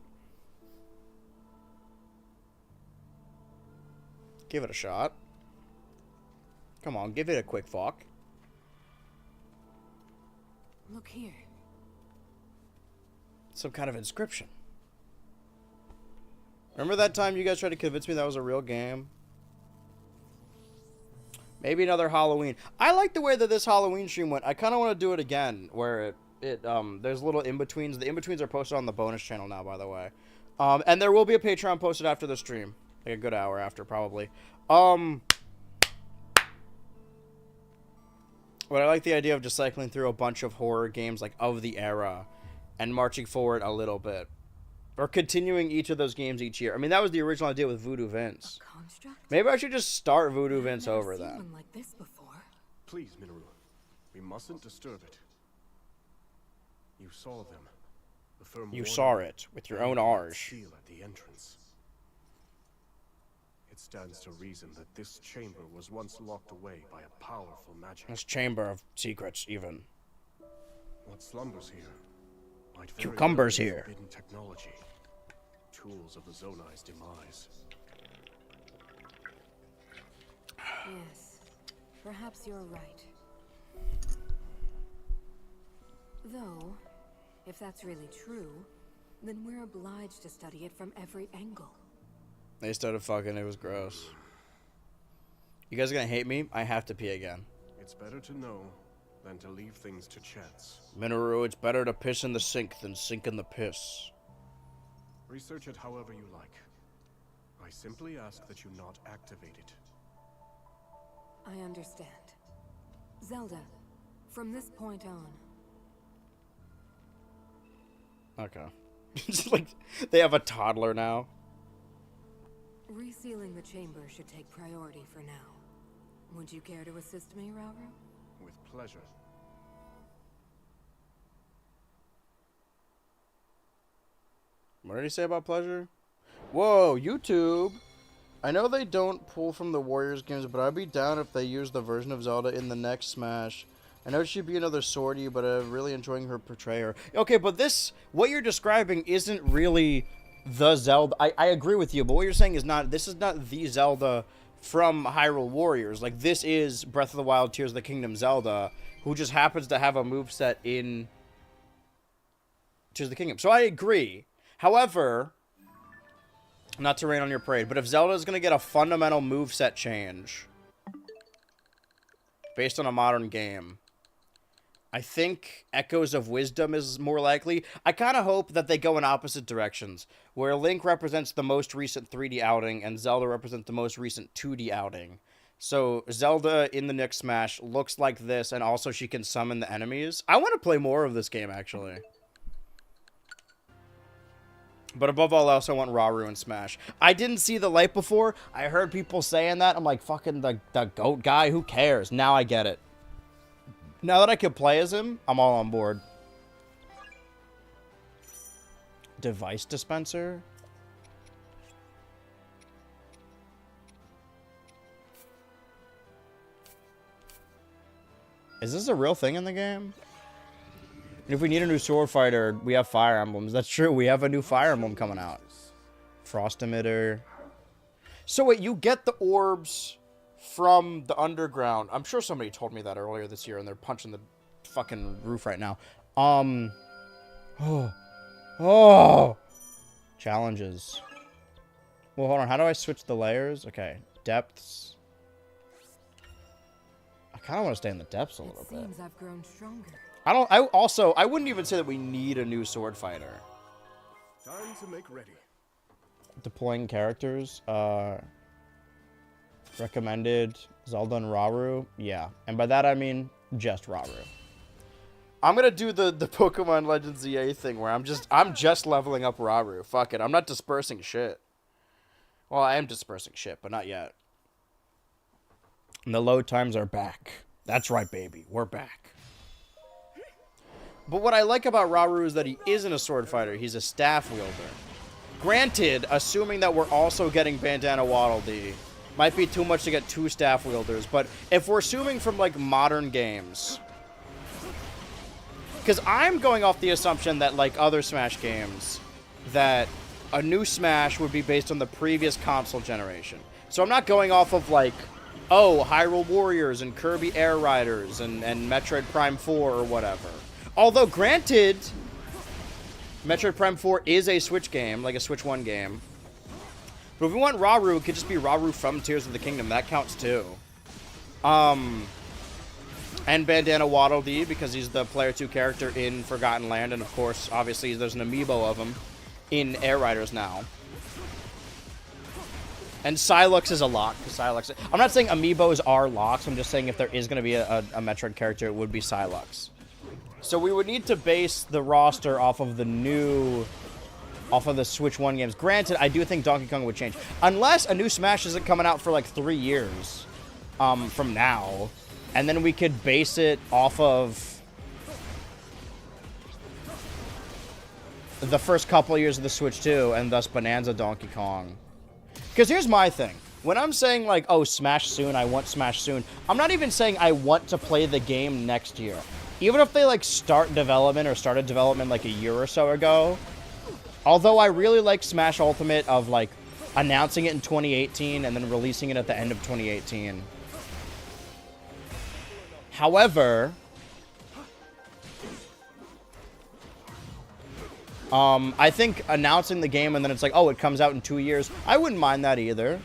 give it a shot. Come on, give it a quick fuck. Look here. Some kind of inscription. Remember that time you guys tried to convince me that was a real game? Maybe another Halloween. I like the way that this Halloween stream went. I kind of want to do it again, where there's little in-betweens. The in-betweens are posted on the bonus channel now, by the way. And there will be a Patreon posted after the stream. Like a good hour after, probably. But I like the idea of just cycling through a bunch of horror games, like, of the era, and marching forward a little bit. Or continuing each of those games each year. I mean, that was the original idea with Voodoo Vince. Maybe I should just start Voodoo Vince over that. Like this before. Please, Minoru. We mustn't disturb it. You saw them. The firm You saw it with your own R's. Seal at the entrance. It stands to reason that this chamber was once locked away by a powerful magic. This chamber of secrets, even. What slumbers here? Might very Cucumbers well be here. forbidden technology. Tools of the Zonai's demise. Yes. Perhaps you're right. Though, if that's really true, then we're obliged to study it from every angle. They started fucking, it was gross. You guys are gonna hate me? I have to pee again. It's better to know than to leave things to chance. Minoru, it's better to piss in the sink than sink in the piss. Research it however you like. I simply ask that you not activate it. I understand. Zelda, from this point on, Okay. It's like they have a toddler now. Resealing the chamber should take priority for now. Would you care to assist me, Rauru? With pleasure. What did he say about pleasure? Whoa, YouTube! I know they don't pull from the Warriors games, but I'd be down if they use the version of Zelda in the next Smash. I know she'd be another Swordy, but I'm really enjoying her portrayal. Okay, but this, what you're describing isn't really the Zelda. I agree with you, but what you're saying is not, this is not the Zelda from Hyrule Warriors. Like, this is Breath of the Wild Tears of the Kingdom Zelda, who just happens to have a moveset in Tears of the Kingdom. So I agree. However, not to rain on your parade, but if Zelda is going to get a fundamental moveset change based on a modern game, I think Echoes of Wisdom is more likely. I kind of hope that they go in opposite directions, where Link represents the most recent 3D outing and Zelda represents the most recent 2D outing. So Zelda in the next Smash looks like this, and also she can summon the enemies. I want to play more of this game, actually. But above all else, I want Rauru in Smash. I didn't see the light before. I heard people saying that. I'm like, fucking the goat guy, who cares? Now I get it. Now that I can play as him, I'm all on board. Device dispenser? Is this a real thing in the game? And if we need a new sword fighter, we have Fire Emblems. That's true. We have a new Fire Emblem coming out. Frost emitter. So wait, you get the orbs from the underground. I'm sure somebody told me that earlier this year, and they're punching the fucking roof right now. Challenges. Well, hold on. How do I switch the layers? Okay. Depths. I kind of want to stay in the depths a little bit. Seems I've grown stronger. I wouldn't even say that we need a new sword fighter. Time to make ready. Deploying characters. Recommended Zelda and Rauru. Yeah. And by that I mean just Rauru. I'm gonna do the Pokemon Legends EA thing where I'm just leveling up Rauru. Fuck it. I'm not dispersing shit. Well, I am dispersing shit, but not yet. And the load times are back. That's right, baby. We're back. But what I like about Rauru is that he isn't a sword fighter. He's a staff wielder. Granted, assuming that we're also getting Bandana Waddle Dee, might be too much to get two staff wielders. But if we're assuming from, like, modern games, because I'm going off the assumption that, like other Smash games, that a new Smash would be based on the previous console generation. So I'm not going off of, like, oh, Hyrule Warriors and Kirby Air Riders and Metroid Prime 4 or whatever. Although, granted, Metroid Prime 4 is a Switch game, like a Switch 1 game. But if we want Rauru, it could just be Rauru from Tears of the Kingdom. That counts, too. And Bandana Waddle Dee, because he's the Player 2 character in Forgotten Land. And, of course, obviously, there's an amiibo of him in Air Riders now. And Psylux is a lock. Psylux. I'm not saying amiibos are locks. I'm just saying if there is going to be a Metroid character, it would be Psylux. So we would need to base the roster off of the Switch 1 games. Granted, I do think Donkey Kong would change. Unless a new Smash isn't coming out for like 3 years from now. And then we could base it off of the first couple of years of the Switch 2 and thus Bonanza Donkey Kong. Because here's my thing. When I'm saying like, oh, Smash soon, I want Smash soon, I'm not even saying I want to play the game next year. Even if they, like, started development, like, a year or so ago. Although I really like Smash Ultimate of, like, announcing it in 2018 and then releasing it at the end of 2018. However, I think announcing the game and then it's like, oh, it comes out in 2 years. I wouldn't mind that either.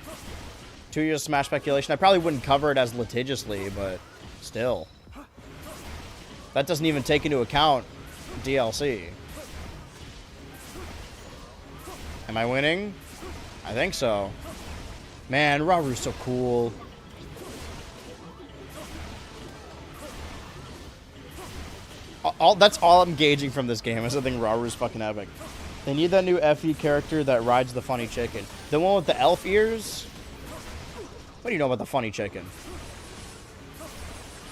2 years of Smash speculation. I probably wouldn't cover it as litigiously, but still. That doesn't even take into account DLC. Am I winning? I think so. Man, Rauru's so cool. That's all I'm gauging from this game. Is I think Raru's fucking epic. They need that new FE character that rides the funny chicken. The one with the elf ears? What do you know about the funny chicken?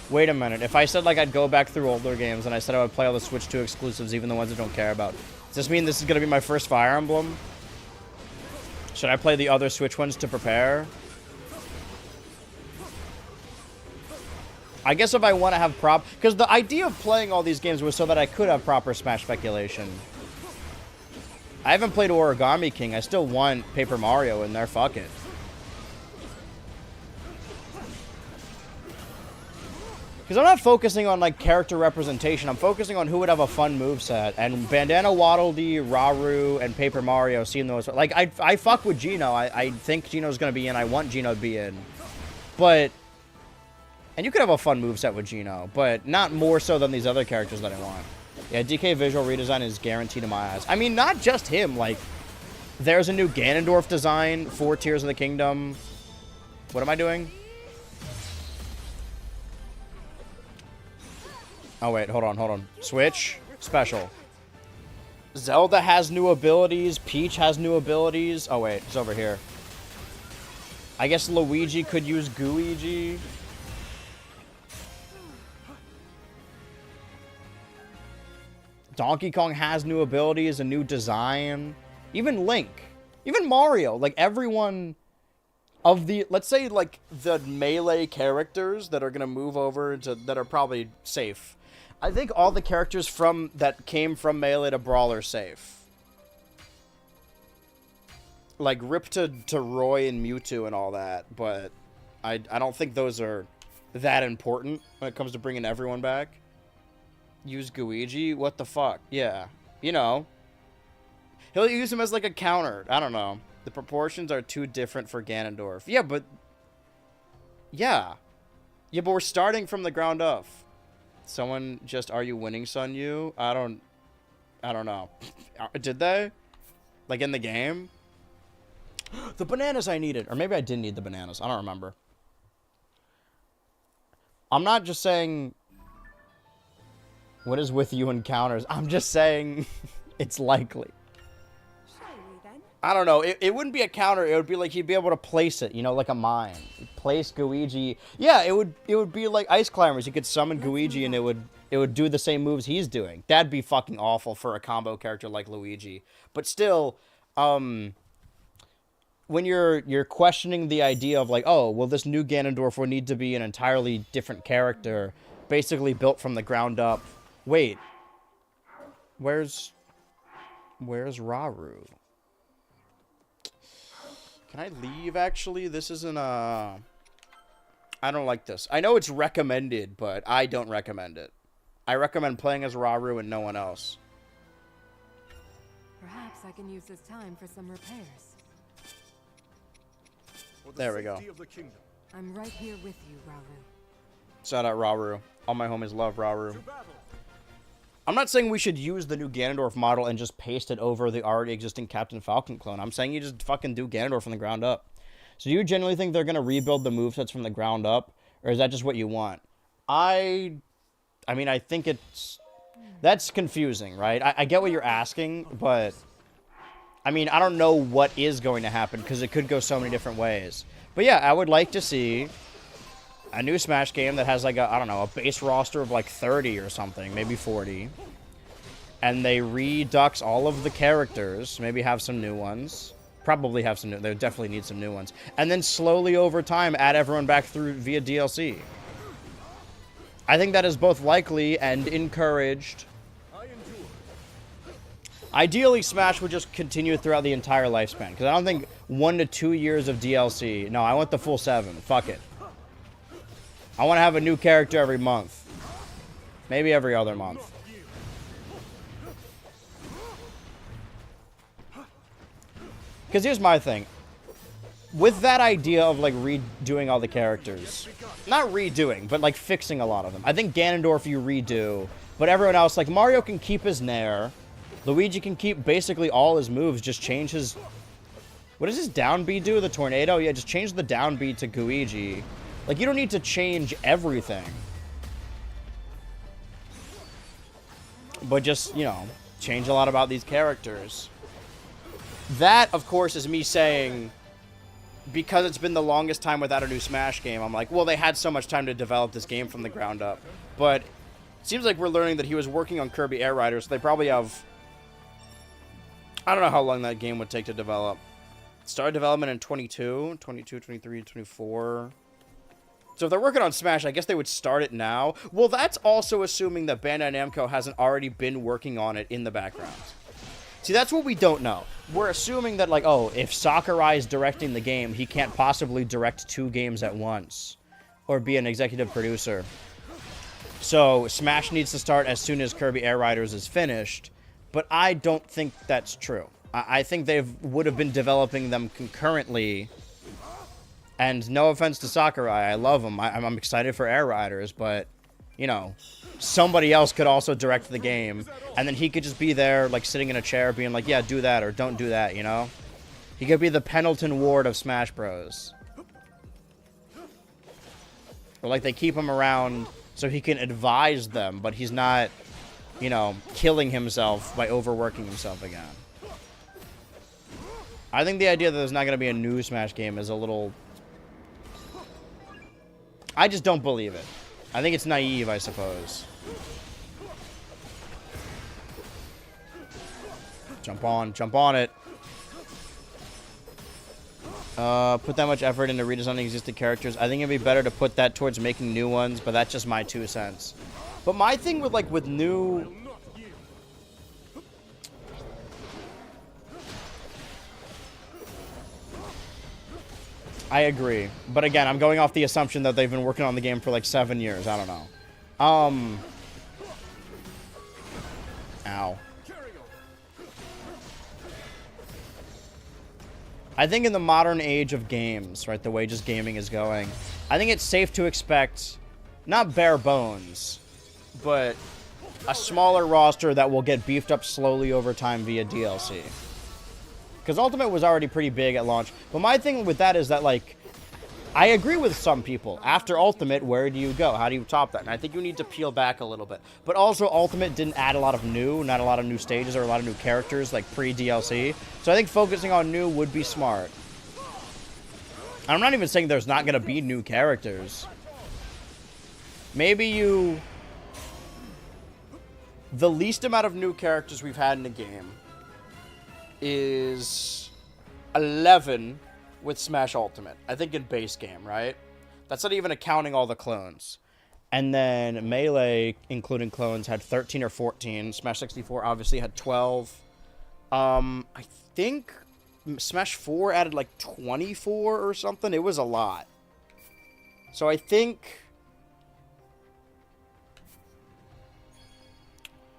Wait a minute. If I said like I'd go back through older games and I said I would play all the Switch 2 exclusives, even the ones I don't care about, does this mean this is going to be my first Fire Emblem? Should I play the other Switch ones to prepare? I guess if I want to have because the idea of playing all these games was so that I could have proper Smash speculation. I haven't played Origami King. I still want Paper Mario in there. Fuck it. Because I'm not focusing on, like, character representation. I'm focusing on who would have a fun moveset. And Bandana Waddle Dee, Raru, and Paper Mario seem those. Like, I fuck with Geno. I think Geno's going to be in. I want Geno to be in. But... And you could have a fun moveset with Geno. But not more so than these other characters that I want. Yeah, DK visual redesign is guaranteed in my eyes. I mean, not just him. Like, there's a new Ganondorf design for Tears of the Kingdom. What am I doing? Oh, wait. Hold on. Switch. Special. Zelda has new abilities. Peach has new abilities. Oh, wait. It's over here. I guess Luigi could use Gooigi. Donkey Kong has new abilities, a new design. Even Link. Even Mario. Like, everyone of the... Let's say, like, the Melee characters that are going to move over to... That are probably safe. I think all the characters that came from Melee to Brawl are safe. Like, Rip to Roy and Mewtwo and all that. But I don't think those are that important when it comes to bringing everyone back. Use Gooigi? What the fuck? Yeah. You know. He'll use him as like a counter. I don't know. The proportions are too different for Ganondorf. Yeah, but... Yeah. Yeah, but we're starting from the ground up. Someone just, are you winning, Sun Yu? I don't know. Did they? Like in the game? The bananas I needed. Or maybe I didn't need the bananas. I don't remember. I'm not just saying... What is with you encounters? I'm just saying it's likely. I don't know. It wouldn't be a counter. It would be like he'd be able to place it, you know, like a mine. Place Gooigi. Yeah, it would be like Ice Climbers. You could summon Gooigi and it would do the same moves he's doing. That'd be fucking awful for a combo character like Luigi. But still, when you're questioning the idea of like, oh, well, this new Ganondorf will need to be an entirely different character, basically built from the ground up. Wait, where's Raru? Can I leave, actually? This isn't I don't like this. I know it's recommended, but I don't recommend it. I recommend playing as Raru and no one else. Perhaps I can use this time for some repairs. There we go. I'm right here with you, Raru. Shout out Raru. All my homies love Raru. I'm not saying we should use the new Ganondorf model and just paste it over the already existing Captain Falcon clone. I'm saying you just fucking do Ganondorf from the ground up. So do you genuinely think they're going to rebuild the movesets from the ground up? Or is that just what you want? I mean, I think that's confusing, right? I get what you're asking, but... I mean, I don't know what is going to happen, because it could go so many different ways. But yeah, I would like to see a new Smash game that has like a, I don't know, a base roster of like 30 or something, maybe 40. And they redux all of the characters, maybe have some new ones. Probably have some new, they definitely need some new ones. And then slowly over time add everyone back through via DLC. I think that is both likely and encouraged. Ideally, Smash would just continue throughout the entire lifespan, because I don't think 1 to 2 years of DLC. No, I want the full 7. Fuck it. I want to have a new character every month. Maybe every other month. Because here's my thing. With that idea of, like, redoing all the characters. Not redoing, but, like, fixing a lot of them. I think Ganondorf you redo. But everyone else, like, Mario can keep his Nair. Luigi can keep basically all his moves. Just change his... What does his down B do? The tornado? Yeah, just change the down B to Gooigi. Like, you don't need to change everything. but just, you know, change a lot about these characters. That, of course, is me saying, because it's been the longest time without a new Smash game, I'm like, well, they had so much time to develop this game from the ground up. But it seems like we're learning that he was working on Kirby Air Riders, so they probably have... I don't know how long that game would take to develop. Started development in 22, 23, 24... So if they're working on Smash, I guess they would start it now. Well, that's also assuming that Bandai Namco hasn't already been working on it in the background. See, that's what we don't know. We're assuming that, like, oh, if Sakurai is directing the game, he can't possibly direct 2 games at once. Or be an executive producer. So, Smash needs to start as soon as Kirby Air Riders is finished. But I don't think that's true. I think they would have been developing them concurrently. And no offense to Sakurai, I love him. I'm excited for Air Riders, but, you know, somebody else could also direct the game, and then he could just be there, like, sitting in a chair being like, yeah, do that, or don't do that, you know? He could be the Pendleton Ward of Smash Bros. Or, like, they keep him around so he can advise them, but he's not, you know, killing himself by overworking himself again. I think the idea that there's not going to be a new Smash game is a little... I just don't believe it. I think it's naive, I suppose. Jump on it. Put that much effort into redesigning existing characters. I think it'd be better to put that towards making new ones, but that's just my 2 cents. But my thing with, like, with new... I agree. But again, I'm going off the assumption that they've been working on the game for like 7 years. I don't know. Ow. I think in the modern age of games, right, the way just gaming is going, I think it's safe to expect, not bare bones, but a smaller roster that will get beefed up slowly over time via DLC. Because Ultimate was already pretty big at launch. But my thing with that is that, like, I agree with some people. After Ultimate, where do you go? How do you top that? And I think you need to peel back a little bit. But also, Ultimate didn't add a lot of not a lot of new stages or a lot of new characters, like, pre-DLC. So I think focusing on new would be smart. I'm not even saying there's not going to be new characters. Maybe you... The least amount of new characters we've had in the game is 11 with Smash Ultimate. I think in base game, right? That's not even accounting all the clones. And then Melee, including clones, had 13 or 14. Smash 64 obviously had 12. I think Smash 4 added like 24 or something. It was a lot. So I think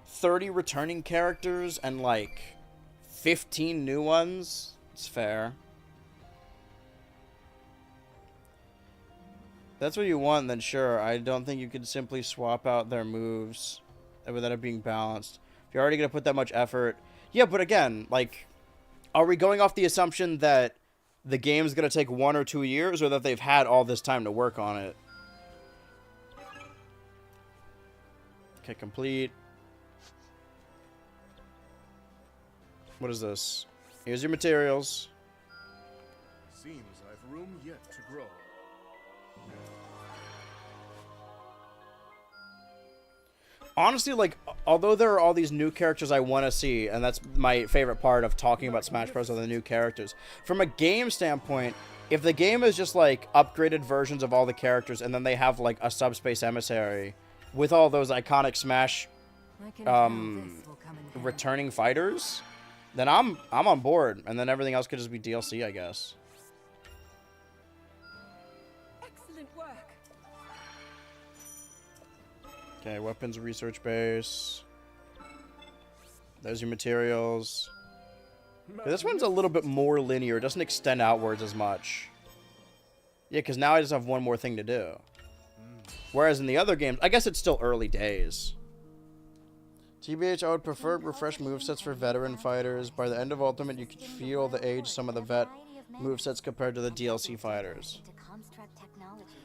30 returning characters and like 15 new ones. It's fair. That's what you want, then sure. I don't think you could simply swap out their moves without it being balanced. If you're already going to put that much effort. Yeah, but again, like, are we going off the assumption that the game's going to take 1 or 2 years, or that they've had all this time to work on it? Okay, complete. What is this? Here's your materials. Seems I've room yet to grow. Honestly, like, although there are all these new characters I want to see, and that's my favorite part of talking about Smash Bros. Are the new characters. From a game standpoint, if the game is just, like, upgraded versions of all the characters, and then they have, like, a Subspace Emissary with all those iconic Smash returning fighters, then I'm on board, and then everything else could just be DLC, I guess. Excellent work. Okay, weapons research base. There's your materials. Okay, this one's a little bit more linear. It doesn't extend outwards as much. Yeah, because now I just have one more thing to do. Whereas in the other games, I guess it's still early days. TBH, I would prefer refresh movesets for veteran fighters. By the end of Ultimate, you could feel the age some of the vet movesets compared to the DLC fighters.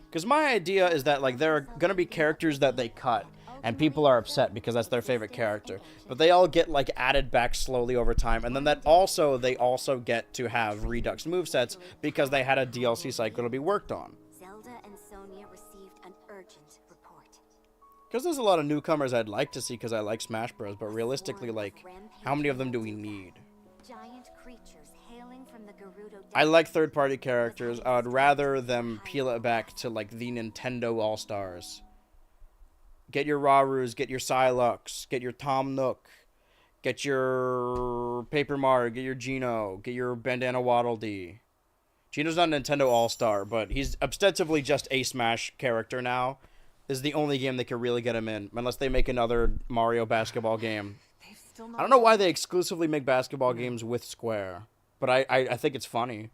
Because my idea is that, like, there are going to be characters that they cut. and people are upset because that's their favorite character. But they all get like added back slowly over time, and then they also get to have Redux movesets because they had a DLC cycle to be worked on. Zelda and Sonia received an urgent report. Because there's a lot of newcomers I'd like to see because I like Smash Bros, but realistically, like, how many of them do we need? Giant creatures hailing from the Gerudo I like third-party characters. I would rather them peel it back to, like, the Nintendo All-Stars. Get your Rarus, get your Psylocke, get your Tom Nook, get your Paper Mario, get your Geno, get your Bandana Waddle Dee. Geno's not a Nintendo All-Star, but he's ostensibly just a Smash character now. This is the only game that could really get him in, unless they make another Mario basketball game. I don't know why they exclusively make basketball games with Square, but I think it's funny.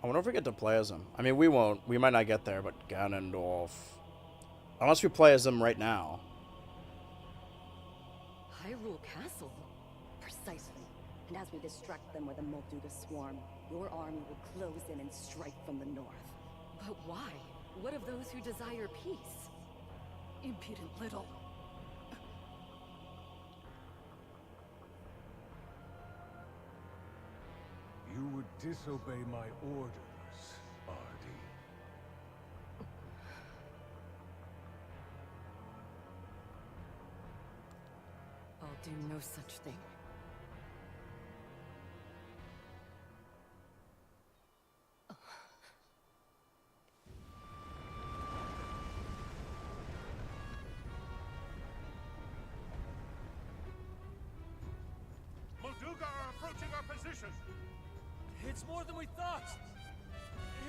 I wonder if we get to play as him. I mean, we won't. We might not get there, but Ganondorf. Unless we play as him right now. Hyrule Castle? Precisely. And as we distract them with a Molduga swarm, your army will close in and strike from the north. But why? What of those who desire peace? Impudent little. You would disobey my orders, Artie. I'll do no such thing. Molduga are approaching our position. It's more than we thought.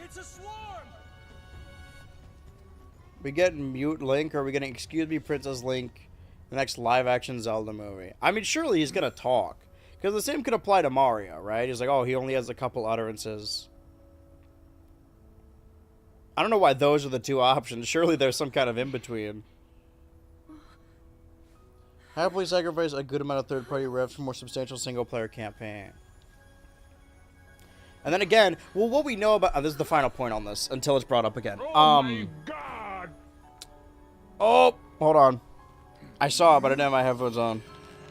It's a swarm. We get Mute Link, or are we getting Excuse Me Princess Link, the next live-action Zelda movie? I mean, surely he's gonna talk. Because the same could apply to Mario, right? He's like, oh, he only has a couple utterances. I don't know why those are the two options. Surely there's some kind of in-between. Happily sacrifice a good amount of third-party revs for more substantial single-player campaign. And then again, well, what we know about... this is the final point on this, until it's brought up again. Oh my God! Oh, hold on. I saw it, but I didn't have my headphones on.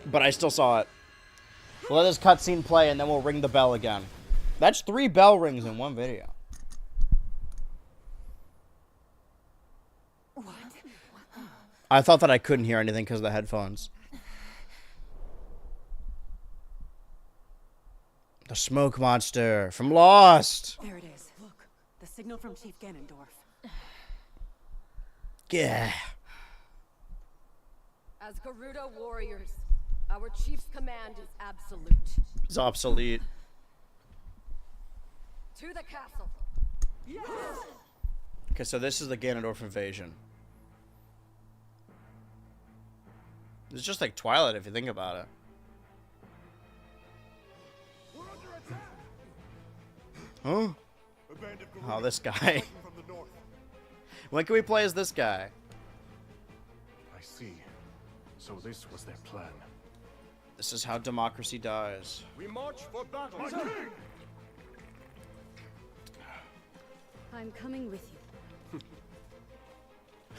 But I still saw it. Let this cutscene play, and then we'll ring the bell again. That's 3 bell rings in one video. What? I thought that I couldn't hear anything because of the headphones. The smoke monster from Lost. There it is. Look, the signal from Chief Ganondorf. Yeah. As Gerudo warriors, our chief's command is absolute. It's obsolete. To the castle. Yes! Okay, so this is the Ganondorf invasion. It's just like Twilight if you think about it. Huh? Oh, this guy. When can we play as this guy? I see. So this was their plan. This is how democracy dies. We march for battle. I'm coming with you.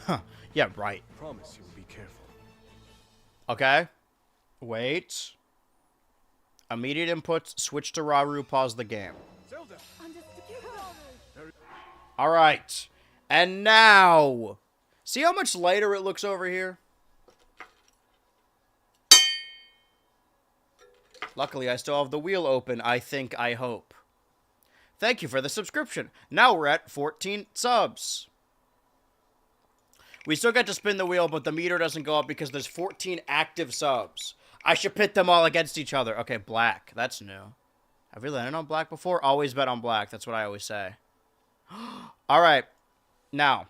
Huh. Yeah, right. Promise you will be careful. Okay. Wait. Immediate inputs, switch to Raru, pause the game. Alright. And now. See how much lighter it looks over here? Luckily, I still have the wheel open, I think, I hope. Thank you for the subscription. Now we're at 14 subs. We still get to spin the wheel, but the meter doesn't go up because there's 14 active subs. I should pit them all against each other. Okay, black. That's new. Have we landed on black before? Always bet on black. That's what I always say. All right. Now,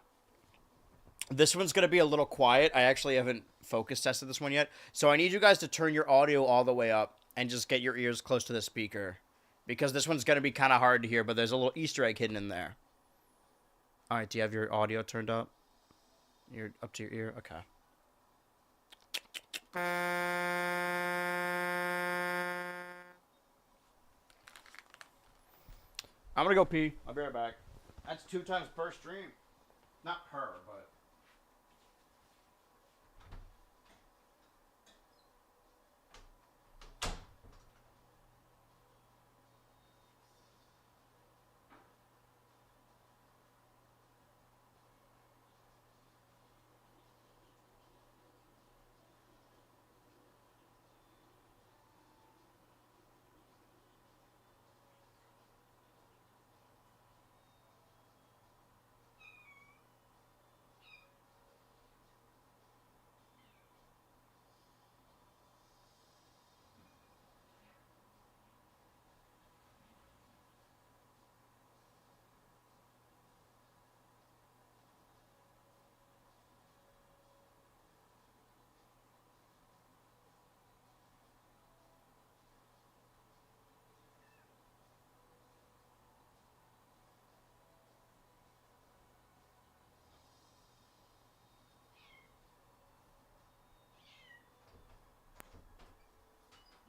this one's going to be a little quiet. I actually haven't focus tested this one yet. So I need you guys to turn your audio all the way up and just get your ears close to the speaker. Because this one's going to be kind of hard to hear, but there's a little Easter egg hidden in there. All right, do you have your audio turned up? You're up to your ear? Okay. I'm gonna go pee. I'll be right back. That's 2 times per stream. Not her, but...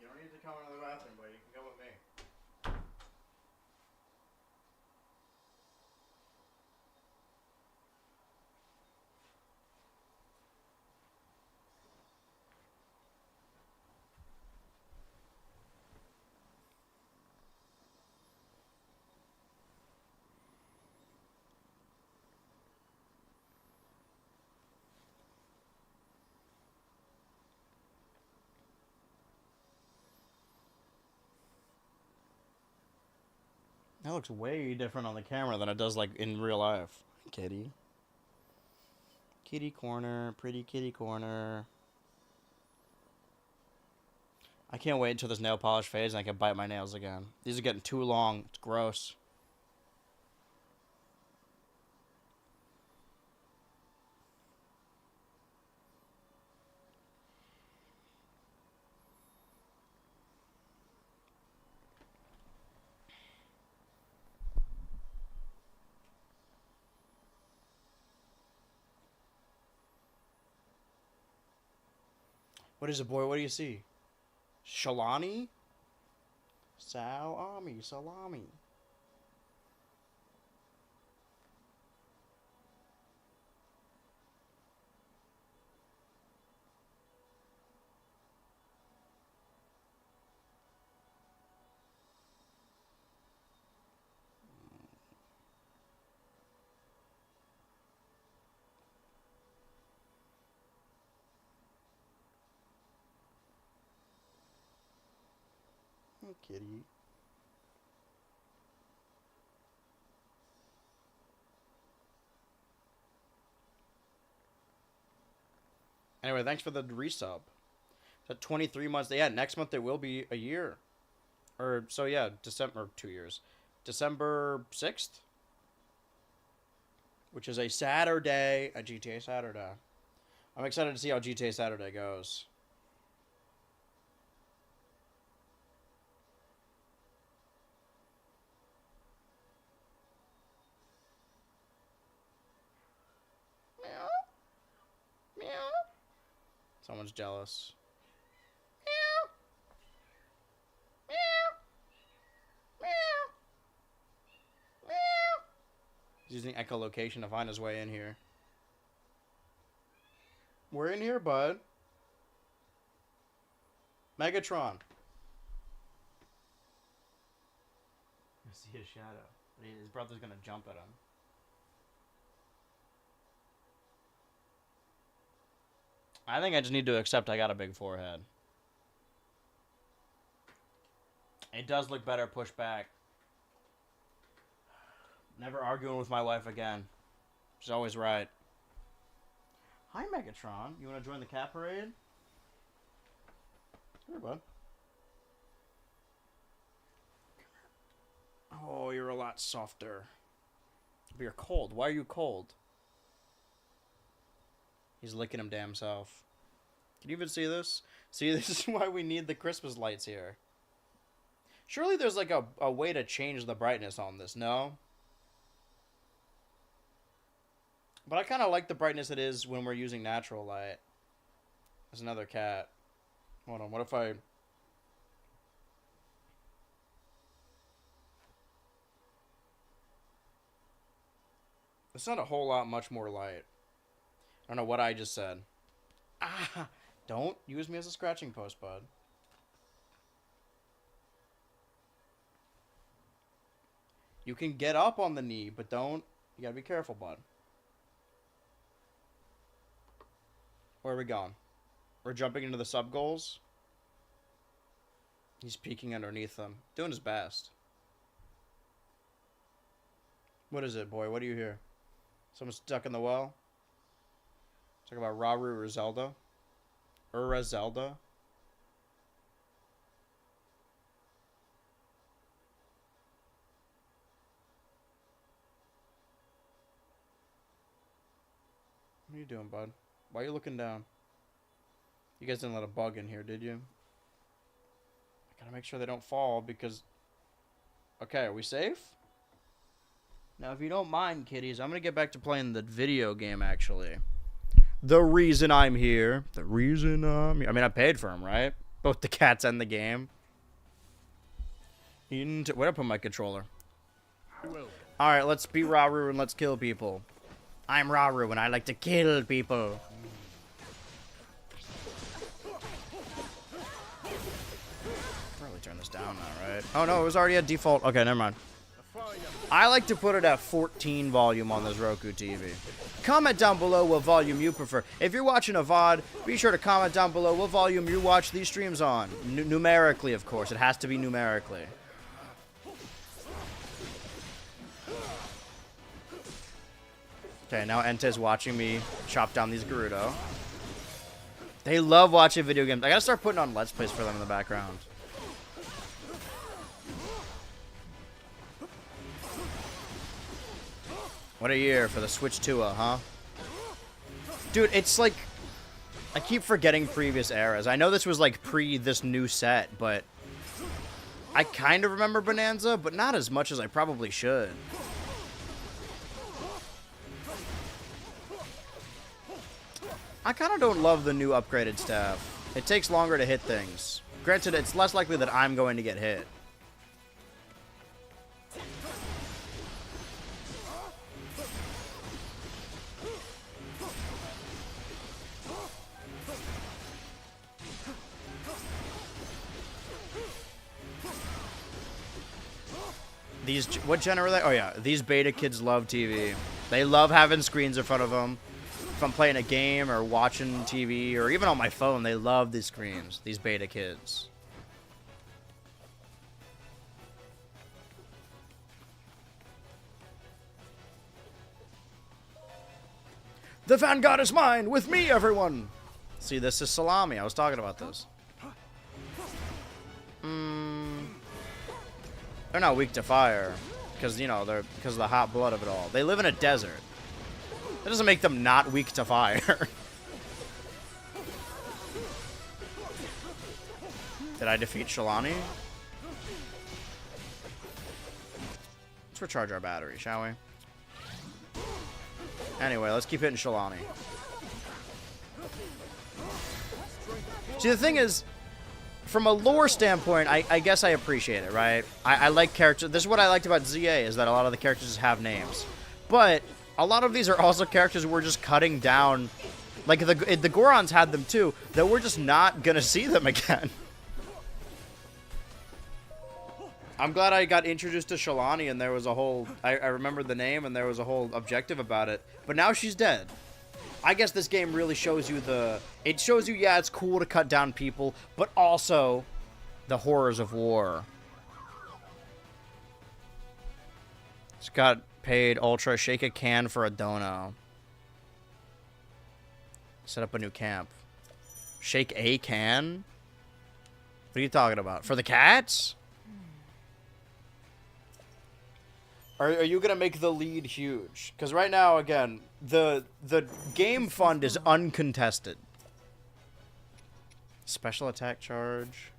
You don't need to come into the bathroom, but you can come with me. That looks way different on the camera than it does like in real life. Kitty. Kitty corner, pretty kitty corner. I can't wait until this nail polish fades and I can bite my nails again. These are getting too long. It's gross. What is it, boy? What do you see? Shalani? Salami. Salami. Oh, kitty. Anyway, thanks for the resub. So 23 months. Yeah, next month it will be a year. Or, so yeah, December, 2 years. December 6th? Which is a Saturday, a GTA Saturday. I'm excited to see how GTA Saturday goes. Meow. Meow. Someone's jealous. Meow. Meow. Meow. Meow. He's using echolocation to find his way in here. We're in here, bud. Megatron. I see his shadow. His brother's gonna jump at him. I think I just need to accept I got a big forehead. It does look better pushed back. Never arguing with my wife again. She's always right. Hi, Megatron. You want to join the cat parade? Here, bud. Oh, you're a lot softer. But you're cold. Why are you cold? He's licking him damn self. Can you even see this? See, this is why we need the Christmas lights here. Surely there's like a way to change the brightness on this, no? But I kind of like the brightness it is when we're using natural light. There's another cat. Hold on, what if I... It's not a whole lot much more light. I don't know what I just said. Ah! Don't use me as a scratching post, bud. You can get up on the knee, but don't... You gotta be careful, bud. Where are we going? We're jumping into the sub-goals. He's peeking underneath them. Doing his best. What is it, boy? What do you hear? Someone stuck in the well? Talk about Raru or Zelda? Zelda? What are you doing, bud? Why are you looking down? You guys didn't let a bug in here, did you? I gotta make sure they don't fall because... Okay, are we safe? Now, if you don't mind, kiddies, I'm gonna get back to playing the video game, actually. The reason I'm here. The reason I'm here. I mean, I paid for him, right? Both the cats and the game. Where'd I put my controller? Alright, let's be Raru and let's kill people. I'm Raru and I like to kill people. Probably turn this down now, right? Oh no, it was already at default. Okay, never mind. I like to put it at 14 volume on this Roku TV. Comment down below what volume you prefer. If you're watching a VOD, be sure to comment down below what volume you watch these streams on. Numerically, of course. It has to be numerically. Okay, now Ente's watching me chop down these Gerudo. They love watching video games. I gotta start putting on Let's Plays for them in the background. What a year for the Switch 2, huh? Dude, it's like... I keep forgetting previous eras. I know this was like pre this new set, but... I kind of remember Bonanza, but not as much as I probably should. I kind of don't love the new upgraded staff. It takes longer to hit things. Granted, it's less likely that I'm going to get hit. What gen are they? Oh yeah, these beta kids love TV. They love having screens in front of them. If I'm playing a game or watching TV or even on my phone, they love these screens, these beta kids. The Vanguard is mine! With me, everyone! See, this is Salami. I was talking about this. They're not weak to fire. Because, you know, because of the hot blood of it all. They live in a desert. That doesn't make them not weak to fire. Did I defeat Shalani? Let's recharge our battery, shall we? Anyway, let's keep hitting Shalani. See, the thing is, from a lore standpoint, I guess I appreciate it, right? I like characters. This is what I liked about ZA, is that a lot of the characters just have names. But a lot of these are also characters we're just cutting down. Like, the Gorons had them too, that we're just not going to see them again. I'm glad I got introduced to Shalani and there was a whole... I remembered the name and there was a whole objective about it. But now she's dead. I guess this game really shows you it shows you, yeah, it's cool to cut down people, but also the horrors of war. It's got paid Ultra. Shake a can for a dono. Set up a new camp. Shake a can? What are you talking about? For the cats? Are you gonna make the lead huge? Because right now, again, the game fund is uncontested. Special attack charge.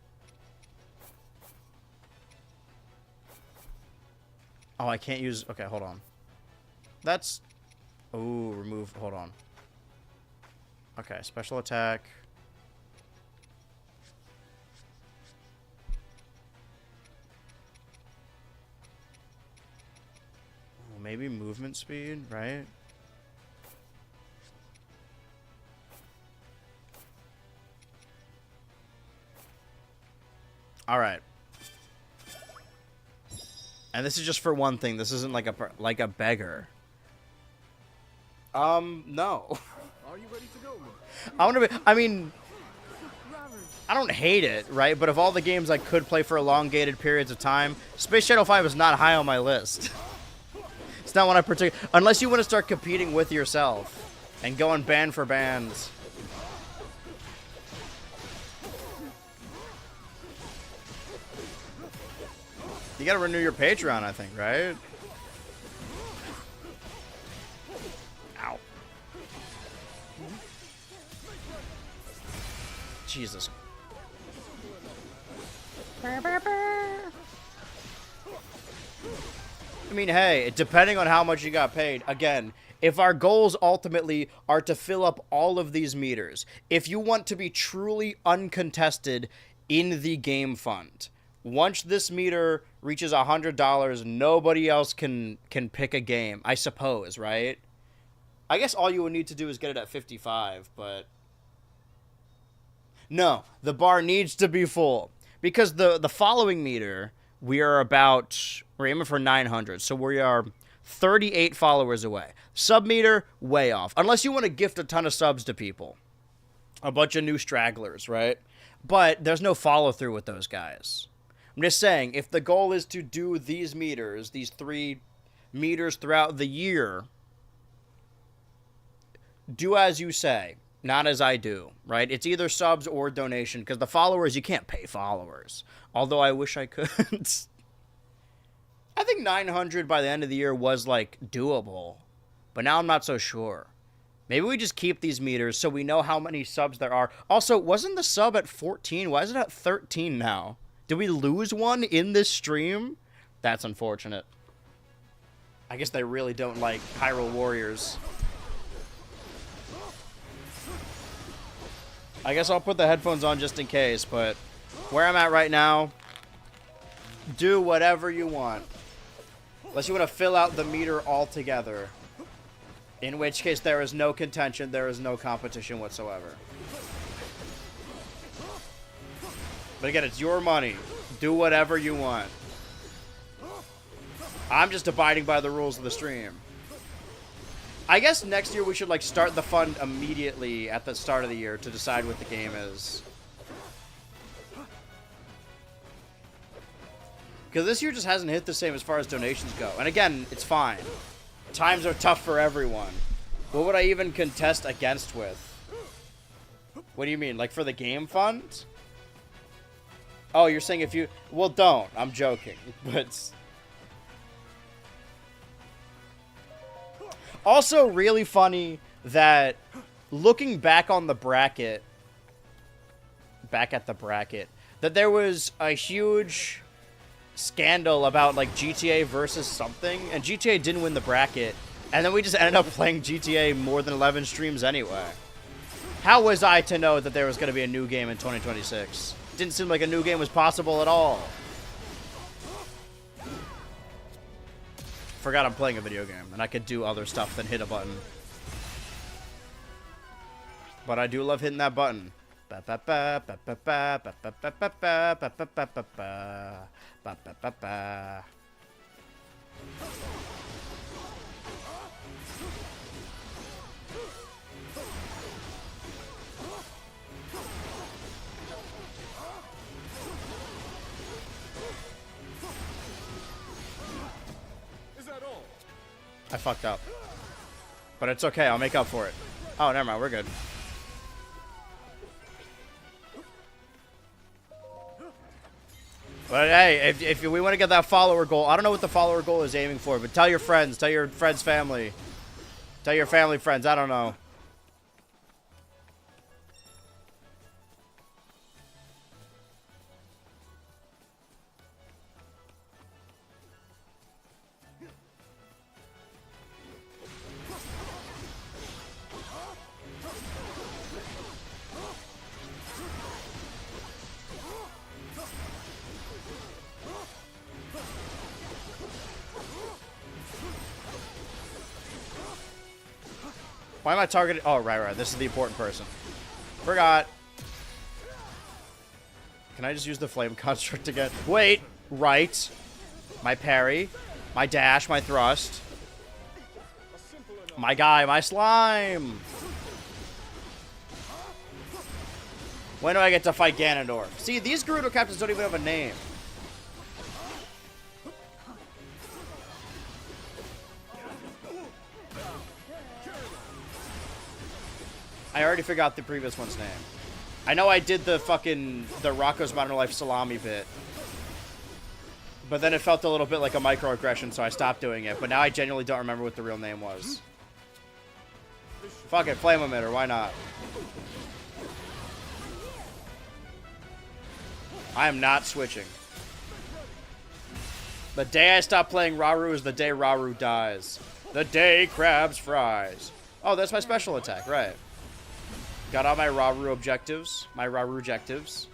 Oh, I can't use... Okay, hold on. That's... Oh, remove... Hold on. Okay, special attack. Maybe movement speed, right? All right. And this is just for one thing. This isn't like a beggar. No. Are you ready to go? I mean, I don't hate it, right? But of all the games I could play for elongated periods of time, Space Channel 5 is not high on my list. It's not one I particularly... Unless you want to start competing with yourself and going band for bands. You gotta renew your Patreon, I think, right? Ow. Jesus. I mean, hey, depending on how much you got paid, again, if our goals ultimately are to fill up all of these meters, if you want to be truly uncontested in the game fund, once this meter reaches $100, nobody else can pick a game, I suppose, right? I guess all you would need to do is get it at 55, but... No, the bar needs to be full. Because the following meter, we're aiming for 900, so we are 38 followers away. Sub meter, way off. Unless you want to gift a ton of subs to people. A bunch of new stragglers, right? But there's no follow-through with those guys. I'm just saying, if the goal is to do these meters, these 3 meters throughout the year, do as you say, not as I do, right? It's either subs or donation, because the followers, you can't pay followers. Although I wish I could. I think 900 by the end of the year was, like, doable. But now I'm not so sure. Maybe we just keep these meters so we know how many subs there are. Also, wasn't the sub at 14? Why is it at 13 now? Did we lose one in this stream? That's unfortunate. I guess they really don't like Hyrule Warriors. I guess I'll put the headphones on just in case, but where I'm at right now, do whatever you want. Unless you want to fill out the meter altogether. In which case there is no contention, there is no competition whatsoever. But again, it's your money. Do whatever you want. I'm just abiding by the rules of the stream. I guess next year we should, like, start the fund immediately at the start of the year to decide what the game is. Because this year just hasn't hit the same as far as donations go. And again, it's fine. Times are tough for everyone. What would I even contest against with? What do you mean? Like, for the game fund? Oh, you're saying if you... Well, don't. I'm joking. But... Also, really funny that looking back on the bracket... Back at the bracket. That there was a huge scandal about, like, GTA versus something. And GTA didn't win the bracket. And then we just ended up playing GTA more than 11 streams anyway. How was I to know that there was going to be a new game in 2026? Didn't seem like a new game was possible at all. Forgot I'm playing a video game, and I could do other stuff than hit a button. But I do love hitting that button. I fucked up. But it's okay, I'll make up for it. Oh, never mind, we're good. But hey, if we want to get that follower goal, I don't know what the follower goal is aiming for, but tell your friends, family. Tell your family friends, I don't know. Why am I targeting? Oh, right. This is the important person. Forgot. Can I just use the flame construct again? Wait. Right. My parry. My dash. My thrust. My guy. My slime. When do I get to fight Ganondorf? See, these Gerudo captains don't even have a name. I already figured out the previous one's name. I know I did the Rocco's Modern Life salami bit. But then it felt a little bit like a microaggression, so I stopped doing it. But now I genuinely don't remember what the real name was. Fuck it, Flame Emitter, why not? I am not switching. The day I stop playing Rauru is the day Rauru dies. The day Krabs fries. Oh, that's my special attack, right. Got all my Rauru objectives. My Rauru objectives.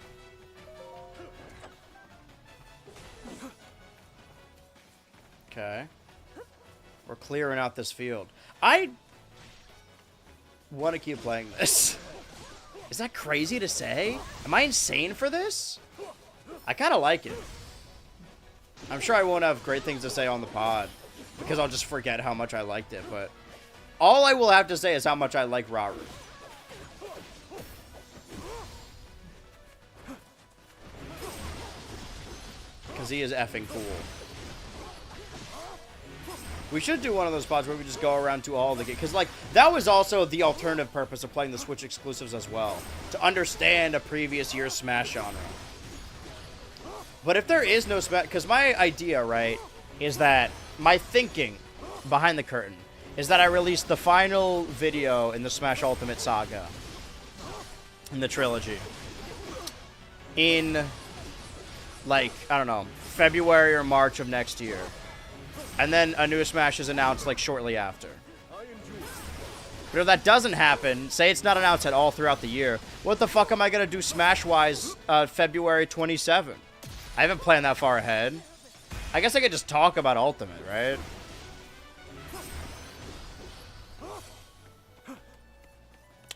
Okay. We're clearing out this field. I want to keep playing this. Is that crazy to say? Am I insane for this? I kind of like it. I'm sure I won't have great things to say on the pod because I'll just forget how much I liked it, but all I will have to say is how much I like Rauru. Because he is effing cool. We should do one of those pods where we just go around to all the games. Because, like, that was also the alternative purpose of playing the Switch exclusives as well. To understand a previous year's Smash genre. But if there is no Smash... Because my idea, right, is that... My thinking behind the curtain is that I release the final video in the Smash Ultimate Saga. In the trilogy. In... like, I don't know, February or March of next year. And then a new Smash is announced, like, shortly after. But if that doesn't happen, say it's not announced at all throughout the year, what the fuck am I going to do Smash-wise February 27? I haven't planned that far ahead. I guess I could just talk about Ultimate, right?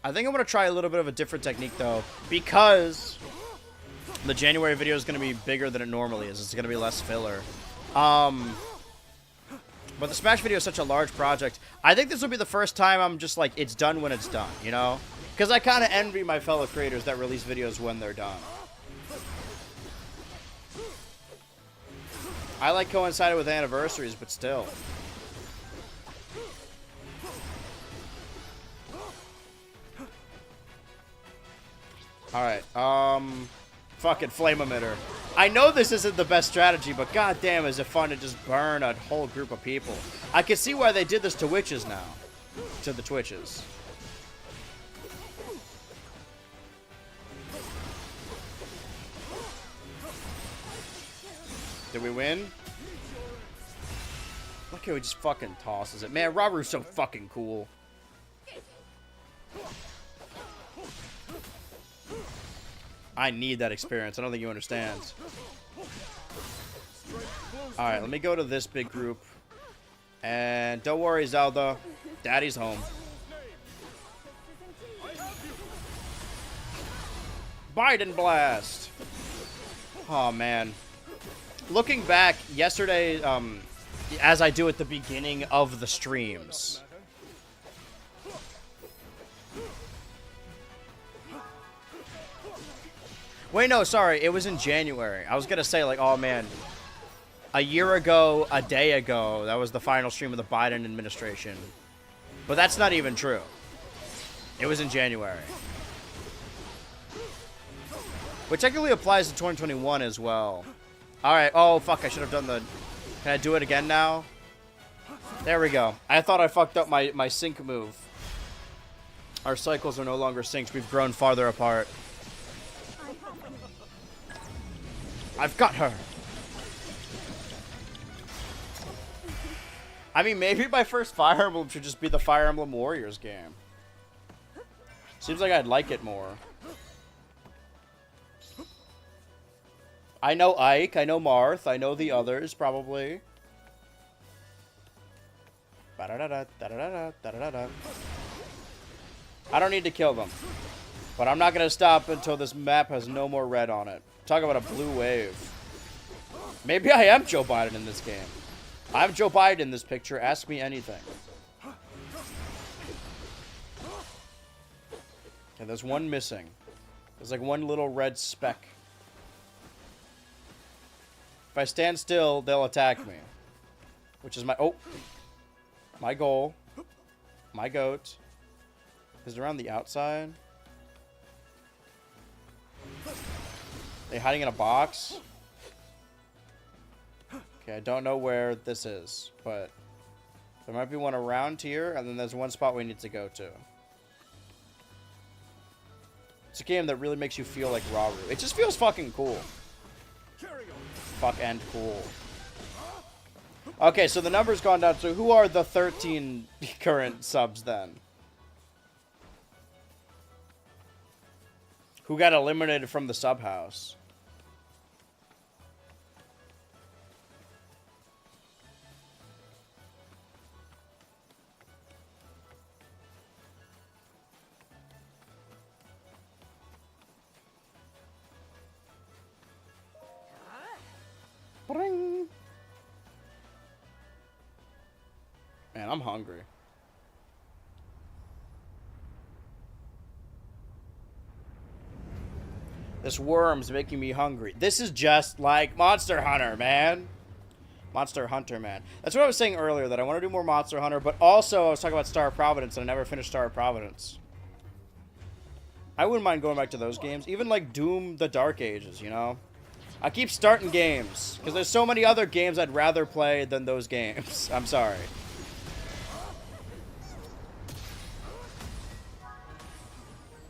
I think I'm going to try a little bit of a different technique, though, because... the January video is going to be bigger than it normally is. It's going to be less filler. But the Smash video is such a large project. I think this will be the first time I'm just like, it's done when it's done, you know? Because I kind of envy my fellow creators that release videos when they're done. I like coinciding with anniversaries, but still. Alright, fucking Flame Emitter. I know this isn't the best strategy, but goddamn is it fun to just burn a whole group of people. I can see why they did this to witches now. To the Twitches. Did we win? Look how he just fucking tosses it. Man, Raru's so fucking cool. I need that experience. I don't think you understand. Alright, let me go to this big group. And don't worry, Zelda. Daddy's home. Biden Blast! Oh, man. Looking back, yesterday, as I do at the beginning of the streams... Wait, no, sorry. It was in January. I was going to say, like, oh, man. A year ago, a day ago, that was the final stream of the Biden administration. But that's not even true. It was in January. Which technically applies to 2021 as well. Alright. Oh, fuck. I should have done the... Can I do it again now? There we go. I thought I fucked up my sync move. Our cycles are no longer synced. We've grown farther apart. I've got her. I mean, maybe my first Fire Emblem should just be the Fire Emblem Warriors game. Seems like I'd like it more. I know Ike, I know Marth, I know the others, probably. I don't need to kill them. But I'm not going to stop until this map has no more red on it. Talk about a blue wave. Maybe I am Joe Biden in this game. I'm Joe Biden in this picture. Ask me anything. Okay, there's one missing. There's like one little red speck. If I stand still, they'll attack me. Which is my... Oh! My goal. My goat. Is it around the outside? They hiding in a box? Okay, I don't know where this is, but there might be one around here, and then there's one spot we need to go to. It's a game that really makes you feel like Raru. It just feels fucking cool. Fuck and cool. Okay, so the number's gone down. So who are the 13 current subs then? Who got eliminated from the sub house? Bring. Man, I'm hungry. This worm's making me hungry. This is just like Monster Hunter, man. Monster Hunter, man. That's what I was saying earlier, that I want to do more Monster Hunter, but also I was talking about Star of Providence, and I never finished Star of Providence. I wouldn't mind going back to those games. Even like Doom the Dark Ages, you know? I keep starting games, because there's so many other games I'd rather play than those games. I'm sorry.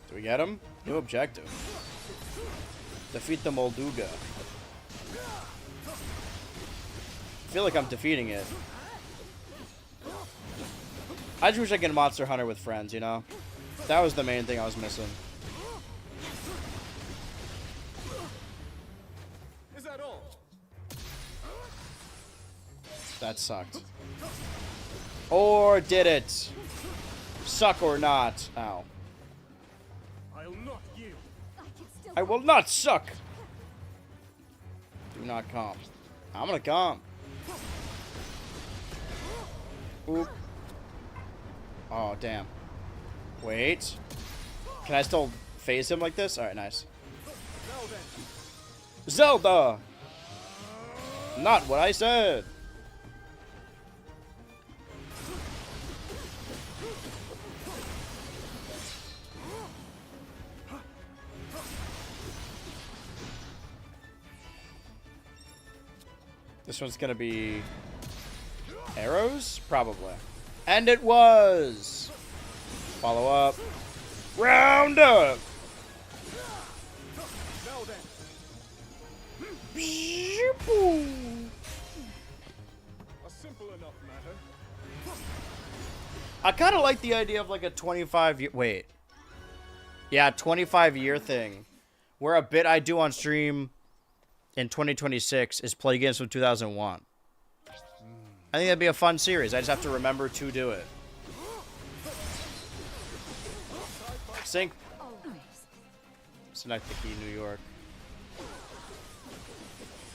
Do we get him? New objective. Defeat the Molduga. I feel like I'm defeating it. I just wish I could get Monster Hunter with friends, you know? That was the main thing I was missing. Is that all? That sucked. Or did it? Suck or not? Ow. I'll not yield. I will not suck. Do not come. I'm gonna come. Oop. Oh, damn. Wait. Can I still phase him like this? Alright, nice. Zelda! Not what I said! This one's gonna be arrows? Probably. And it was! Follow up. Round up! A simple enough matter. I kind of like the idea of like a 25-year... Wait. Yeah, 25-year thing. Where a bit I do on stream in 2026 is play games from 2001. I think that'd be a fun series. I just have to remember to do it. Sync. Synecdoche, New York.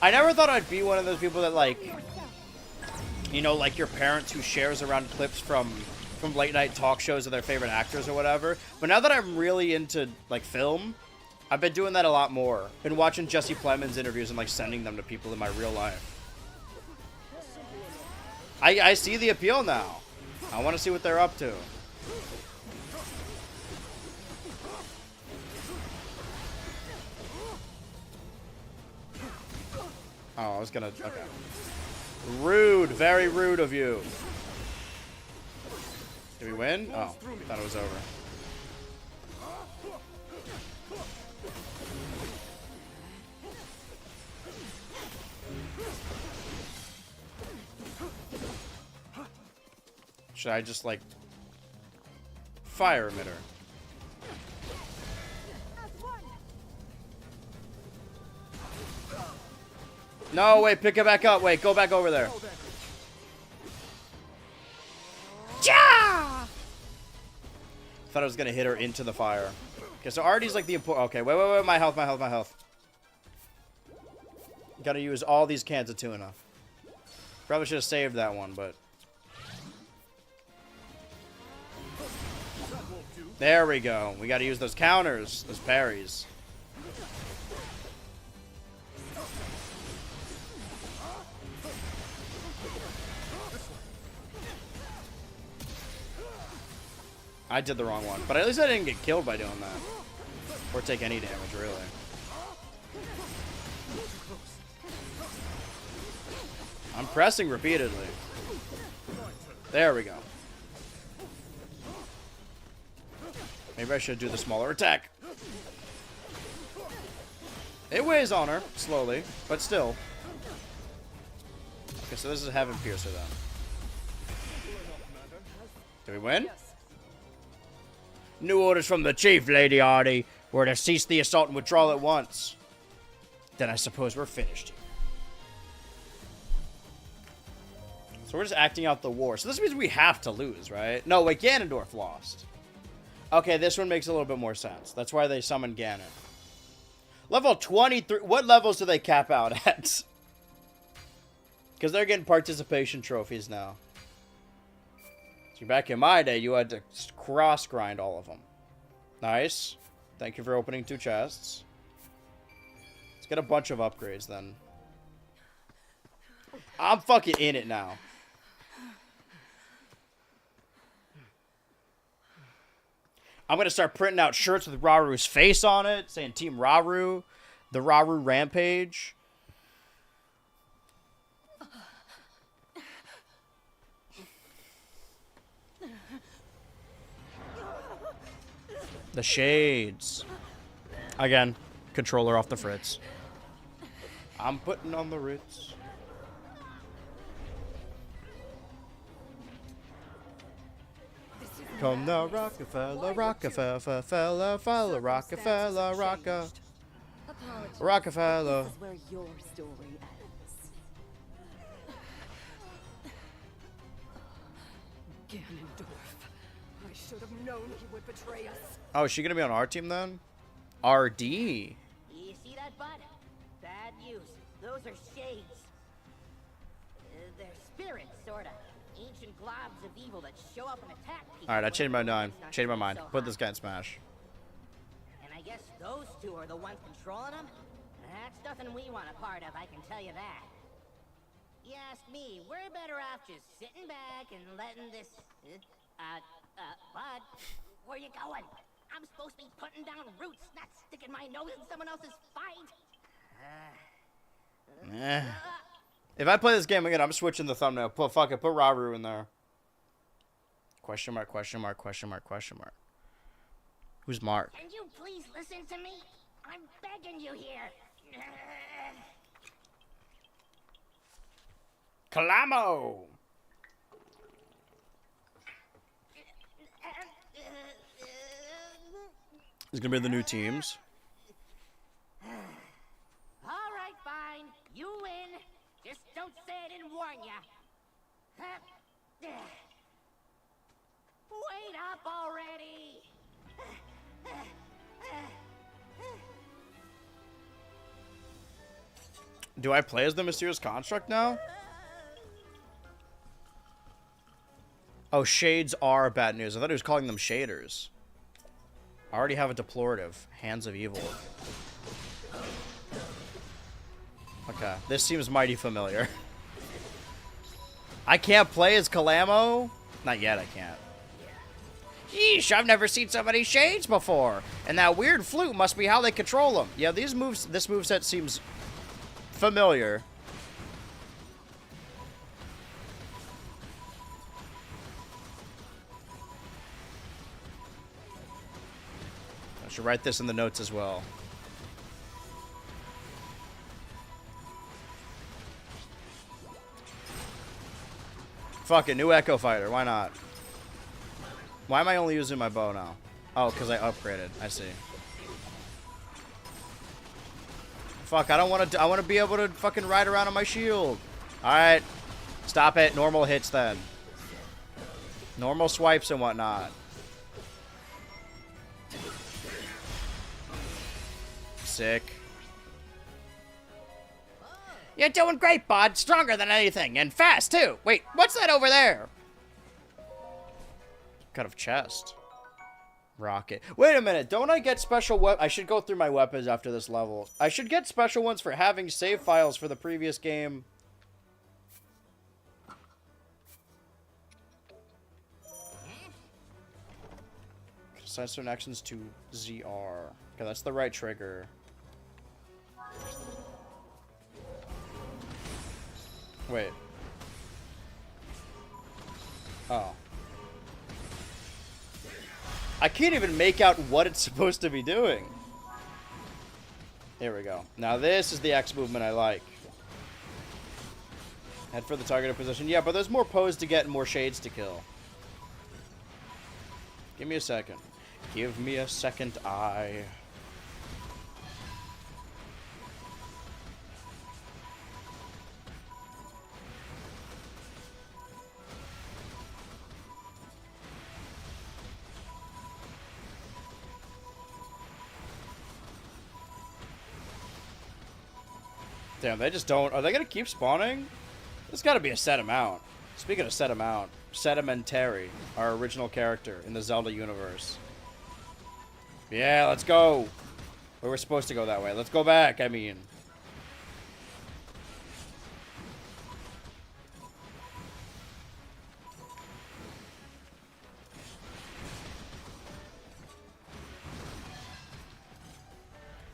I never thought I'd be one of those people that, like, you know, like your parents who shares around clips from late night talk shows of their favorite actors or whatever. But now that I'm really into, like, film, I've been doing that a lot more. Been watching Jesse Plemons interviews and, like, sending them to people in my real life. I see the appeal now. I want to see what they're up to. Oh, I was gonna... Okay. Rude. Very rude of you. Did we win? Oh, thought it was over. Should I just, like... Fire emitter? No, wait, pick it back up. Wait, go back over there. Ja! Thought I was gonna hit her into the fire. Okay, so Artie's like the important. Okay, wait. My health. Gotta use all these cans of tuna. Probably should have saved that one, but. There we go. We gotta use those counters, those parries. I did the wrong one, but at least I didn't get killed by doing that. Or take any damage, really. I'm pressing repeatedly. There we go. Maybe I should do the smaller attack. It weighs on her, slowly, but still. Okay, so this is Heaven Piercer then. Did we win? New orders from the chief, Lady Artie. We're to cease the assault and withdrawal at once. Then I suppose we're finished. So we're just acting out the war. So this means we have to lose, right? No, wait, Ganondorf lost. Okay, this one makes a little bit more sense. That's why they summoned Ganon. Level 23. What levels do they cap out at? Because they're getting participation trophies now. So back in my day, you had to cross-grind all of them. Nice. Thank you for opening 2 chests. Let's get a bunch of upgrades, then. I'm fucking in it now. I'm going to start printing out shirts with Raru's face on it, saying Team Raru, the Raru Rampage. The shades. Again, controller off the fritz. I'm putting on the Ritz. Come now, Rockefeller, Rockefeller, fella, Rockefeller, Rockefeller. This is where your story ends. Ganondorf. I should have known he would betray us. Oh, is she gonna be on our team then? RD. You see that, bud? Bad news. Those are shades. They're spirits, sorta. Ancient globs of evil that show up and attack people. Alright, I changed my mind. Changed my mind. Put this guy in Smash. And I guess those two are the ones controlling them? That's nothing we want a part of, I can tell you that. You ask me, we're better off just sitting back and letting this... bud, where you going? I'm supposed to be putting down roots, not sticking my nose in someone else's fight. If I play this game again, I'm switching the thumbnail. Fuck it, put Raru in there. Question mark, question mark, question mark, question mark. Who's Mark? Can you please listen to me? I'm begging you here. Calamo! These gonna be the new teams. All right, fine. You win. Just don't say I didn't warn ya. Wait up already. Do I play as the mysterious construct now? Oh, shades are bad news. I thought he was calling them shaders. I already have a deplorative. Hands of Evil. Okay, this seems mighty familiar. I can't play as Calamo? Not yet, I can't. Yeesh, I've never seen so many shades before. And that weird flute must be how they control them. Yeah, these moves, this moveset seems familiar. I should write this in the notes as well. Fuck it, new Echo Fighter. Why not? Why am I only using my bow now? Oh, because I upgraded. I see. Fuck, I don't want to. I want to be able to fucking ride around on my shield. All right, stop it. Normal hits then. Normal swipes and whatnot. Sick. You're doing great, bud. Stronger than anything, and fast, too. Wait, what's that over there? Cut of chest. Rocket. Wait a minute, don't I get special I should go through my weapons after this level. I should get special ones for having save files for the previous game. Assign certain actions to ZR. Okay, that's the right trigger. Wait. Oh. I can't even make out what it's supposed to be doing. Here we go. Now this is the X movement I like. Head for the targeted position. Yeah, but there's more pose to get and more shades to kill. Give me a second. Give me a second eye. Damn, they just don't... Are they going to keep spawning? There's got to be a set amount. Speaking of set amount, Sedimentary, our original character in the Zelda universe. Yeah, let's go. We were supposed to go that way. Let's go back, I mean.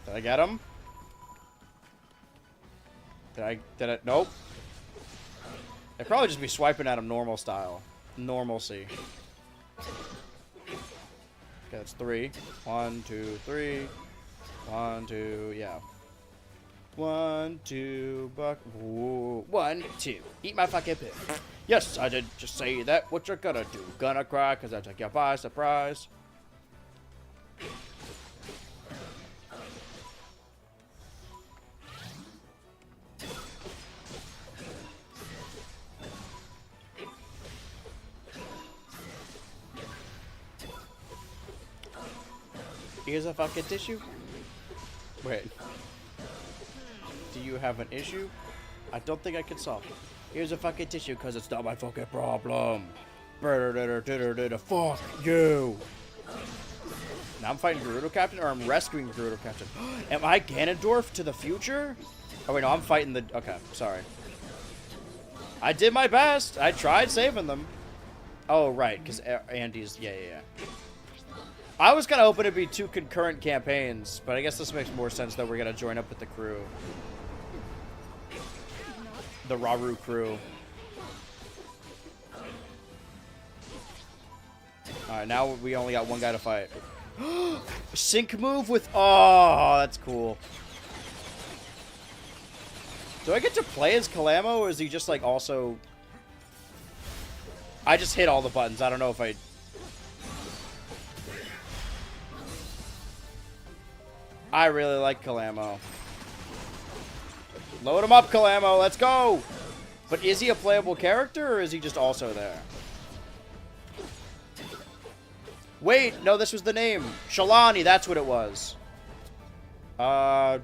Did I get him? Did I? Nope. I'd probably just be swiping at him normal style. Normalcy. Okay, that's 3. 1, 2, 3. 1, 2, yeah. 1, 2, buck. Whoa. 1, 2. Eat my fucking pig. Yes, I did just say that. What you're gonna do? Gonna cry because I took you by surprise. Here's a fucking tissue. Wait. Do you have an issue? I don't think I can solve it. Here's a fucking tissue because it's not my fucking problem. Fuck you. Now I'm fighting Gerudo Captain, or I'm rescuing Gerudo Captain. Am I Ganondorf to the future? Oh wait, no, I'm fighting the... Okay, sorry. I did my best. I tried saving them. Oh, right, because Andy's... Yeah. I was kind of hoping it'd be 2 concurrent campaigns, but I guess this makes more sense that we're going to join up with the crew. The Raru crew. Alright, now we only got one guy to fight. Sync move with... Oh, that's cool. Do I get to play as Calamo, or is he just, like, also... I just hit all the buttons. I don't know if I... I really like Calamo. Load him up, Calamo. Let's go. But is he a playable character, or is he just also there? Wait, no, this was the name. Shalani, that's what it was. Okay,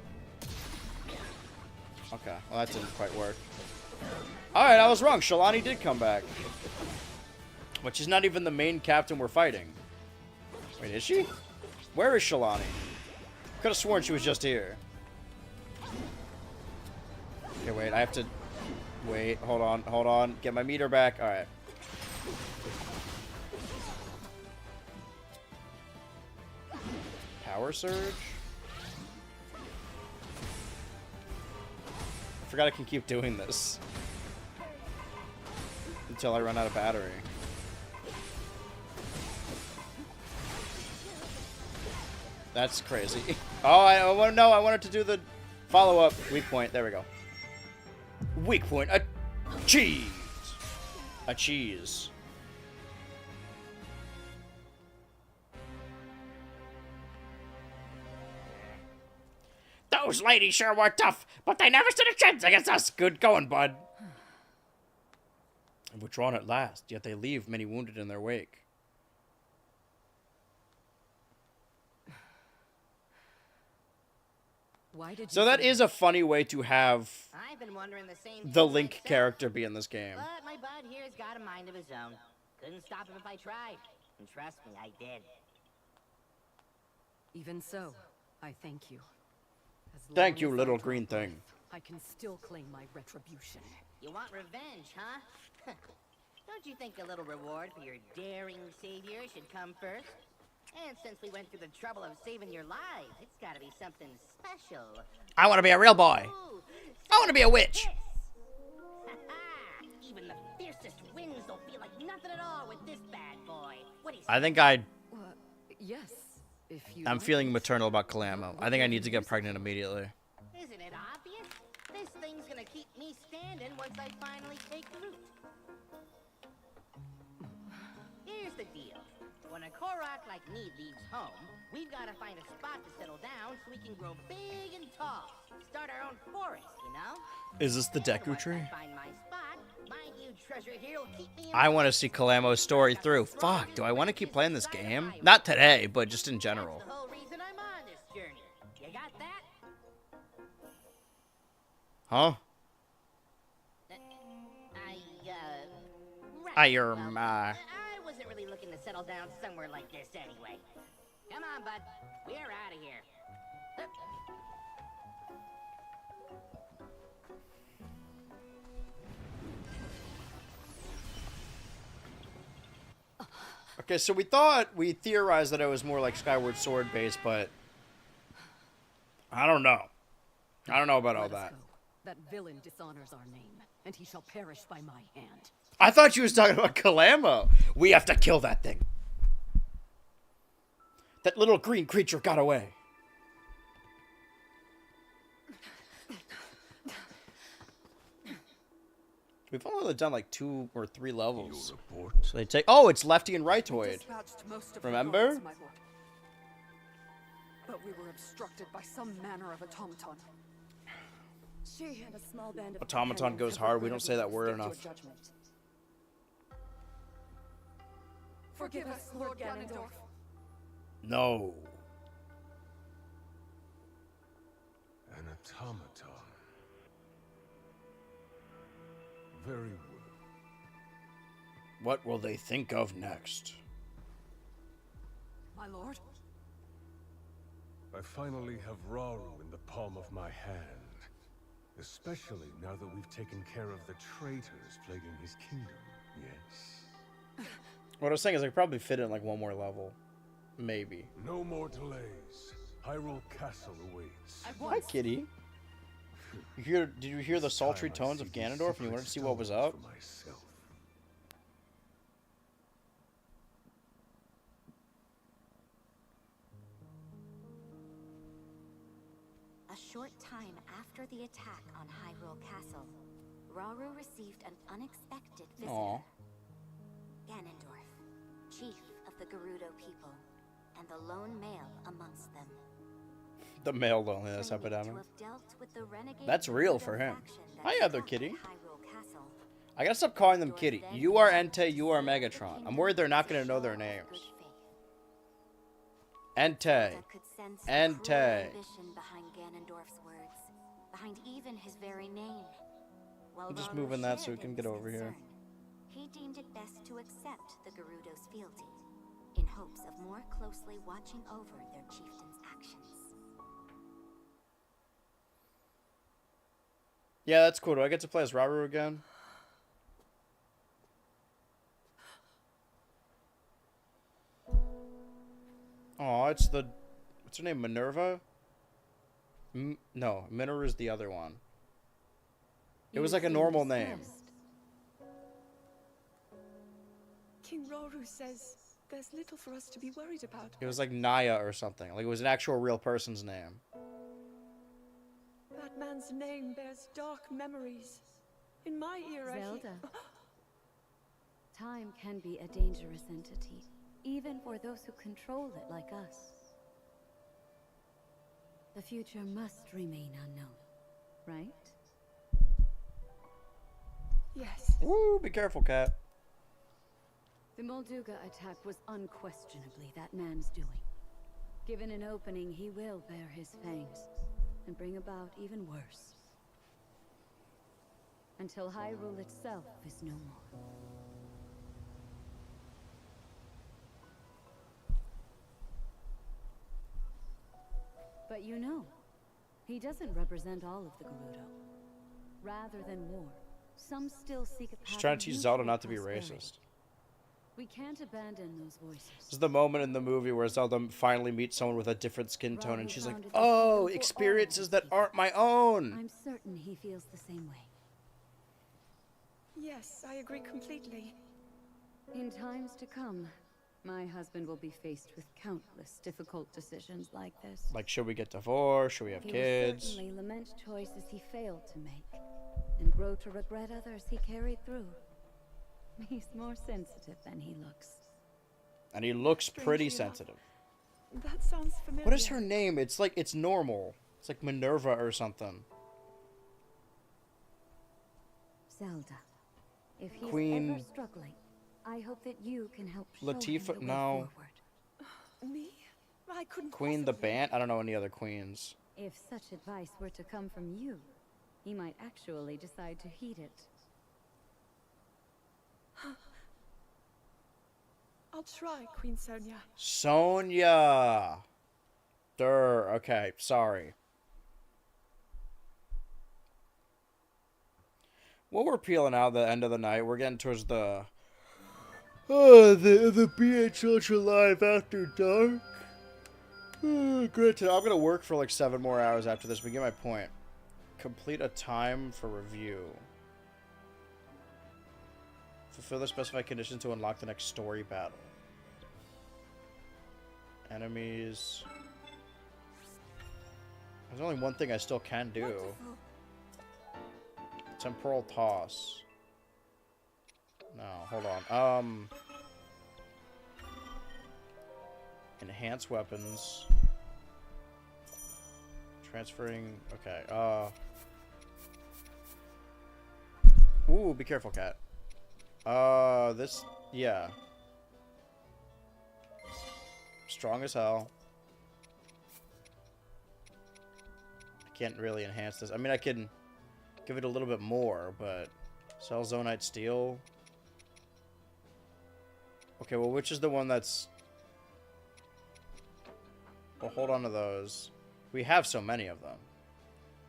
well, that didn't quite work. Alright, I was wrong. Shalani did come back. But she's not even the main captain we're fighting. Wait, is she? Where is Shalani? Could have sworn she was just here. Okay, wait, I have to... Wait, hold on. Get my meter back. Alright. Power surge? I forgot I can keep doing this. Until I run out of battery. That's crazy. Oh, I wanted to do the follow-up weak point. There we go. Weak point. Achieved. A cheese. Those ladies sure were tough, but they never stood a chance against us. Good going, bud. Withdrawn at last, yet they leave many wounded in their wake. Why did So that is a funny way to have I've been wondering the same the thing Link myself. character be in this game. But my bud here's got a mind of his own. Couldn't stop him if I tried. And trust me, I did. Even so, I thank you. Thank you, little green thing. I can still claim my retribution. You want revenge, huh? Don't you think a little reward for your daring savior should come first? And since we went through the trouble of saving your lives, it's gotta be something special. I want to be a real boy. Ooh, I want to be a witch. Even the fiercest winds don't feel like nothing at all with this bad boy. What do you say? I think Yes, if you I'm like. feeling maternal about Calamo. I think I need to get pregnant immediately. Isn't it obvious? This thing's gonna keep me standing once I finally take root. Here's the deal. When a Korok like me leaves home, we've got to find a spot to settle down so we can grow big and tall. Start our own forest, you know? Is this the Deku tree? Find my spot. My huge treasure here will keep me in I want to see Calamo's story through. Fuck, do I want to keep playing this game? Not today, but just in general. the whole reason I'm on this journey. You got that? Huh? I wasn't really looking to settle down somewhere like this anyway. Come on, bud. We're out of here. Okay, so we theorized that it was more like Skyward Sword based, but I don't know. I don't know about all Let us that. go. That villain dishonors our name, and he shall perish by my hand. I thought you was talking about Calamo. We have to kill that thing. That little green creature got away. We've only done like 2 or 3 levels. So they take. Oh, it's lefty and rightoid. Dispatched most of the Remember? guards, my lord. But we were obstructed by some manner of automaton. She and a small band of Automaton companions goes have hard. We don't alerted say me that to word stick to enough. your judgment. Forgive us, Lord Ganondorf. No. An automaton. Very well. What will they think of next? My lord? I finally have Rauru in the palm of my hand. Especially now that we've taken care of the traitors plaguing his kingdom, yes? What I was saying is I could probably fit in like 1 more level. Maybe. No more delays. Hyrule Castle awaits. Hi, kitty. Did you hear the sultry tones of Ganondorf and you wanted to see what was up? A short time after the attack on Hyrule Castle, Rauru received an unexpected visitor. Aw. Ganondorf, chief of the Gerudo people, and the lone male amongst them. The male loneliness Claiming to epidemic. have dealt with the renegade That's real Gerudo for him. faction that Hi, other attacked kitty. Hyrule Castle. I gotta stop calling them kitty. You are Entei, you are Megatron. I'm worried they're not gonna know their names. Entei. Zelda could sense the Entei. cruel ambition behind Ganondorf's words, behind even his very name. While I'm just Rauru moving that so shared we can his get over here. concern, he deemed it best to accept the Gerudo's fealty, in hopes of more closely watching over their chieftain's actions. Yeah, that's cool. Do I get to play as Rauru again? Oh, it's the... What's her name? Minerva? No, Minerva's the other one. It was like a normal name. King Rauru says there's little for us to be worried about. It was like Naya or something. Like it was an actual real person's name. That man's name bears dark memories. In my era, Zelda. Time can be a dangerous entity, even for those who control it like us. The future must remain unknown, right? Yes. Woo, be careful, cat. The Molduga attack was unquestionably that man's doing. Given an opening, he will bear his fangs. and bring about even worse. Until Hyrule itself is no more. But you know, he doesn't represent all of the Gerudo. Rather than war, some still seek a path. She's trying to teach Zelda not to be racist. We can't abandon those voices. This is the moment in the movie where Zelda finally meets someone with a different skin tone, and she's like, "Oh, experiences that aren't my own." I'm certain he feels the same way. Yes, I agree completely. In times to come, my husband will be faced with countless difficult decisions like this. Like, should we get divorced? Should we have kids? He will certainly lament choices he failed to make, and grow to regret others he carried through. He's more sensitive than he looks. And he looks pretty sensitive. That sounds familiar. What is her name? It's like, it's normal. It's like Minerva or something. Zelda, if he's Queen... ever struggling, I hope that you can help show him Latifah? the way No. forward. Me? I couldn't Queen the Band? I don't know any other queens. If such advice were to come from you, he might actually decide to heed it. I'll try, Queen Sonia. Sonia! Okay, sorry. Well, we're peeling out the end of the night. We're getting towards the... the BH Ultra Live After Dark. Granted, I'm gonna work for like 7 more hours after this, but get my point. Complete a time for review. Fulfill the specified conditions to unlock the next story battle. Enemies. There's only one thing I still can do. Temporal toss. No, hold on. Enhance weapons. Transferring. Okay. Ooh, be careful, cat. This. Yeah. Strong as hell. I can't really enhance this. I mean, I can give it a little bit more, but Cell Zonite Steel. Okay, well, which is the one that's... Well, hold on to those. We have so many of them.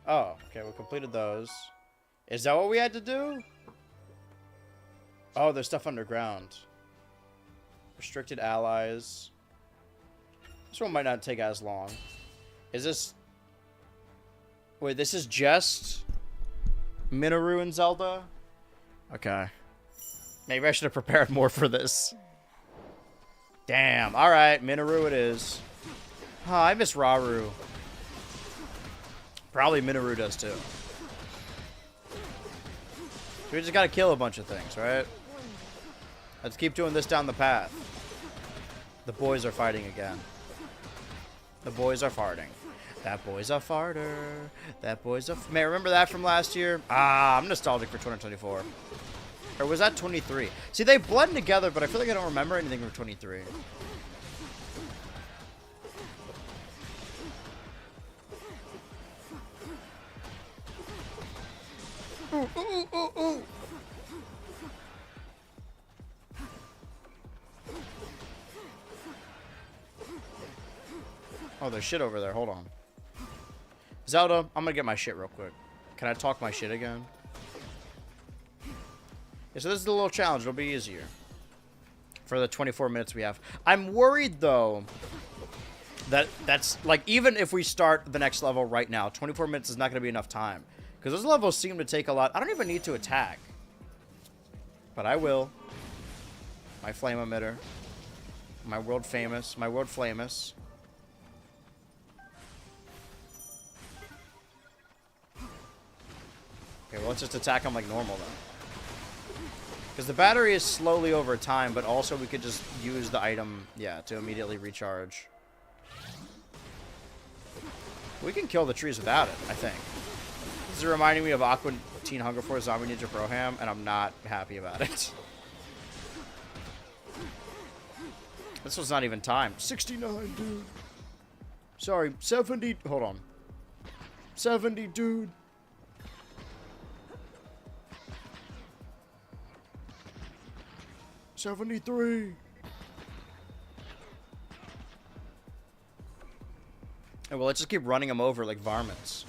Oh, okay, we completed those. Is that what we had to do? Oh, there's stuff underground. Restricted allies. This one might not take as long. Is this... Wait, this is just... Minoru and Zelda? Okay. Maybe I should have prepared more for this. Damn. Alright, Minoru it is. Huh, I miss Rauru. Probably Minoru does too. We just gotta kill a bunch of things, right? Let's keep doing this down the path. The boys are fighting again. The boys are farting. That boy's a farter. That boy's a... Man, remember that from last year? Ah, I'm nostalgic for 2024. Or was that 23? See, they blend together, but I feel like I don't remember anything from 23. Ooh, ooh, ooh, ooh. Oh, there's shit over there. Hold on. Zelda, I'm gonna get my shit real quick. Can I talk my shit again? Yeah, so this is a little challenge. It'll be easier. For the 24 minutes we have. I'm worried, though, that's, like, even if we start the next level right now, 24 minutes is not going to be enough time. Because those levels seem to take a lot. I don't even need to attack. But I will. My flame emitter. My world famous. My world famous. Okay, well, let's just attack them like normal, then. Because the battery is slowly over time, but also we could just use the item, yeah, to immediately recharge. We can kill the trees without it, I think. This is reminding me of Aqua Teen Hunger Force Zombie Ninja Pro Ham, and I'm not happy about it. This was not even timed. 69, dude. Sorry, 70. Hold on. 70, dude. $73. Oh, well, let's just keep running them over like varmints.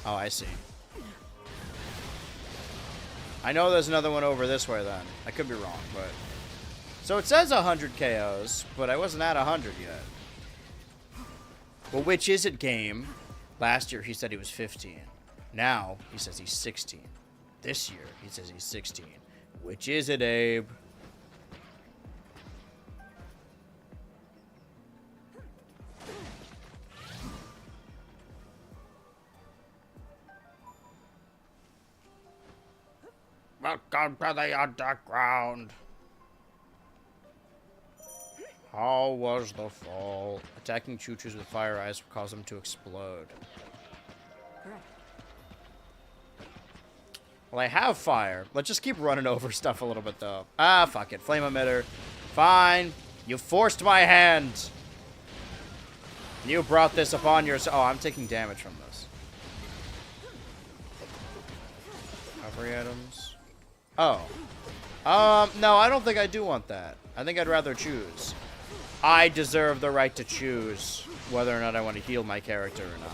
Oh, I see. I know there's another one over this way then. I could be wrong, but... So it says 100 KOs, but I wasn't at 100 yet. Well, which is it, game? Last year he said he was 15. Now he says he's 16. This year he says he's 16. Which is it, Abe? Welcome to the underground. How was the fall? Attacking choo-choos with fire ice will cause them to explode. Correct. Well, I have fire. Let's just keep running over stuff a little bit, though. Ah, fuck it. Flame emitter. Fine. You forced my hand. You brought this upon yourself. Oh, I'm taking damage from this. Recovery items. Oh. No, I don't think I do want that. I think I'd rather choose. I deserve the right to choose whether or not I want to heal my character or not.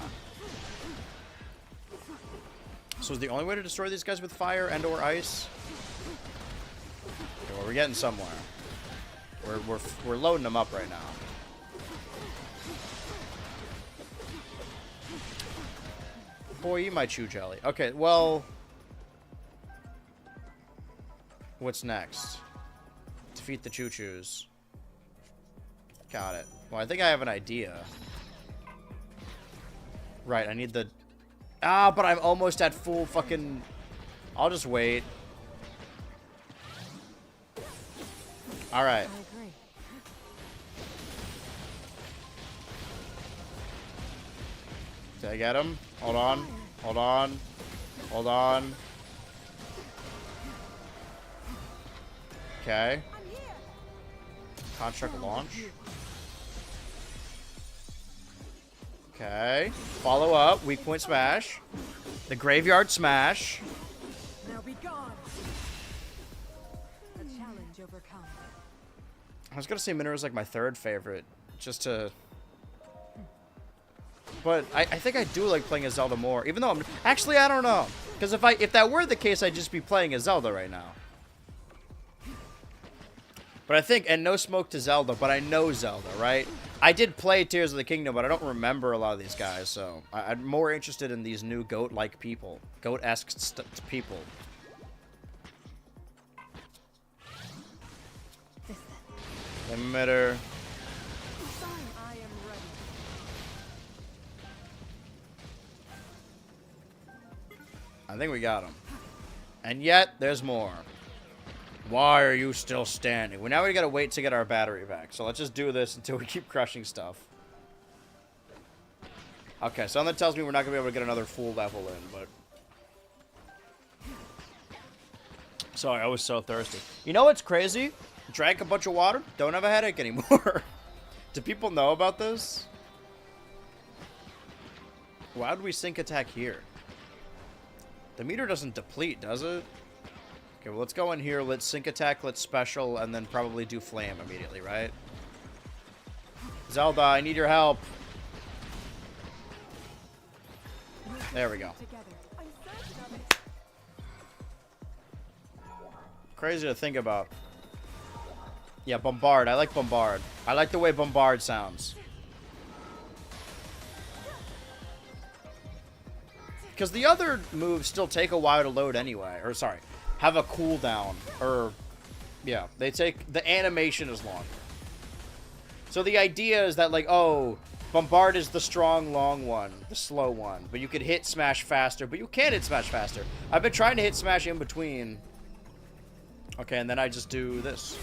So is the only way to destroy these guys with fire and or ice? Okay, well, we're getting somewhere. We're loading them up right now. Boy, eat my chew jelly. Okay, well... What's next? Defeat the choo-choos. Got it. Well, I think I have an idea. Right, I need the... Ah, but I'm almost at full fucking... I'll just wait. Alright. Did I get him? Hold on. Hold on. Hold on. Okay. Construct launch. Okay. Follow up. Weak point smash. The graveyard smash. Now be gone. A challenge overcome. I was gonna say Minera's like my third favorite, just to... But I think I do like playing as Zelda more, even though I'm... Actually, I don't know. Because if that were the case, I'd just be playing as Zelda right now. But I think, and no smoke to Zelda, but I know Zelda, right? I did play Tears of the Kingdom, but I don't remember a lot of these guys, so I'm more interested in these new goat-like people. Goat-esque people. Emitter. I am ready. I think we got him. And yet, there's more. Why are you still standing? Well, now we gotta wait to get our battery back. So let's just do this until we keep crushing stuff. Okay, something tells me we're not gonna be able to get another full level in, but... Sorry, I was so thirsty. You know what's crazy? Drank a bunch of water, don't have a headache anymore. Do people know about this? Why would we sync attack here? The meter doesn't deplete, does it? Okay, well, let's go in here, let's sync attack, let's special, and then probably do flame immediately, right? Zelda, I need your help. There we go. Crazy to think about. Yeah, Bombard. I like Bombard. I like the way Bombard sounds. Because the other moves still take a while to load anyway. Or, sorry, have a cooldown. Or, yeah, they take... The animation is longer. So the idea is that, like, oh, Bombard is the strong, long one. The slow one. But you could hit Smash faster. But you can't hit Smash faster. I've been trying to hit Smash in between. Okay, and then I just do this.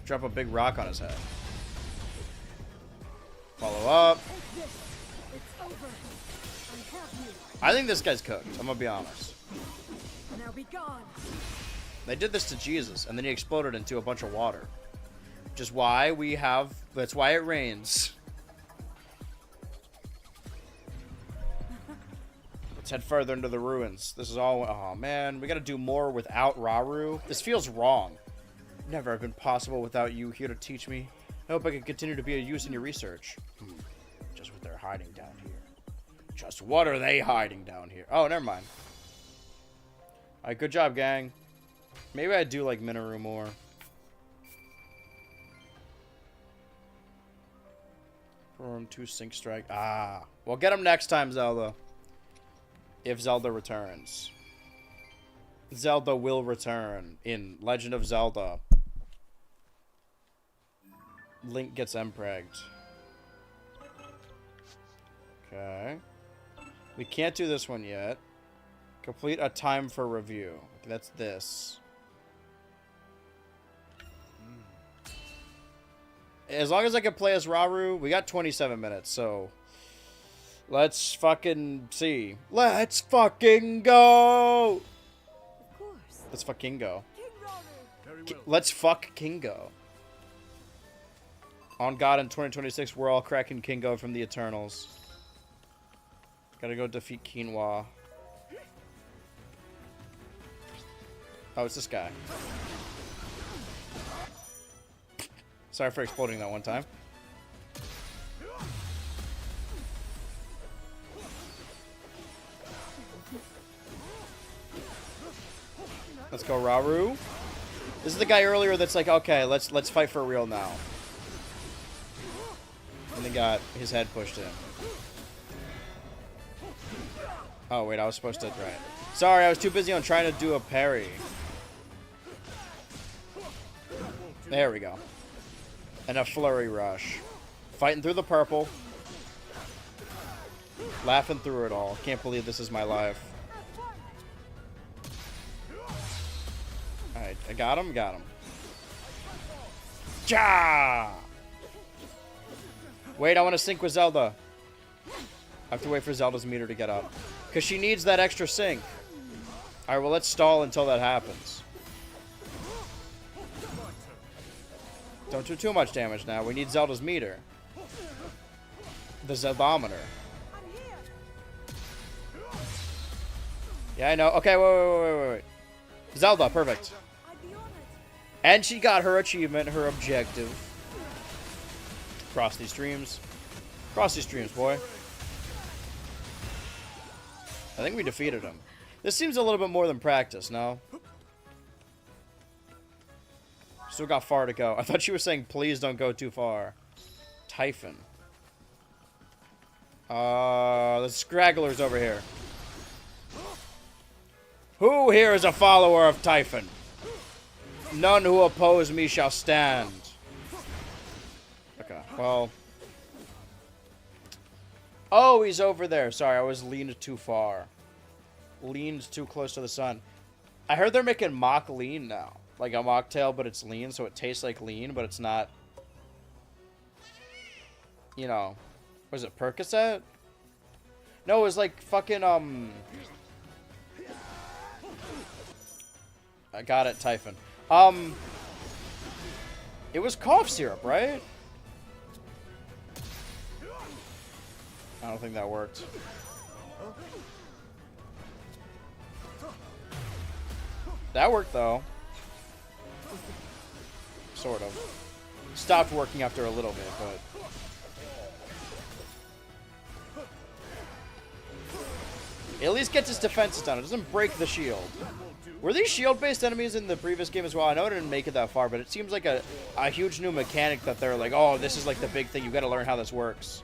Drop a big rock on his head. Follow up. I think this guy's cooked. I'm gonna be honest. Now be gone. They did this to Jesus, and then he exploded into a bunch of water. Which is why we have... That's why it rains. Let's head further into the ruins. This is all... Oh, man. We gotta do more without Rauru. This feels wrong. Never have been possible without you here to teach me. I hope I can continue to be of use in your research. Just what they're hiding down here. Just what are they hiding down here? Oh, never mind. Alright, good job, gang. Maybe I do like Minoru more. Perform 2 Sync Strike. Ah. We'll get him next time, Zelda. If Zelda returns. Zelda will return in Legend of Zelda. Link gets empregged. Okay. We can't do this one yet. Complete a time for review. Okay, that's this. As long as I can play as Rauru, we got 27 minutes, so... Let's fucking see. Let's fucking go! Of course. Let's fucking go. Let's fuck Kingo. On God, in 2026, we're all cracking Kingo from the Eternals. Gotta go defeat Quinoa. Oh, it's this guy. Sorry for exploding that one time. Let's go, Rauru. This is the guy earlier that's like, okay, let's fight for real now. And then got his head pushed in. Oh, wait, I was supposed to... Right. Sorry, I was too busy on trying to do a parry. There we go. And a flurry rush. Fighting through the purple. Laughing through it all. Can't believe this is my life. Alright, I got him, got him. Ja! Wait, I want to sync with Zelda. I have to wait for Zelda's meter to get up. Because she needs that extra sync. Alright, well, let's stall until that happens. Don't do too much damage now. We need Zelda's meter. The Zeldometer. Yeah, I know. Okay, wait. Zelda, perfect. And she got her achievement, her objective. Cross these streams. Cross these streams, boy. I think we defeated him. This seems a little bit more than practice, no? Still got far to go. I thought she was saying, please don't go too far. Typhon. The Scragglers over here. Who here is a follower of Typhon? None who oppose me shall stand. Okay, well. Oh, he's over there. Sorry, I was leaned too far. Leaned too close to the sun. I heard they're making mock lean now. Like a mocktail, but it's lean, so it tastes like lean, but it's not... You know... Was it Percocet? No, it was like fucking, I got it, Typhon. It was cough syrup, right? I don't think that worked. That worked, though. Sort of. Stopped working after a little bit, but... It at least gets his defenses down. It doesn't break the shield. Were these shield-based enemies in the previous game as well? I know I didn't make it that far, but it seems like a huge new mechanic that they're like, oh, this is like the big thing. You gotta learn how this works.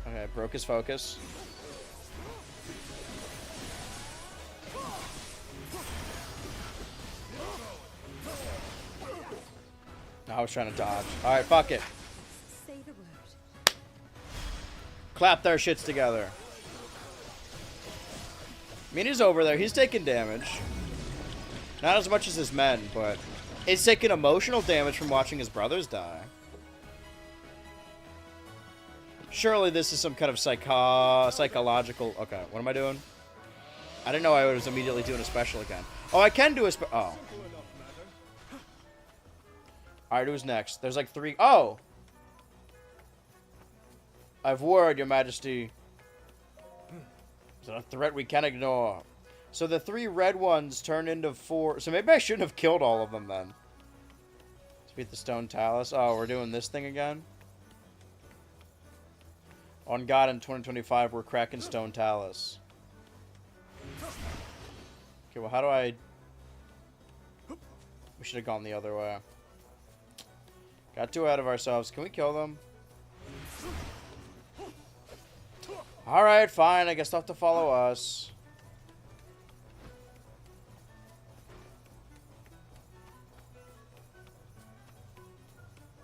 Okay, broke his focus. I was trying to dodge. Alright, fuck it. Say the word. Clap their shits together. I mean, he's over there. He's taking damage. Not as much as his men, but he's taking emotional damage from watching his brothers die. Surely this is some kind of psychological... Okay, what am I doing? I didn't know I was immediately doing a special again. Oh, I can do a oh. Alright, who's next? There's like 3... Oh! I've word, your majesty. It's a threat we can't ignore. So the 3 red ones turn into 4. So maybe I shouldn't have killed all of them then. Let's beat the stone talus. Oh, we're doing this thing again? On God, in 2025, we're cracking stone talus. Okay, well, how do I... We should have gone the other way. Got too ahead of ourselves. Can we kill them? Alright, fine. I guess they'll have to follow us.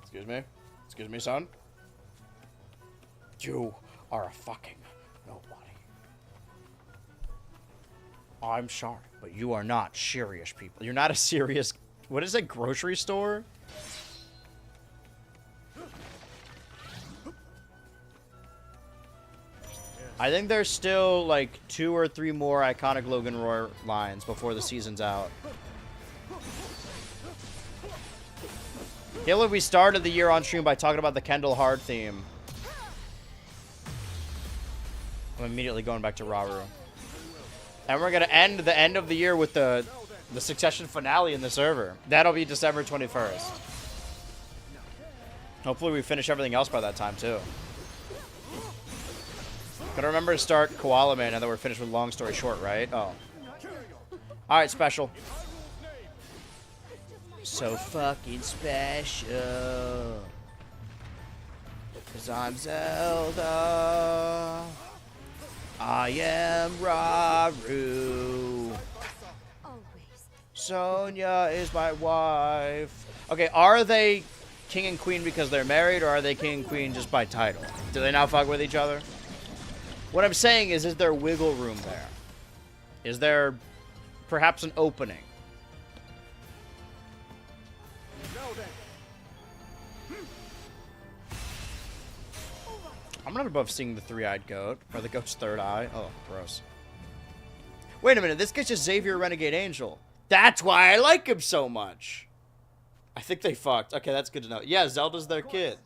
Excuse me? Excuse me, son? You are a fucking nobody. I'm sorry, but you are not serious people. You're not a serious... What is it? Grocery store? I think there's still like 2 or 3 more iconic Logan Roy lines before the season's out. Halo, we started the year on stream by talking about the Kendall Hard theme. I'm immediately going back to Raru. And we're going to end the end of the year with the Succession finale in the server. That'll be December 21st. Hopefully we finish everything else by that time, too. Gotta remember to start Koala Man now that we're finished with Long Story Short, right? Oh. Alright, special. So fucking special. 'Cause I'm Zelda. I am Raru. Sonia is my wife. Okay, are they king and queen because they're married, or are they king and queen just by title? Do they now fuck with each other? What I'm saying is there wiggle room there? Is there perhaps an opening? I'm not above seeing the 3-eyed goat, or the goat's 3rd eye. Oh, gross. Wait a minute, this guy's just Xavier Renegade Angel. That's why I like him so much. I think they fucked. Okay, that's good to know. Yeah, Zelda's their kid.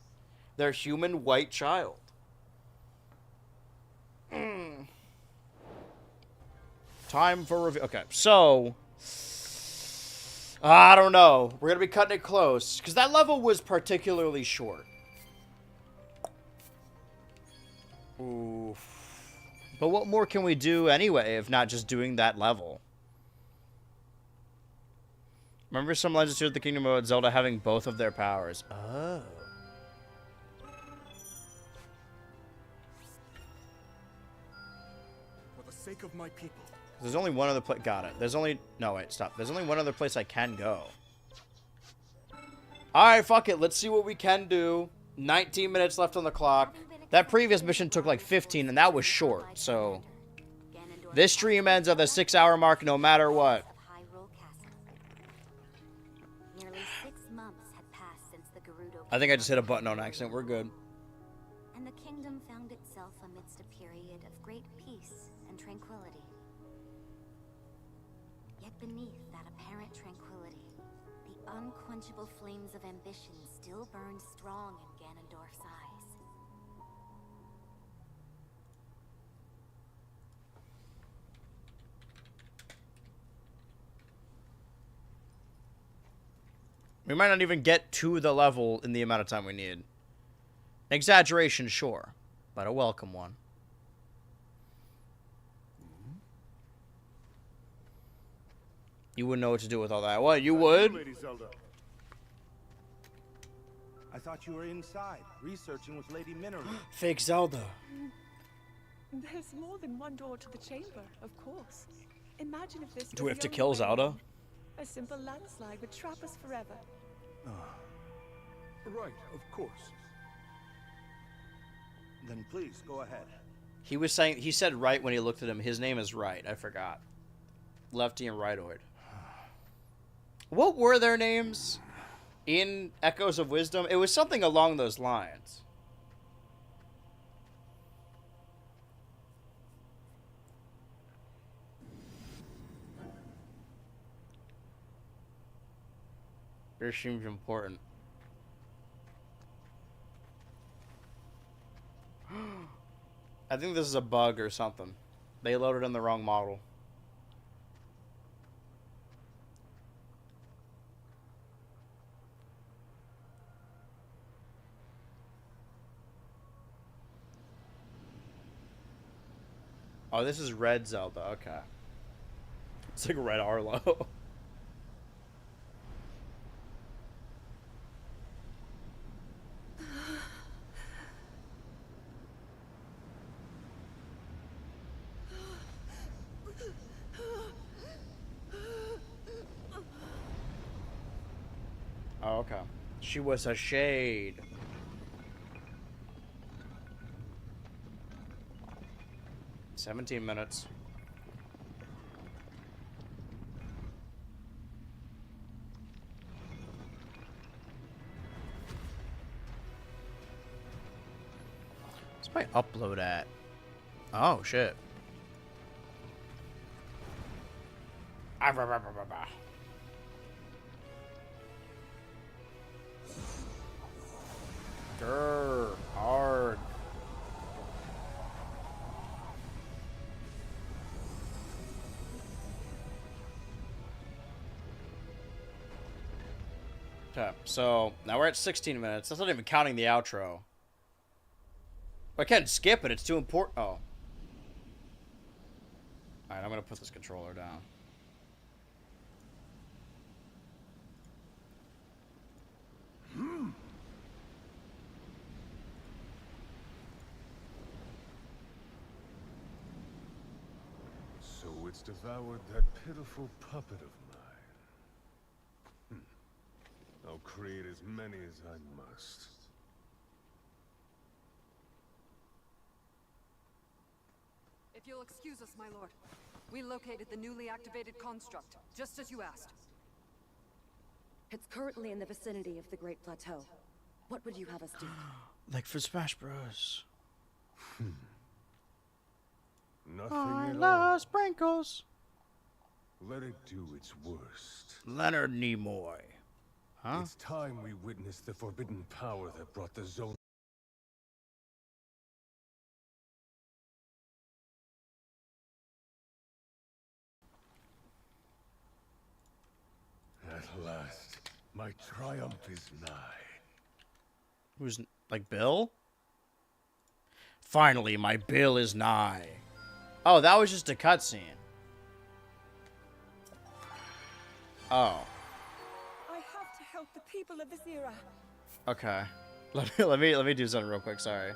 Their human white child. Time for review. Okay, so... I don't know. We're going to be cutting it close. Because that level was particularly short. Oof. But what more can we do anyway if not just doing that level? Remember some Legends of the Kingdom of Zelda having both of their powers. Oh. For the sake of my people. There's only one other place. Got it. There's only... No, wait, stop. There's only one other place I can go. Alright, fuck it. Let's see what we can do. 19 minutes left on the clock. That previous mission took like 15, and that was short, so... This stream ends at the 6-hour mark no matter what. I think I just hit a button on accident. We're good. And the kingdom found itself amidst a period of great peace and tranquility. Yet beneath that apparent tranquility, the unquenchable flames of ambition still burned strong in Ganondorf's eyes. We might not even get to the level in the amount of time we need. An exaggeration, sure, but a welcome one. You wouldn't know what to do with all that. What, you would? Lady Zelda. I thought you were inside, researching with Lady Mineru. Fake Zelda. There's more than one door to the chamber, of course. Imagine if this Do we was have to the kill only way Zelda? in. A simple landslide would trap us forever. Right, of course. Then please, go ahead. He was saying, he said right when he looked at him. His name is Right. I forgot. Lefty and Rightoid. What were their names in Echoes of Wisdom? It was something along those lines. This seems important. I think this is a bug or something. They loaded in the wrong model. Oh, this is Red Zelda. Okay. It's like Red Arlo. Oh, okay. She was a shade. "17 minutes. What's my upload at? Oh, shit. Grr, hard. Okay, so now we're at 16 minutes. That's not even counting the outro. I can't skip it. It's too important. Oh. Alright, I'm gonna put this controller down. So it's devoured that pitiful puppet of mine. I'll create as many as I must. If you'll excuse us, my lord. We located the newly activated construct, just as you asked. It's currently in the vicinity of the Great Plateau. What would you have us do? Like for Smash Bros. Nothing I at love all. sprinkles. Let it do its worst. Leonard Nimoy. Huh? It's time we witness the forbidden power that brought the zone. At last, my triumph is nigh. Who's like Bill? Finally, my bill is nigh. Oh, that was just a cutscene. Oh, I have to help the people of this era. okay. Let me do something real quick. Sorry.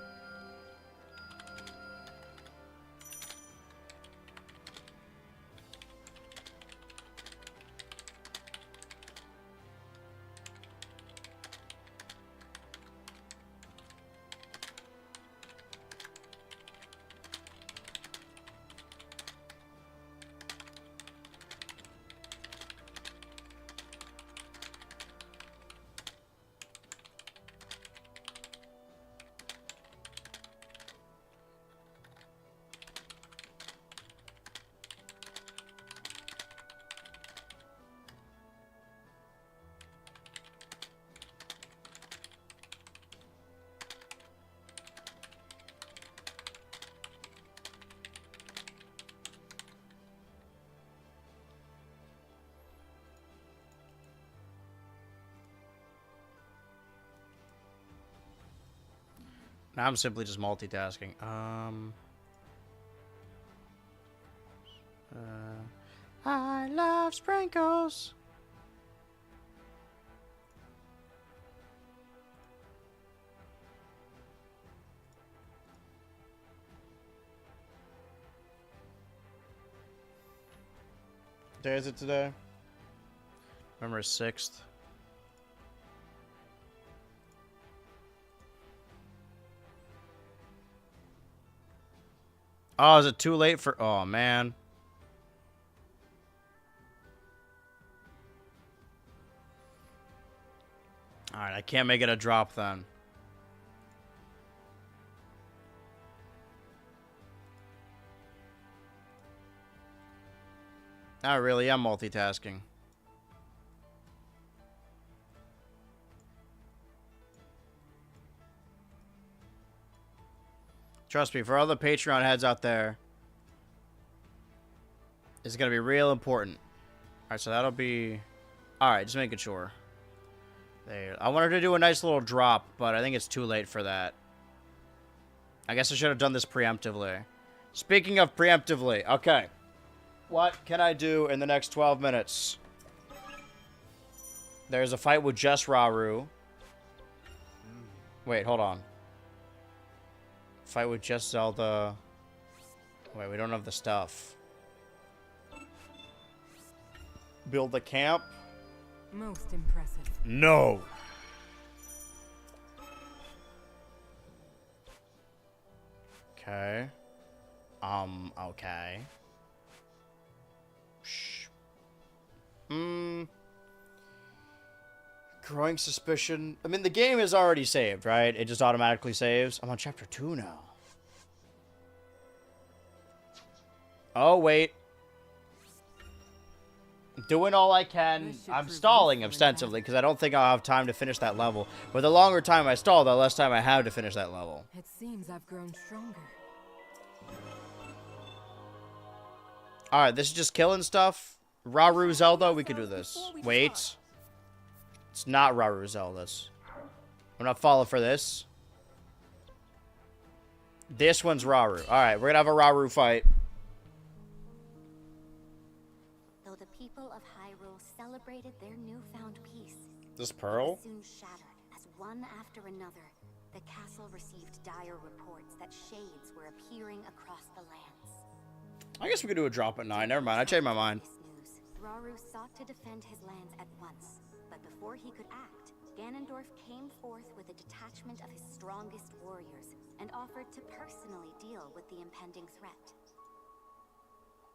Now I'm simply just multitasking. I love sprinkles. What day is it today? November 6th. Oh, is it too late for... Oh, man. Alright, I can't make it a drop then. I really am multitasking. Trust me, for all the Patreon heads out there, is going to be real important. All right, so that'll be... All right, just making sure. There. I wanted to do a nice little drop, but I think it's too late for that. I guess I should have done this preemptively. Speaking of preemptively, okay. What can I do in the next 12 minutes? There's a fight with just Rauru. Wait, hold on. Fight with just Zelda. Wait, we don't have the stuff. Build the camp. Most impressive. No. Okay. Okay. Shh. Growing suspicion. I mean, the game is already saved, right? It just automatically saves. I'm on chapter 2 now. Oh, wait. Doing all I can. I'm stalling ostensibly because I don't think I'll have time to finish that level. But the longer time I stall, the less time I have to finish that level. It seems I've grown stronger. Alright, this is just killing stuff. Rauru Zelda, we could do this. Wait. It's not Rauru Zelda's. I'm not falling for this. This one's Rauru. Alright, we're gonna have a Rauru fight. Though the people of Hyrule celebrated their newfound peace, This Pearl? it soon shattered as one after another, the castle received dire reports that shades were appearing across the lands. I guess we could do a drop at 9. Never mind, I changed my mind. Rauru sought to defend his lands at once, but before he could act, Ganondorf came forth with a detachment of his strongest warriors and offered to personally deal with the impending threat.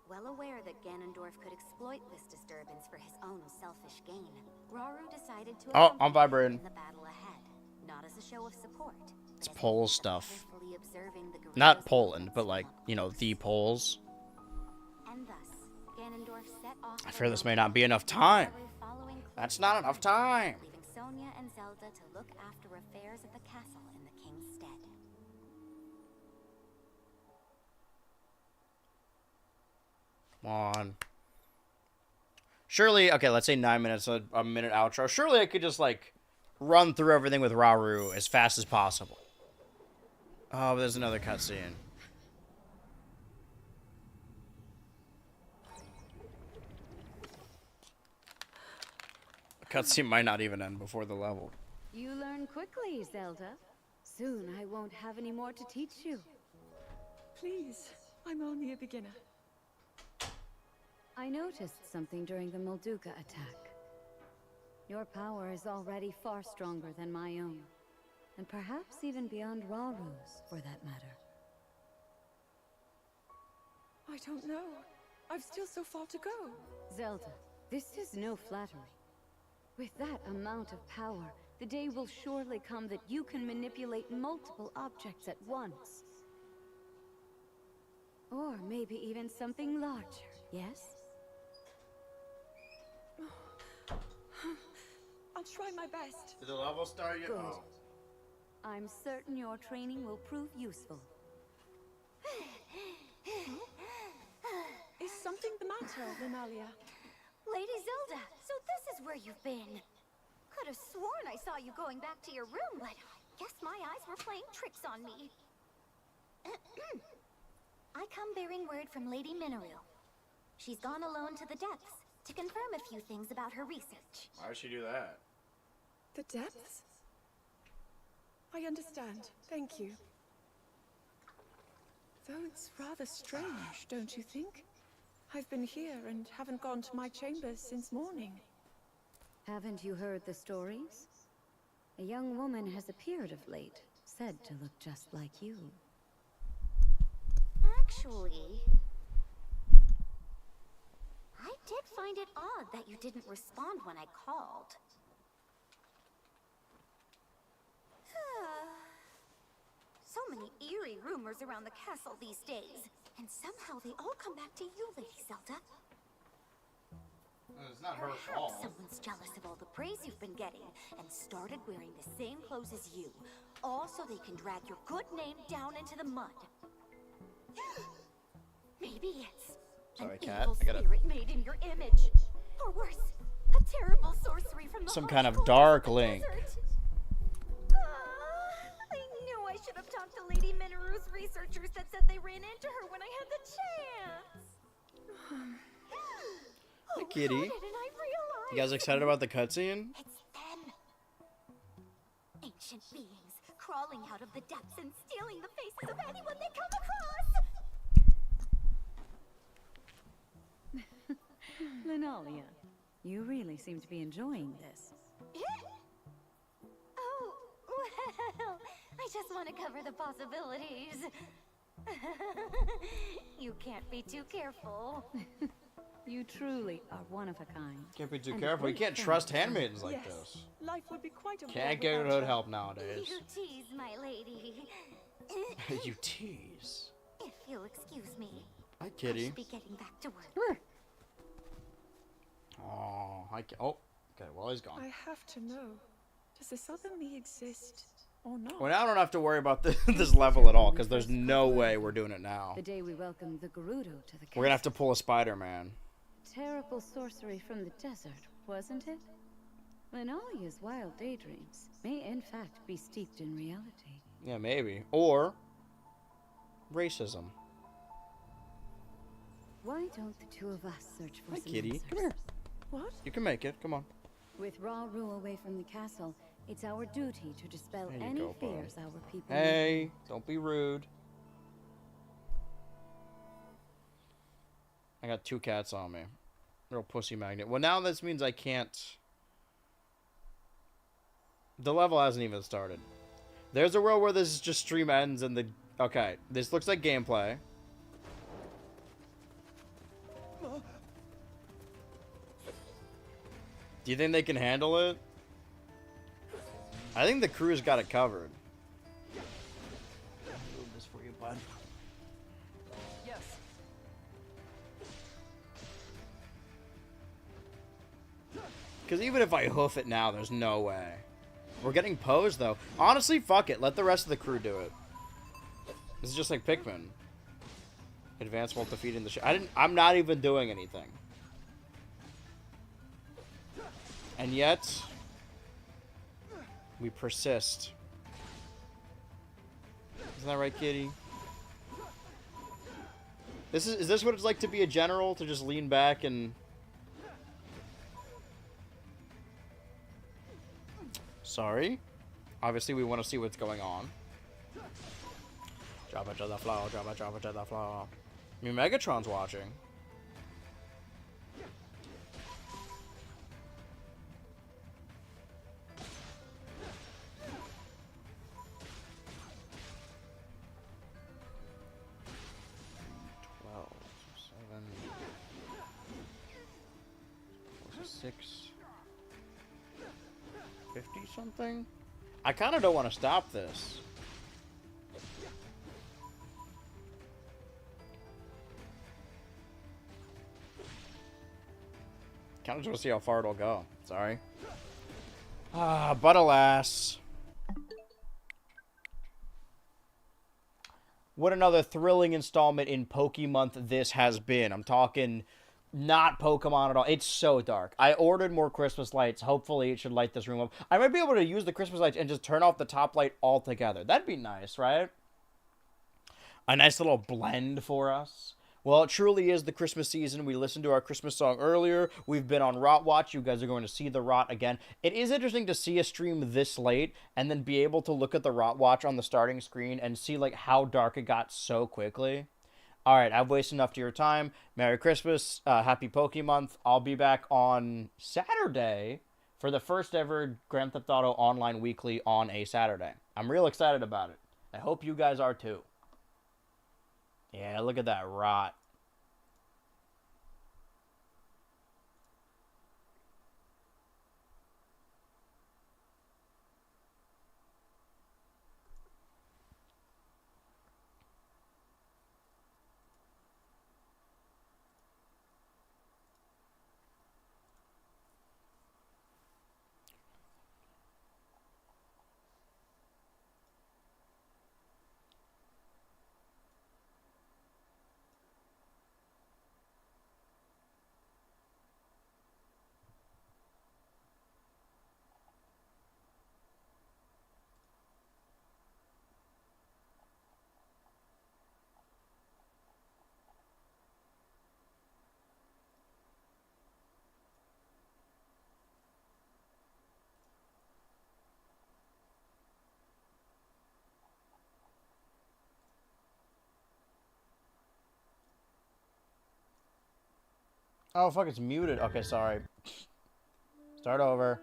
Well aware that Ganondorf could exploit this disturbance for his own selfish gain, Rauru decided to I'm vibrating. in the battle ahead, not as a show of support. It's Pole stuff. Carefully observing the Not Poland, but like, you know, the Poles. And thus, Ganondorf set off I fear this may not be enough time. That's not enough time. leaving Sonia and Zelda to look after affairs at the castle in the king's stead. Come on. Surely, okay, let's say 9 minutes, a minute outro. Surely I could just, like, run through everything with Rauru as fast as possible. Oh, but there's another cutscene. The cutscene might not even end before the level. You learn quickly, Zelda. Soon I won't have any more to teach you. Please, I'm only a beginner. I noticed something during the Molduga attack. Your power is already far stronger than my own, and perhaps even beyond Rauru's, for that matter. I don't know. I've still so far to go. Zelda, this is no flattery. With that amount of power, the day will surely come that you can manipulate multiple objects at once. Or maybe even something larger, yes? I'll try my best. Did the level start yet? Good. Oh. I'm certain your training will prove useful. Is something the matter, Limalia? Lady Zelda, so this is where you've been. Could have sworn I saw you going back to your room, but guess my eyes were playing tricks on me. I come bearing word from Lady Mineru. She's gone alone to the depths to confirm a few things about her research. Why would she do that? The depths? I understand. Thank you. Though it's rather strange, don't you think? I've been here and haven't gone to my chambers since morning. Haven't you heard the stories? A young woman has appeared of late, said to look just like you. Actually, I did find it odd that you didn't respond when I called. So many eerie rumors around the castle these days, and somehow they all come back to you, Lady Zelda. It's not her Perhaps fault. someone's jealous of all the praise you've been getting and started wearing the same clothes as you, all so they can drag your good name down into the mud. Maybe it's Sorry, An cat. evil I gotta. spirit made in your image. Or worse, a terrible sorcery from the Some harsh kind of cultures dark the link. desert. I knew I should have talked to Lady Minaru's researchers that said they ran into her when I had the chance. Hi, kitty. How didn't I realize? You guys excited about the cutscene? It's them. Ancient beings crawling out of the depths and stealing the faces of anyone they come across. Linalia, you really seem to be enjoying this. Oh, well, I just want to cover the possibilities. You can't be too careful. You truly are one of a kind. Can't be too And careful. You great can't friend. trust handmaidens like Yes, this. life would be quite a Can't world get without good her. help nowadays. You tease, my lady. You tease. If you'll excuse me, Hi, I kitty. should be getting back to work. Oh, oh, okay. Well, he's gone. I have to know. Does this other me exist or not? Well, now I don't have to worry about this level at all because there's no way we're doing it now. The day we welcomed the Gerudo to the We're gonna have to pull a Spider-Man. Terrible sorcery from the desert, wasn't it? Linalia's wild daydreams may in fact be steeped in reality. Yeah, maybe. Or racism. Why don't the two of us search for Hi, some kitty. answers? Come here. What? You can make it. Come on. With Rauru away from the castle, it's our duty to dispel There you any go, bud. fears our people Hey, don't be rude. I got 2 cats on me. Little pussy magnet. Well, now this means I can't. The level hasn't even started. There's a world where this just stream ends and the. Okay, this looks like gameplay. Do you think they can handle it? I think the crew's got it covered. Move this for you, bud. Yes. Because even if I hoof it now, there's no way. We're getting posed, though. Honestly, fuck it. Let the rest of the crew do it. This is just like Pikmin. Advance while defeating the I'm not even doing anything. And yet, we persist. Isn't that right, kitty? Is this what it's like to be a general? To just lean back and... Sorry. Obviously, we want to see what's going on. Drop it to the floor, drop it to the floor. I mean, Megatron's watching. Six 50 something. I kind of don't want to stop this. Kind of just want to see how far it'll go. Sorry. But alas. What another thrilling installment in Pokemonth this has been. I'm talking not Pokemon at all. It's so dark. I ordered more Christmas lights. Hopefully it should light this room up. I might be able to use the Christmas lights and just turn off the top light altogether. That'd be nice, right? A nice little blend for us. Well, it truly is the Christmas season. We listened to our Christmas song earlier. We've been on Rot Watch. You guys are going to see the Rot again. It is interesting to see a stream this late and then be able to look at the Rot Watch on the starting screen and see like how dark it got so quickly. All right, I've wasted enough of your time. Merry Christmas. Happy Pokemonth. I'll be back on Saturday for the first ever Grand Theft Auto Online Weekly on a Saturday. I'm real excited about it. I hope you guys are too. Yeah, look at that rot. Oh, fuck, it's muted. Okay, sorry. Start over.